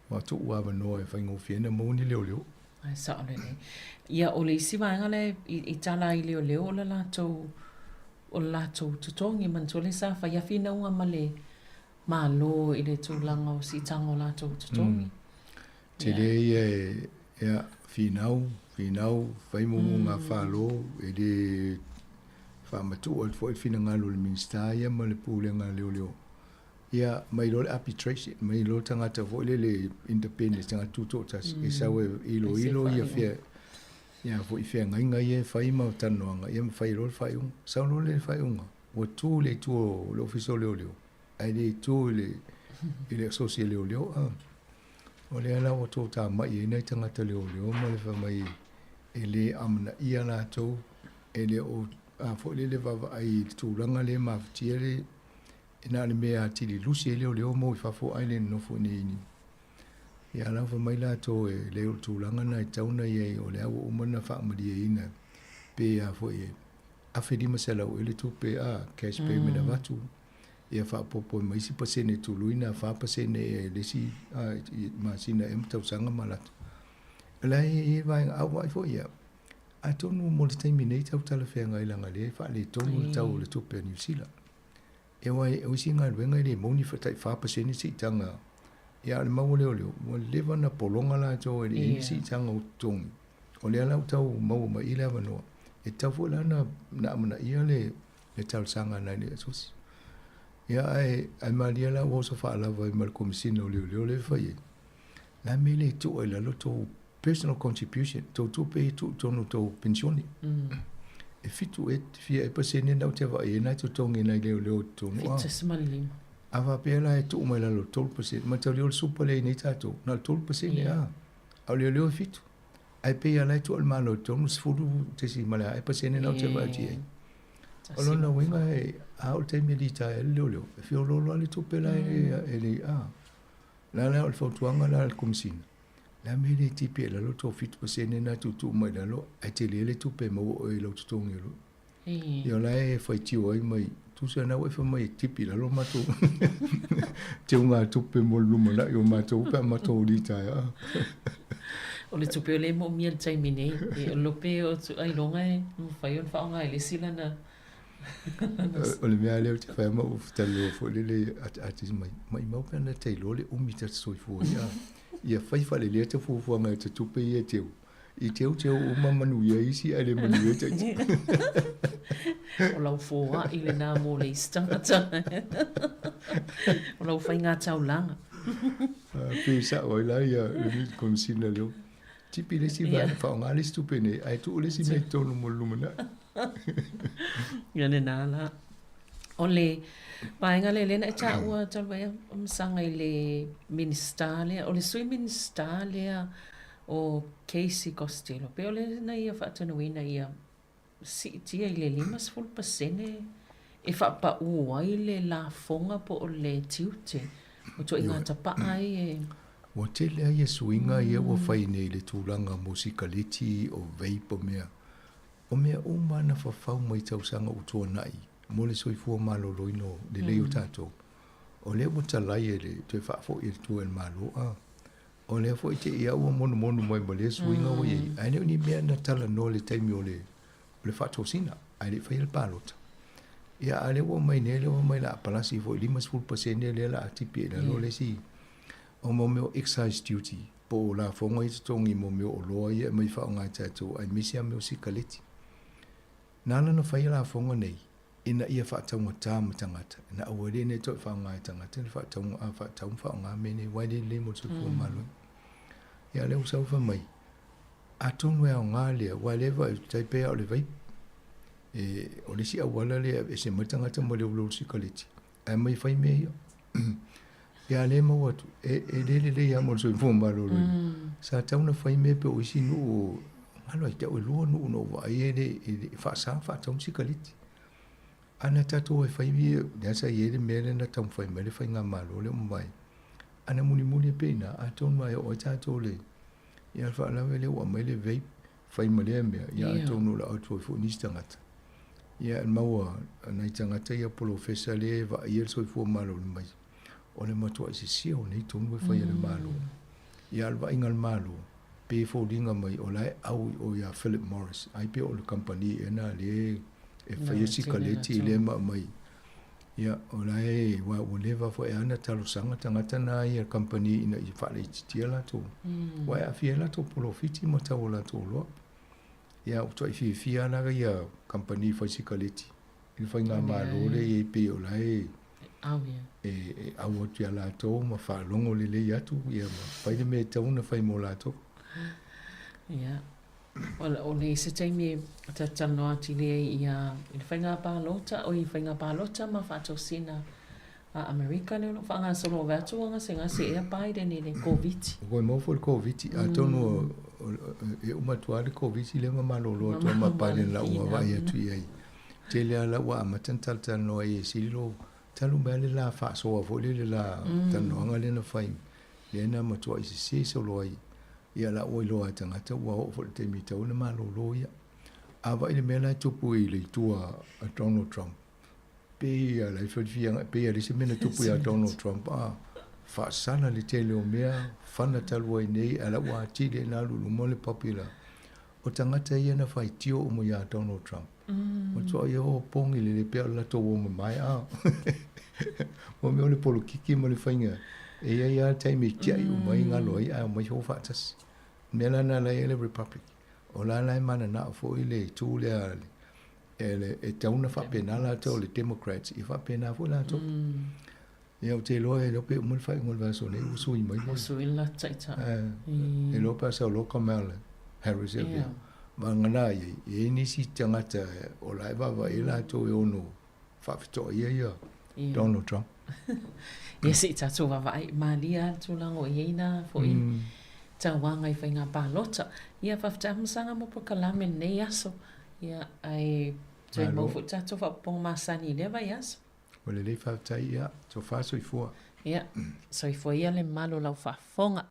Wa tu wa no e whaingo whiena mauni leo. Ai sa ole le. Ia o le isi waenga le i tala i leo o la lato tutongi mantole sa whai awhina unga ma lo i le tūlanga o si tanga o lato tutongi. Te le ia whinau, whaimungu ngā whalo e le whamatu o fo e whina ngalo le minsta ia ma le pūlenga leo. Ia mai lo arbitration, mai lo tangata fo le independence tanga tutotas e sawe ilo ia fia. Ia fo i fia ngai e whai mau tanoanga, ia whai lo whai unga. Sao lo le whai unga. O tū le tū o le ofiso leo. Ai le tū le asosia leo. O le ala o tō tā mai e nei tangata leo. Ma le wha mai e le amana ia la tō. E le o fo le vava ai tūranga le mawtia le ina le mea tili lusi e leo mo i whafo island no fo ni. Ia lau fa mai la tō e leo tūranga na i tauna i o le awa umana whaamari e ina pe a fo e awhiri masela o ele tū pe a cash payment a watu. Ia whaapopo mai si pasene tūluina whaapasene e lesi ma sina e mtausanga malatu. Lai e vai awa i fo ia. A tonu mo le taimi nei tau tala whea ngai langa le wha le tonu tau le tupe a New Zealand. E wai o isi ngā ruenga i le mauni whatai whapasene si tanga. Ia le mau leo. Mo lewa na polonga la tau e le si tanga o tongi. O le alau tau mau ma i lewa noa. E tau fo la na amana ia le tau sanga nai le asosi. Ia ai malia la o so fa la vai mal komisina o le fai. La mele tu e la lo to personal contribution to pe to no to pensioni. E fitu e fia e pasene na te vai na to tongi na le to no. Fitu smali. Ava pela e tu mai la lo 12%, ma te le super le ni tato na 12% a. Au le fitu. Ai pe ala tu al malo to no sfuru te si mala e pasene na te vai ji. Olo na winga e au te milita e leo. E fio lo le tu pela e le a. La al fotuanga la al komisina. La mele tipi la lo to fitu pasene na tu mai la lo ai te le tu pe mo e lo tu tongi lo. Io la e fai tio ai mai tu se na fa mai tipi la lo ma tu. Te unga tu pe mo lu ma io ma tu pe ma tu di ta ya. O le tupe o le mo miel tai mine e lo pe o tu ai longa e fai on fa nga le sila na. O le mea leo te whai ma ufta leo fo le atis mai mau pēna tei lo le umita soi fo ia. Ia whai whale lea te fuanga e te tupe i e teo. I teo uma manu ia isi a le manu ia tei. O lau fōa i le nā mō le istangata. O lau whai ngā tau langa. Pesa oi la ia le mi komisina leo. Tipi le si vai whaonga le stupe ne. Ai tu le si mei tonu mo lumana. Ia ne nā la. O le paenga le lena e tā ua talwea msanga i le minister lea. O le sui minister lea o Casey Costello. Pe o le na ia whaatanuina ia si tia i le 5% e whapa ua i le la fonga po o le tiute. O to inga tapa ai e... Wa te lea ia suinga ia wa whai nei le tūranga musikaliti o veipo mea. O mea o mana whawhau mai tausanga utua nai. Mo le soifua malo loino le leo tātou. O lea mo talai e le te whafo i le tua malo a. O lea fo i te ia ua mono mai ma le suinga o iei. Aine o ni mea na tala no le taimi o le whatosina. Aine whai le palota. Ia ale wa mai ne le wa mai la palasi fo 5% le la atipi le lo le si. O mo meo excise duty. Po la fonga i te tongi mo meo o loa ia mai whao ngai tātou. Ai misia meo si kaleti. Nana no whai la fonga nei. Ina ia whaataunga tā matangata. Na awere ne toi whao ngai tangata. Ni whaataunga whao ngā mene. Waile le mo tu fua malo. Ia leo sau wha mai. A tonu e o ngā lea. Waileva i taipea o le vai. O le si awala lea. E se matangata mo le ulo si kaleti. Ai mai whai mea ia. Ia le mau atu. E le ia mo so fua malo. Sa tauna whai mea pe o isi nu o... Alo ai te o lua nu no wa. Ia le whaasa whaataunga si kaleti. Ana tato e whai mea, nasa i ere mele na tau whai mele whai ngā malo le umai. Ana muni pēna, a tonu mai o tato le. Ia wha alawe le ua mai le veip, whai mele mea, ia a tonu la auto i fo nistangata. Ia maua, nai tangata ia professor le, wa ia so i fo malo le mai. O le matua i se sio, nei tonu e whai le malo. Ia alwa inga le malo, pe fo ringa mai, o lai au o ia Philip Morris, ai pe o le company ena le, e whai si kaleti le mai. Ia, o lai, wa o lewa fo e ana talo sanga tangata na ia company ina i whale i titia lato. Wa e a fia lato polofiti ma tau lato loa. Ia, o toi fia naga ia company whai si kaleti. I whai ngā malo le e pe o lai. Au ia. E au atu ia lato ma whalongo le le atu. Ia, ma whai le me tau na whai mo lato. Ia. O le se taimi ta tano ati le ia i whainga pālota o i whainga pālota ma whātou sina a Amerika le no whaanga solo vatu anga se ngā se ea Biden i le COVID. Koe mawho le COVID, a tono e umatua le COVID le ma malolo to ma Biden la ua vai atu iai. Te lea la ua amatantalta no e silo talu mea le la whaasoa fo le la tanoanga le na whaim. Le na matua i se solo ai. Ia la oi loa tangata ua o fo te mitau na malolo ia. Awa i le mea lai tupu i le tua a Donald Trump. Pe ia lai whawhianga, pe ia le se mena tupu i a Donald Trump. Whaasana le tele o mea, whana talua i nei, ala ua atile na lulu mo le papila. O tangata ia na whai tio o mo ia Donald Trump. O toa ia o pongi le pea la tō o mai a. Mo mea o le polo kiki mo le whainga. E ia taimi tia i umai ngalo i a umai ho whaatas. Mea lana lai ele Republic. O lana i mana na o fo i le tū lea e tauna whapena la tau le Democrats i whapena fu la tau. Ia o te loa e lope umul whai umul vaso ne usui mai. Usui la taita. E lopa sa loka Kamala Harris e vea. Ma ngana i nisi tangata o la e wawa e la tau e ono whawhitoa ia Donald Trump. Ia si tatu wawai malia tulango i eina fo i tau wanga i whainga pālota. Ia whawhitamasanga mo pokalame nei aso. Ia ai tui maufu tatu whapong masani lea vai aso. O le lei whawhitai ia, tō whāso i fua. Ia, so i fua ia le malo lau whafonga.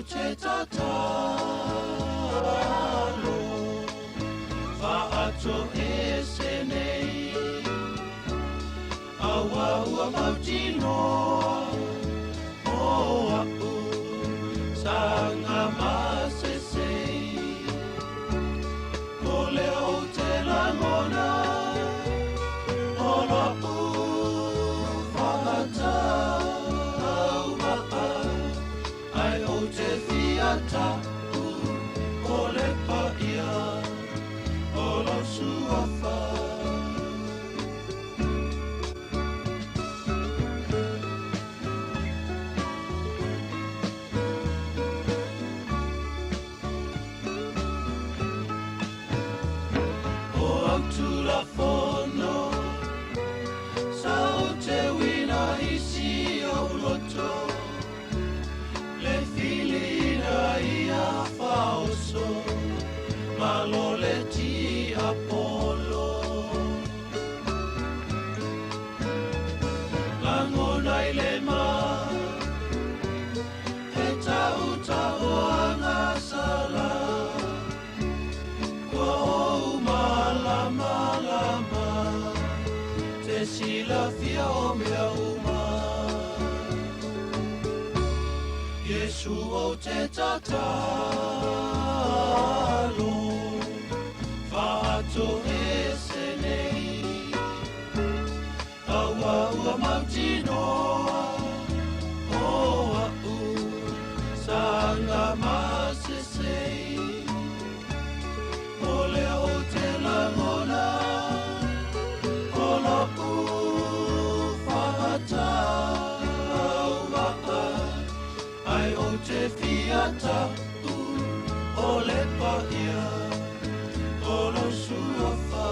te tatalo Whaato e senei Awa ua mautino O au Sanga masesei O leo te langona O lau Whaata Au maa Ai o te fiata O le paia O lo suafa O au tula fono Sa o te wina isi au loto Le filina ia faoso Malole ti Apollo Langona i le ma He tau anga sala Kua ou malama lama Te sila fia o mea uma Yesu o te tatalo Whaato e senei Awa ua mautinoa O au Sanga masesei O leo te langona O lau Whaata Au maa Ai o te fiata O le paia O lo suafa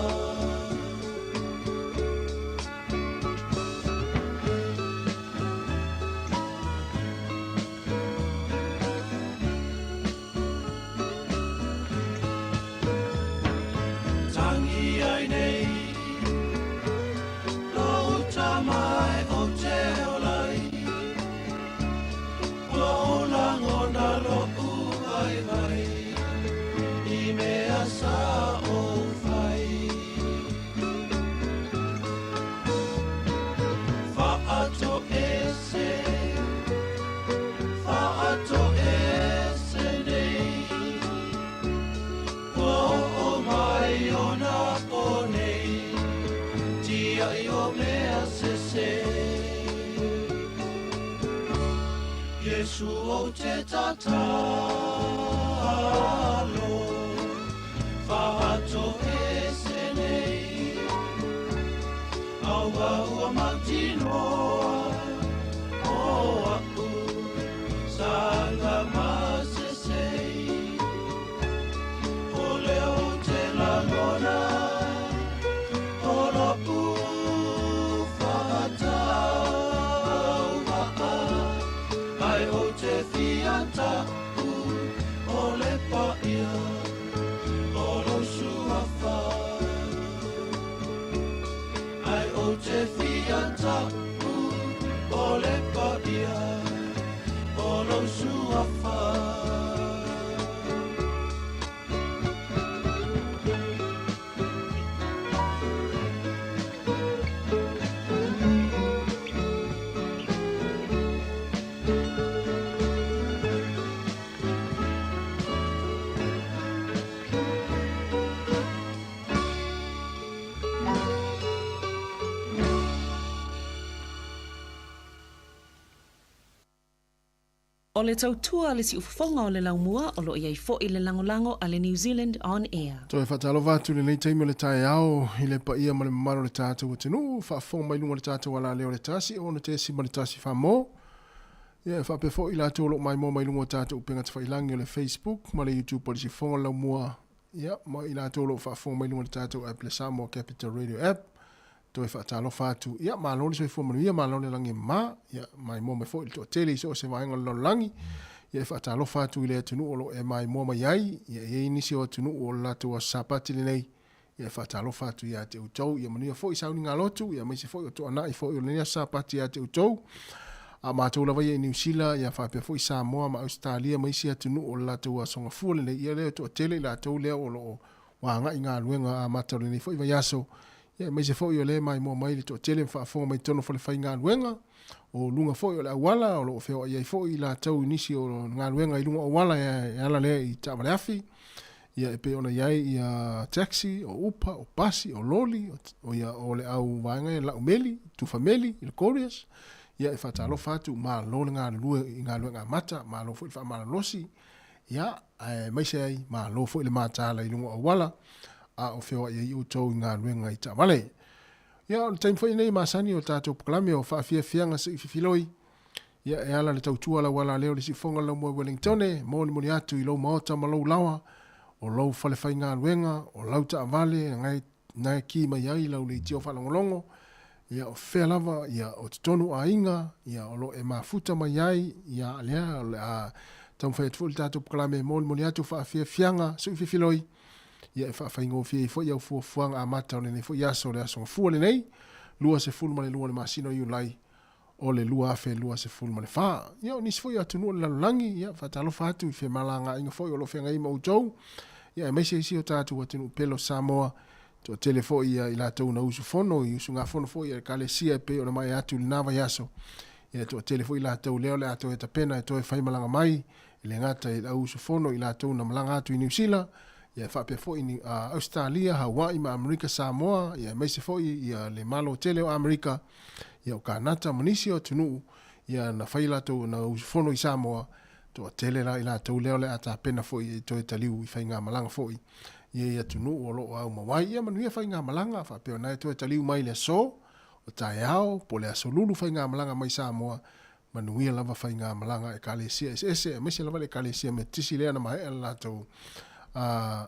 Tangi ai nei Lo tamai o te olai Ua o langona lo uai vai I mea sa o fai Whaato ese nei Ua o mai o na o nei Tia I o mea sese Yesu o te tatalo Whaato e senei Aua ua mautinoa O au Sanga masesei O leo te langona O lau Whaata Au maa Ai o te fiata O le paia O lo suafa Ai o te fiata O le paia O lo suafa O le tautua le si ufafonga o le laumua o lo iai fo i le langolango a le New Zealand On Air. Toi whatalo vatu le nei teimo le tae au, i le pa ia ma le mamaro le tātou o tenu, whaafong mai lunga le tātou ala leo le tasi, o na te si ma le tasi whamo. Ia, whaapefo i la tōlo mai mō mai lunga tātou upenga te whailangi o le Facebook, ma le YouTube o le si fonga laumua. Ia, ma i la tōlo whaafong mai lunga le tātou app le Sāmoa Capital Radio app. Toi whaatalo whātu. Ia, mālole soi fōmanu, ia mālole langi mā. Ia, mai mō mai fō i to tele so se vaenga lo langi. Ia, whaatalo whātu i le atunu o lo e mai mō mai ai. Ia, e inisi o atunu o lato a sapati le nei. Ia, whaatalo whātu ia te utou. Ia, manu ia fō i sauni ngā lotu. Ia, mai se fō i o to ana i fō i o lenia sapati ia te utou. a mātou lawa ia New Zealand ia whapea fo i Samoa ma Australia ma isi atunu o lātou a songa fuole le ia leo to tele lātou leo o loo wanga i ngā luenga a mātou le nei fo i vai aso ia mai se fo i o le mai mo mai le to tele whaafonga mai tono fo le whai ngā luenga o lunga fo i o le awala o loo feo ia i fo i lātou inisi o ngā luenga i lunga o wala ia ala le i tāwale afi ia e pe ona iai ia taxi o upa o pasi o loli o ia o le au vaenga la umeli tu family i le Koreas ia e whatalo fatu ma lo le ngā lua ngā mata ma lo fo i wha ma losi ia mai se ai ma lo fo i le mātala i lunga o wala a o feo ia i utou i ngā luenga i tāwale ia o le taim fo i nei masani o tātou pokalame o whaafia fianga sa i fifiloi ia e ala le tautua la wala leo le si fonga lau mo Wellingtone mo le moni atu i lo maota ma lo lawa o lau fale fai ngā luenga, o lau ta avale, ngai ki mai ai lau le tio whalongolongo, ia o whea lava, ia o tonu a inga, ia o lo e mafuta mai ai, ia lea, a tau whai atfuli tātou pukalame moni atu whaafia fianga, sui whiwhiloi, ia e whaafai ngō fia i fo iau fuanga a mata o le nei fo i aso le asonga fua le nei, lua se fulu ma le lua le masino i ulai, o le lua afe lua se fulu ma le wha. Ia o nisi fo i atu nua le lalangi, ia whatalo whatu i whea malanga inga fo i o lo whea ngai mautou, ia e meise isi o tātou atinu pelo Sāmoa to tele fo ia i lātou na usu fono i usu ngā fono fo ia kale sia pe o na mai atu li nāwa yaso ia to tele fo i lātou leo le ato e tapena e to e whaimalanga mai i le ngata i la usu fono i lātou na malanga atu i New Zealand ia whapea fo i Australia, Hawaii ma Amerika Samoa ia meise fo ia le malo tele o Amerika ia o kānata manisi o tunu ia na whai lātou na usu fono i Samoa to tele la ila tau leo le ata pena foi to taliu i whai ngā malanga foi ia tunu o lo au mawai ia manuia whai ngā malanga wha peo nai to taliu mai le so o tai au po le aso lulu whai ngā malanga mai Samoa manuia lava whai ngā malanga e kalesia ese mese lava le kalesia me tisi lea na mahe la tau a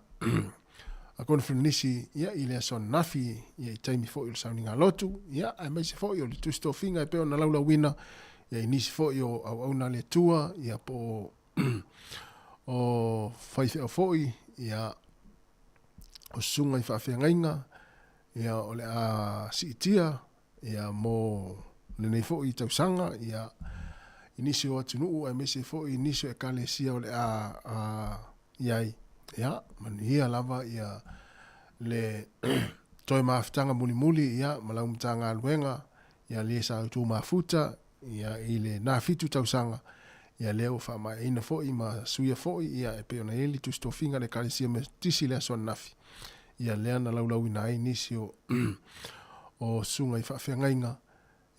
konfrenisi ia i le aso nafi ia i taimi foi o sauni ngā lotu ia a mese foi o le tusto finga e peo na laula wina ia inisi fo i o au na le tua ia po o whaifea fo ia o sunga i whaafea ngainga ia o le a siitia ia mo nenei fo i tausanga ia inisi o atunuu e mese fo i inisi e kalesia o le a iai ia manuia lava ia le toi maafitanga muli ia malau mtanga luenga ia le sa utu mafuta ia ile na fitu tausanga ia leo fa ma ina fo i ma suia fo ia e pe ona eli tu stofinga le kalisia me tisi le son nafi ia le na laulau ina inisi o sunga i fa fengainga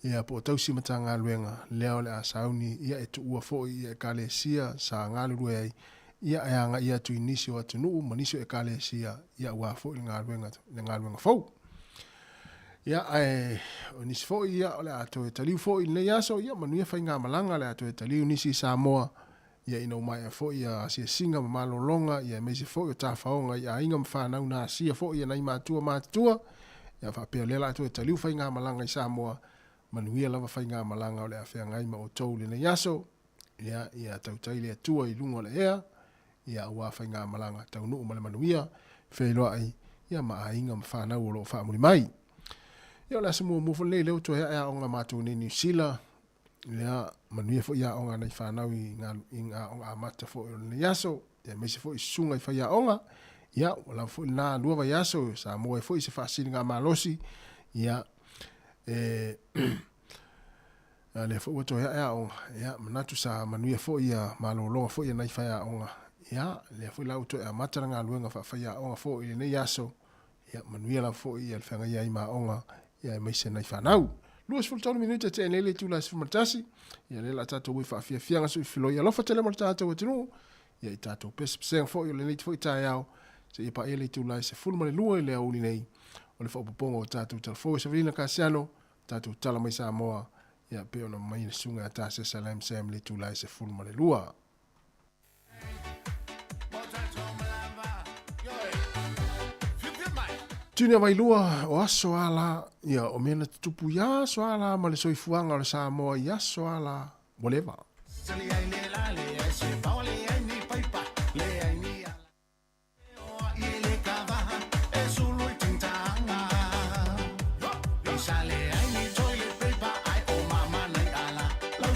ia po tausi matanga luenga leo le asauni ia e tu ua fo ia kalesia sa ngalu ai ia anga ia tu inisi o tunu manisi e kalesia ia wa fo nga luenga fo ia o nisi fo ia o le ato e taliu fo i le yaso ia manuia whai ngā malanga le ato e taliu nisi Samoa ia ino mai fo ia asia singa ma malolonga ia meisi fo i o tāwhaonga ia inga mwhanau na asia fo ia nai mātua ia whapea lela ato e taliu whai ngā malanga i Samoa manuia lava whai ngā malanga o le awhea ngai ma o tau le yaso ia tautai le atua i lungo le ea ia ua whai ngā malanga tau nuu ma le manuia whailoa ai ia ma inga mwhanau o lo whaamuri mai ia la semua mo fo leo to ya onga matu ni New Zealand ia manuia fo ya onga nei whanau i ngā onga mata fo le yaso ia mese fo i sunga i wha ya onga ia wala fo na lua wa yaso sa mo fo i se fasili ngā malosi ia le fo to ya onga ia manatu sa manuia fo ia malolo fo ia nei wha ya onga ia le fo la to ya mata ngā luenga wha ya onga fo i nei yaso ia manuia la fo ia le whanga ia i ma onga ia mai se nai whanau. Luas fultonu minuta te enele tu la sifumatasi, ia lela tātou ui whaafia fianga sui filo, ia lofa tele mara tātou atinu, ia i tātou pesa pseng fo, ia le neiti fo i tāi au, se ia pa ele tu la se fulmane lua i le auli nei, o le whaupoponga o tātou talafo, se vilina kāsiano, tātou tala mai Sāmoa, ia peo na mai sunga a tāse salam sam le tu la se fulmane lua. Tūnia mai lua o aso ala, ia o mena tupu ia aso ala, ma le soifuanga o le Sāmoa ia aso ala, whatever. Sale ai ni toilet paper ai o mama nei ala. Lau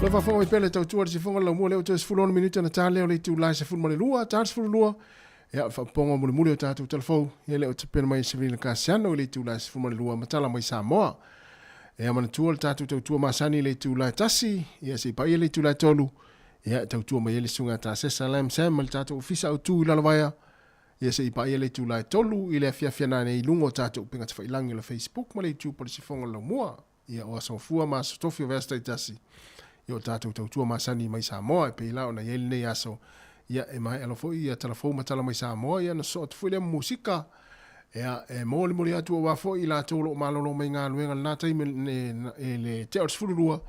Le fa fonga pele tau tua se fonga la mo le o te 10 minuta na tale o le tu la se fonga le lua, ta se fonga lua. Ya fa ponga mo le o tatu telefon. Ya le o te pele mai se vina kasiano le tu la se fonga le lua matala mai Sāmoa. Ya mana tua le tatu tau tua masani le tu la tasi, ya se pa le tu la tolu. Ya tau tua mai le sunga ta se salam sam le tatu ofisa o tu la lawaya. Ya se pa le tu la tolu ile afia na nei lungo tatu pinga te failangi le Facebook ma le tu po se fonga la mua. Ya o so fua ma so tofio vesta tasi. Yo tatu tau tua masani mai Sāmoa e pe la ona yele nei aso. Ya e mai alo foi ya telefon matala mai Sāmoa ya na so te foi le musika. Ya e mole atu wa foi la tolo malolo mai nga luenga na tai le te os fulurua.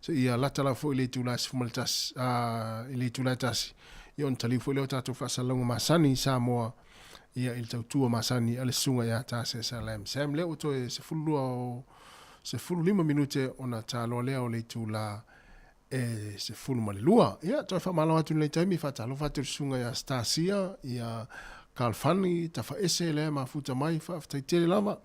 So ya la tala foi le tu la sfumaltas le tu la tas. Yo on tali foi le tatu fa salongo masani Sāmoa. Ya il tau tua masani ale sunga ya ta se salam. Sam le o to se fulurua se fulu 5 minute ona talo le o le tu la se fulu malelua. Ia, toi wha malo atu nei taimi, wha talo whatu sunga ia Stasia, ia Kalfani, ta wha ese le ma futa mai, wha whtai tere lava.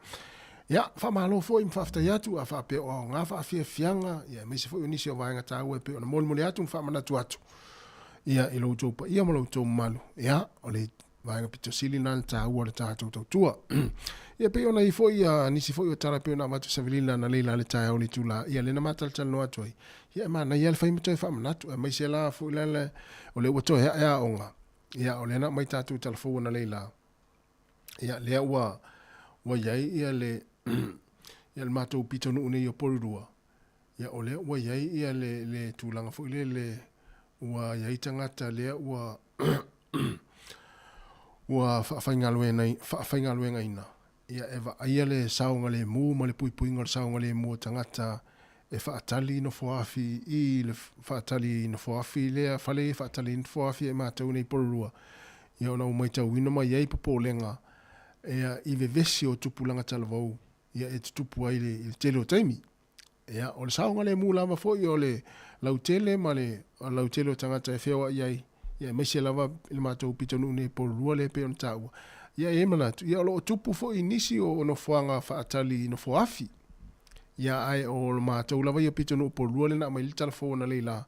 Ia, wha malo fo im whaftai atu, a wha pe o ngā wha fia fianga, ia, me se fo unisi o vaenga tā ue pe o na moli atu, wha manatu atu. Ia, ilo utopa, ia malo utopa malu. Ia, o le vaenga pito sili nan tā ua le tātou tau tua. Ia pe ona i fo ia nisi fo ia tara pe ona matu savilina na leila le tai o le tula. Ia le na matal tal no atu ai. Ia ma na ia le fai mito e wha manatu. Mai se la fo ilele o le wato ea onga. Ia o le na mai tatu talafo na leila. Ia lea ua iai ia le ia le matou pito nu une i o porurua. Ia o lea ua iai ia le tūlanga fo ilele ua iai tangata lea ua ua whaafaigaluenga ina. Ia eva aia le saunga le mu ma le puipuinga le saunga le mu tangata e whaatali no foafi i le whaatali no foafi lea whale whaatali no foafi e mātou nei porurua. Ia ona umaitau ina mai ei papolenga ia i vevesi o tupulanga talavau ia e tupu ai le tele o taimi. Ia o le saunga le mu lava fo i o le lautele ma le lautele o tangata e whewa iai. Ia meise lava il mātou pitonu nei porurua le pe on tāua. Ia e manatu, ia o tupu fo i nisi o no fuanga whaatali no foafi. Ia ai o le mātou lava ia pitonu o porurua le na mai li telefona leila.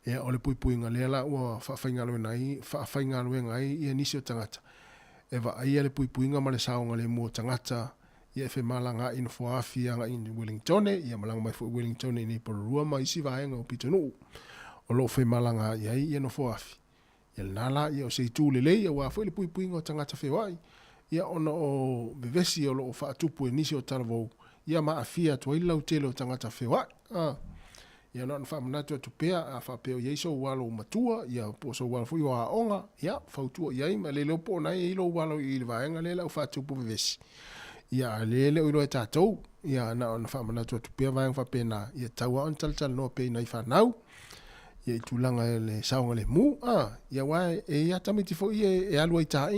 Ia o le puipuinga le la ua whaafaigaluenga ai ia nisi o tangata. Eva ai le puipuinga ma le saonga le mua tangata. Ia e malanga i no foafi anga i Wellington. Ia malanga mai fo Wellington ni porurua ma isi vaenga o pitonu. O lo malanga ia no foafi. Ia nala ia o se tu le ia wa foi le puipuinga o tangata whewai. Ia ona o vevesi o lo whaatupu e nisi o talavou. Ia maa fia tua ilau tele o tangata whewai. Ia non whamanatu atu pea a whapeo ieiso walo matua. Ia po so walo fui o aonga. Ia whautua iai ma leleo po na ilo walo i le vaenga lela o whaatupu vevesi. Ia leleo ilo e tātou. Ia na on whamanatu atu pea vaenga whapena. Ia taua on tal no pe nai whanau. Ia tulanga le saunga le mu ia wai e ia tamiti fo e alua i ta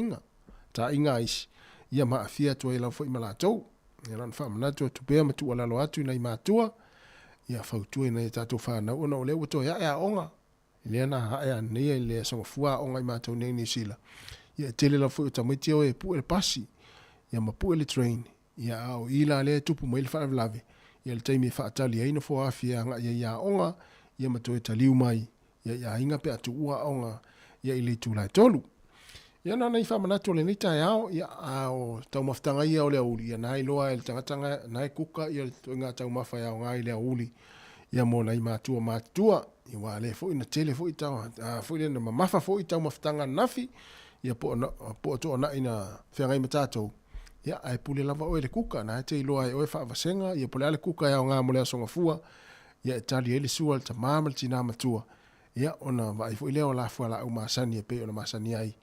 inga isi ia maafia tua i lau fo i malatou ia lan whamanatu tu pea matu alalo atu ina i matua ia whautua ina i tātou whanau ona o leo wato ea onga ilea na ea nia i lea songa fua onga i matou nei ni sila ia tele lau fo i tamiti o e pu ele pasi ia mapu ele train ia au ila lea tupu maili whanavlave ia le taimi whaatali aina fo afia anga ia onga ia matoe taliu mai, ia inga pe atu ua onga, ia ili tūlai tolu. Ia nana i whamanatu le nita e ao, ia ao tau maftanga ia o lea uli, ia nai loa e tangatanga, nai kuka, ia ngā tau mawhai ao ngai lea uli, ia mōna i mātua, ia wā le fo ina tele fo i tau, fo ina mamafa fo i tau maftanga nafi, ia po ato na ina whiangai matatou. Ia ai pule lava o ele kuka, nai te iloa e oe whaavasenga, ia pule ale kuka e ao ngā molea songa fua, ia e tali ele sua ta mama tina matua ia ona vai fo leo la fo la uma sani pe ona masani ai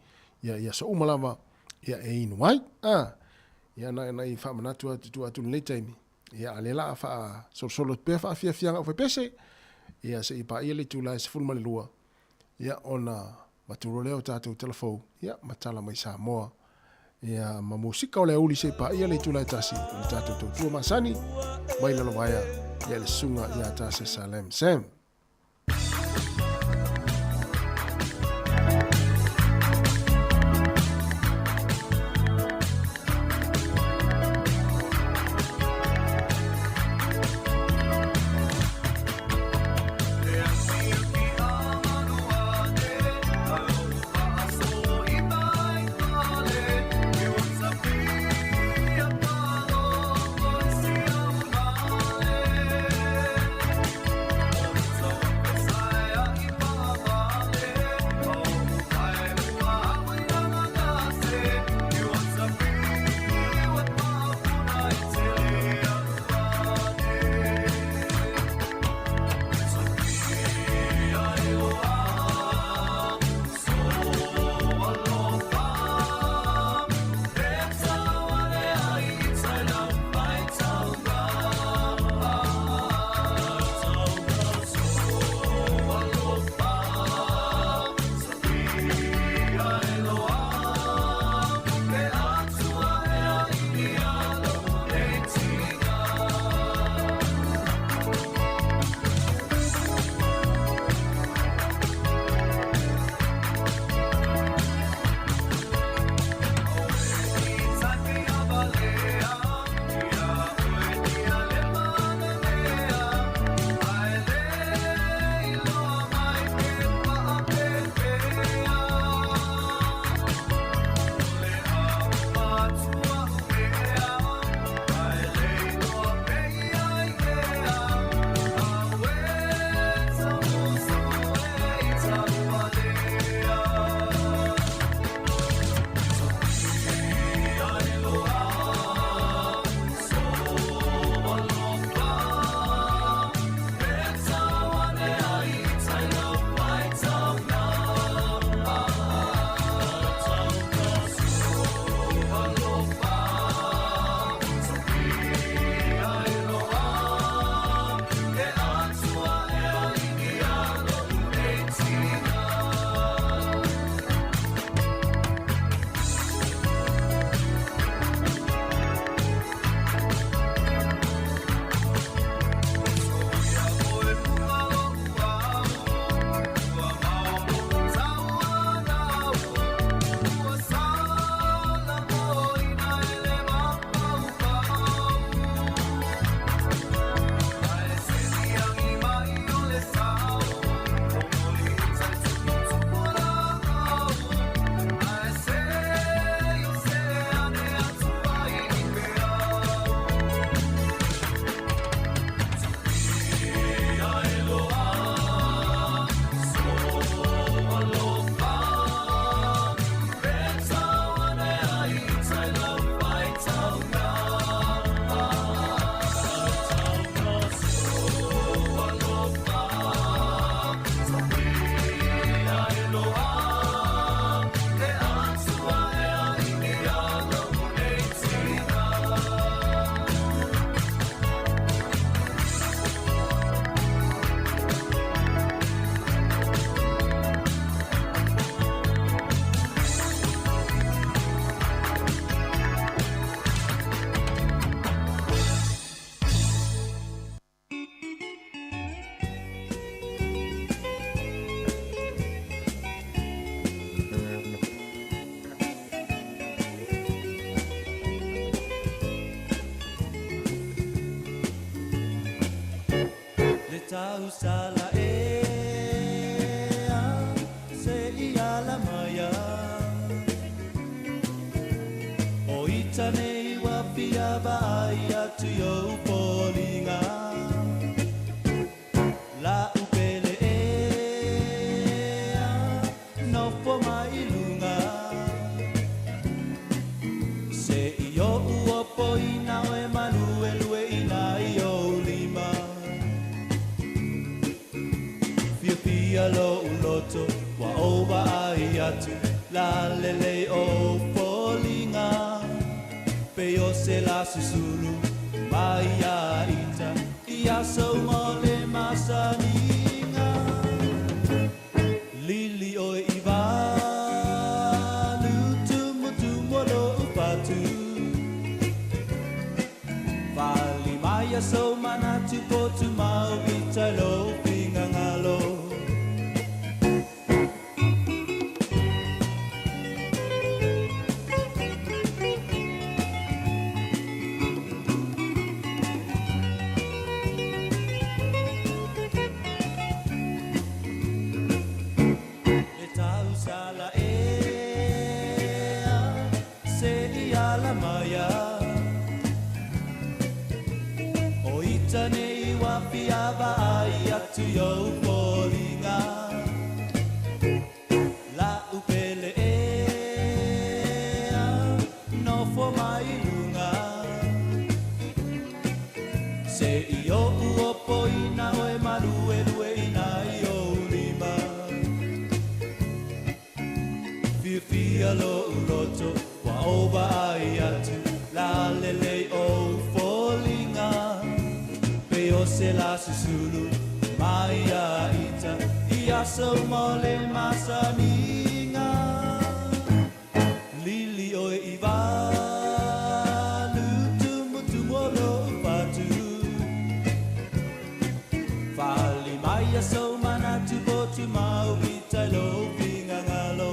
ia so umalava ia e inu ai ia na i fa manatu tu le time ia alela fa solo pe fa fia o pese ia se i pa ile tu la se fulma lua ia ona maturo leo tatu telefon ia matala mai Sāmoa ia ma musika o le uli se pa ile tu la tasi tatu tu masani mai la vaya ia le sunga ia ta se salem sem. Yes. tau sala se ia la maya o itane wa pia vai atu yo polinga la upele no po mai lunga se io uopo ina e manu e lue ina io lima fia lo uloto wa ova ai atu la lele o polinga pe o se la susulu mai a ita ia so mole masaninga lili o iva lutu molo upatu vali mai a so manatu potu mau ita lo pingangalo Nei wa piava ai atu yo polinga la upele no fo mai lunga se io uopo ina o e malu e lue ina io lima fia lo uloto wa oba ai atu la lele o polinga o se la susulu mai a ita ia so mole masaninga lili o iva lutu molo patu fali mai a so manatu botu mau ita lo pingangalo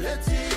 Let's see,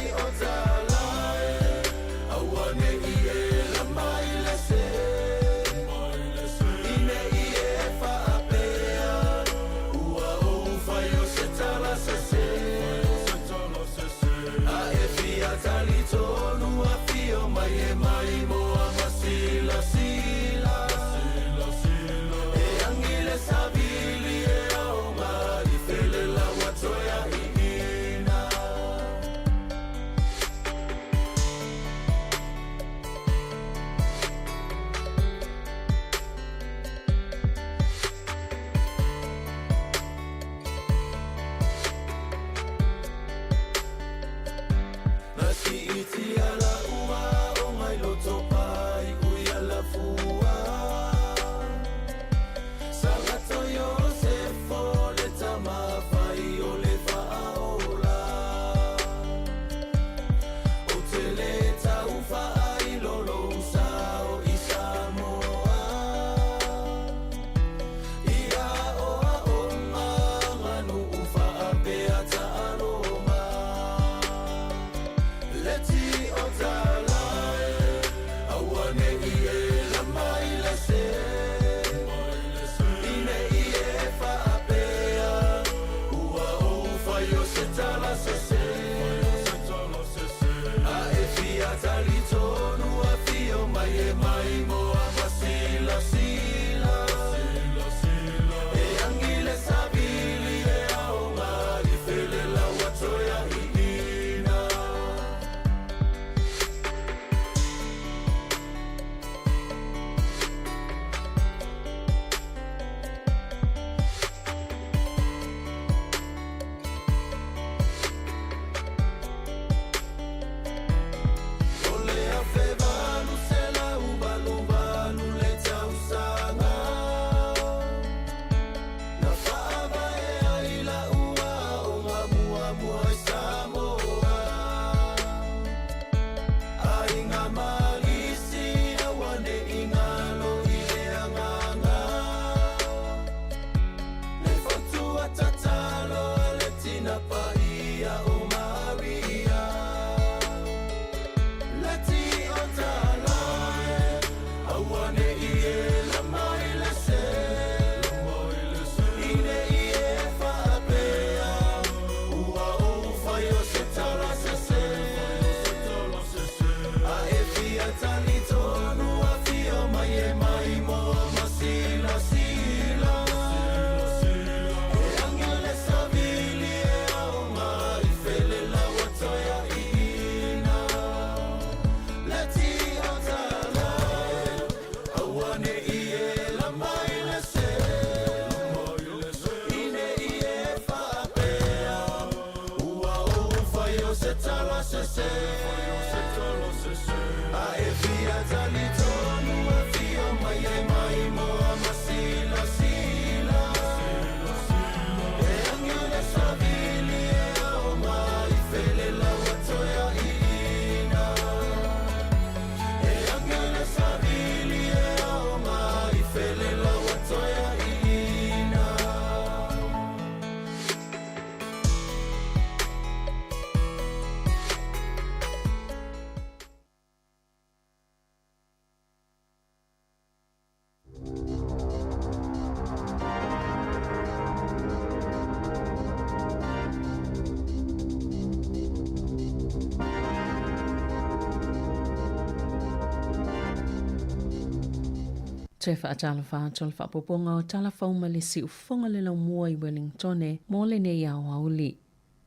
Te whaatala whaatala whapoponga o tala whauma le si ufonga le lau mua I Wellingtone mo le nei au auli.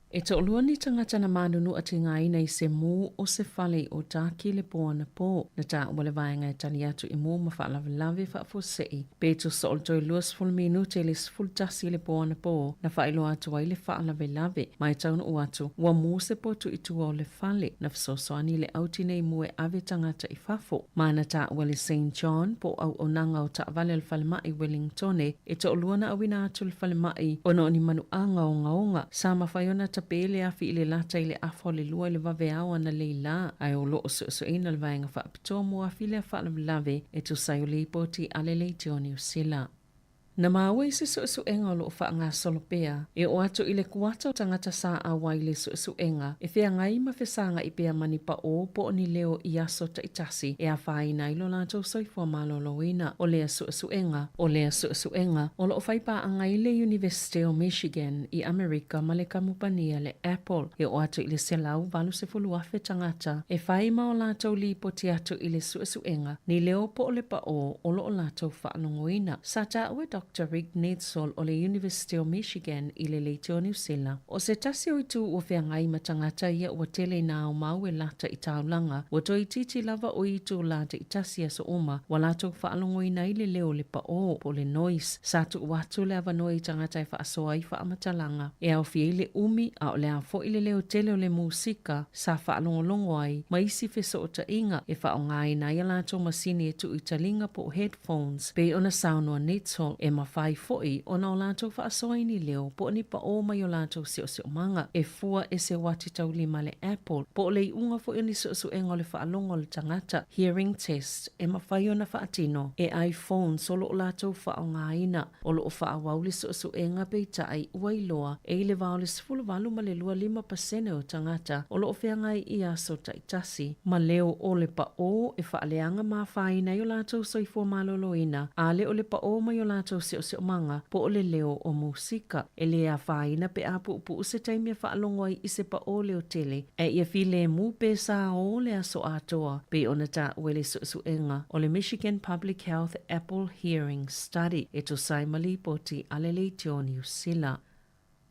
E to lua ni tangata na manunu a te ngaina I se mū o se whale o tāki le poa na pō. Na tā wale vaenga e tali atu I mū ma whaalawe lawe whaafosei. Pe to sol toi luas full minute le full tasi le poa na pō. Na whailo atu ai le whaalawe lawe. Mai tauna o atu. Wa mū se potu I tua o le whale. Na whasosoani le auti nei mue ave tangata I whafo. Mana tā wale St. John po au o nanga o tā vale le whale mai Wellingtone. E to lua na awina atu le whale mai. Ono ni manu anga o ngaonga. Sama whaiona pele afi ile lata ile afo le lua le vave awa na leila. Ai o loo so ina le vaenga whaapitoa mua afi le whaalawelawe e tu sayo le ipoti ale le tioni usila. Na mawe se suenga o loo whaanga solopea, e o atu ile kuata o tangata sa awai le suenga, e whea ngai ma whesanga I pea mani pa o po ni leo I aso ta itasi, e a whaina ilo lato soifua maloloina, o lea suenga, o loo whaipa angai le University of Michigan I Amerika ma le kamupania le Apple, e o atu ile selau valu se fuluafe tangata, e whai ma o lato li poti atu ile suenga, ni leo po le pa o loo lato whaanongoina, sata ue Dr. Rick Neidsol o le University of Michigan I le leitio New Zealand. O se tasi o itu o whea ngai matangata ia ua tele na o mau e lata I taulanga, ua toi titi lava o itu lata I tasi aso oma, wa lato whaalongo I nai le leo le pa o, po le noise, satu watu le avanoi I tangata I whaasoa I whaamatalanga. E au fie le umi, a o le afo I le leo tele o le musika, sa whaalongo longo ai, ma isi feso o ta inga, e whaonga I nai lato masini e tu I talinga po headphones, pe ona Sāmoa Neidsol, e mawhai foi o na o lātou whaasoa ni leo po ni pa o mai o lātou sio manga e fua e se wati tau lima le Apple po o le unga foi ni suenga o le whaalongo le tangata hearing test e mawhai o na whaatino e iPhone solo o lātou whaonga ina o lo o whaawau le suenga pe tai wailoa e le vau le sifulu valu ma le lua 5% o tangata o lo o whengai I aso taitasi ma leo o le pa o e whaaleanga ma whaina o lātou soifua maloloina a le o le pa o mai o lātou sio manga po o le leo o musika. E le a whaina pe apu upu se taimia whaalongoi I se pa o leo tele. E ia file mu pe sa o le aso atoa pe ona ta wele suenga o le Michigan Public Health Apple Hearing Study e to saimali poti ale le tioni usila.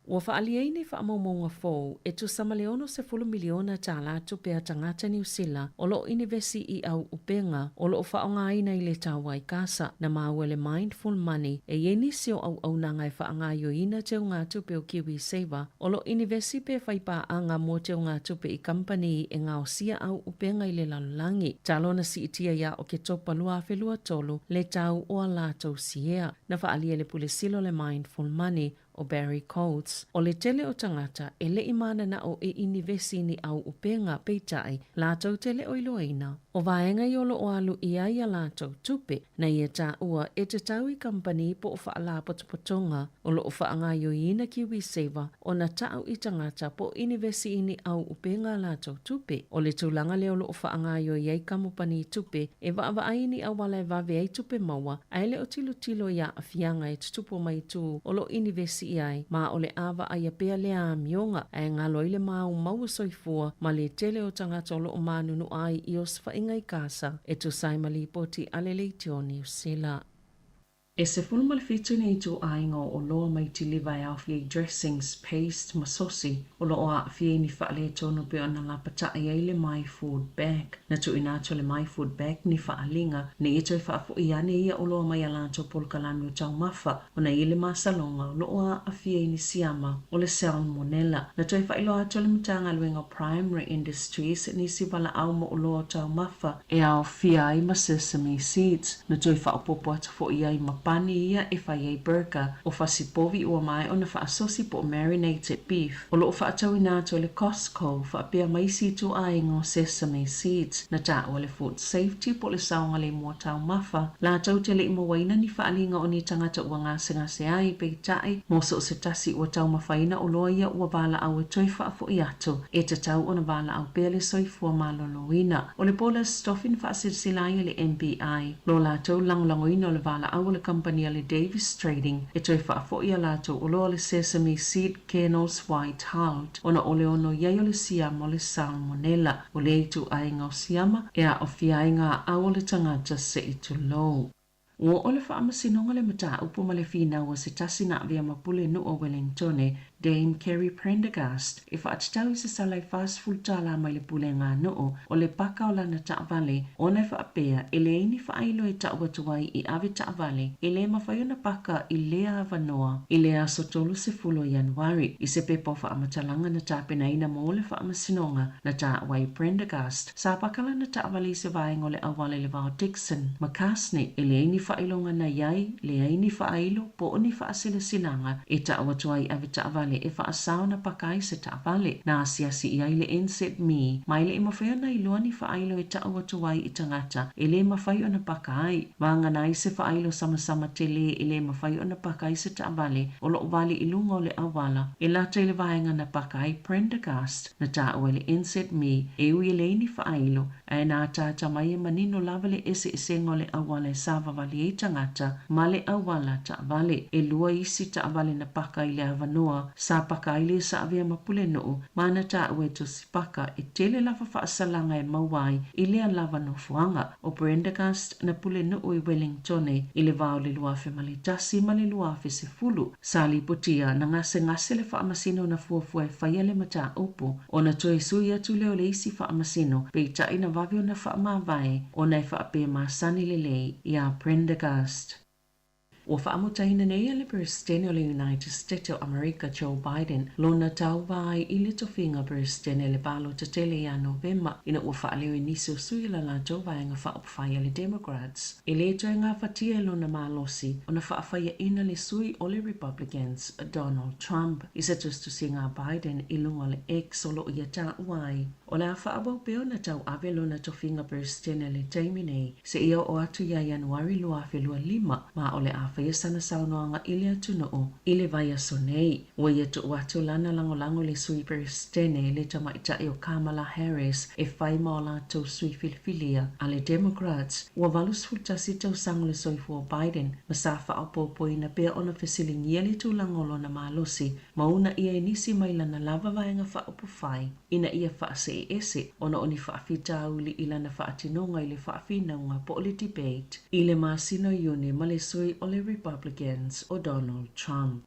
Ua whaaliei nei whaamaumaunga fōu e tu samaleono se 10 miliona tā lātu pea tangata New Zealand o lo inivesi I au upenga o lo whaonga ina I le tāwai kasa na maua le mindful money e yeni sio au nanga e whaanga yo ina te unga tupe o Kiwi Saver o lo inivesi pe whaipa anga mo te unga tupe I company e ngā o sia au upenga I le lalulangi. Talona si itia ya o ke topa lua whelua tolu le tau o a lātou siea na whaalia le pule silo le mindful money o Barry Coates, o le tele o tangata e le imana na o e inivesi ni au upenga peitai lātou tele o iloina. O vaenga I olo o alu I ai a lātou tupe na ia tā ua e te tau I company po o whaala potopotonga o lo o whaanga yo ina Kiwi Saver o na tau I tangata po inivesi ni au upenga lātou tupe. O le tūlanga leo lo o whaanga yo iai kamupani tupe e wa aini a wala e vave ai tupe maua a ele o tilo ia a fianga e tutupo mai tu o lo inivesi ai ma o le awa ai a pea le a mionga e ngalo I le mau soifua ma le tele o tangata o lo o manunu ai I os whaingai kasa e tu saimali poti ale le tioni usila. E se fulma le fitu nei tu ainga o loa mai ti liva e au fiei dressings, paste, masosi, o lo a fiei ni whaale tono pe ona la patai ai le my food bag. Na tu inato le my food bag ni whaalinga, ne ito I whaafo I ane ia o loa mai alanto polkalami o tau mafa, o na ile masalonga o loa a fiei ni siama o le salmonella. Na tu I whailo ato le mtanga luenga primary industries ni si wala au mo o loa tau mafa e au fiai ma sesame seeds. Na tu I whaapopo ato fo iai ma pani ia e whai burger o whasipovi ua mai o na whaasosi po marinated beef. O loo whaatau ina to le Costco whaapea maisi tu aingo sesame seeds na ta o le food safety po le saunga le mua tau mafa. La tau te le ima waina ni whaalinga o ni tangata ua ngase ai pe tai mo so se tasi ua tau mawhaina o loa ia ua wala au e toi whaafo I ato e te tau o na wala au pele soifua maloloina. O le pola stoffin whaasirsilai le MBI. Lo la tau langlangoina o le wala au le company ale Davis Trading e toi whaafo ia lato o loa le sesame seed kernels white hulled ona ole ono iai o le siama o le salmonella o le itu ainga o siama e a o fiainga au o le tangata se itu low. Ua ole whaamasinonga le mata upo ma le whina ua se tasi na avea mapule nu o Wellingtone, Dame Kerry Prendergast, e whaatitau i se salai fast full tala mai le pule ngā nuu o le paka o lana taavale, o nei whaapea e le ini whaailo e taawatuai i ave taavale, e le mawhaiona paka i lea avanoa, i le aso tolu se fulo Januari, i se pepo whaamatalanga na tāpena ina mo le whaamasinonga na taawai Prendergast, sa pakala na taavale i se vaenga o le awale le vao Dixon, Makasne, e le ini whailonga na iai, le ini whaailo, po oni whaasila sinanga, e taawatuai ave taavale e whaasao na pakai se taavale, na asiasi i aile enset mi, mai le mawhaiona i loani whaailo e taawatuai i tangata, e le mawhaiona pakai, vanga nai se whaailo sama te le e le mawhaiona pakai se taavale, o lo vali i lunga o le awala, e lata i le vaenga na pakai Prendergast, na taawai le enset mi, e ui le ini whaailo, e nā tāta mai e manino lava le ese sengo le awala e sava vali e tangata, ma le awala taavale, e lua isi taavale na pakai le avanoa, sa paka ile sa avea mapule nuu, mana ta ue to sipaka e tele lava whaasalanga e mawai i lea lava no fuanga o Prendergast na pule nuu i Wellingtone i le vao le luafe malitasi ma le luafe se fulu. Sali potia na ngase le whaamasino na fuafua e whaia le mata upo o na toe sui atu leo le isi whaamasino pe tai na vavio na whaamawai o na e whaape maasani le lei i a Prendergast. Ua whaamutaina nei le Presidente o le United States o America Joe Biden lona tau vai i le tofinga Presidente le balo te tele ia Novemba ina ua whaaleo i nisi o sui la la Joe vai ngā whaapawhaia le Democrats. I le toi ngā whatia lona malosi o na whaawhaia ina le sui o le Republicans Donald Trump. I se tustu si ngā Biden i lunga le ex o lo ia tā uai. O le a whaabau peo na tau ave lona tofinga Presidente le Taimine se ia o atu ia Januari luafe lua 5 ma o le a whaia sana saunoanga ile atu noo ile vai sonei ua ia tu atu lana lango le sui Presidente le tamaitai o Kamala Harris e whai maola tau sui filifilia a le Democrats ua valus fultasi tau sango le soifua Biden ma sa whaapopo ina pea ona fesilingia le tu langolo na malosi mauna ia inisi mai lana lava vaenga whaapofai ina ia whaase ese ona oni whaafita uli ilana whaatinonga ile whaafinonga po le debate ile masino yune ma le sui o le Republicans o Donald Trump.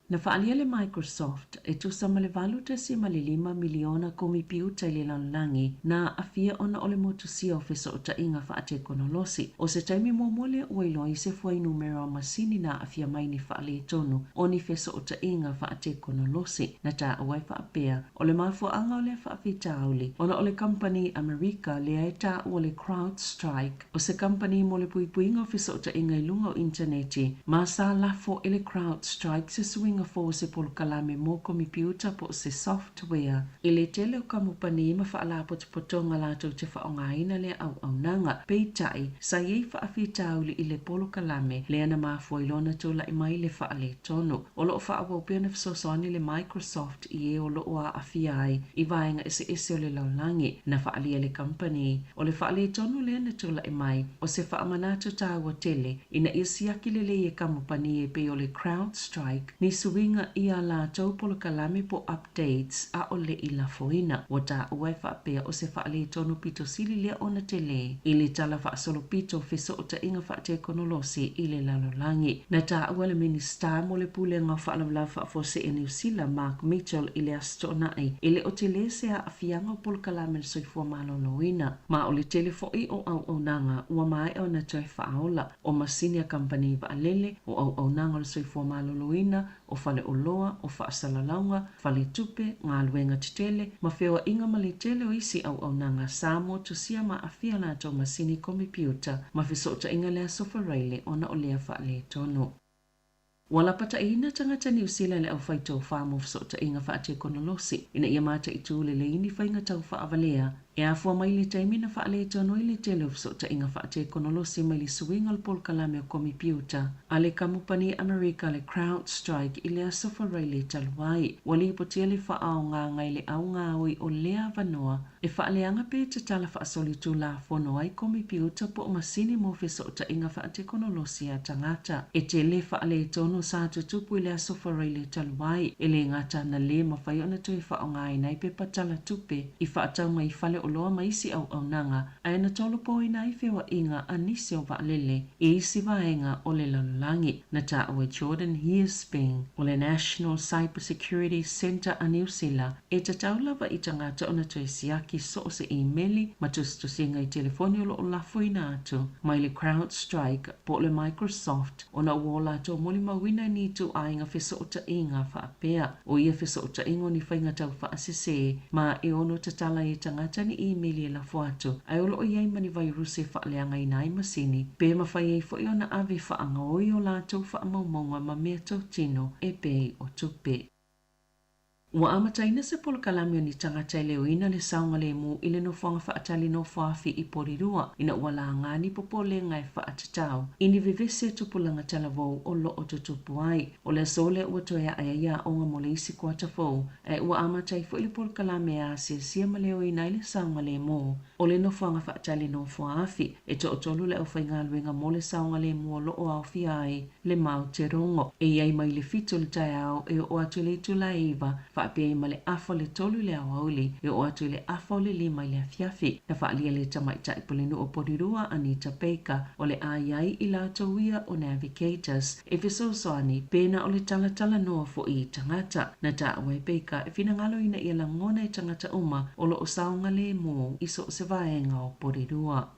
Na whaalia le Microsoft e tusa ma le valu tesi ma le 5 miliona komipiuta i le lanlangi na afia ona o le motusia o fesa o tainga whaate konolosi. O se taimi momole ua ilo i se fuai numero masini na afia mai ni whaale tonu o ni fesa o tainga whaate konolosi na ta awai whaapea. O le mafua anga o le whaafita auli. Ona o le company America le aeta o le CrowdStrike. O se company mo le puipuinga o fesa o tainga i lunga o interneti. Ma sa lafo ele CrowdStrike se suinga fo se pol kalame mo computer po se software ile tele o kamupani ma faala potonga la to te faonga ina le au nanga peitai sa ye fa afita uli ile pol kalame le ana ma fo ilona to la mai le faale tono o lo fa abo pena so soni le Microsoft ie o lo wa afiai i vaenga ese o le laulangi na faali le company o le faale tono le na to la mai o se fa amanato ta wa tele ina isiaki le e kamupani e pe o le CrowdStrike ni suinga ia la tau polo kalame po updates a ole i la foina. Wata uefa pea o se faale tonu pito sili lea ona tele. Ili tala fa solo pito feso o ta inga fa te konolosi ile lalolangi. Na ta uele minista mo le pule nga fa la fa fose e New Zealand Mark Mitchell ile asto nai. Ile o tele se a afianga polo kalame le soifua malo loina. Ma ole telefoi o au nanga ua mai o na toi faola. O masini a kampani va alele o au nanga le soifua malo loina o fale oloa, o whaasalalaunga, fale tupe, ngā luenga titele, ma whewa inga mali tele o isi au nanga Sāmoa tu sia ma awhia la tau masini kompiuta, ma whisota inga lea sofa reile ona o lea whaale tono. Wala pata ina tangata New Zealand le au whaito whāmo whisota inga whaate konolosi, ina ia mata i tūle le ini whainga tau whaavalea, e afua mai le taimina whaale tono i le tele whisota inga whaate konolosi mai le suinga le pol kalame o kompiuta, a le kamupani America le CrowdStrike i le asofa reile taluai, wali ipotia le whaao ngā ngai le au ngāui o lea vanoa, e whaaleanga pe te tala whaasoli tu la fono ai kompiuta po o masini mo whisota inga whaate konolosi a tangata, e te le whaale tono sa tutupu i le asofa reile taluai, e le ngata na le mawhai ona tui whaao ngai nei pe patala tupe, i whaatau mai whale oloa maisi au nanga, ai na tolo po ina i whiwa inga anisi o vaalele i isi vaenga o le lalulangi na ta awe Jordan Hearsping o le National Cyber Security Center a New Zealand e ta taulava i tangata ona to siaki so se emaili ma tustusinga i telefoni o lo lafo ina atu mai le CrowdStrike po le Microsoft ona wola to moli mawina ni tu ainga fiso o ta inga whaapea o ia fiso o ta ingo ni whainga tau whaasese ma e ono tatala i tangata ni emaili e lafo atu ai olo o iai mani vairuse whaaleanga i nai masini pe mawhai ei fo i ona ave whaanga oi o lātou whaamaumaunga ma mea tau tino e pei o tupe. Ua amataina se polo kalami o ni tangata i leo ina le saunga le mu ile no whanga whaatali no whaafi i porirua ina ua la ngani popole ngai whaatatau. Ini vivese tupulanga talavou o lo o tutupu ai. O le sole ua toea aya onga mo le isi kuata fou. E ua amatai fo ile polo kalami a sia ma leo ina ile saunga le mu. O le no whanga whaatali no whaafi e to o tolu le au whaingaluenga mo le saunga le mu o lo o au fi ai le mau te rongo. E iai mai le fito le tai au e o atu le tula iwa pe ma le afa le tolu le awauli e o atu le afa le lima le afiafi na whaalia le tamaita i polinu o porirua Anita Baker o le aiai i la tauia o Navigators e fisosoani pena o le talatala noa fo i tangata na ta awai Baker e finangalo ina i la ngona i tangata uma o lo o saunga le mo iso se vaenga o porirua.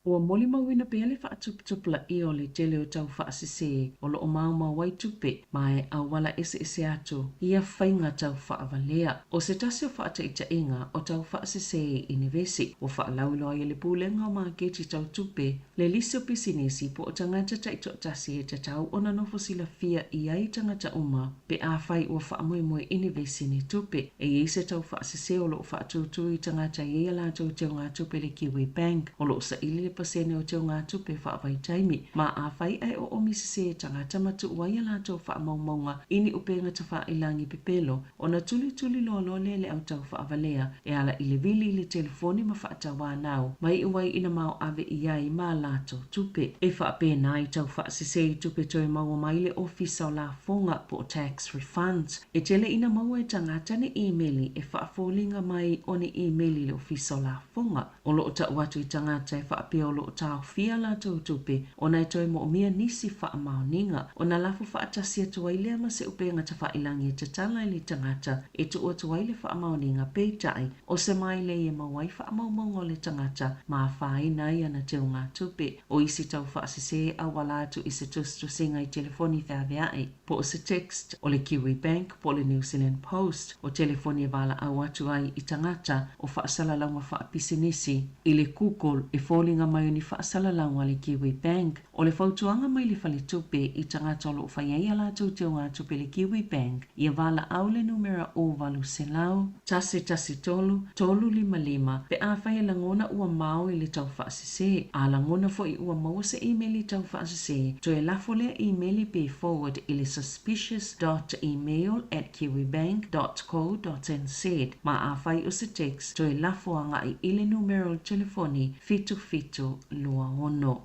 Ua moli mawina pe ale whaatuputupula i o le tele o tau whaasese o lo o mauma wai tupe mai au wala ese atu ia whainga tau whaavalea. O se tasi o whaata ita inga o tau whaasese i nevesi o whaalauloa i le pūlenga o maa geti tau tupe le lisi o pisinesi po o tangata taito tasi e te tau o na nofo sila fia i ai tangata uma pe a whai o whaamoemoe i nevesi ni tupe e i se tau whaasese o lo o whaatutu i tangata i e la tau teo ngā tupe le Kiwi Bank o lo sa ili le pasene o teo ngā tupe whaavai taimi ma a whai ai o omisise tangata matu uaia la tau whaamaumaunga ini upenga ta whaailangi pepelo o na tuli lo le au tau whaavalea e ala i le vili i le telefoni ma whaatawa nau mai uai ina mau ave iai ma lato tupe e whaapena i tau whaasise i tupe toi maua mai le ofisa o la fonga po tax refunds e tele ina maua e tangata ni emaili e whaafolinga mai o ni emaili le ofisa o la fonga o lo o ta watu i tangata e whaapea o lo o tau fia la tau tupe o na toi mo mia nisi whaamauninga o na lafu whaatasia tuwailea ma se upenga ta whailangi e te tala ili tangata e tu o tuwaile whaamauninga peitai o se mai le e mawai whaamaumaunga o le tangata ma whai nai ana teo ngā tupe o isi tau whaasise a wala atu i se tustu singa i telefoni whaveai po o se text o le Kiwi Bank po le New Zealand Post o telefoni e wala au atu ai i tangata o whaasalalanga whaapisinisi i le Google e fōlinga mai ni whaasalalanga le Kiwi Bank o le whautuanga mai le whale tupe i tangata o lo whaiai ala tau teo ngā tupe le Kiwi Bank i wala au le numera o walu se lau tasi tolu lima pe a whai langona ua mau i le tau whaasise a langona fo i ua mau se email i tau whaasise to e lafo le email pe forward i le suspicious.email@kiwibank.co.nz ma a whai o se text to e lafo anga i le numero telefoni fitu lua ono.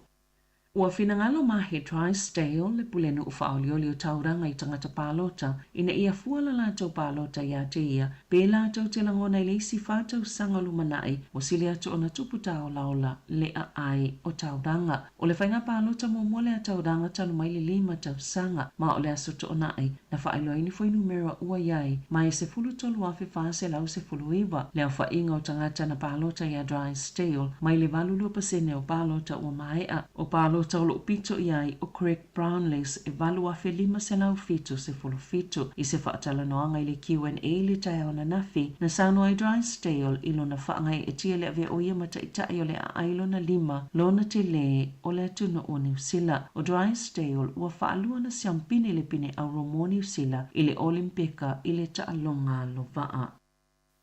Ua finangalo mahe Drysdale le pulenu u whaolioli o tauranga i tangata pālota ina ia fuala la tau pālota ia te ia pe la tau te langona i le isi whātau sanga lumanai o sili atu o na tuputao laola le a ai o tauranga. O le whainga pālota mo mole a tauranga tanu mai le 5 tau sanga ma o le asoto o nai na whaeloa ini foi numero ua iai mai se fulu tolu afe whaase lau se fulu iwa le au whainga o tangata na pālota ia Drysdale mai le valulu pasene o pālota ua maea o pālota taulo pito iai o Craig Brownless e valua fe 5 se lau fito se fulu fito i se whaatala noanga i le Q&A le tai o na nafi na sano ai Drysdale ilo na whaangai e tia le ave o ia mata i tai o le a ailo na 5 lona te le o le atuna o New Zealand o Drysdale ua whaalua na siampine le pine au romo New Zealand i le Olimpika i le taalonga lo vaa.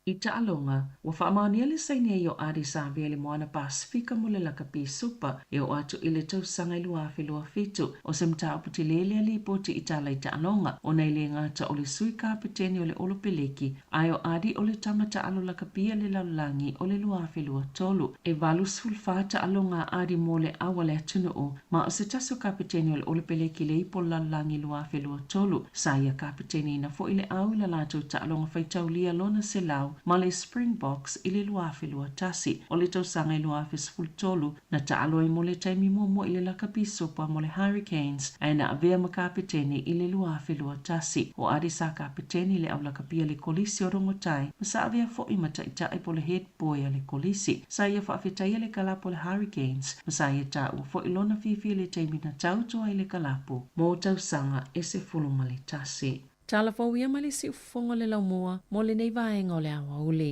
I taalonga, wa whaamania le saini e o Addis Ababa le moana Pasifika mo le lakapi supa e o atu i le tau sanga i lua fitu o se mta aputi lele ali poti i tala i taalonga o nei le ngata o le sui kapiteni o le olopeleki ai o adi o le tamata alo lakapia le laulangi o le lua tolu e valu sulfa taalonga adi mo le awale atunu o ma o se taso kapiteni o le olopeleki le ipo laulangi lua tolu sa ia kapiteni na fo i le au la lato taalonga faitaulia lona se lau ma le Springboks i le luafe lua tasi. O le tausanga i luafe sfultolu na taalo i mo le taimi mua i le lakapiso pa mo le Hurricanes ai na avea makapeteni i le luafe lua tasi. O adi sa kapeteni le au lakapia le kolisi o rongotai ma sa avea fo i mataitai po le head boy a le kolisi. Sa ia whaafetai le kalapo le Hurricanes ma sa ia ta ua fo i lona fifi le taimi na tautoa i le kalapo mo tausanga e se fuluma le tasi. Tala fo ia mali si ufongo le laumoa mo le nei vaenga o le awa uli.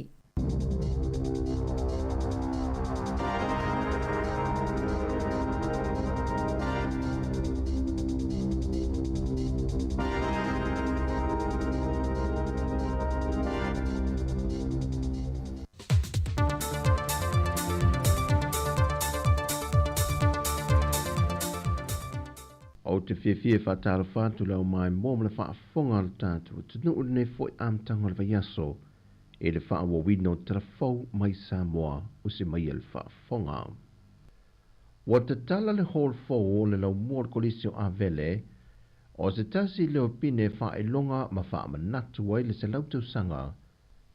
O te whiawhia whātara whātu lau mai mōm le whaafonga le tātua. Tunu uri nei fwoi amtanga le whaiaso e le whaawa wino tera whau mai Sāmoa o se mai le whaafonga. Wa te tala le hall fau o le lau mōr kolisio a vele o se tasi leo pine whaelonga ma whaamanatu ai le se lautau sanga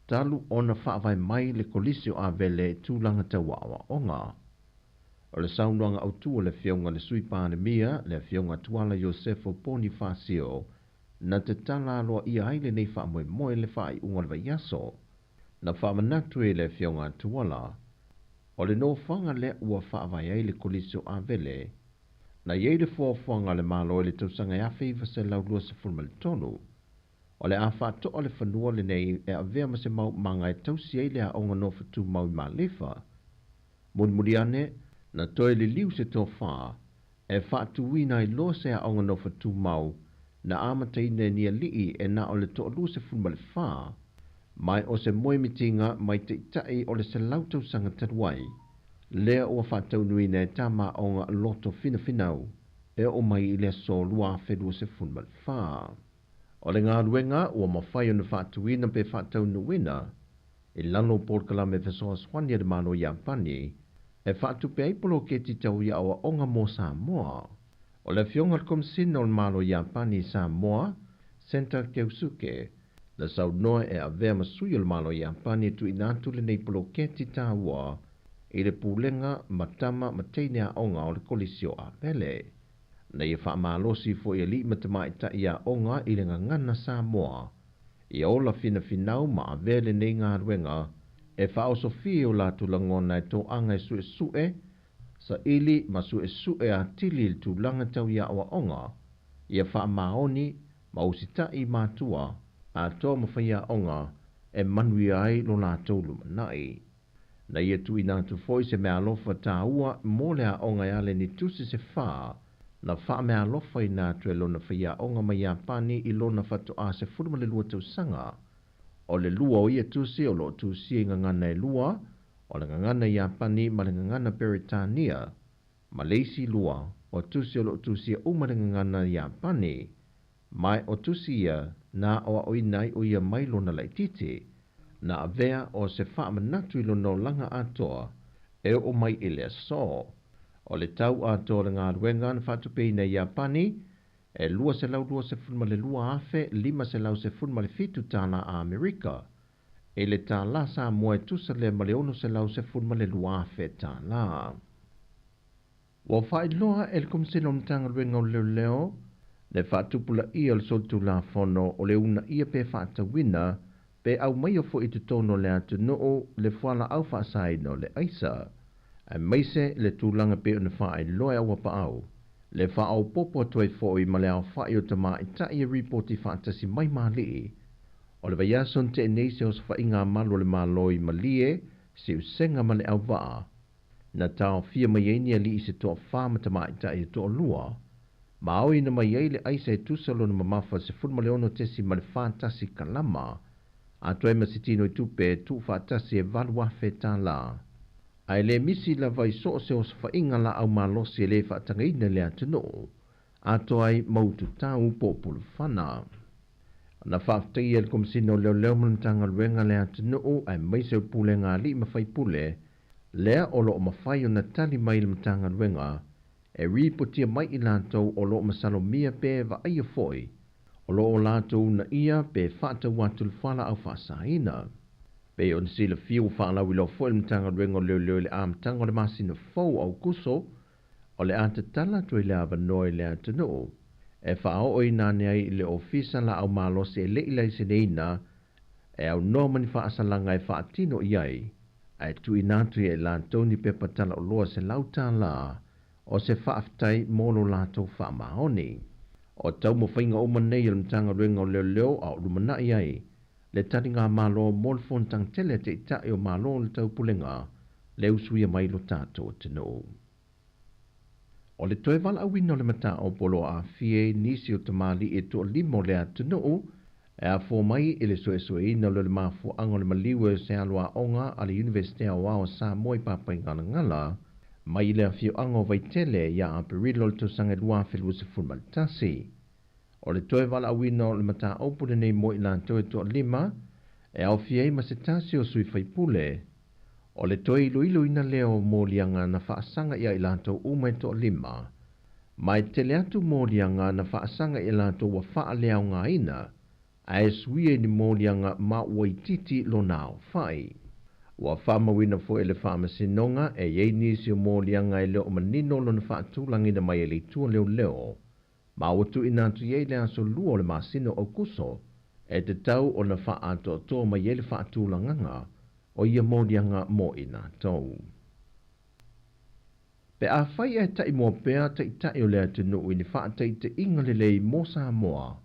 talu ona whaavai mai le kolisio a vele tūlanga tawa awa onga. O le saunwanga au tua le whiaunga le sui pāne mia, le whiaunga tuala Iosefo Bonifasio, na te tala aloa ia aile nei wha moe moe le wha i unga le vaiaso, na wha manatu e le whiaunga tuala. O le no whanga le ua wha vai aile kolisio a vele, na iei le whanga le malo e le tausanga a whiwa se lau lua se fulma le tonu. O le a wha toa le whanua le nei e a vea ma se mau manga e tausi eile a onga no whatu mau i ma lefa. Muri ane, na toe le liu se tō wha, e whaatu wina i lo se a onga no whatu mau, na amataine ni a lii e na o le toa lu se fulma le wha, mai o se moe mitinga mai te itai o le se lautau sanga taruai, lea o whaatau nuina e tama onga loto fina finau, e o mai i le so lua whedua se fulma le wha. O le ngā ruenga ua mawhai o na whaatu wina pe whaatau nuina, i lano porkala me fesoa swania de mano Jampani, e whaatu pe aipolo ke ti tau ia awa onga mo Sāmoa. O le whionga komsina o malo Jampani Sāmoa, Senta Keusuke, le sau noa e a vea masui o malo Jampani tu inatu le neipolo ke ti taua, i le pūlenga matama mateine a onga o le kolisio a pele. Na ia wha malosi fo i li matama ita ia onga i le ngangana Sāmoa, i ola fina finau ma a vele nei ngā ruenga, e whao Sofia o la tulangona e tō anga e sue, sa ili ma sue a tili il tūlanga tau ia awa onga, ia wha maoni ma usita i mātua, a tō mawhaia onga e manui ai lo la tōlu manai. Na ia tu ina tu foi se mea lofa tā ua mo le a onga e ale ni tusi se wha, na wha mea lofa i nā tue lo na whaia onga mai Japani i lo na whatu a se furuma le lua tau sanga. O le lua o ia tusi o lo tusi i ngangana e lua, o le ngangana Japani ma le ngangana Peritania, Malaysi lua, o tusi o lo tusi o ma le ngangana Japani, mai o tusi ia na o a oinai o ia mailo na laititi, na avea o se wha manatu ilo no langa atoa, e o mai ile so. O le tau atoa le ngā ruenga na whatupe na Japani, e lua se lau lua se funma le lua afe, lima se lau se funma le fitu tāna a Amerika. E le tā la Sāmoa e tusa le maleono se lau se funma le lua afe tā la. Wa whai loa e le komisino mtanga ruenga o leo, le whaatupula ia le soltu la fono o le una ia pe whaatawina, pe au mai o fo i te tono le atu noo le whala au whaasai no le aisa. A meise le tūlanga pe o na whaai loa awa pa au. Le whaau popo tuai fōi ma le au whai o ta maa i ta ia ripoti whaatasi mai maa lii. O le vaiason te eneise o sa whainga malo le maa loi ma lie, si usenga ma le au waa. Na tau fia mai eini a lii se toa whama ta maa i ta ia toa lua. Ma au ina mai eile aisa e tusalo na mamafa se funma le ono tesi ma le whaatasi kalama. A toi ma sitino i tupe tu whaatasi e valuafe tā la. Ai le misi la vai so se o sa inga la au malosi e le whaatanga ina le atano. Ato ai mautu tau populu whana. Na whaatai e le komisino leo leo manatanga luenga le atano ai maise o pule ngā li mawhai pule. Lea o loo mawhai o na tali mai le matanga luenga. E ripotia mai i lātou o loo masalo mia pe va aia foi. O loo lātou na ia pe whaata watu le whala au whaasaina. Pe on sila fiu whaalau ilo fo il mtanga rengo leo le amtanga o le masina fau au kuso, o le ante tala tui le avanoi le atanu. E whao oi nane ai le ofisa la au malose e leilai se neina, e au nomani whaasalanga e whaatino iai, ai tui nātui e lātoni pe patala o loa se lauta la, o se whaaftai molo lātou whaamahoni. O tau mo whainga o manei il mtanga rengo leo au lumana iai, le tari ngā malo mol fontang tele te itai o malo le tau pulenga, le usuia mai lo tātou tino. O le toe wala awino le mata o polo a fie nisi o tamali e to limo le atino, e a fo mai e le soe ina le mafu ango le maliwe se alua onga a le Universite a wao Sāmoa i papai ngala, mai le a fio ango vaitele ia a perilo le to sange lua filu se fulmaltasi. O le toe wala awino le mata o pule nei mo i lanto e to lima, e au fiei ma se tasi o sui faipule, o le toi ilu ina leo mo lianga na whaasanga ia ilanto uma e to lima. Mai tele atu mo lianga na whaasanga ilanto wa wha leo ngā ina, a e suie ni mo lianga ma waititi lo nao whai. Wa whamawina fo ele whamasinonga e yei nisi o mo lianga e leo manino lo na whaatulangina mai e le tua leo. Ma watu inantu yei le aso lua o le masino o kuso, e te tau o na whaato to mai e le whaatulanganga, o ia mōdianga mō ina tau. Pe a whai e tai mō pēr tai tai o lea tunu i ni whaatai te inga lelei mō Sāmoa.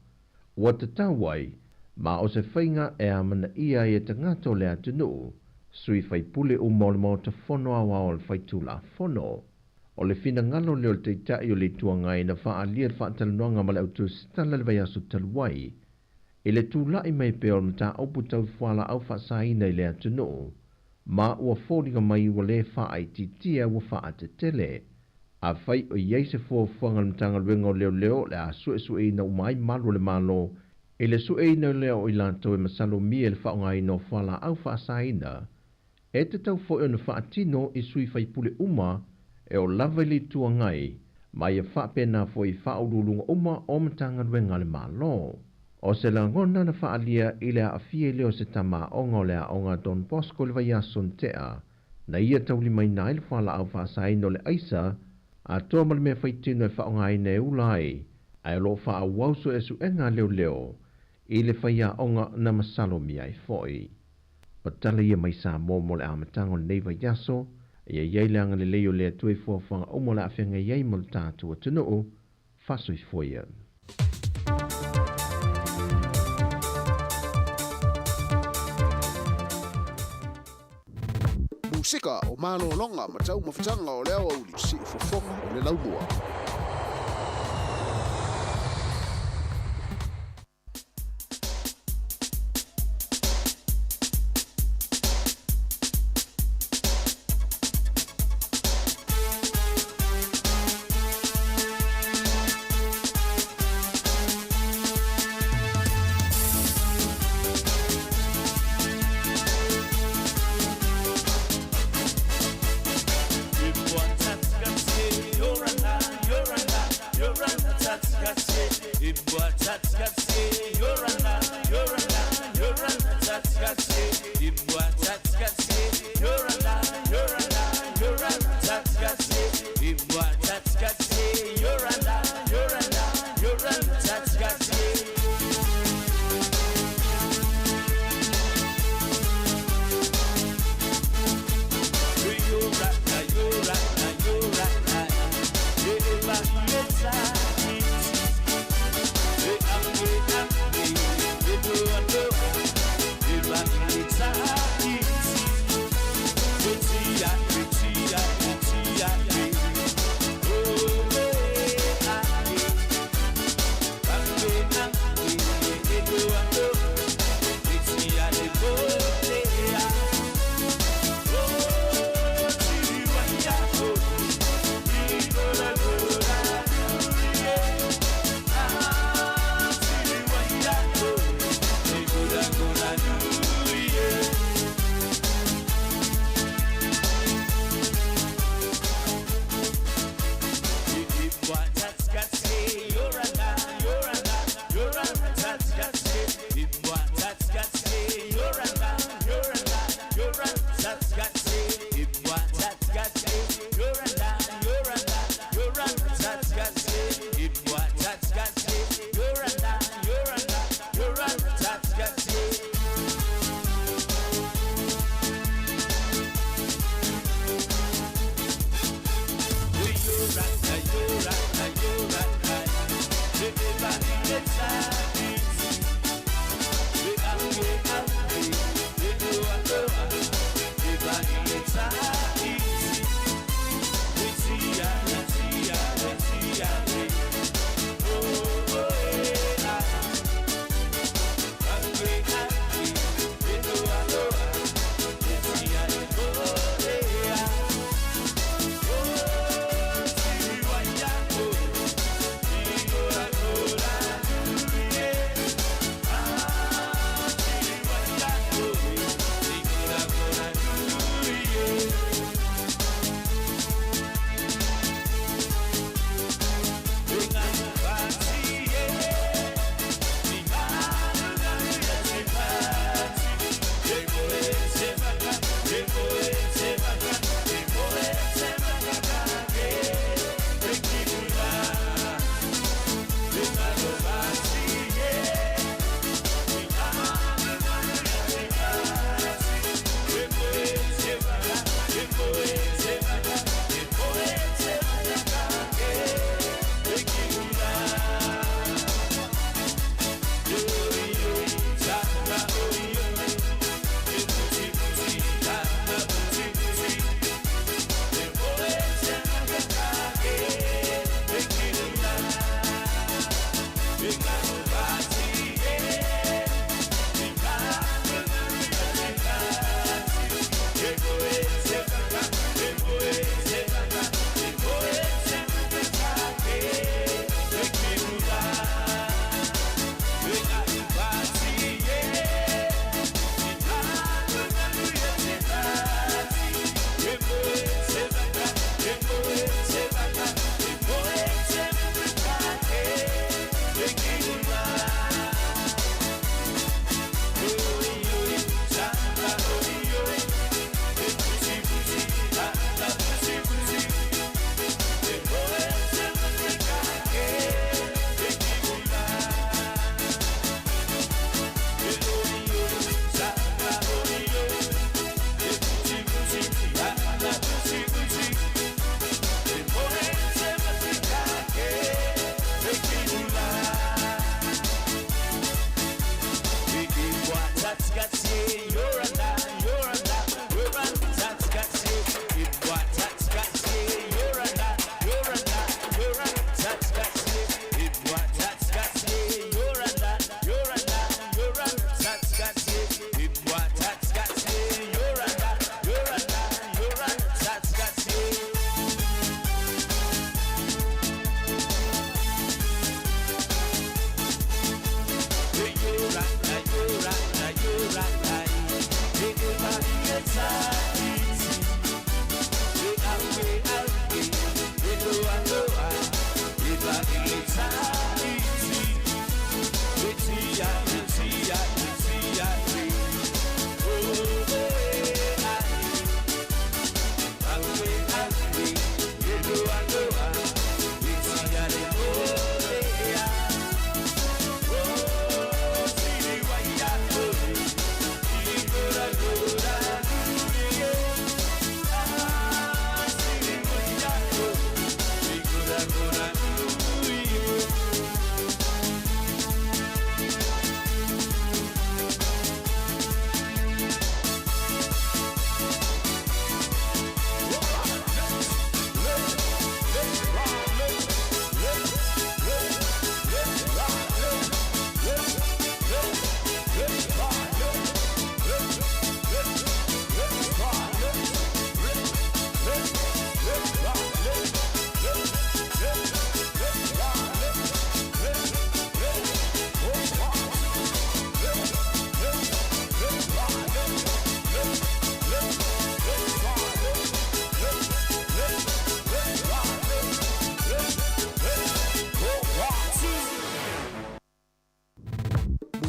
Wa te tauai, ma o se whainga e amana ia e te ngato lea tunu, sui whai pule o mōlimo te whono awa o le whai tūla whono. O le fina ngalo leo te tai o le tuangai na wha alia whaataluanga ma le autu stala le vai asu taluai. E le tūlai mai pe o mta opu tau whala au whaasaina i lea tunu, ma ua fōringa mai ua le wha ai titia ua wha a te tele. A whai o iei se fuanga mtanga rengo leo le a sue ina umai malu le malo, e le sue ina leo i lanto e masalo mie le whaonga ino whala au whaasaina. E te tau fo e na whaatino i sui whaipule uma, e o lava li tuangai, mai e whapena fo i whaurulunga uma o mtanga renga le malo. O se la ngona na whaalia i lea a fie leo se tama onga o lea onga Don Bosco le vai ason tea, na ia tauli mai nai le whala au whaasaino le aisa, a toa mali mea whaitino e whaonga ine e ulai, a lo wha au wauso e su enga leo, i le whaia onga na masalo mi ai foi. O tala ia mai Sāmoa mo le amatango nei vai aso, ia iei leanga le leo lea tue fuafanga o mo le awhenga iei mo le tātua tunu, fasoi foia. Musika o malo longa ma tau mawhitanga o leo au li si ufofonga o le laumua. I'm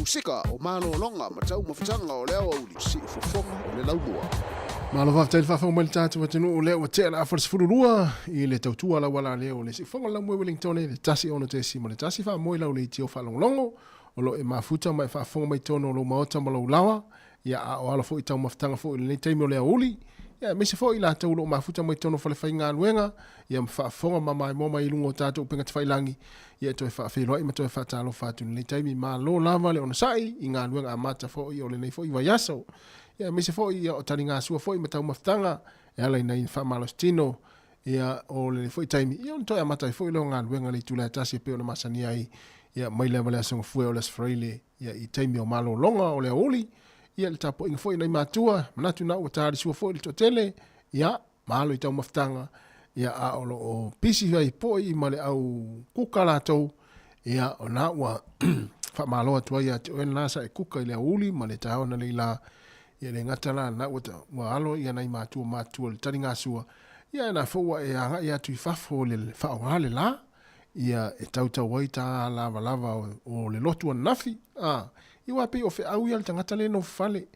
musika o malolonga ma tau mafutanga o leo au lisi fofonga o le laumua. Malo va tel fa fa mo tatu wa tenu o le o tela a force furulua I le tautua la wala leo le si fonga la mo Wellington le tasi ona te si mo le tasi fa mo la le tio fa longlongo o lo e mafuta mai fa fonga mai tono lo maota mo lo lawa ya o ala fo I tau mafutanga fo le taimi o le uli ya me se fo I la tau lo mafuta mai tono fa le fainga luenga ya fa fonga mama mo mai lungo tatu penga te failangi ya to fa fe loi ma to fa talo fa tu le taimi ma lo lava le ona sai I nga luenga amata fo I o le nei fo I va yaso ya me se fo I o taringa sua fo I matau mafutanga e ala ina fa malostino ya o le fo I taimi ya on to ya mata fo I lo nga luenga le tula tasi pe ona masani ai ya mai le vale song fo o le sfreile ya I taimi o malo longa o le oli ya le tapo in fo I nei matua manatu na o tari sua fo I to tele ya malo I tau mafutanga ya a o pisi vai po I male au kukala tau ya ona wa fa malo atua ya o en nasa e kuka I le uli male tau na leila ya le ngatala na wa alo ya nei matua le taringa sua ya na fo wa ya tu fafo le fa o le la ya e tau wai ta lava o le lotu nafi I wa pe o fe au ya le tangata le no fale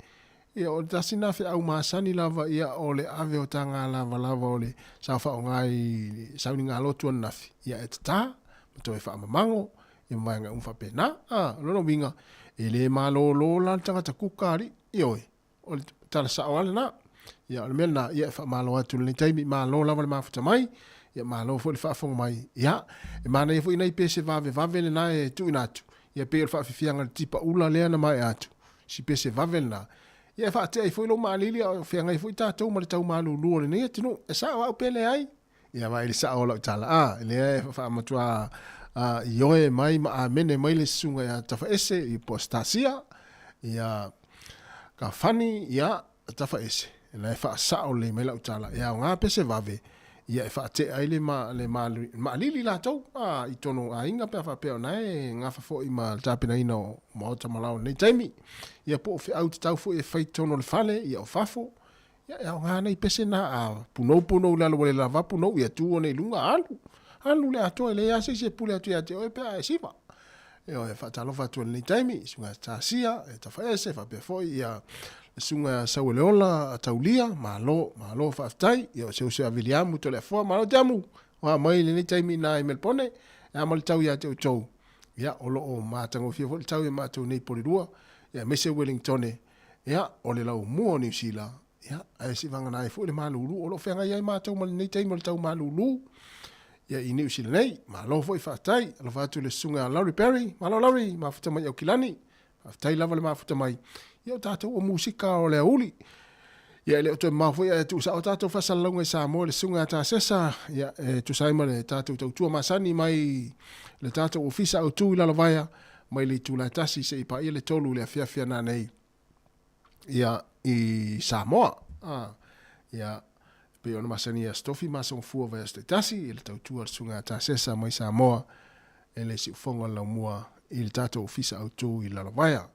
ya o tasina fe au masani lava ya o le ave o tanga lava o le sa fa o ngai sa ni nga lotu nafi ya e ta to e fa mamango e mai nga umfa pe na no winga e le malo lo la tangata kukari yo o tala sa wala na ya le mena ya fa malo atu le taimi malo lava le mafuta mai ya malo fo le fa fo mai ya e mana e fo ina pese vave le na e tu inatu ya pe fa fianga tipa ula le na mai atu si pese vave na ya fa te fo lo malili o fianga fo ta to ma tau malu lu le ne tinu e sa wa pele ai ya vai le sa o lo tala le fa matua yo e mai ma mene mai le sunga ya tafa ese I postasia ya ka fani ya tafa ese le fa sa o le mela utala ya nga pese vave ya fa te ai le ma lili la tau I tono a inga pe fa pe ona e nga fa fo I ma tapina ino mo ta malao nei taimi ya po fe out tau fo e fai tono le fale ya o fafo ya nga nei pese na puno la lo le lava puno ya tu ona lunga alu le ato le ya se pule atu ya te o pe a siva e fa talo fa tu nei taimi sunga tasia e ta fa ese fa pe fo ya sunga sa le ola taulia malo fa tai yo se aviliamu to le fo malo jamu wa mai le taimi na melpone ya mal tau ya te chou ya olo o matango fio fo tau ma to nei polirua ya mese Wellington ya o le lau mo ni sila ya ai si vanga nai fo le malulu o lo fenga ya ma tau mal nei taimi tau malulu ya I New Zealand nei malo fo fa tai lo fa tu le sunga Larry Perry malo Larry ma futa mai o kilani fa tai lava le ma futa mai yo tato o musika o le uli ya le to ma foi tu sa tato fa salonga Sāmoa le sunga ta sesa ya tu sai ma le tato tu masani mai le tato ofisa o tu la lavaya mai le tu la tasi se pa ile tolu le fia na nei ya I Sāmoa ya pe ona masani ya stofi ma son fu va este tasi le tu sunga ta sesa mai Sāmoa ele si fonga la mua il tato ofisa o tu la lavaya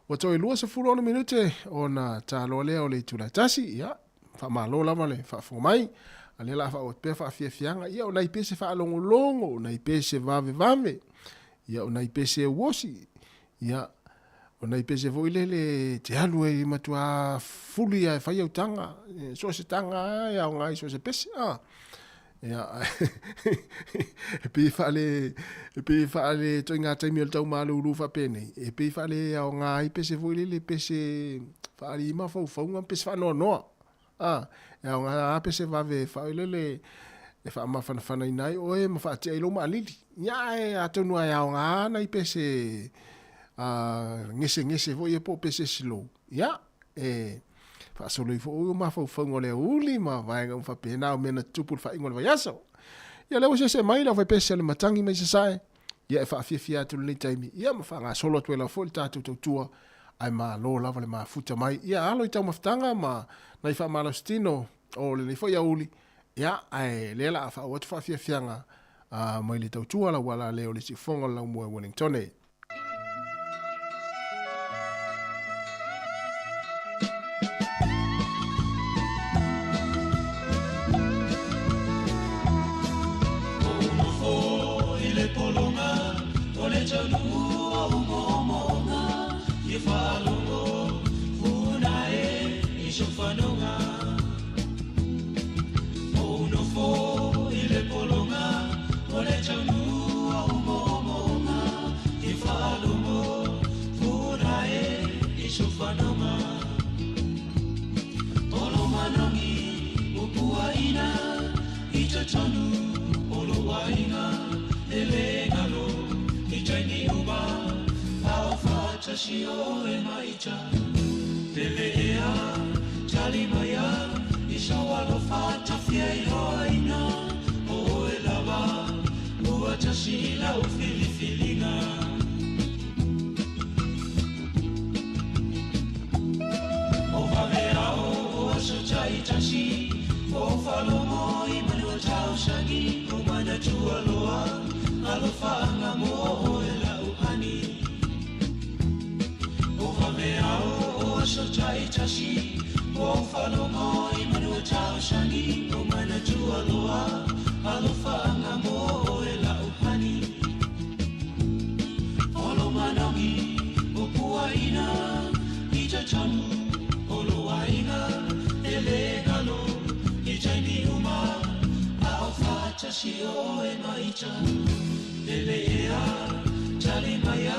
wa toi lua se fulu ona minute ona talo lea o le tula tasi ya fa malo lava le fa fo mai ale la fa o pe fa fianga ya ona ipese fa longo ona ipese vave ya ona ipese wosi ya ona ipese vo ile te alu e matua fulu ya fa ya tanga so se tanga ya ngai so se pese ya pe fa le to nga taimi o tau malu fa pene e pe fa le o nga I pese vo le pese fa ri ma fo nga pese fa no ya nga pese va ve fa le fa ma fa nai o e ma fa te lo malili ya e atonu ya nga na I pese ngese vo ye po pese silo ya fa solo I fo ma fo le uli ma vai nga fa pena o mena tupu fa ingol va yaso ya le se mai la fa pese le matangi mai se sai ya fa fia tu le taimi ya ma fa nga solo tu la fo tatu tua ai ma lo lava le ma futa mai ya alo I tau maftanga ma na fa malostino o le fo ya uli ya ai le la fa o fa fia nga mai le tau tua la wala le o le si fonga la mo Wellington Polonga, o le jalua, o mo tashi o e maita Tele ea, tali maya Isha walo fata fia I loa ina O e lava, ua tashi ila o filifilinga O vavea o aso tai tashi O whalomo I manua tau shangi O mana tua loa Alo whaanga mo o e lau hani O whamea o aso tai tashi O whalomo I manua tau shangi O mana tua loa Alo whaanga mo o e lau hani Olo manongi o puaina I ta tonu o loa inga E le galo I taimi uma A o whatashi o e maita Ele ea, tali maya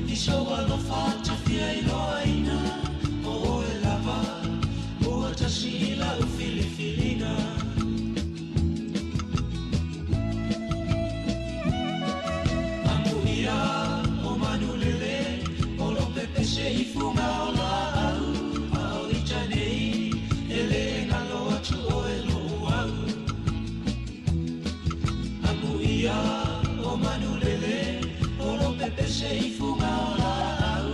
I soa lo whata fia I loa ina O e lava, ua tashi ila u filifilinga Amu ia, o manu lele O lo pepe se I funga o la au A o I tanei, ele ngalo atu o e lo au Amu ia, o manu lele O lo pepe se I funga o la au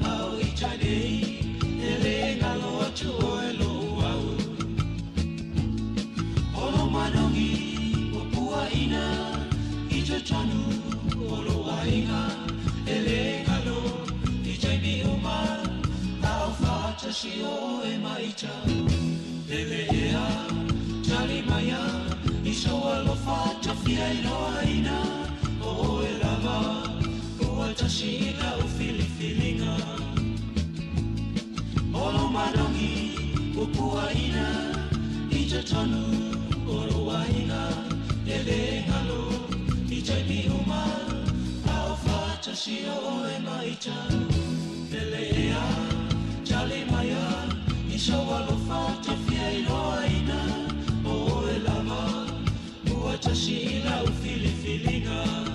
A o I tanei, ele ngalo atu o e lo au O lo manongi, o puaina I te tonu, o lo wainga Ele ngalo, I taimi uma A o whatashi o e maita Ele ea, tali maya I soa lo whata fia I loa ina O e lava, ua tashi ila o filifilinga O lo manongi, o puaina I te tonu, o lo wainga Ele ngalo, I taimi uma A o whatashi o e maita Ele ea, tali maya I soa lo whata fia I loa ina O e lava, ua tashi ila o filifilinga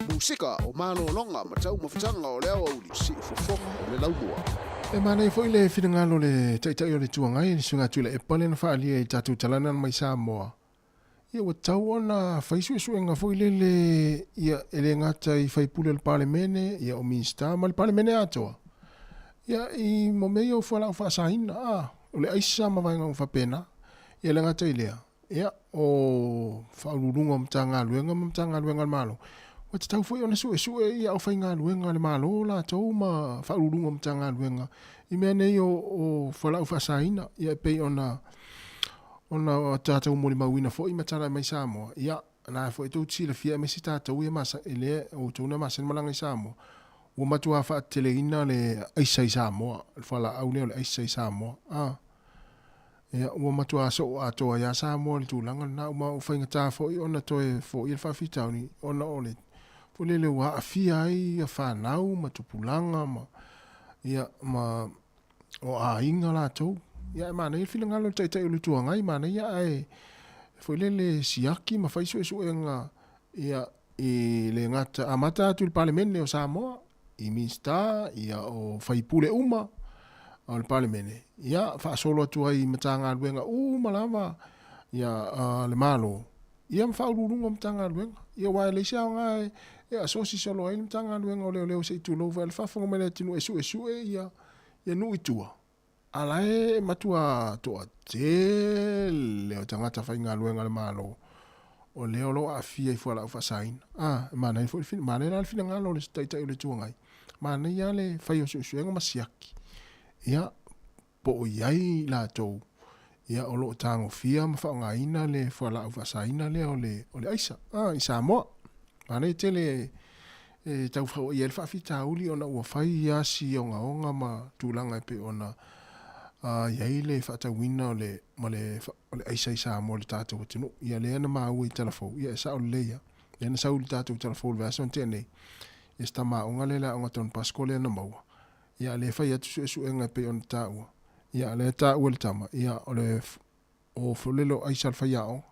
Musika o malo longa matau mawhitanga o leo au li si fofonga o le laumua. E mana I foi le whingalo le taitai o le tuangai, le sunga tula e pale na whaalia I tatu talana mai Sāmoa. Ia wa tau ona whaisu e suenga foi le ia ele ngata I whaipule le palemene, ia o minsta ma le palemene atoa. Ia I momei o whala o whaasaina, o le aisa ma vainga o whapena, ia le ngata I lea. Ia o whaururunga mtanga luenga malo. Wa te tau foi ona sue ia o whainga luenga le malo la tau ma whaururunga mtanga luenga. I mea nei o whala o whaasaina, ia pei ona tātou mori mauina foi matara mai Sāmoa. Ia, na foi tau tila fia me si tātou ia masa ele o tūna masa ni malanga I Sāmoa. Ua matua wha teleina le aisa I Sāmoa, le whala au leo le aisa I Sāmoa. Ia, ua matua so atoa ia Sāmoa le tūlanga na uma o whainga tā foi ona toe foi il whawhitau ni ona ole. Fole le ua afia ai a whanau ma tupulanga ma ia ma o a inga la tau. Ia mana I whila ngalo taitai o le tuangai mana ia e foi le siaki ma whaisu e suenga ia I le ngata amata atu le palemene o Sāmoa I minsta ia o whaipule uma o le palemene. Ia whaasolo atu ai matanga luenga malama ia le malo. Ia mwhaururunga matanga luenga. Ia wae le sia ngai ia asosi solo ai matanga luenga o leo se itu lova le whafonga mele tinu esu ia nui tua. Ala e matua toa te leo tangata whainga luenga le malo. O leo lo a fia I fuala ufa sain. Mana I fuala fina. Mana I la fina ngalo le taitai o le tuangai. Mana ia le whai o suenga masiaki. Ia po o iai la tau. ia o loo tagofia ma faaaogāina le fualaʻu faasaina lea o le aisa i Sāmoa manai tele taufau ia le faafitauli ona ua fai ia siogaoga ma tulaga e pe ona iai le faatauina o le aisa i Sāmoa le tatou atunuu ia lea na maua i talafou ia e saʻo leleia ia na sau le tatou talafou le vaso tenei ia se tamaʻoga le laʻoga tonu pasco lea na maua ia le fai atu suʻesuʻega e pe ona taʻua ia le taʻua le tama ia o folelo aisa le fai aʻoga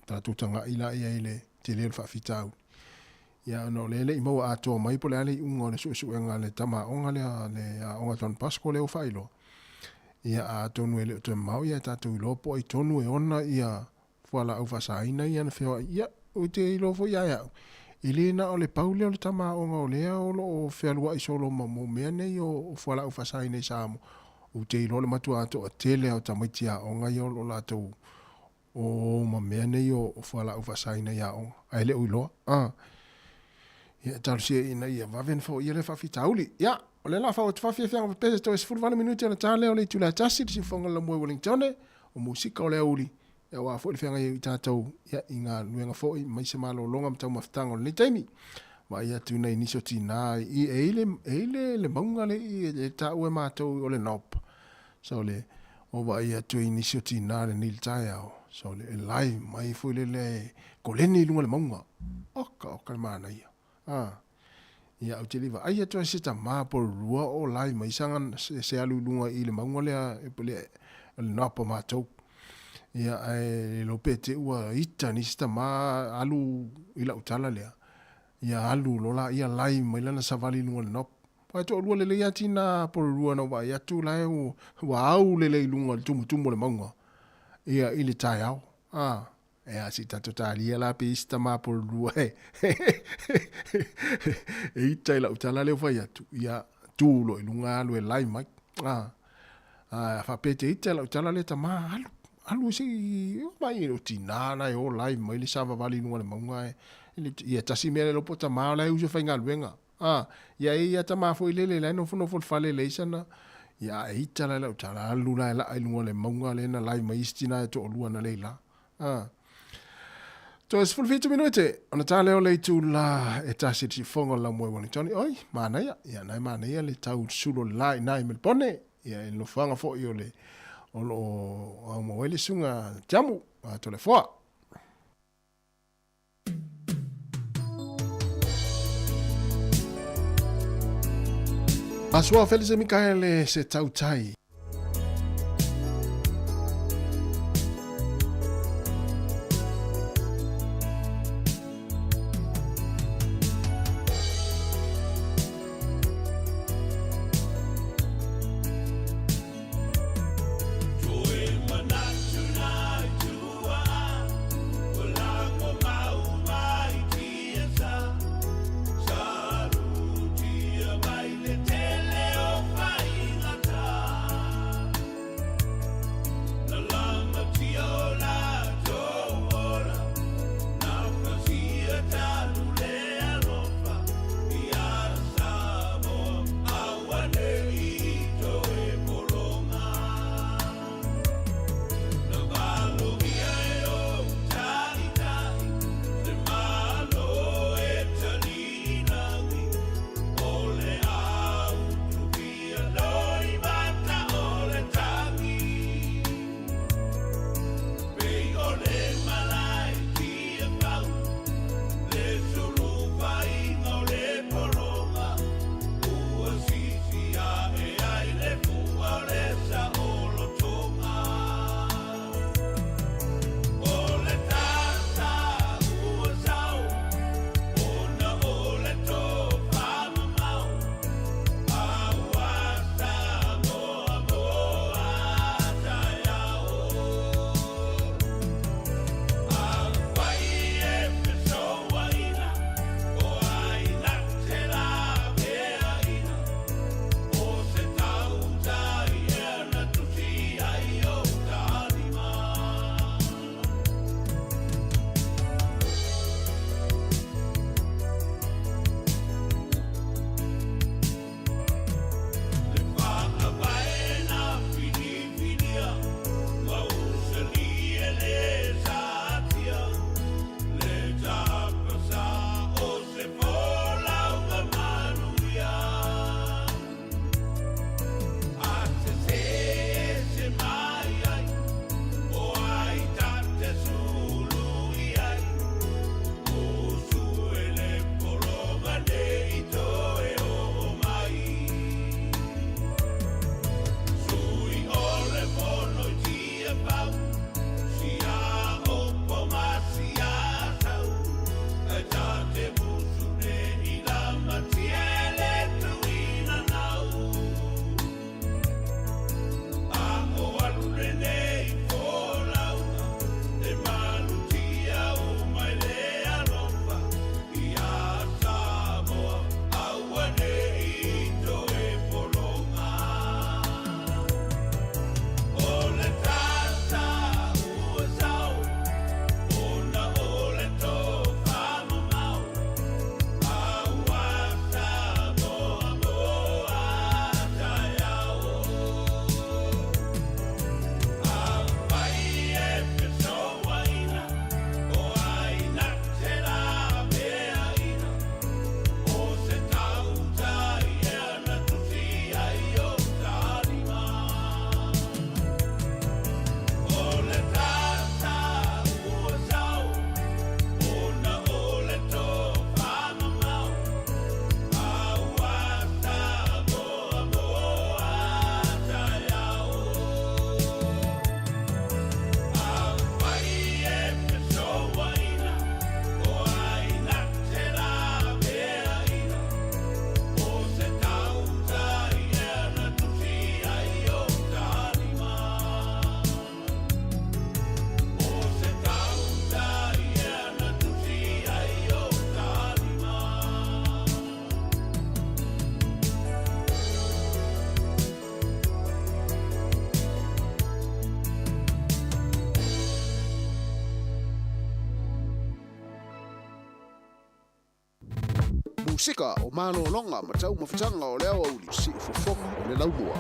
tatou tagaʻi laʻi ai le tele o le faafitauli ia no le i maua atoa mai po le ale iuga o le suʻesuʻega le tamaʻoga lea le aʻoga tonu pasco lea o faailoa ia atonu e le o te mau ia tatou iloa po ai tonu e ona ia fualaʻu faasaina ia na feoaʻi ia o te iloa foi ia eaʻu i lē na o le pau lea o le tamaʻoga o lea o loo fealuaʻi solo ma mo mea nei o fualaʻu faasaina i Sāmoa o te iloa le matua atoa tele o tamaiti aʻoga ia o loo latou o ma mea nei o fualaʻu faasaina i aʻoga ae le o iloa ia talusia ina ia vavena fo ia le faafitauli ia o le la fa o faafeafeaga pese toe 14 minuti ana tale o le tula tasi le sifoga la mo Wellington o musika o le auli ia wa fo le fenga i tatou ia inga luenga fo i mai se malolonga mtau mafutanga o le taimi ma ia tuna iniso tina i eile le maunga le tau e mātou o le nop so le o wa ia tu iniso tina le nil taiao so le lai mai fo le koleni lunga le maunga oka le mana ia ia o te liva ai atua se tamā po rua o lai mai sanga se alu lunga i le maunga le napa mātou ia e lope te ua ita ni se tamā alu i la utala lea ia alu lola ia lai mai lana savali lunga le napa pai to lua lele ia tina po rua na wa ia tu lai wa au lele lunga le tumu le maunga ia i le tai au e asi tato talia la pe ista ma por rua e ita i la utala leo fai atu ia tu lo i lunga alu e lai mai fa pete ita la utala le tama alu si mai o tinana e o lai mai le sava vali lunga le maunga ia tasi mea le lopo tama la uso fai ngā luenga ia tama fo i lele lai no fono fo fale le isana ia ita la utala alu la lunga le maunga le na lai mai istina e to olua na leila So es fulfito minuti, ona tale o le tu la e tasi ti fonga la mo Wellington. Oi, mana ia nai mana ia le tau sulo lai nai melpone. Ia e lo fanga fo i o le o lo au mo ele sunga jamu a to le foa. Asua Felice Mikaele se tau tai. Sarudia mai le tele o whaingata Musika o mano longa matau mafutanga o leo au si fofonga o le laumua.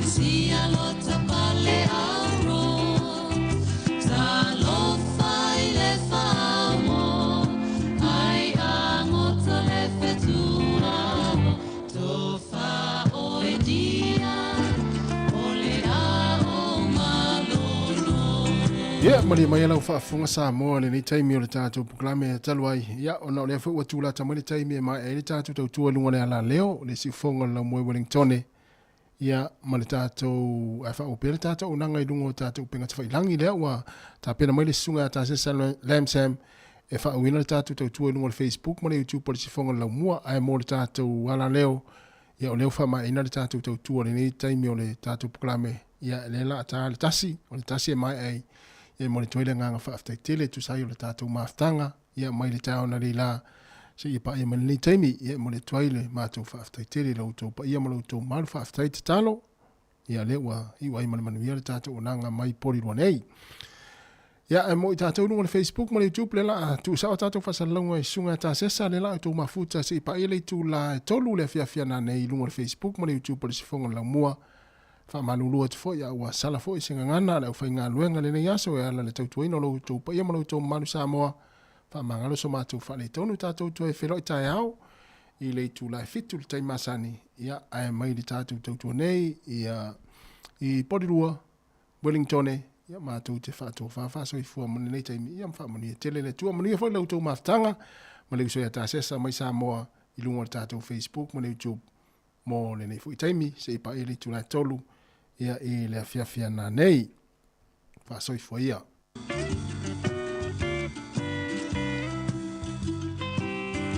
See Ia, mali mai lau whaafunga Sāmoa le ni taimi o le tātou puklame taluai. Ia, ona o le whu watula ta mali taimi mai e le tātou tautua lunga le ala leo, le si fonga la moe Wellingtone. Ia, mali tātou, a wha upe le tātou unanga i lungo tātou penga tawhai langi lea, wa tā pena mai le sunga a tāsesa Lamsam, e wha uina le tātou tautua lunga le Facebook, mali YouTube po le si fonga la mua, ai mo le tātou ala leo. Ia, o leo wha mai ina le tātou tautua le ni taimi o le tātou puklame. Ia, le la tā le tasi, o le tasi e mai ai. Ia mo le toile nganga whaaftai tele tu sai o le tātou maaftanga. Ia mai le tāo na le la. Se ia pa ia mani taimi. Ia mo le toile mātou whaaftai tele lau tau. Pa ia mo lau tau maru whaaftai te talo. Ia lewa iwa i mani manuia le tātou o nanga mai pori rua nei. Ia e mo i tātou lunga le Facebook mo le YouTube le la. Tu sao tātou whasalunga i sunga tā sesa le la. Tau mafuta se i pa ia le tu la e tolu le fia na nei lunga le Facebook mo le YouTube le sifonga la mua. Fa malulu at fo ya wa sala fo singa ngana la fa nga luenga le yaso ya la tautu ino lo tu pa yamo lo tu manu Sāmoa fa mangalo so ma tu fa le tonu tatu tu e felo ta yao i le tu la fitu le tai masani ya ai mai le tatu tautu nei ya i podirua Wellingtone ya ma tu te fa so i fu mo nei tai ya fa mo ni tele le tu mo ni fo lo tu maftanga mo le so ya ta sesa mai Sāmoa i lunga tatu Facebook mo le YouTube mo le nei fu taimi se pa ile tu la tolu ia e le afia na nei fa soi foi ia